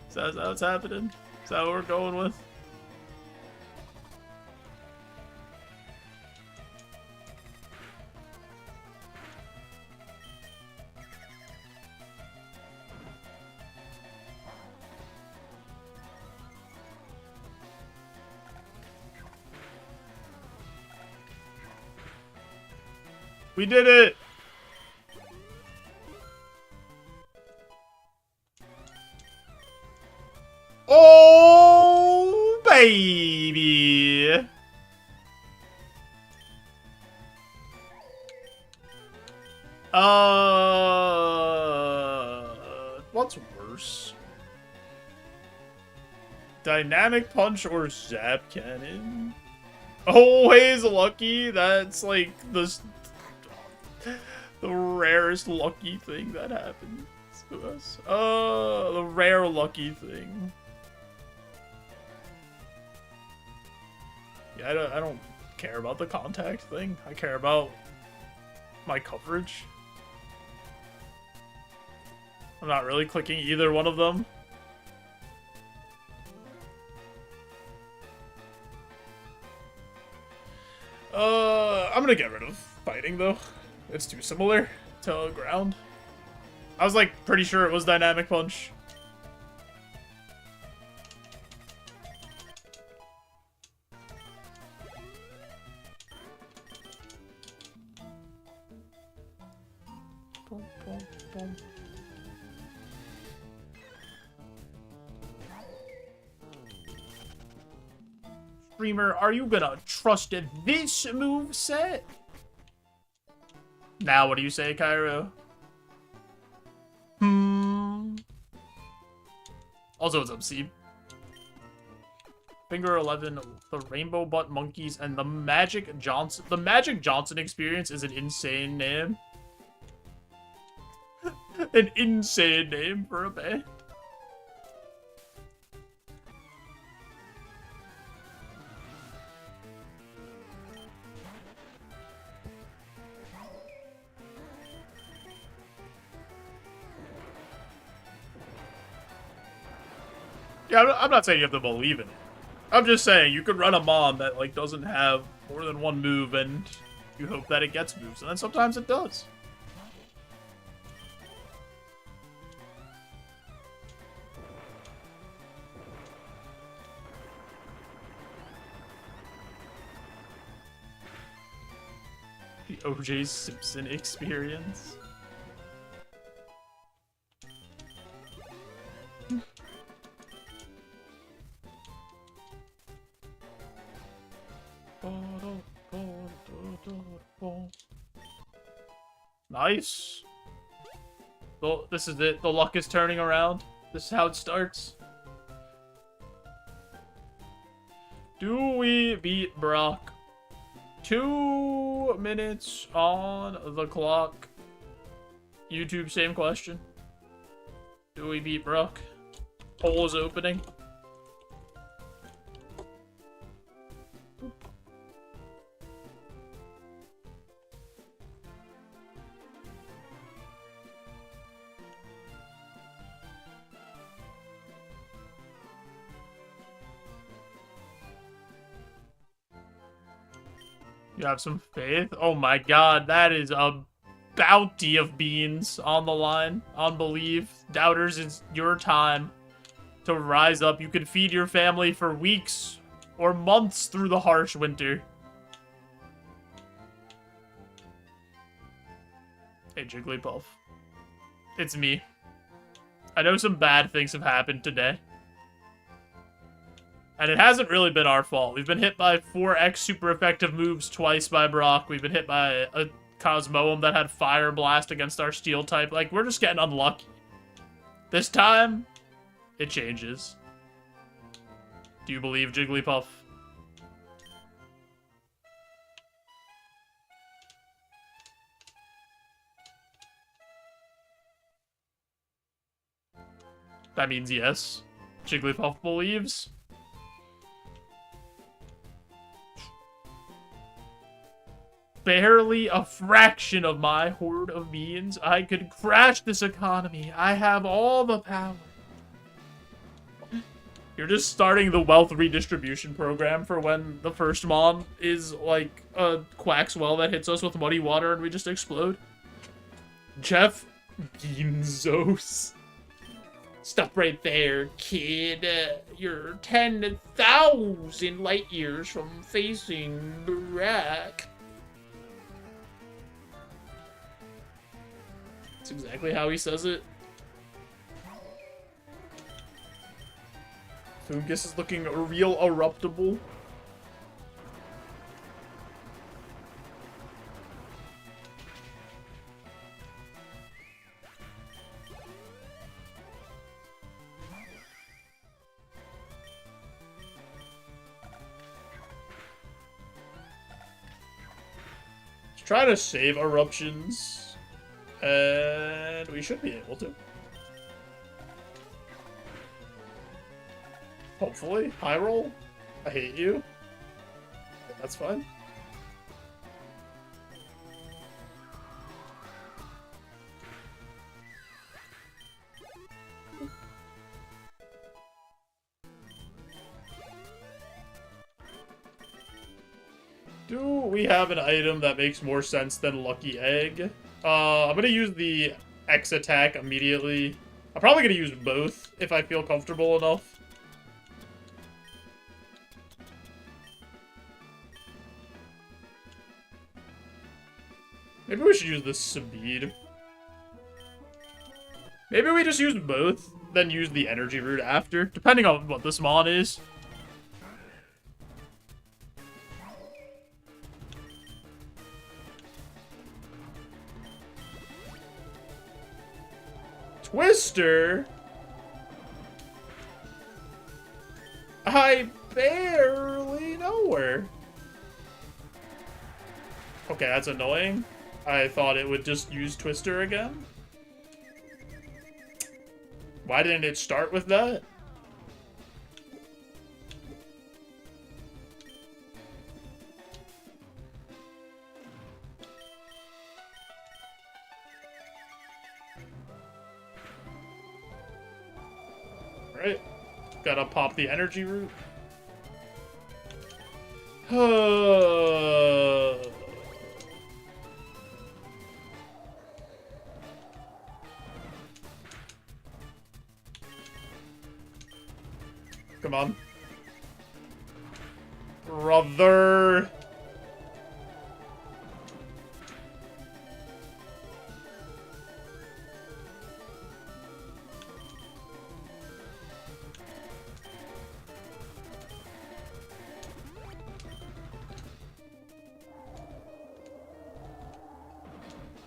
Speaker 1: Is that what's happening? Is that what we're going with? We did it! Oh, baby! What's worse? Dynamic Punch or Zap Cannon? Always lucky? That's like the rarest lucky thing that happens to us. The rare lucky thing. Yeah, I don't care about the contact thing. I care about my coverage. I'm not really clicking either one of them. I'm gonna get rid of fighting though. It's too similar to ground. I was like pretty sure it was Dynamic Punch. Boom, boom, boom. Streamer, are you gonna trust this moveset? Now, what do you say, Cairo? Also, what's up, Steve? Finger 11, the Rainbow Butt Monkeys, and the Magic Johnson. The Magic Johnson Experience is an insane name. An insane name for a band. Yeah, I'm not saying you have to believe in it. I'm just saying you could run a mom that like doesn't have more than one move and You hope that it gets moves, and then sometimes it does. The O.J. Simpson experience. Nice. Well, this is it. The luck is turning around. This is how it starts. Do we beat Brock? 2 minutes on the clock. YouTube, same question. Do we beat Brock? Poll is opening. You have some faith? Oh my god, that is a bounty of beans on the line. On belief. Doubters, it's your time to rise up. You can feed your family for weeks or months through the harsh winter. Hey, Jigglypuff. It's me. I know some bad things have happened today. And it hasn't really been our fault. We've been hit by 4x super effective moves twice by Brock. We've been hit by a Cosmoem that had Fire Blast against our Steel type. Like, we're just getting unlucky. This time, it changes. Do you believe, Jigglypuff? That means yes. Jigglypuff believes. Barely a fraction of my hoard of beans. I could crash this economy. I have all the power. You're just starting the wealth redistribution program for when the first Mon is like a Quaxwell that hits us with muddy water and we just explode. Jeff Beanzos. Stop right there, kid. You're 10,000 light years from facing Brock. That's exactly how he says it. Fungus is looking real eruptable. Let's try to save eruptions. And we should be able to. Hopefully. High roll. I hate you. That's fine. Do we have an item that makes more sense than Lucky Egg? I'm gonna use the X attack immediately. I'm probably gonna use both if I feel comfortable enough. Maybe we should use the speed. Maybe we just use both, then use the energy root after, depending on what this Mon is. Twister? I barely know her. Okay, that's annoying. I thought it would just use Twister again. Why didn't it start with that? Right. Gotta pop the energy root. Brother.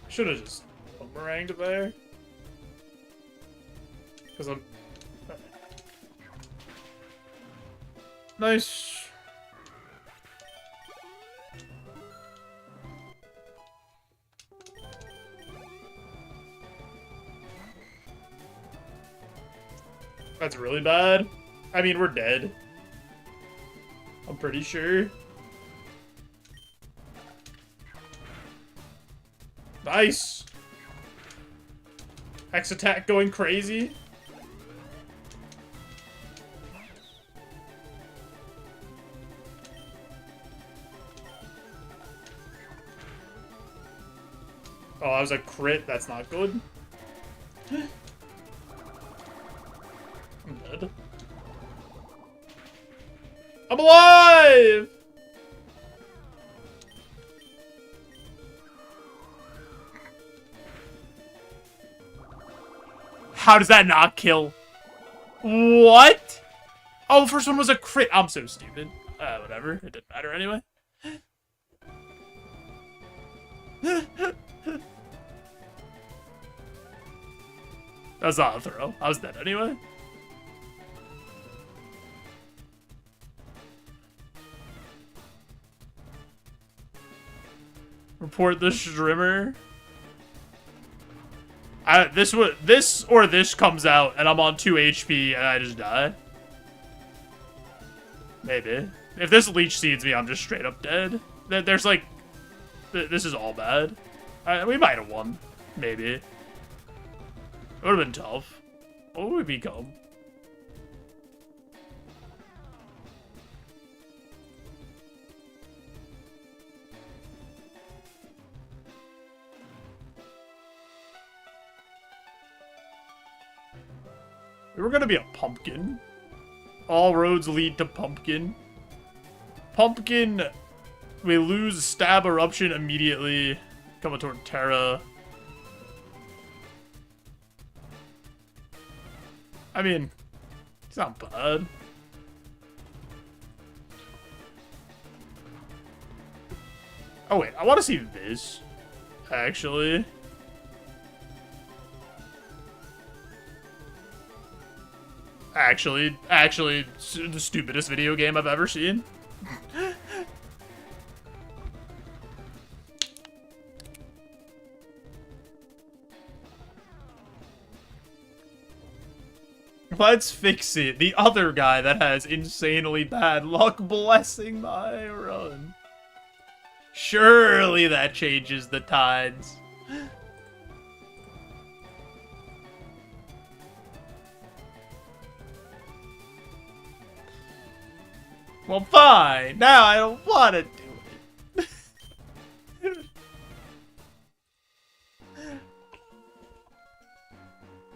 Speaker 1: Should have just boomeranged there. Because I'm... Nice. That's really bad. I mean, we're dead. I'm pretty sure. Nice! Hex attack going crazy. Oh, that was a crit. That's not good. I'm dead. I'm alive! How does that not kill? What? Oh, the first one was a crit. I'm so stupid. Whatever. It didn't matter anyway. That's not a throw. I was dead anyway. Report the Shrimmer. This or this comes out and I'm on 2 HP and I just die. Maybe. If this leech seeds me, I'm just straight up dead. There's like... This is all bad. We might have won. Maybe. It would have been tough. What would we become? We were gonna be a pumpkin. All roads lead to pumpkin. Pumpkin, we lose stab eruption immediately. Coming toward Terra. I mean, it's not bad. Oh wait, I want to see this. Actually. Actually, the stupidest video game I've ever seen. Let's fix it. The other guy that has insanely bad luck blessing my run. Surely that changes the tides. Well, fine. Now I don't want to do it.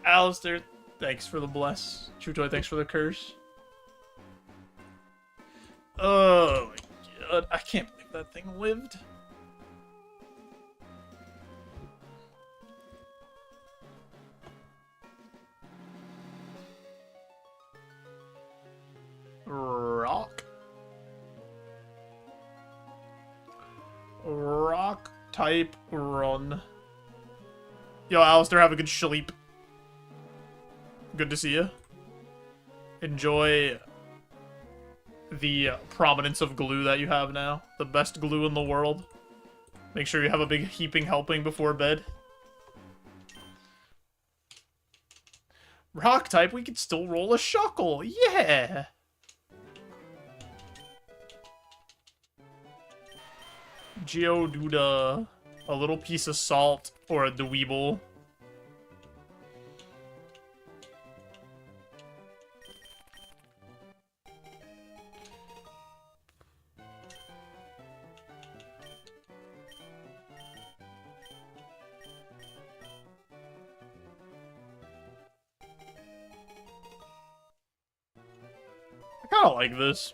Speaker 1: Alistair, thanks for the bless. Chutoy, thanks for the curse. Oh my god. I can't believe that thing lived. Rock. Rock type run. Yo, Alistair, have a good sleep. Good to see you. Enjoy the prominence of glue that you have now. The best glue in the world. Make sure you have a big heaping helping before bed. Rock type, we can still roll a shuckle. Yeah! Geoduda, a little piece of salt, or a dweeble. I kinda like this.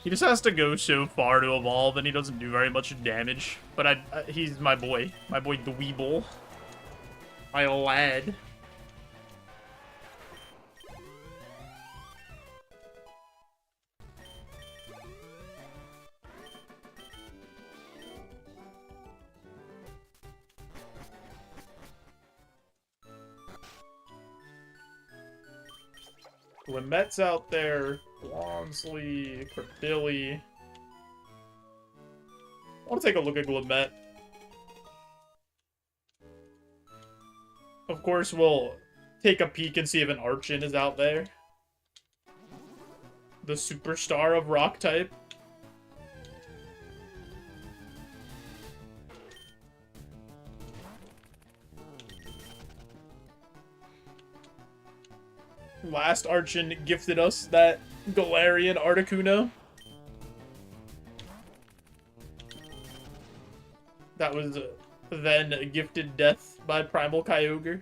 Speaker 1: He just has to go so far to evolve, and he doesn't do very much damage. But he's my boy. My boy Dweeble. My lad. Limette's out there. Blonsley, Credilly. I want to take a look at Glimmet. Of course, we'll take a peek and see if an Archon is out there. The superstar of Rock type. Last Archon gifted us that Galarian Articuno. That was then gifted death by Primal Kyogre.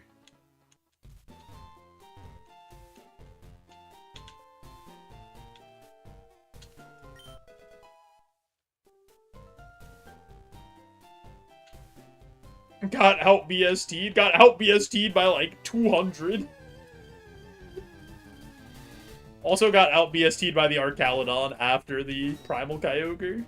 Speaker 1: Got out BST'd. Got out BST'd by like 200. Also got out BST'd by the Arcaludon after the Primal Kyogre.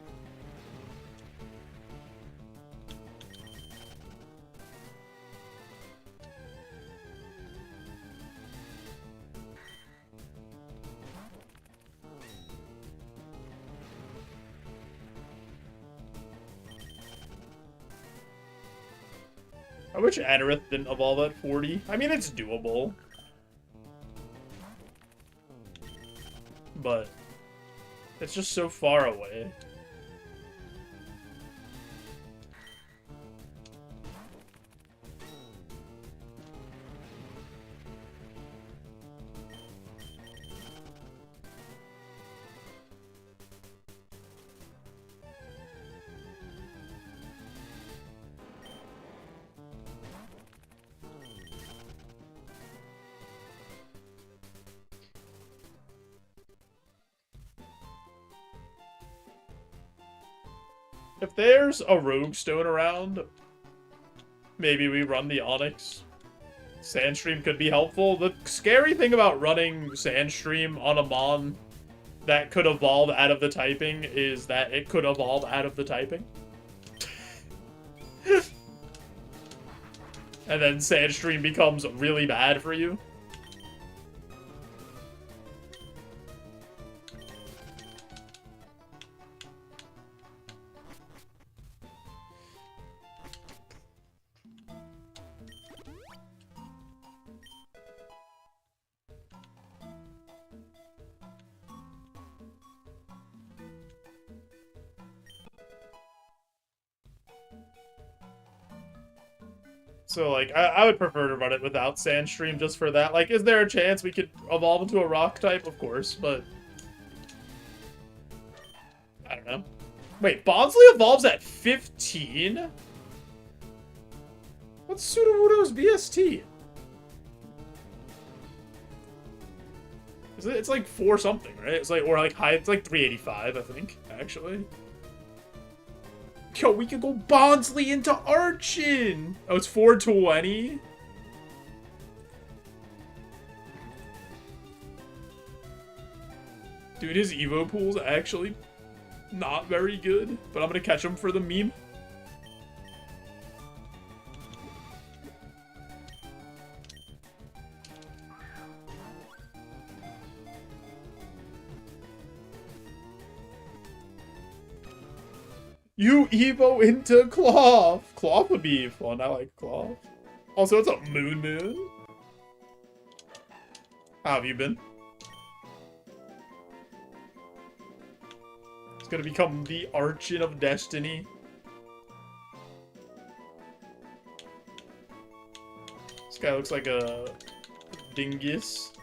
Speaker 1: I wish Anorith didn't evolve at 40. I mean, it's doable. But it's just so far away. If there's a Rogue Stone around, maybe we run the Onyx. Sandstream could be helpful. The scary thing about running Sandstream on a Mon that could evolve out of the typing is that it could evolve out of the typing. And then Sandstream becomes really bad for you. So, like, I would prefer to run it without Sandstream just for that. Like, is there a chance we could evolve into a rock type? Of course, but I don't know. Wait, Bonsly evolves at 15? What's Sudowoodo's BST? It's like 4 something, right? It's like, or like high, it's like 385, I think, actually. Yo, we could go Bonsly into Archon! Oh, it's 420? Dude, his Evo pool's actually not very good, but I'm gonna catch him for the meme. You Evo into Cloth. Cloth would be fun. I like Cloth. Also, it's a Moon. How have you been? It's gonna become the Archon of Destiny. This guy looks like a dingus.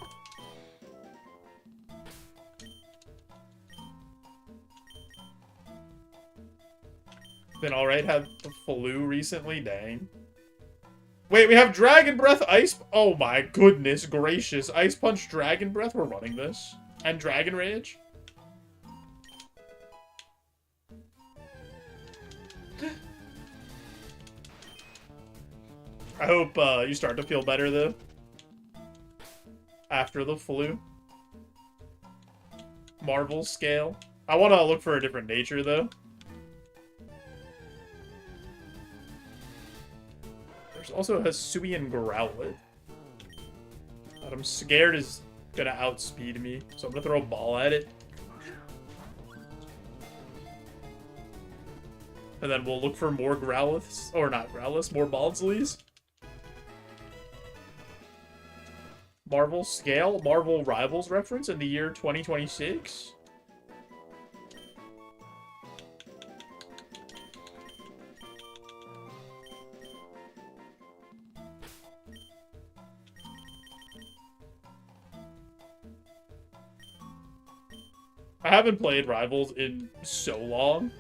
Speaker 1: Been alright, had the flu recently, dang. Wait, we have Dragon Breath, Ice... Oh my goodness gracious. Ice Punch, Dragon Breath, we're running this. And Dragon Rage. I hope you start to feel better, though. After the flu. Marvel scale. I want to look for a different nature, though. There's also Hisuian Growlithe. That I'm scared is gonna outspeed me, so I'm gonna throw a ball at it. And then we'll look for more Growliths. Or not Growliths, more Baldsleys. Marvel scale, Marvel Rivals reference in the year 2026. I haven't played Rivals in so long.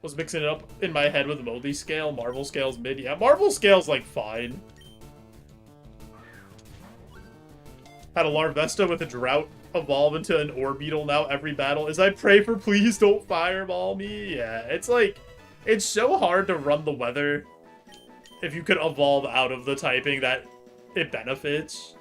Speaker 1: Was mixing it up in my head with Moldy scale. Marvel scale's mid. Yeah, Marvel scale's like fine. Had a Larvesta with a Drought evolve into an Orbeetle now every battle. As I pray for please don't fireball me. Yeah, it's like, it's so hard to run the weather if you could evolve out of the typing that it benefits.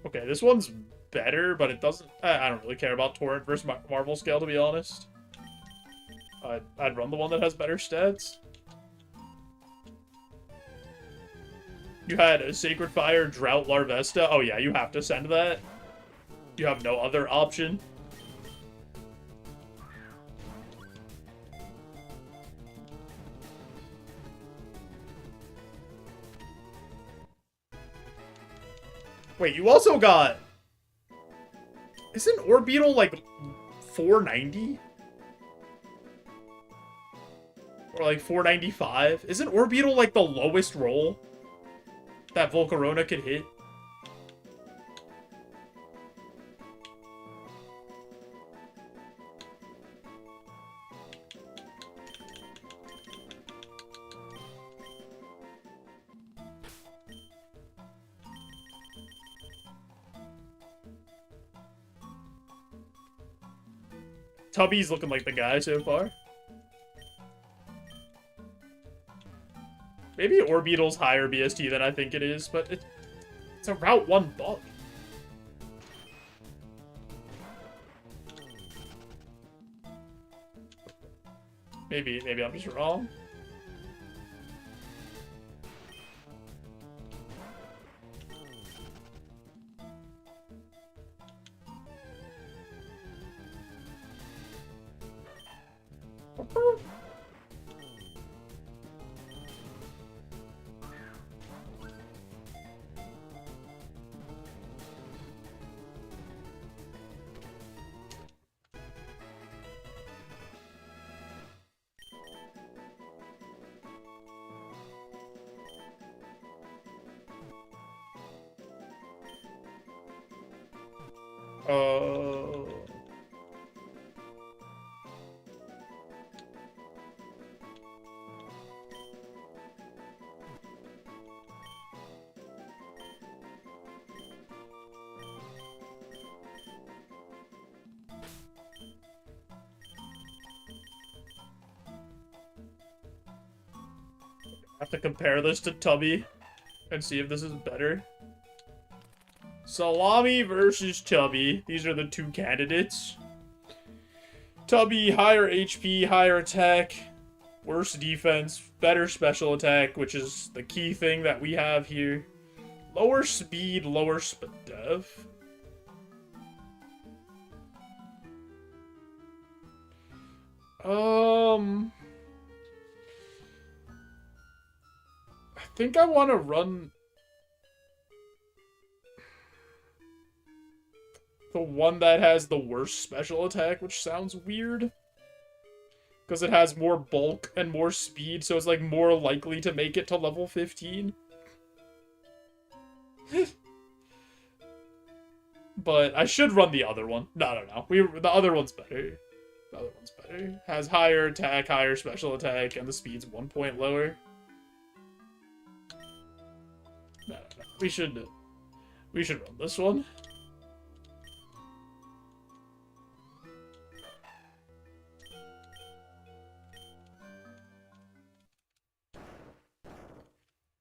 Speaker 1: Okay, this one's better, but it doesn't... I don't really care about Torrent versus Marvel scale, to be honest. I'd run the one that has better stats. You had a Sacred Fire, Drought, Larvesta. Oh yeah, you have to send that. You have no other option. Wait, you also got... Isn't Orbeetle like 490? Or like 495? Isn't Orbeetle like the lowest roll that Volcarona could hit? Tubby's looking like the guy so far. Maybe Orbeetle's higher BST than I think it is, but it's a Route 1 bug. Maybe I'm just wrong. I have to compare this to Tubby and see if this is better. Salami versus Tubby. These are the two candidates. Tubby, higher HP, higher attack, worse defense, better special attack, which is the key thing that we have here. Lower speed, lower SPDEF. I think I want to run the one that has the worst special attack, which sounds weird. Because it has more bulk and more speed, so it's like more likely to make it to level 15. But I should run the other one. No. The other one's better. The other one's better. Has higher attack, higher special attack, and the speed's 1 point lower. No. We should run this one.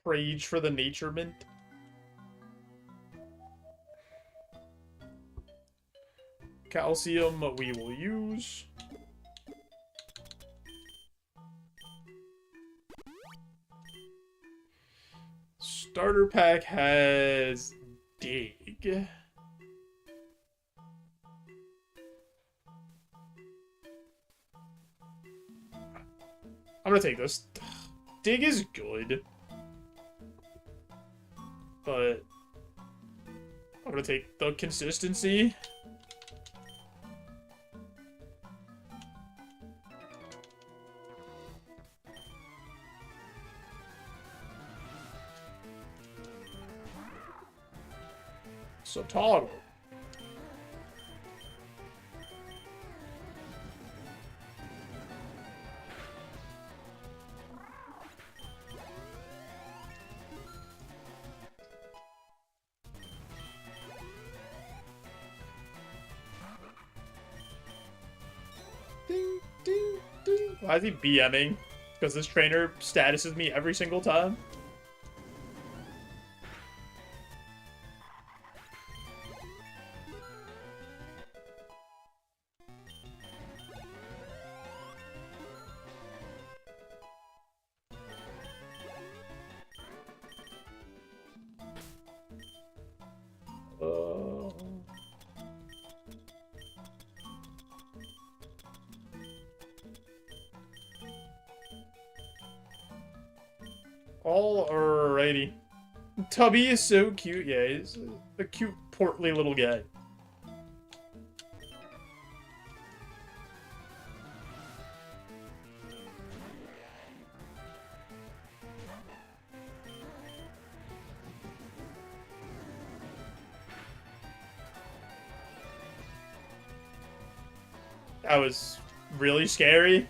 Speaker 1: Rage for the nature mint. Calcium we will use. Starter pack has dig. I'm gonna take this. Dig is good. But I'm gonna take the consistency. So toggle. Ding, ding, ding. Why is he BMing? Because this trainer statuses me every single time? Alrighty. Tubby is so cute. Yeah, he's a cute, portly little guy. That was really scary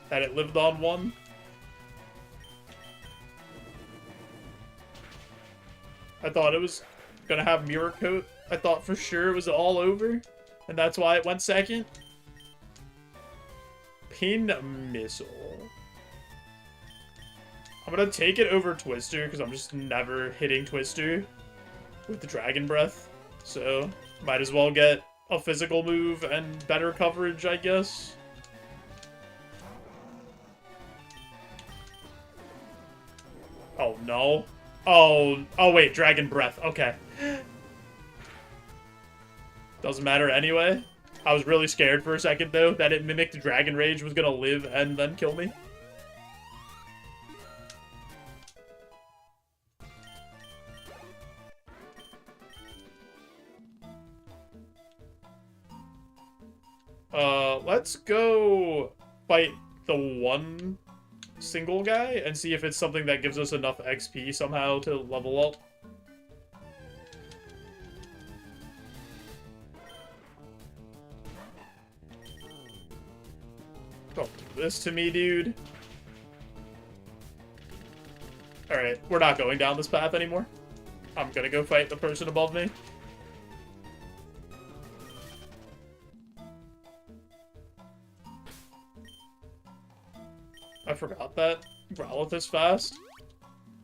Speaker 1: that it lived on one. I thought it was gonna have Mirror Coat. I thought for sure it was all over, and that's why it went second. Pin Missile. I'm gonna take it over Twister, because I'm just never hitting Twister with the Dragon Breath. So, might as well get a physical move and better coverage, I guess. Oh, no. Oh, wait, Dragon Breath. Okay. Doesn't matter anyway. I was really scared for a second, though, that it mimicked Dragon Rage was gonna live and then kill me. Let's go fight the one single guy and see if it's something that gives us enough XP somehow to level up. Don't do this to me, dude. Alright, we're not going down this path anymore. I'm gonna go fight the person above me. I forgot that Growlithe is fast.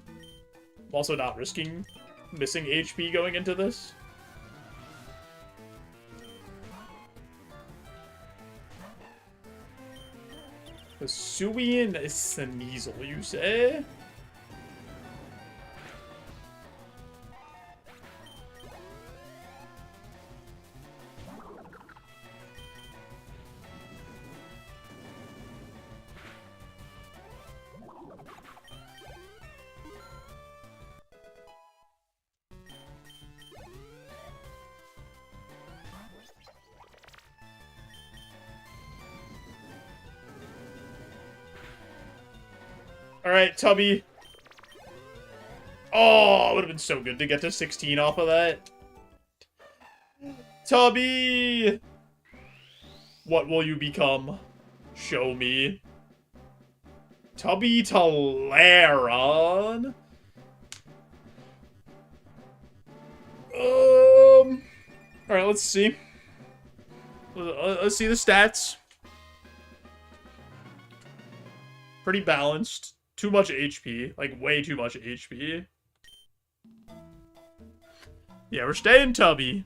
Speaker 1: I'm also not risking missing HP going into this. Hisuian Sneasel, you say? Alright, Tubby. Oh, it would have been so good to get to 16 off of that. Tubby! What will you become? Show me. Tubby Talaron? Alright, let's see. Let's see the stats. Pretty balanced. Too much HP. Like, way too much HP. Yeah, we're staying tubby.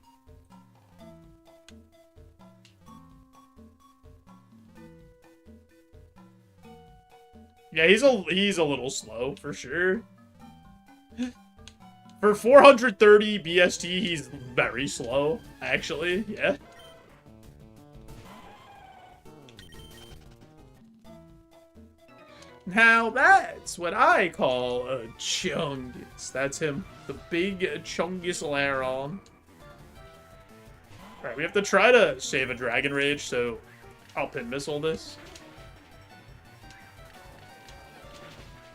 Speaker 1: Yeah, he's a little slow, for sure. For 430 BST, he's very slow, actually. Yeah. Now that's what I call a Chungus. That's him. The big Chungus Laron. Alright, we have to try to save a Dragon Rage, so I'll pin missile this.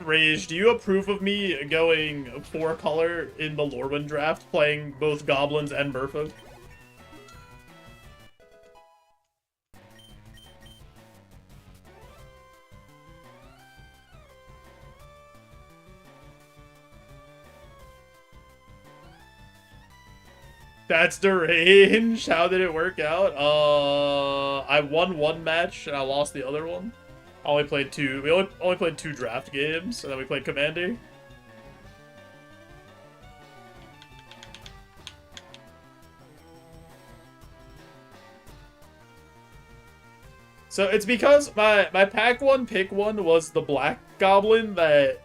Speaker 1: Rage, do you approve of me going 4-color in the Lorwyn draft, playing both Goblins and Merfolk? That's the range. How did it work out? I won one match and I lost the other one. I only played two. We only played 2 draft games, and then we played Commander. So it's because my pack one pick one was the Black Goblin that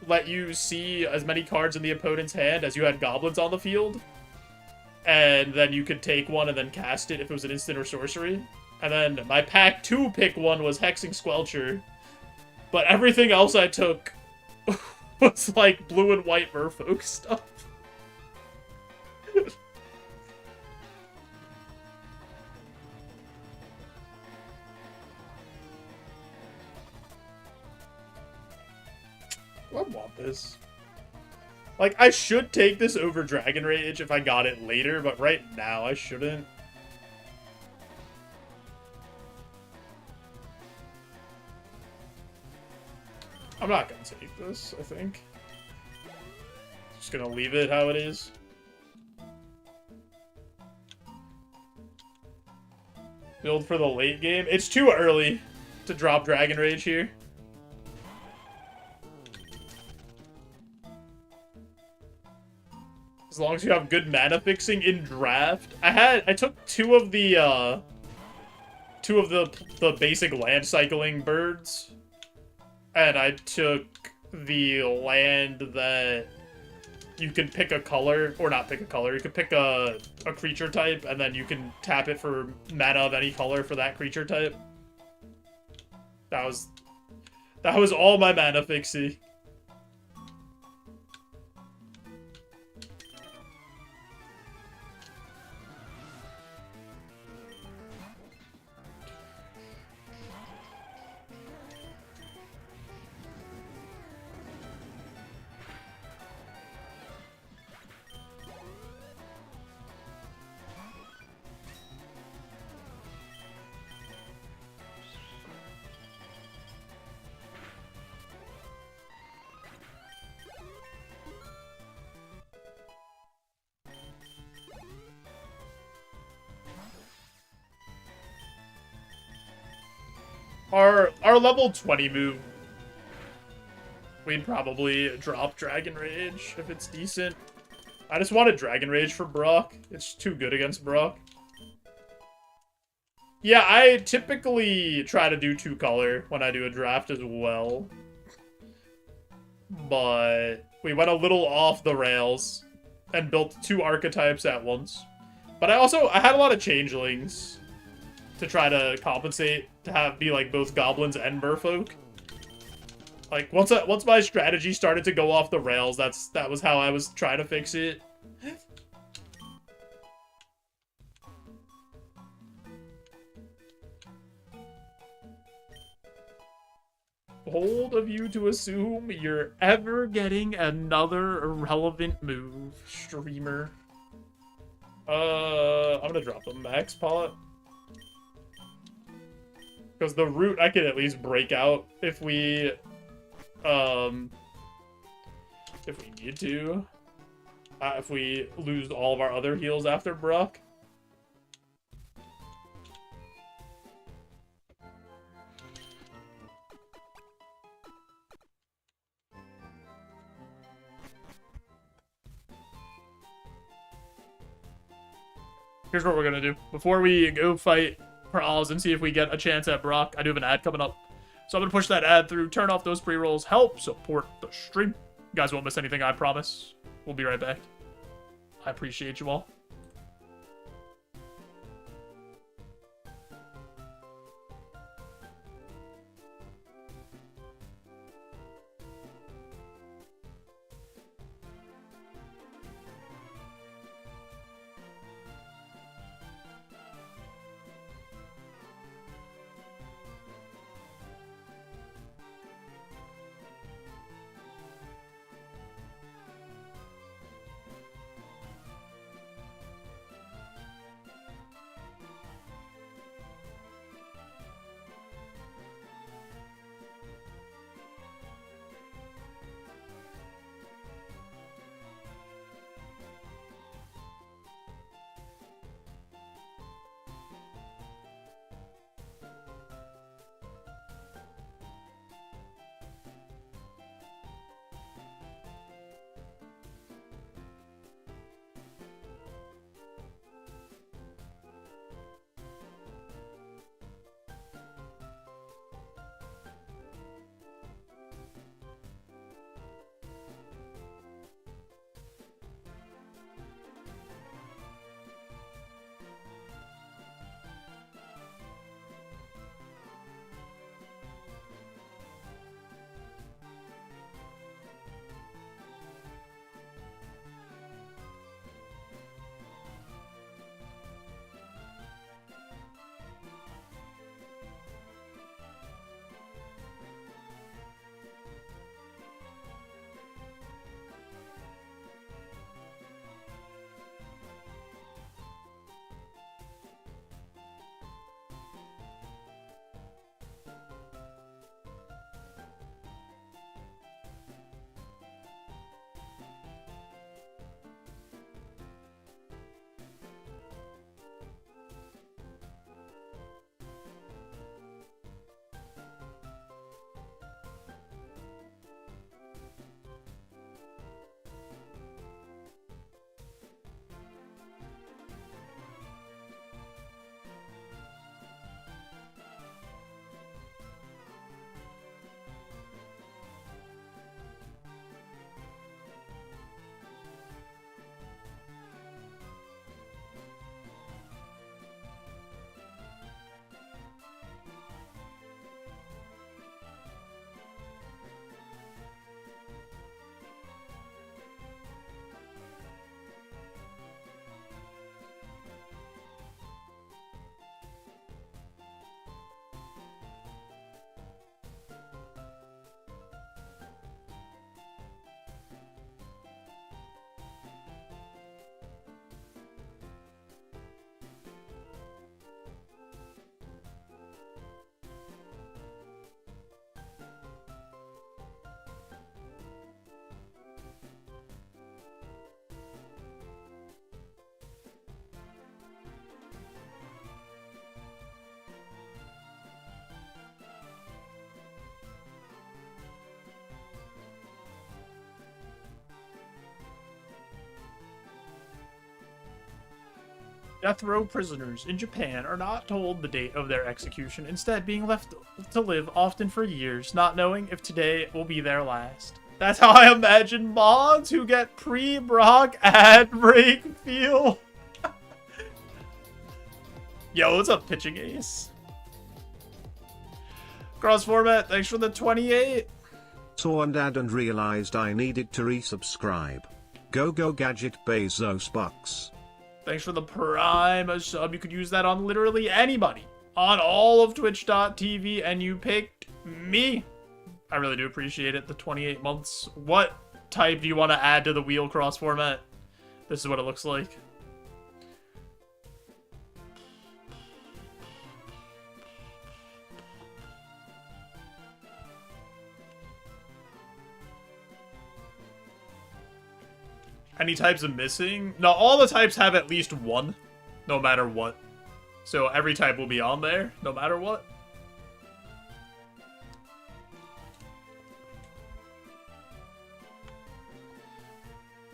Speaker 1: let you see as many cards in the opponent's hand as you had goblins on the field. And then you could take one and then cast it if it was an instant or sorcery. And then my pack 2 pick one was Hexing Squelcher. But everything else I took was like blue and white Merfolk stuff. I want this. Like, I should take this over Dragon Rage if I got it later, but right now I shouldn't. I'm not gonna take this, I think. Just gonna leave it how it is. Build for the late game. It's too early to drop Dragon Rage here. As long as you have good mana fixing in draft. I took two of the basic land cycling birds. And I took the land that you can pick a color, or not pick a color, you can pick a creature type, and then you can tap it for mana of any color for that creature type. That was all my mana fixie. Our level 20 move, we'd probably drop Dragon Rage if it's decent. I just wanted Dragon Rage for Brock. It's too good against Brock. Yeah, I typically try to do 2-color when I do a draft as well. But we went a little off the rails and built 2 archetypes at once. But I had a lot of changelings to try to compensate to be like both goblins and merfolk. Like once my strategy started to go off the rails, that was how I was trying to fix it. Bold of you to assume you're ever getting another irrelevant move, streamer. I'm gonna drop the max pot. Because the root I could at least break out if we need to. If we lose all of our other heals after Brock. Here's what we're gonna do. Before we go fight for Oz and see if we get a chance at Brock, I do have an ad coming up. So I'm gonna push that ad through, turn off those pre-rolls, help support the stream. You guys won't miss anything, I promise. We'll be right back. I appreciate you all. Death row prisoners in Japan are not told the date of their execution, instead being left to live often for years, not knowing if today will be their last. That's how I imagine mods who get pre-Brock ad break feel. Yo, what's up, Pitching Ace? Cross format, thanks for the 28.
Speaker 2: Saw an ad and realized I needed to resubscribe. Go Gadget Bezos bucks.
Speaker 1: Thanks for the Prime sub. You could use that on literally anybody on all of Twitch.tv, and you picked me. I really do appreciate it. The 28 months. What type do you want to add to the wheel cross format? This is what it looks like. Any types are missing? No, all the types have at least one, no matter what. So every type will be on there, no matter what.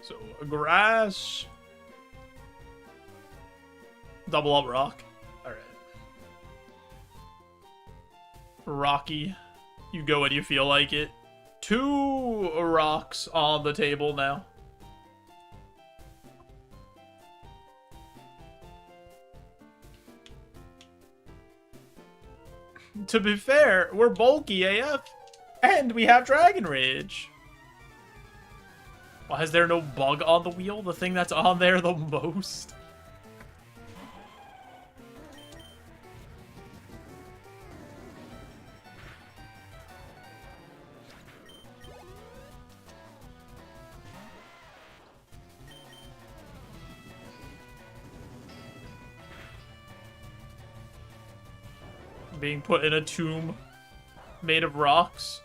Speaker 1: So, grass. Double up rock. Alright. Rocky. You go when you feel like it. 2 rocks on the table now. To be fair, we're bulky AF. And we have Dragon Rage. Why is there no bug on the wheel? The thing that's on there the most. Being put in a tomb made of rocks.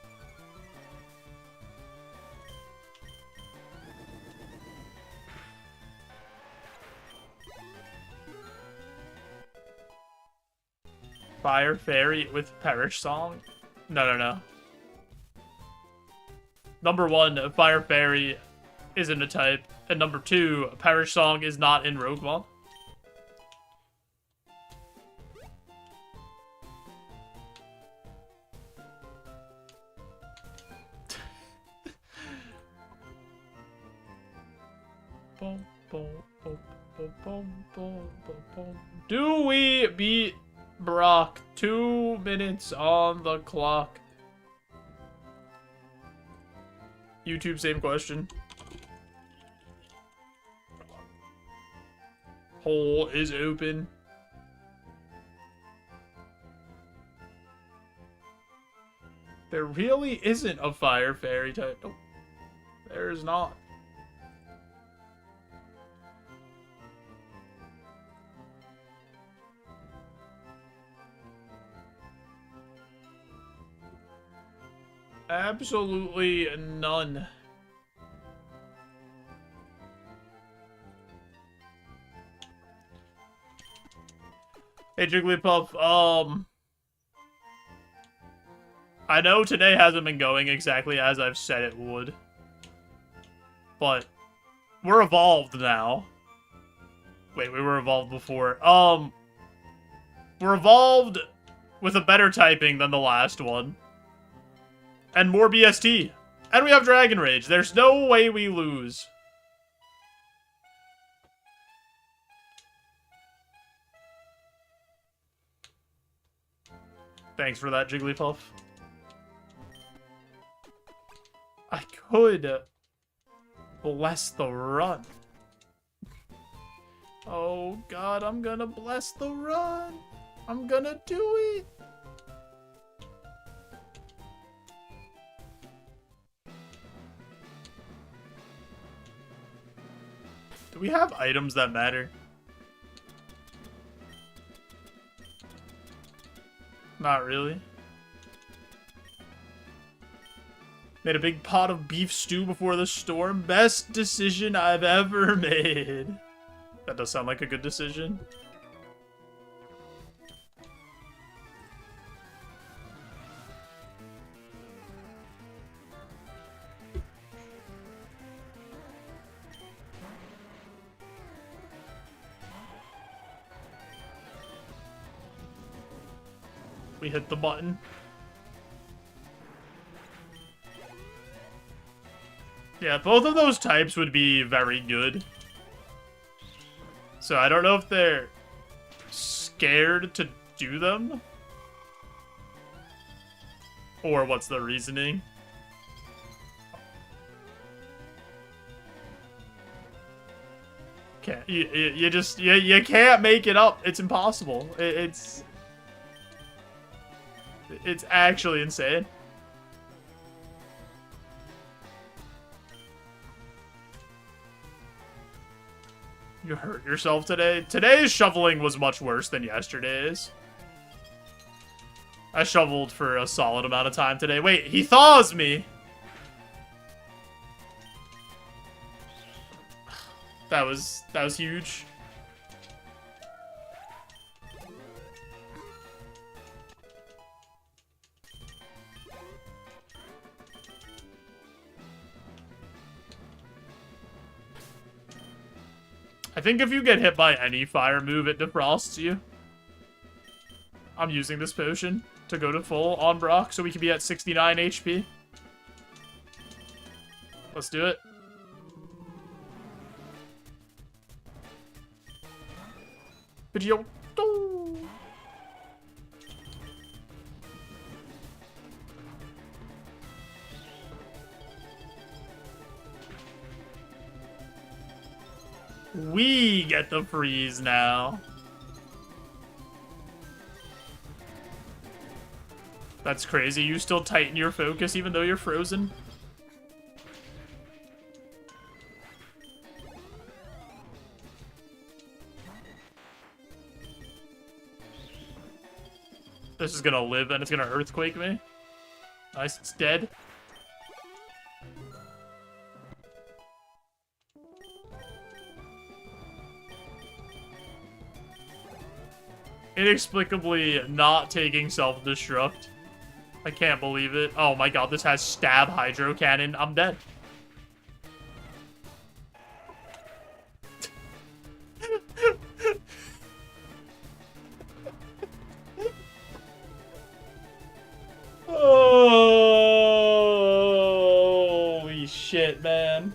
Speaker 1: Fire Fairy with Perish Song? No. Number 1, Fire Fairy isn't a type. And number 2, Perish Song is not in Roguemon. Do we beat Brock? 2 minutes on the clock. YouTube, same question. Hole is open. There really isn't a Fire Fairy type. Nope. There is not. Absolutely none. Hey, Jigglypuff, I know today hasn't been going exactly as I've said it would. But we're evolved now. Wait, we were evolved before. We're evolved with a better typing than the last one. And more BST. And we have Dragon Rage. There's no way we lose. Thanks for that, Jigglypuff. I could bless the run. Oh god, I'm gonna bless the run. I'm gonna do it. Do we have items that matter? Not really. Made a big pot of beef stew before the storm. Best decision I've ever made. That does sound like a good decision. We hit the button. Yeah, both of those types would be very good. So I don't know if they're scared to do them. Or what's the reasoning. Can't, you just, you can't make it up. It's impossible. It's actually insane. You hurt yourself today? Today's shoveling was much worse than yesterday's. I shoveled for a solid amount of time today. Wait, he thaws me! That was huge. I think if you get hit by any fire move, it defrosts you. I'm using this potion to go to full on Brock so we can be at 69 HP. Let's do it. Video. We get the freeze now. That's crazy. You still tighten your focus even though you're frozen? This is gonna live and it's gonna earthquake me. Nice, it's dead. Inexplicably not taking self-destruct. I can't believe it. Oh my god, this has stab hydro cannon. I'm dead. Holy shit, man.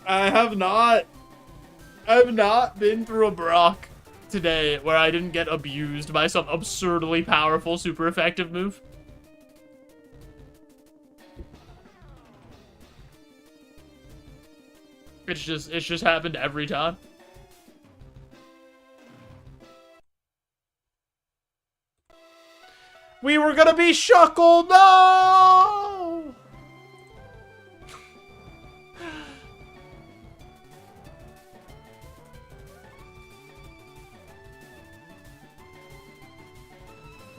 Speaker 1: I have not been through a Brock today where I didn't get abused by some absurdly powerful, super effective move. It's just happened every time. We were gonna be shuckled, no!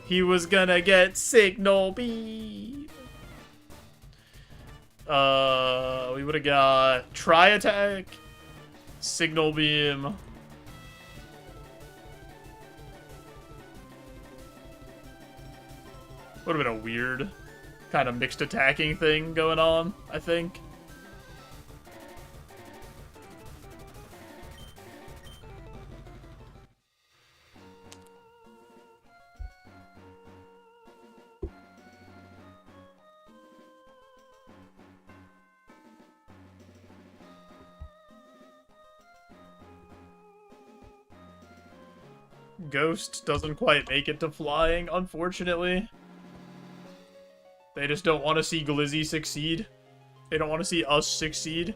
Speaker 1: He was gonna get signal beam. We would have got try attack, signal beam. Would have been a weird kind of mixed attacking thing going on, I think. Ghost doesn't quite make it to flying, unfortunately. They just don't want to see Glizzy succeed. They don't want to see us succeed.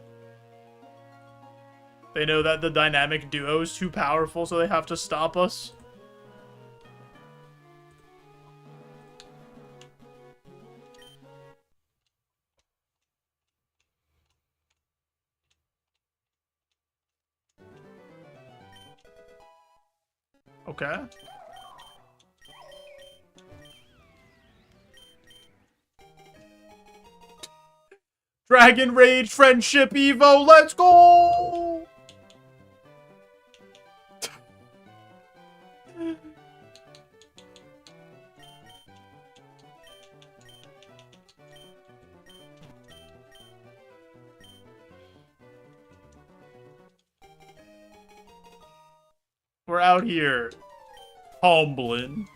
Speaker 1: They know that the dynamic duo is too powerful, so they have to stop us. Okay. Dragon Rage Friendship Evo, let's go! We're out here humbling.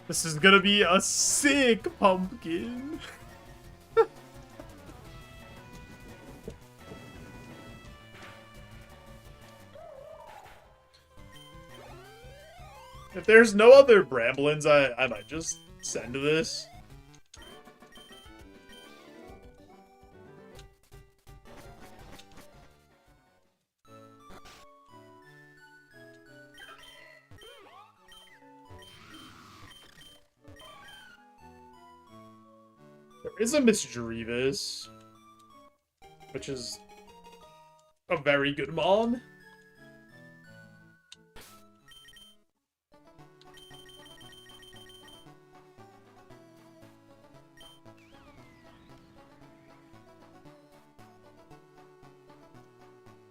Speaker 1: This is gonna be a sick pumpkin. If there's no other Bramblins, I might just send this. There is a Miss Drevis, which is a very good mon.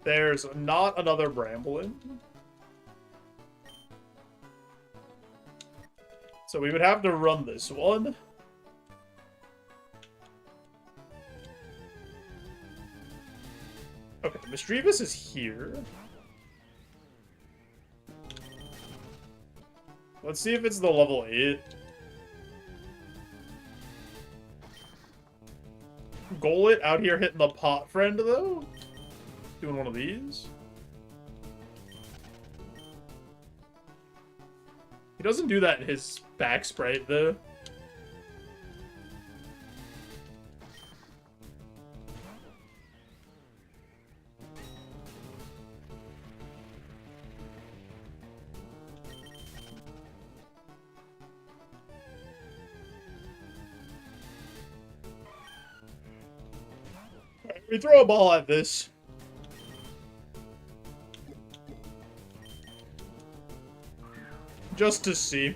Speaker 1: There's not another Bramblin. So we would have to run this one. Okay, Mischievous is here. Let's see if it's the level 8. Golet out here hitting the pot friend, though. Doing one of these. He doesn't do that in his back sprite, though. We throw a ball at this. Just to see.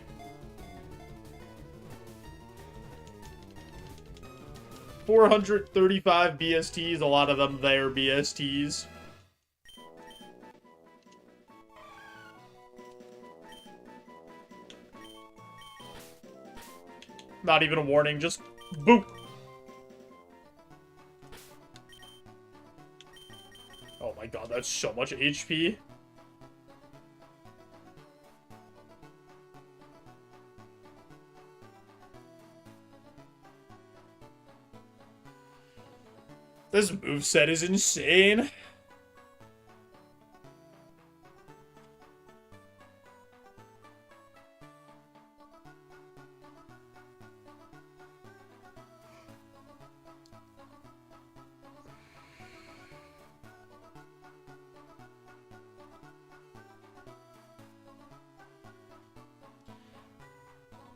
Speaker 1: $435 BSTs, a lot of them there BSTs. Not even a warning, just boop. Oh my god, that's so much HP. This moveset is insane.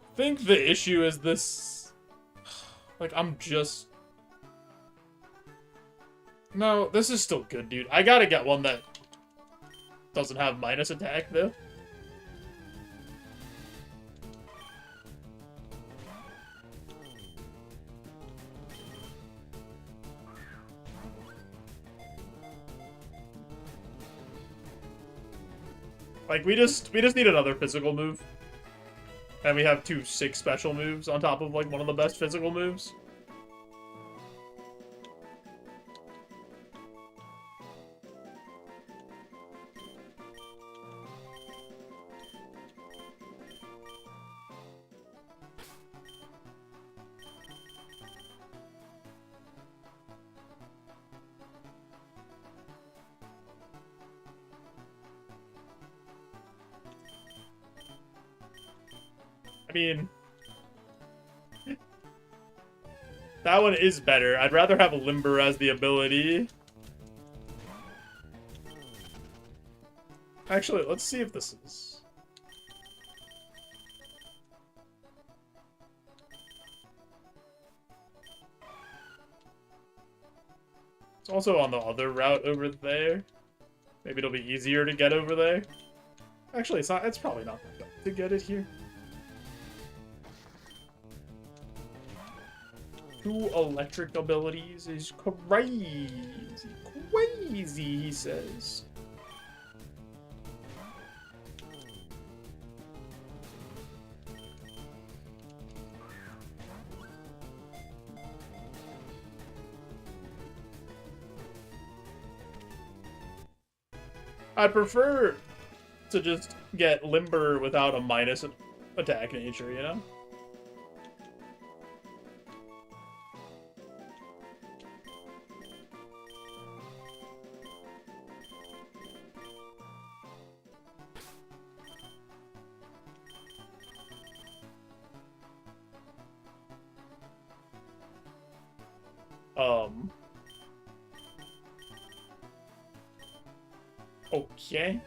Speaker 1: I think the issue is this... Like, I'm just... No, this is still good, dude. I gotta get one that doesn't have minus attack, though. Like, we just need another physical move. And we have 2 sick special moves on top of, like, one of the best physical moves. I mean, that one is better. I'd rather have a Limber as the ability. Actually, let's see if this is... It's also on the other route over there. Maybe it'll be easier to get over there. Actually, it's not. It's probably not that bad to get it here. 2 electric abilities is crazy. Crazy, he says. I'd prefer to just get Limber without a minus attack nature, you know? Okay.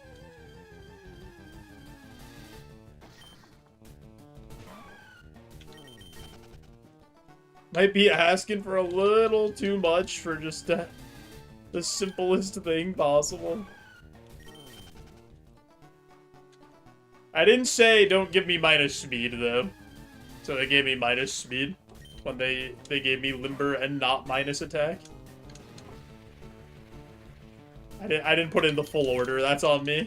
Speaker 1: Might be asking for a little too much for just the simplest thing possible. I didn't say don't give me minus speed, though. So they gave me minus speed when they gave me Limber and not minus attack. I didn't put in the full order. That's on me.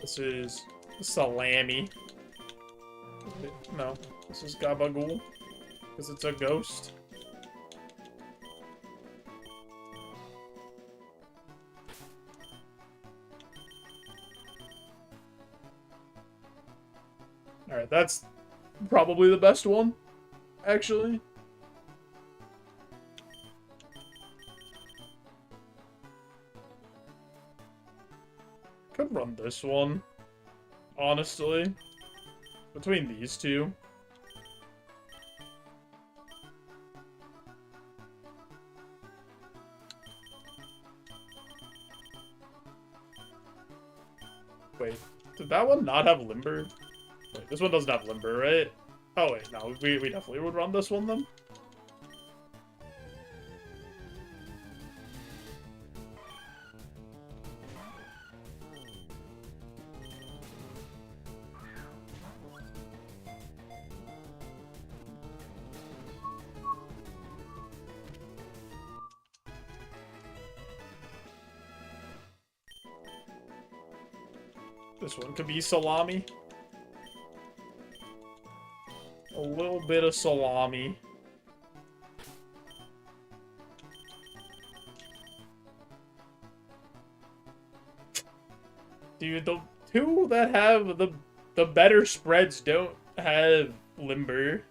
Speaker 1: This is Salami. No, this is Gabagool. Because it's a ghost. Alright, that's probably the best one, actually. Could run this one, honestly. Between these two. Wait, did that one not have Limber? Wait, this one doesn't have Limber, right? Oh wait, no, we definitely would run this one then. This one could be Salami. A little bit of Salami. Dude, the two that have the better spreads don't have Limber.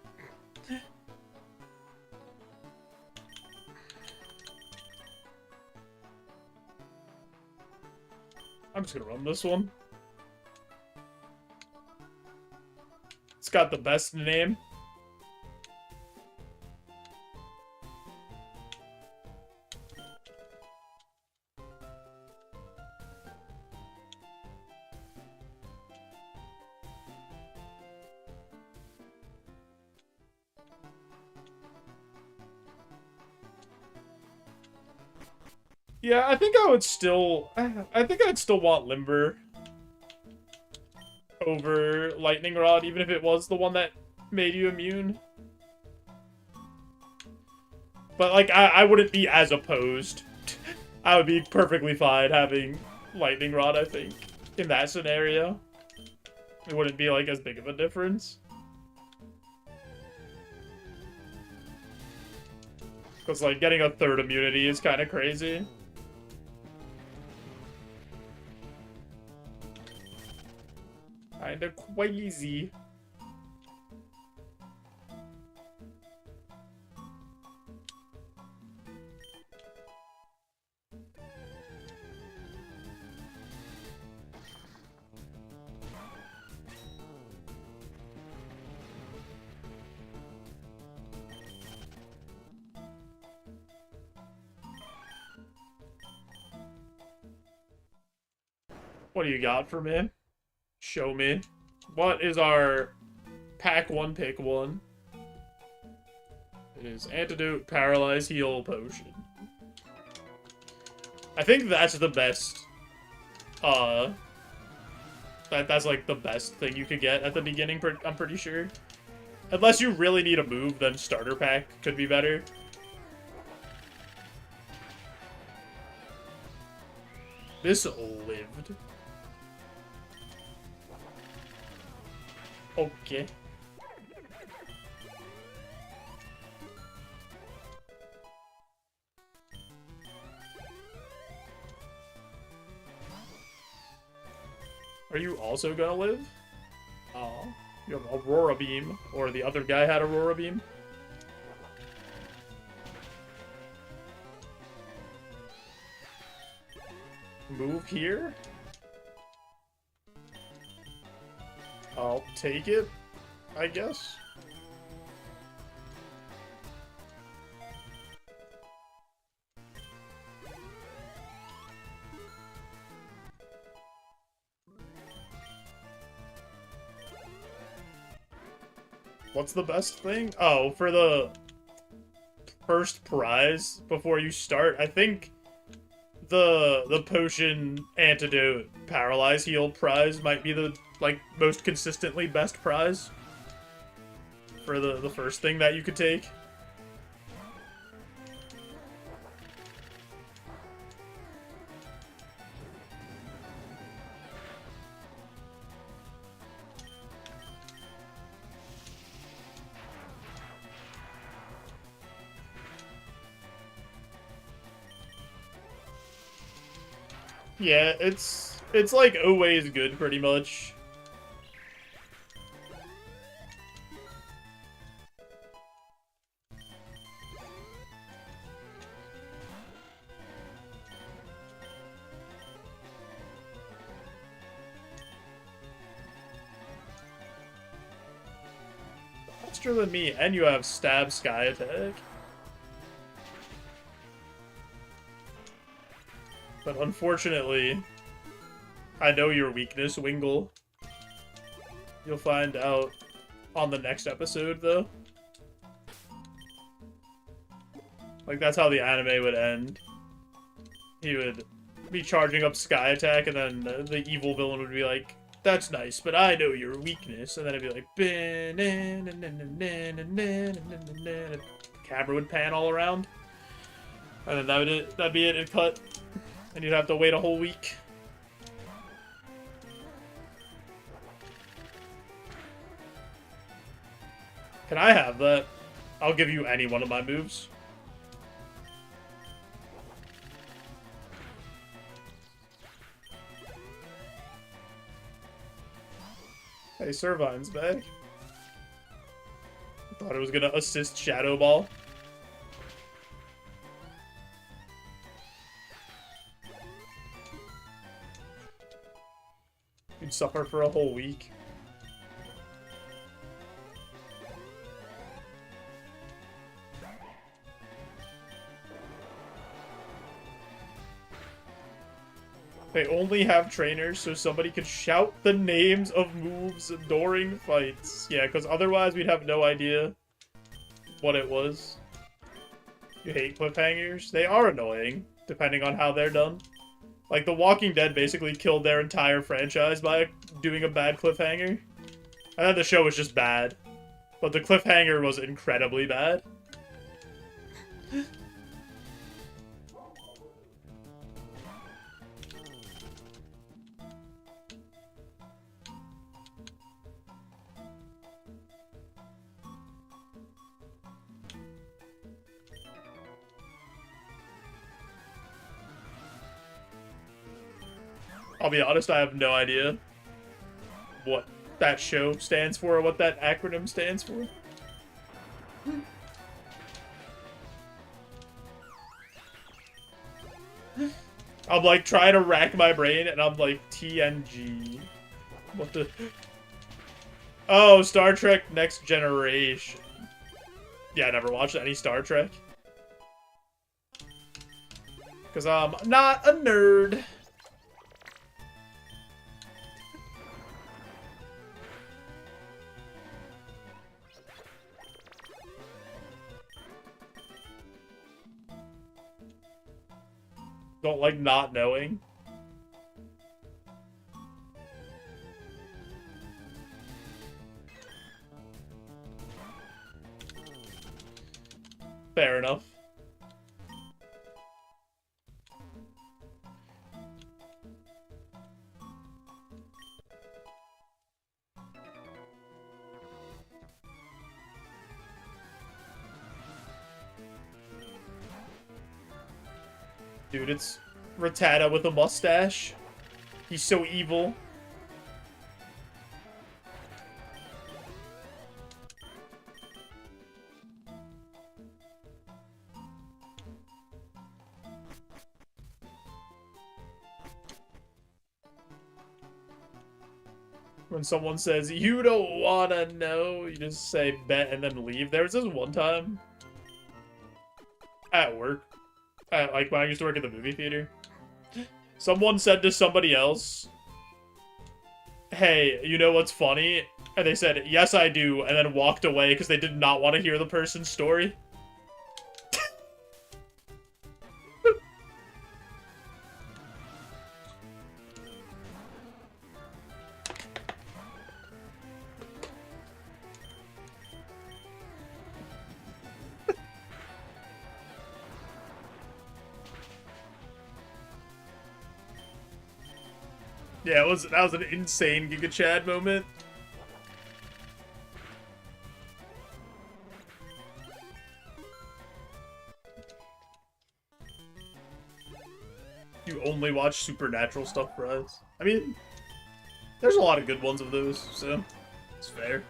Speaker 1: I'm just gonna run this one. It's got the best name. Yeah, I think I would still... I think I'd still want Limber over Lightning Rod, even if it was the one that made you immune. But, like, I wouldn't be as opposed. I would be perfectly fine having Lightning Rod, I think, in that scenario. It wouldn't be, like, as big of a difference. Because, like, getting a third immunity is kind of crazy. Kinda crazy. What do you got for me? Show me. What is our pack one, pick one? It is Antidote, Paralyze, Heal, Potion. I think that's the best. That's like the best thing you could get at the beginning, I'm pretty sure. Unless you really need a move, then starter pack could be better. This lived. Okay. Are you also gonna live? Oh, you have Aurora Beam, or the other guy had Aurora Beam. Move here? I'll take it, I guess. What's the best thing? Oh, for the first prize before you start, I think the potion, antidote, paralyze, heal prize might be the most consistently best prize for the first thing that you could take. Yeah, it's like always good, pretty much. Faster than me, and you have stab sky attack. But unfortunately, I know your weakness, Wingle. You'll find out on the next episode, though. Like, that's how the anime would end. He would be charging up sky attack, and then the evil villain would be like, "That's nice, but I know your weakness." And then it'd be like, and camera would pan all around. And then that'd be it, it'd cut. And you'd have to wait a whole week. Can I have that? I'll give you any one of my moves. Hey, Servine's back. Thought it was gonna assist Shadow Ball. You'd suffer for a whole week. They only have trainers so somebody could shout the names of moves during fights. Yeah, because otherwise we'd have no idea what it was. You hate cliffhangers? They are annoying, depending on how they're done. Like, The Walking Dead basically killed their entire franchise by doing a bad cliffhanger. And then the show was just bad. But the cliffhanger was incredibly bad. I'll be honest, I have no idea what that show stands for or what that acronym stands for. I'm like trying to rack my brain and I'm like TNG. What the? Oh, Star Trek Next Generation. Yeah, I never watched any Star Trek. Because I'm not a nerd. Don't like not knowing. Fair enough. Dude, it's Rattata with a mustache. He's so evil. When someone says, "You don't wanna know," you just say bet and then leave. There was this one time at work, like when I used to work at the movie theater. Someone said to somebody else, "Hey, you know what's funny?" And they said, "Yes, I do," and then walked away because they did not want to hear the person's story. Yeah, that was an insane Giga Chad moment. You you only watch supernatural stuff, Bryce. I mean, there's a lot of good ones of those, so it's fair.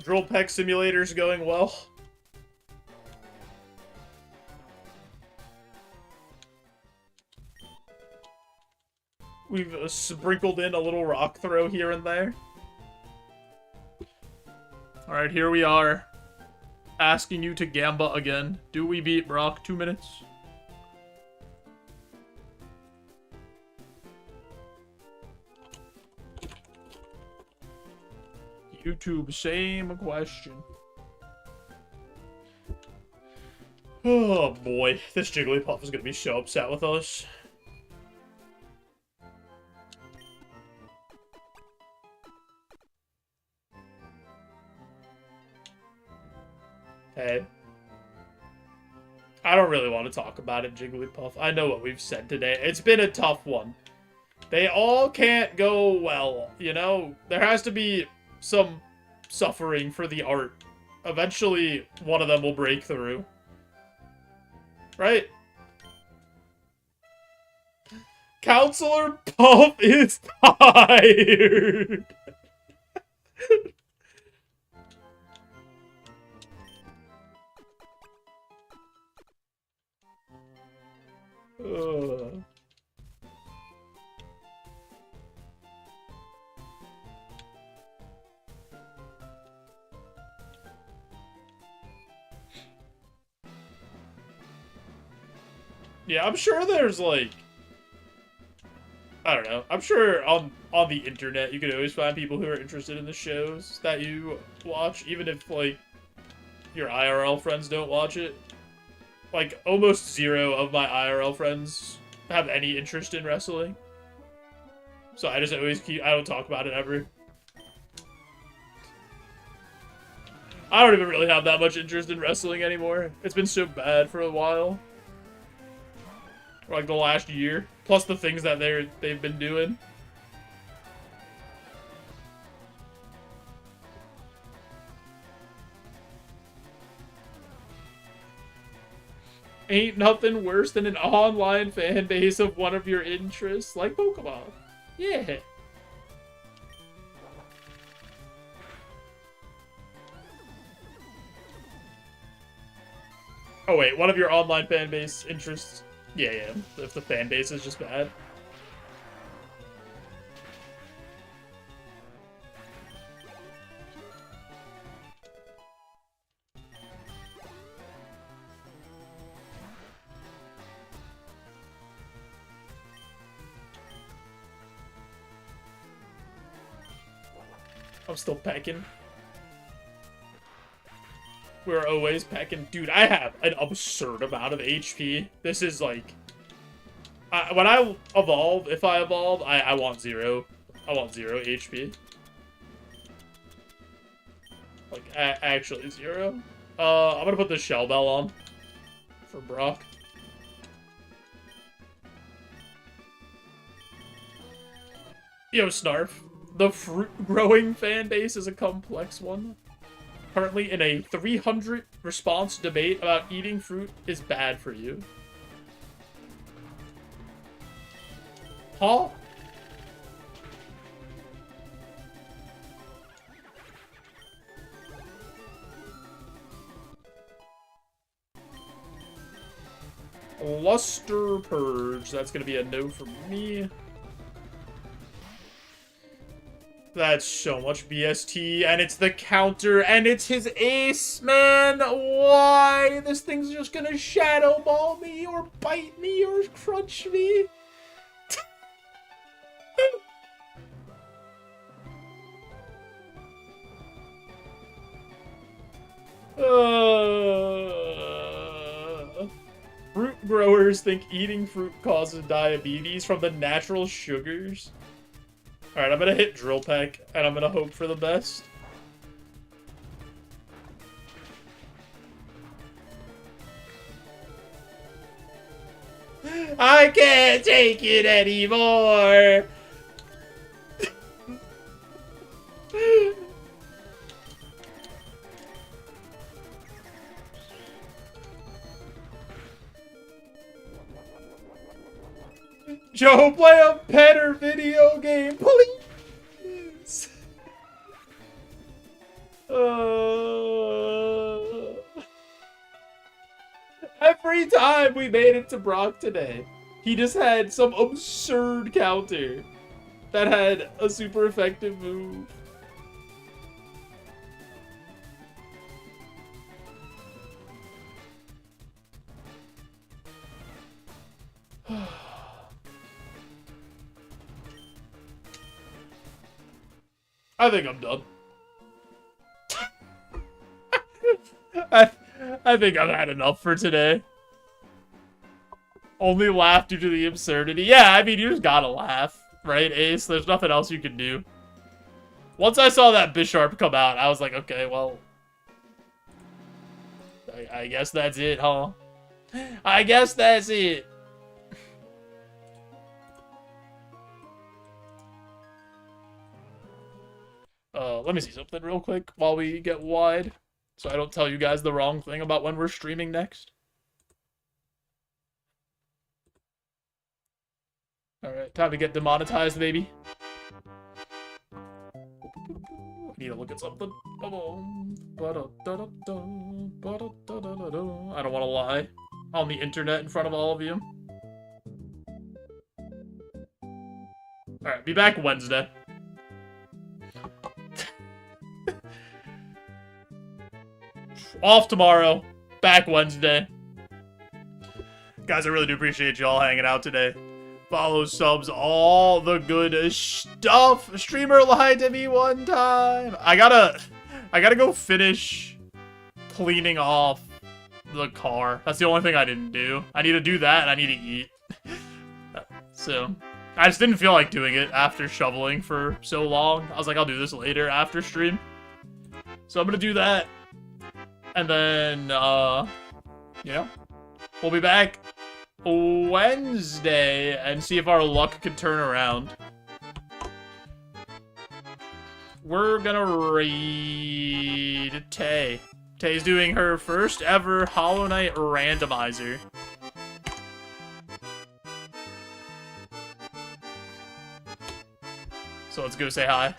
Speaker 1: Drill Peck Simulator's going well. We've sprinkled in a little rock throw here and there. Alright, here we are. Asking you to gamba again. Do we beat Brock? 2 minutes. YouTube, same question. Oh boy, this Jigglypuff is gonna be so upset with us. Hey. I don't really want to talk about it, Jigglypuff. I know what we've said today. It's been a tough one. They all can't go well, you know? There has to be some suffering for the art. Eventually, one of them will break through. Right? Counselor Puff is tired! Yeah, I'm sure there's, like... I don't know. I'm sure on the internet you can always find people who are interested in the shows that you watch, even if, like, your IRL friends don't watch it. Like, almost zero of my IRL friends have any interest in wrestling. So I just always I don't talk about it ever. I don't even really have that much interest in wrestling anymore. It's been so bad for a while. For like the last year. Plus the things that they've been doing. Ain't nothing worse than an online fan base of one of your interests, like Pokemon. Yeah. Oh wait, one of your online fan base interests. Yeah, if the fan base is just bad. I'm still pecking. We're always pecking. Dude, I have an absurd amount of HP. This is like... when I evolve, if I evolve, I want zero. I want 0 HP. Like, actually 0. I'm gonna put the Shell Bell on. For Brock. Yo, Snarf. The fruit-growing fan base is a complex one. Currently in a 300 response debate about eating fruit is bad for you. Huh? Luster Purge. That's gonna be a no for me. That's so much BST, and it's the counter, and it's his ace, man! Why? This thing's just gonna shadow ball me, or bite me, or crunch me. Fruit growers think eating fruit causes diabetes from the natural sugars. Alright, I'm gonna hit Drill Peck, and I'm gonna hope for the best. I can't take it anymore. Joe, play a better video game, please. Every time we made it to Brock today, he just had some absurd counter that had a super effective move. I think I'm done. I think I've had enough for today. Only laugh due to the absurdity. Yeah, I mean, you just gotta laugh, right, Ace? There's nothing else you can do. Once I saw that Bisharp come out, I was like, okay, well, I guess that's it, huh? I guess that's it. Let me see something real quick while we get wide, so I don't tell you guys the wrong thing about when we're streaming next. Alright, time to get demonetized, baby. I need to look at something. I don't want to lie on the internet in front of all of you. Alright, be back Wednesday. Off tomorrow, back Wednesday. Guys, I really do appreciate you all hanging out today. Follow, subs, all the good stuff. Streamer lied to me one time. I gotta go finish cleaning off the car. That's the only thing I didn't do. I need to do that and I need to eat. So, I just didn't feel like doing it after shoveling for so long. I was like, I'll do this later after stream. So I'm gonna do that. And then, yeah, we'll be back Wednesday and see if our luck can turn around. We're gonna raid Tay. Tay's doing her first ever Hollow Knight randomizer. So let's go say hi.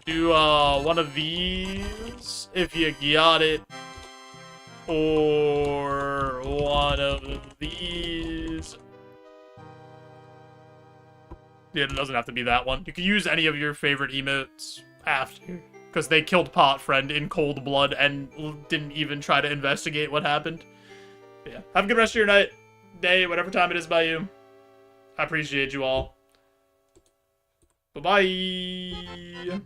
Speaker 1: Do one of these if you got it, or one of these. Yeah, it doesn't have to be that one. You can use any of your favorite emotes after, because they killed Pot Friend in cold blood and didn't even try to investigate what happened. But yeah, have a good rest of your night, day, whatever time it is by you. I appreciate you all. Bye-bye.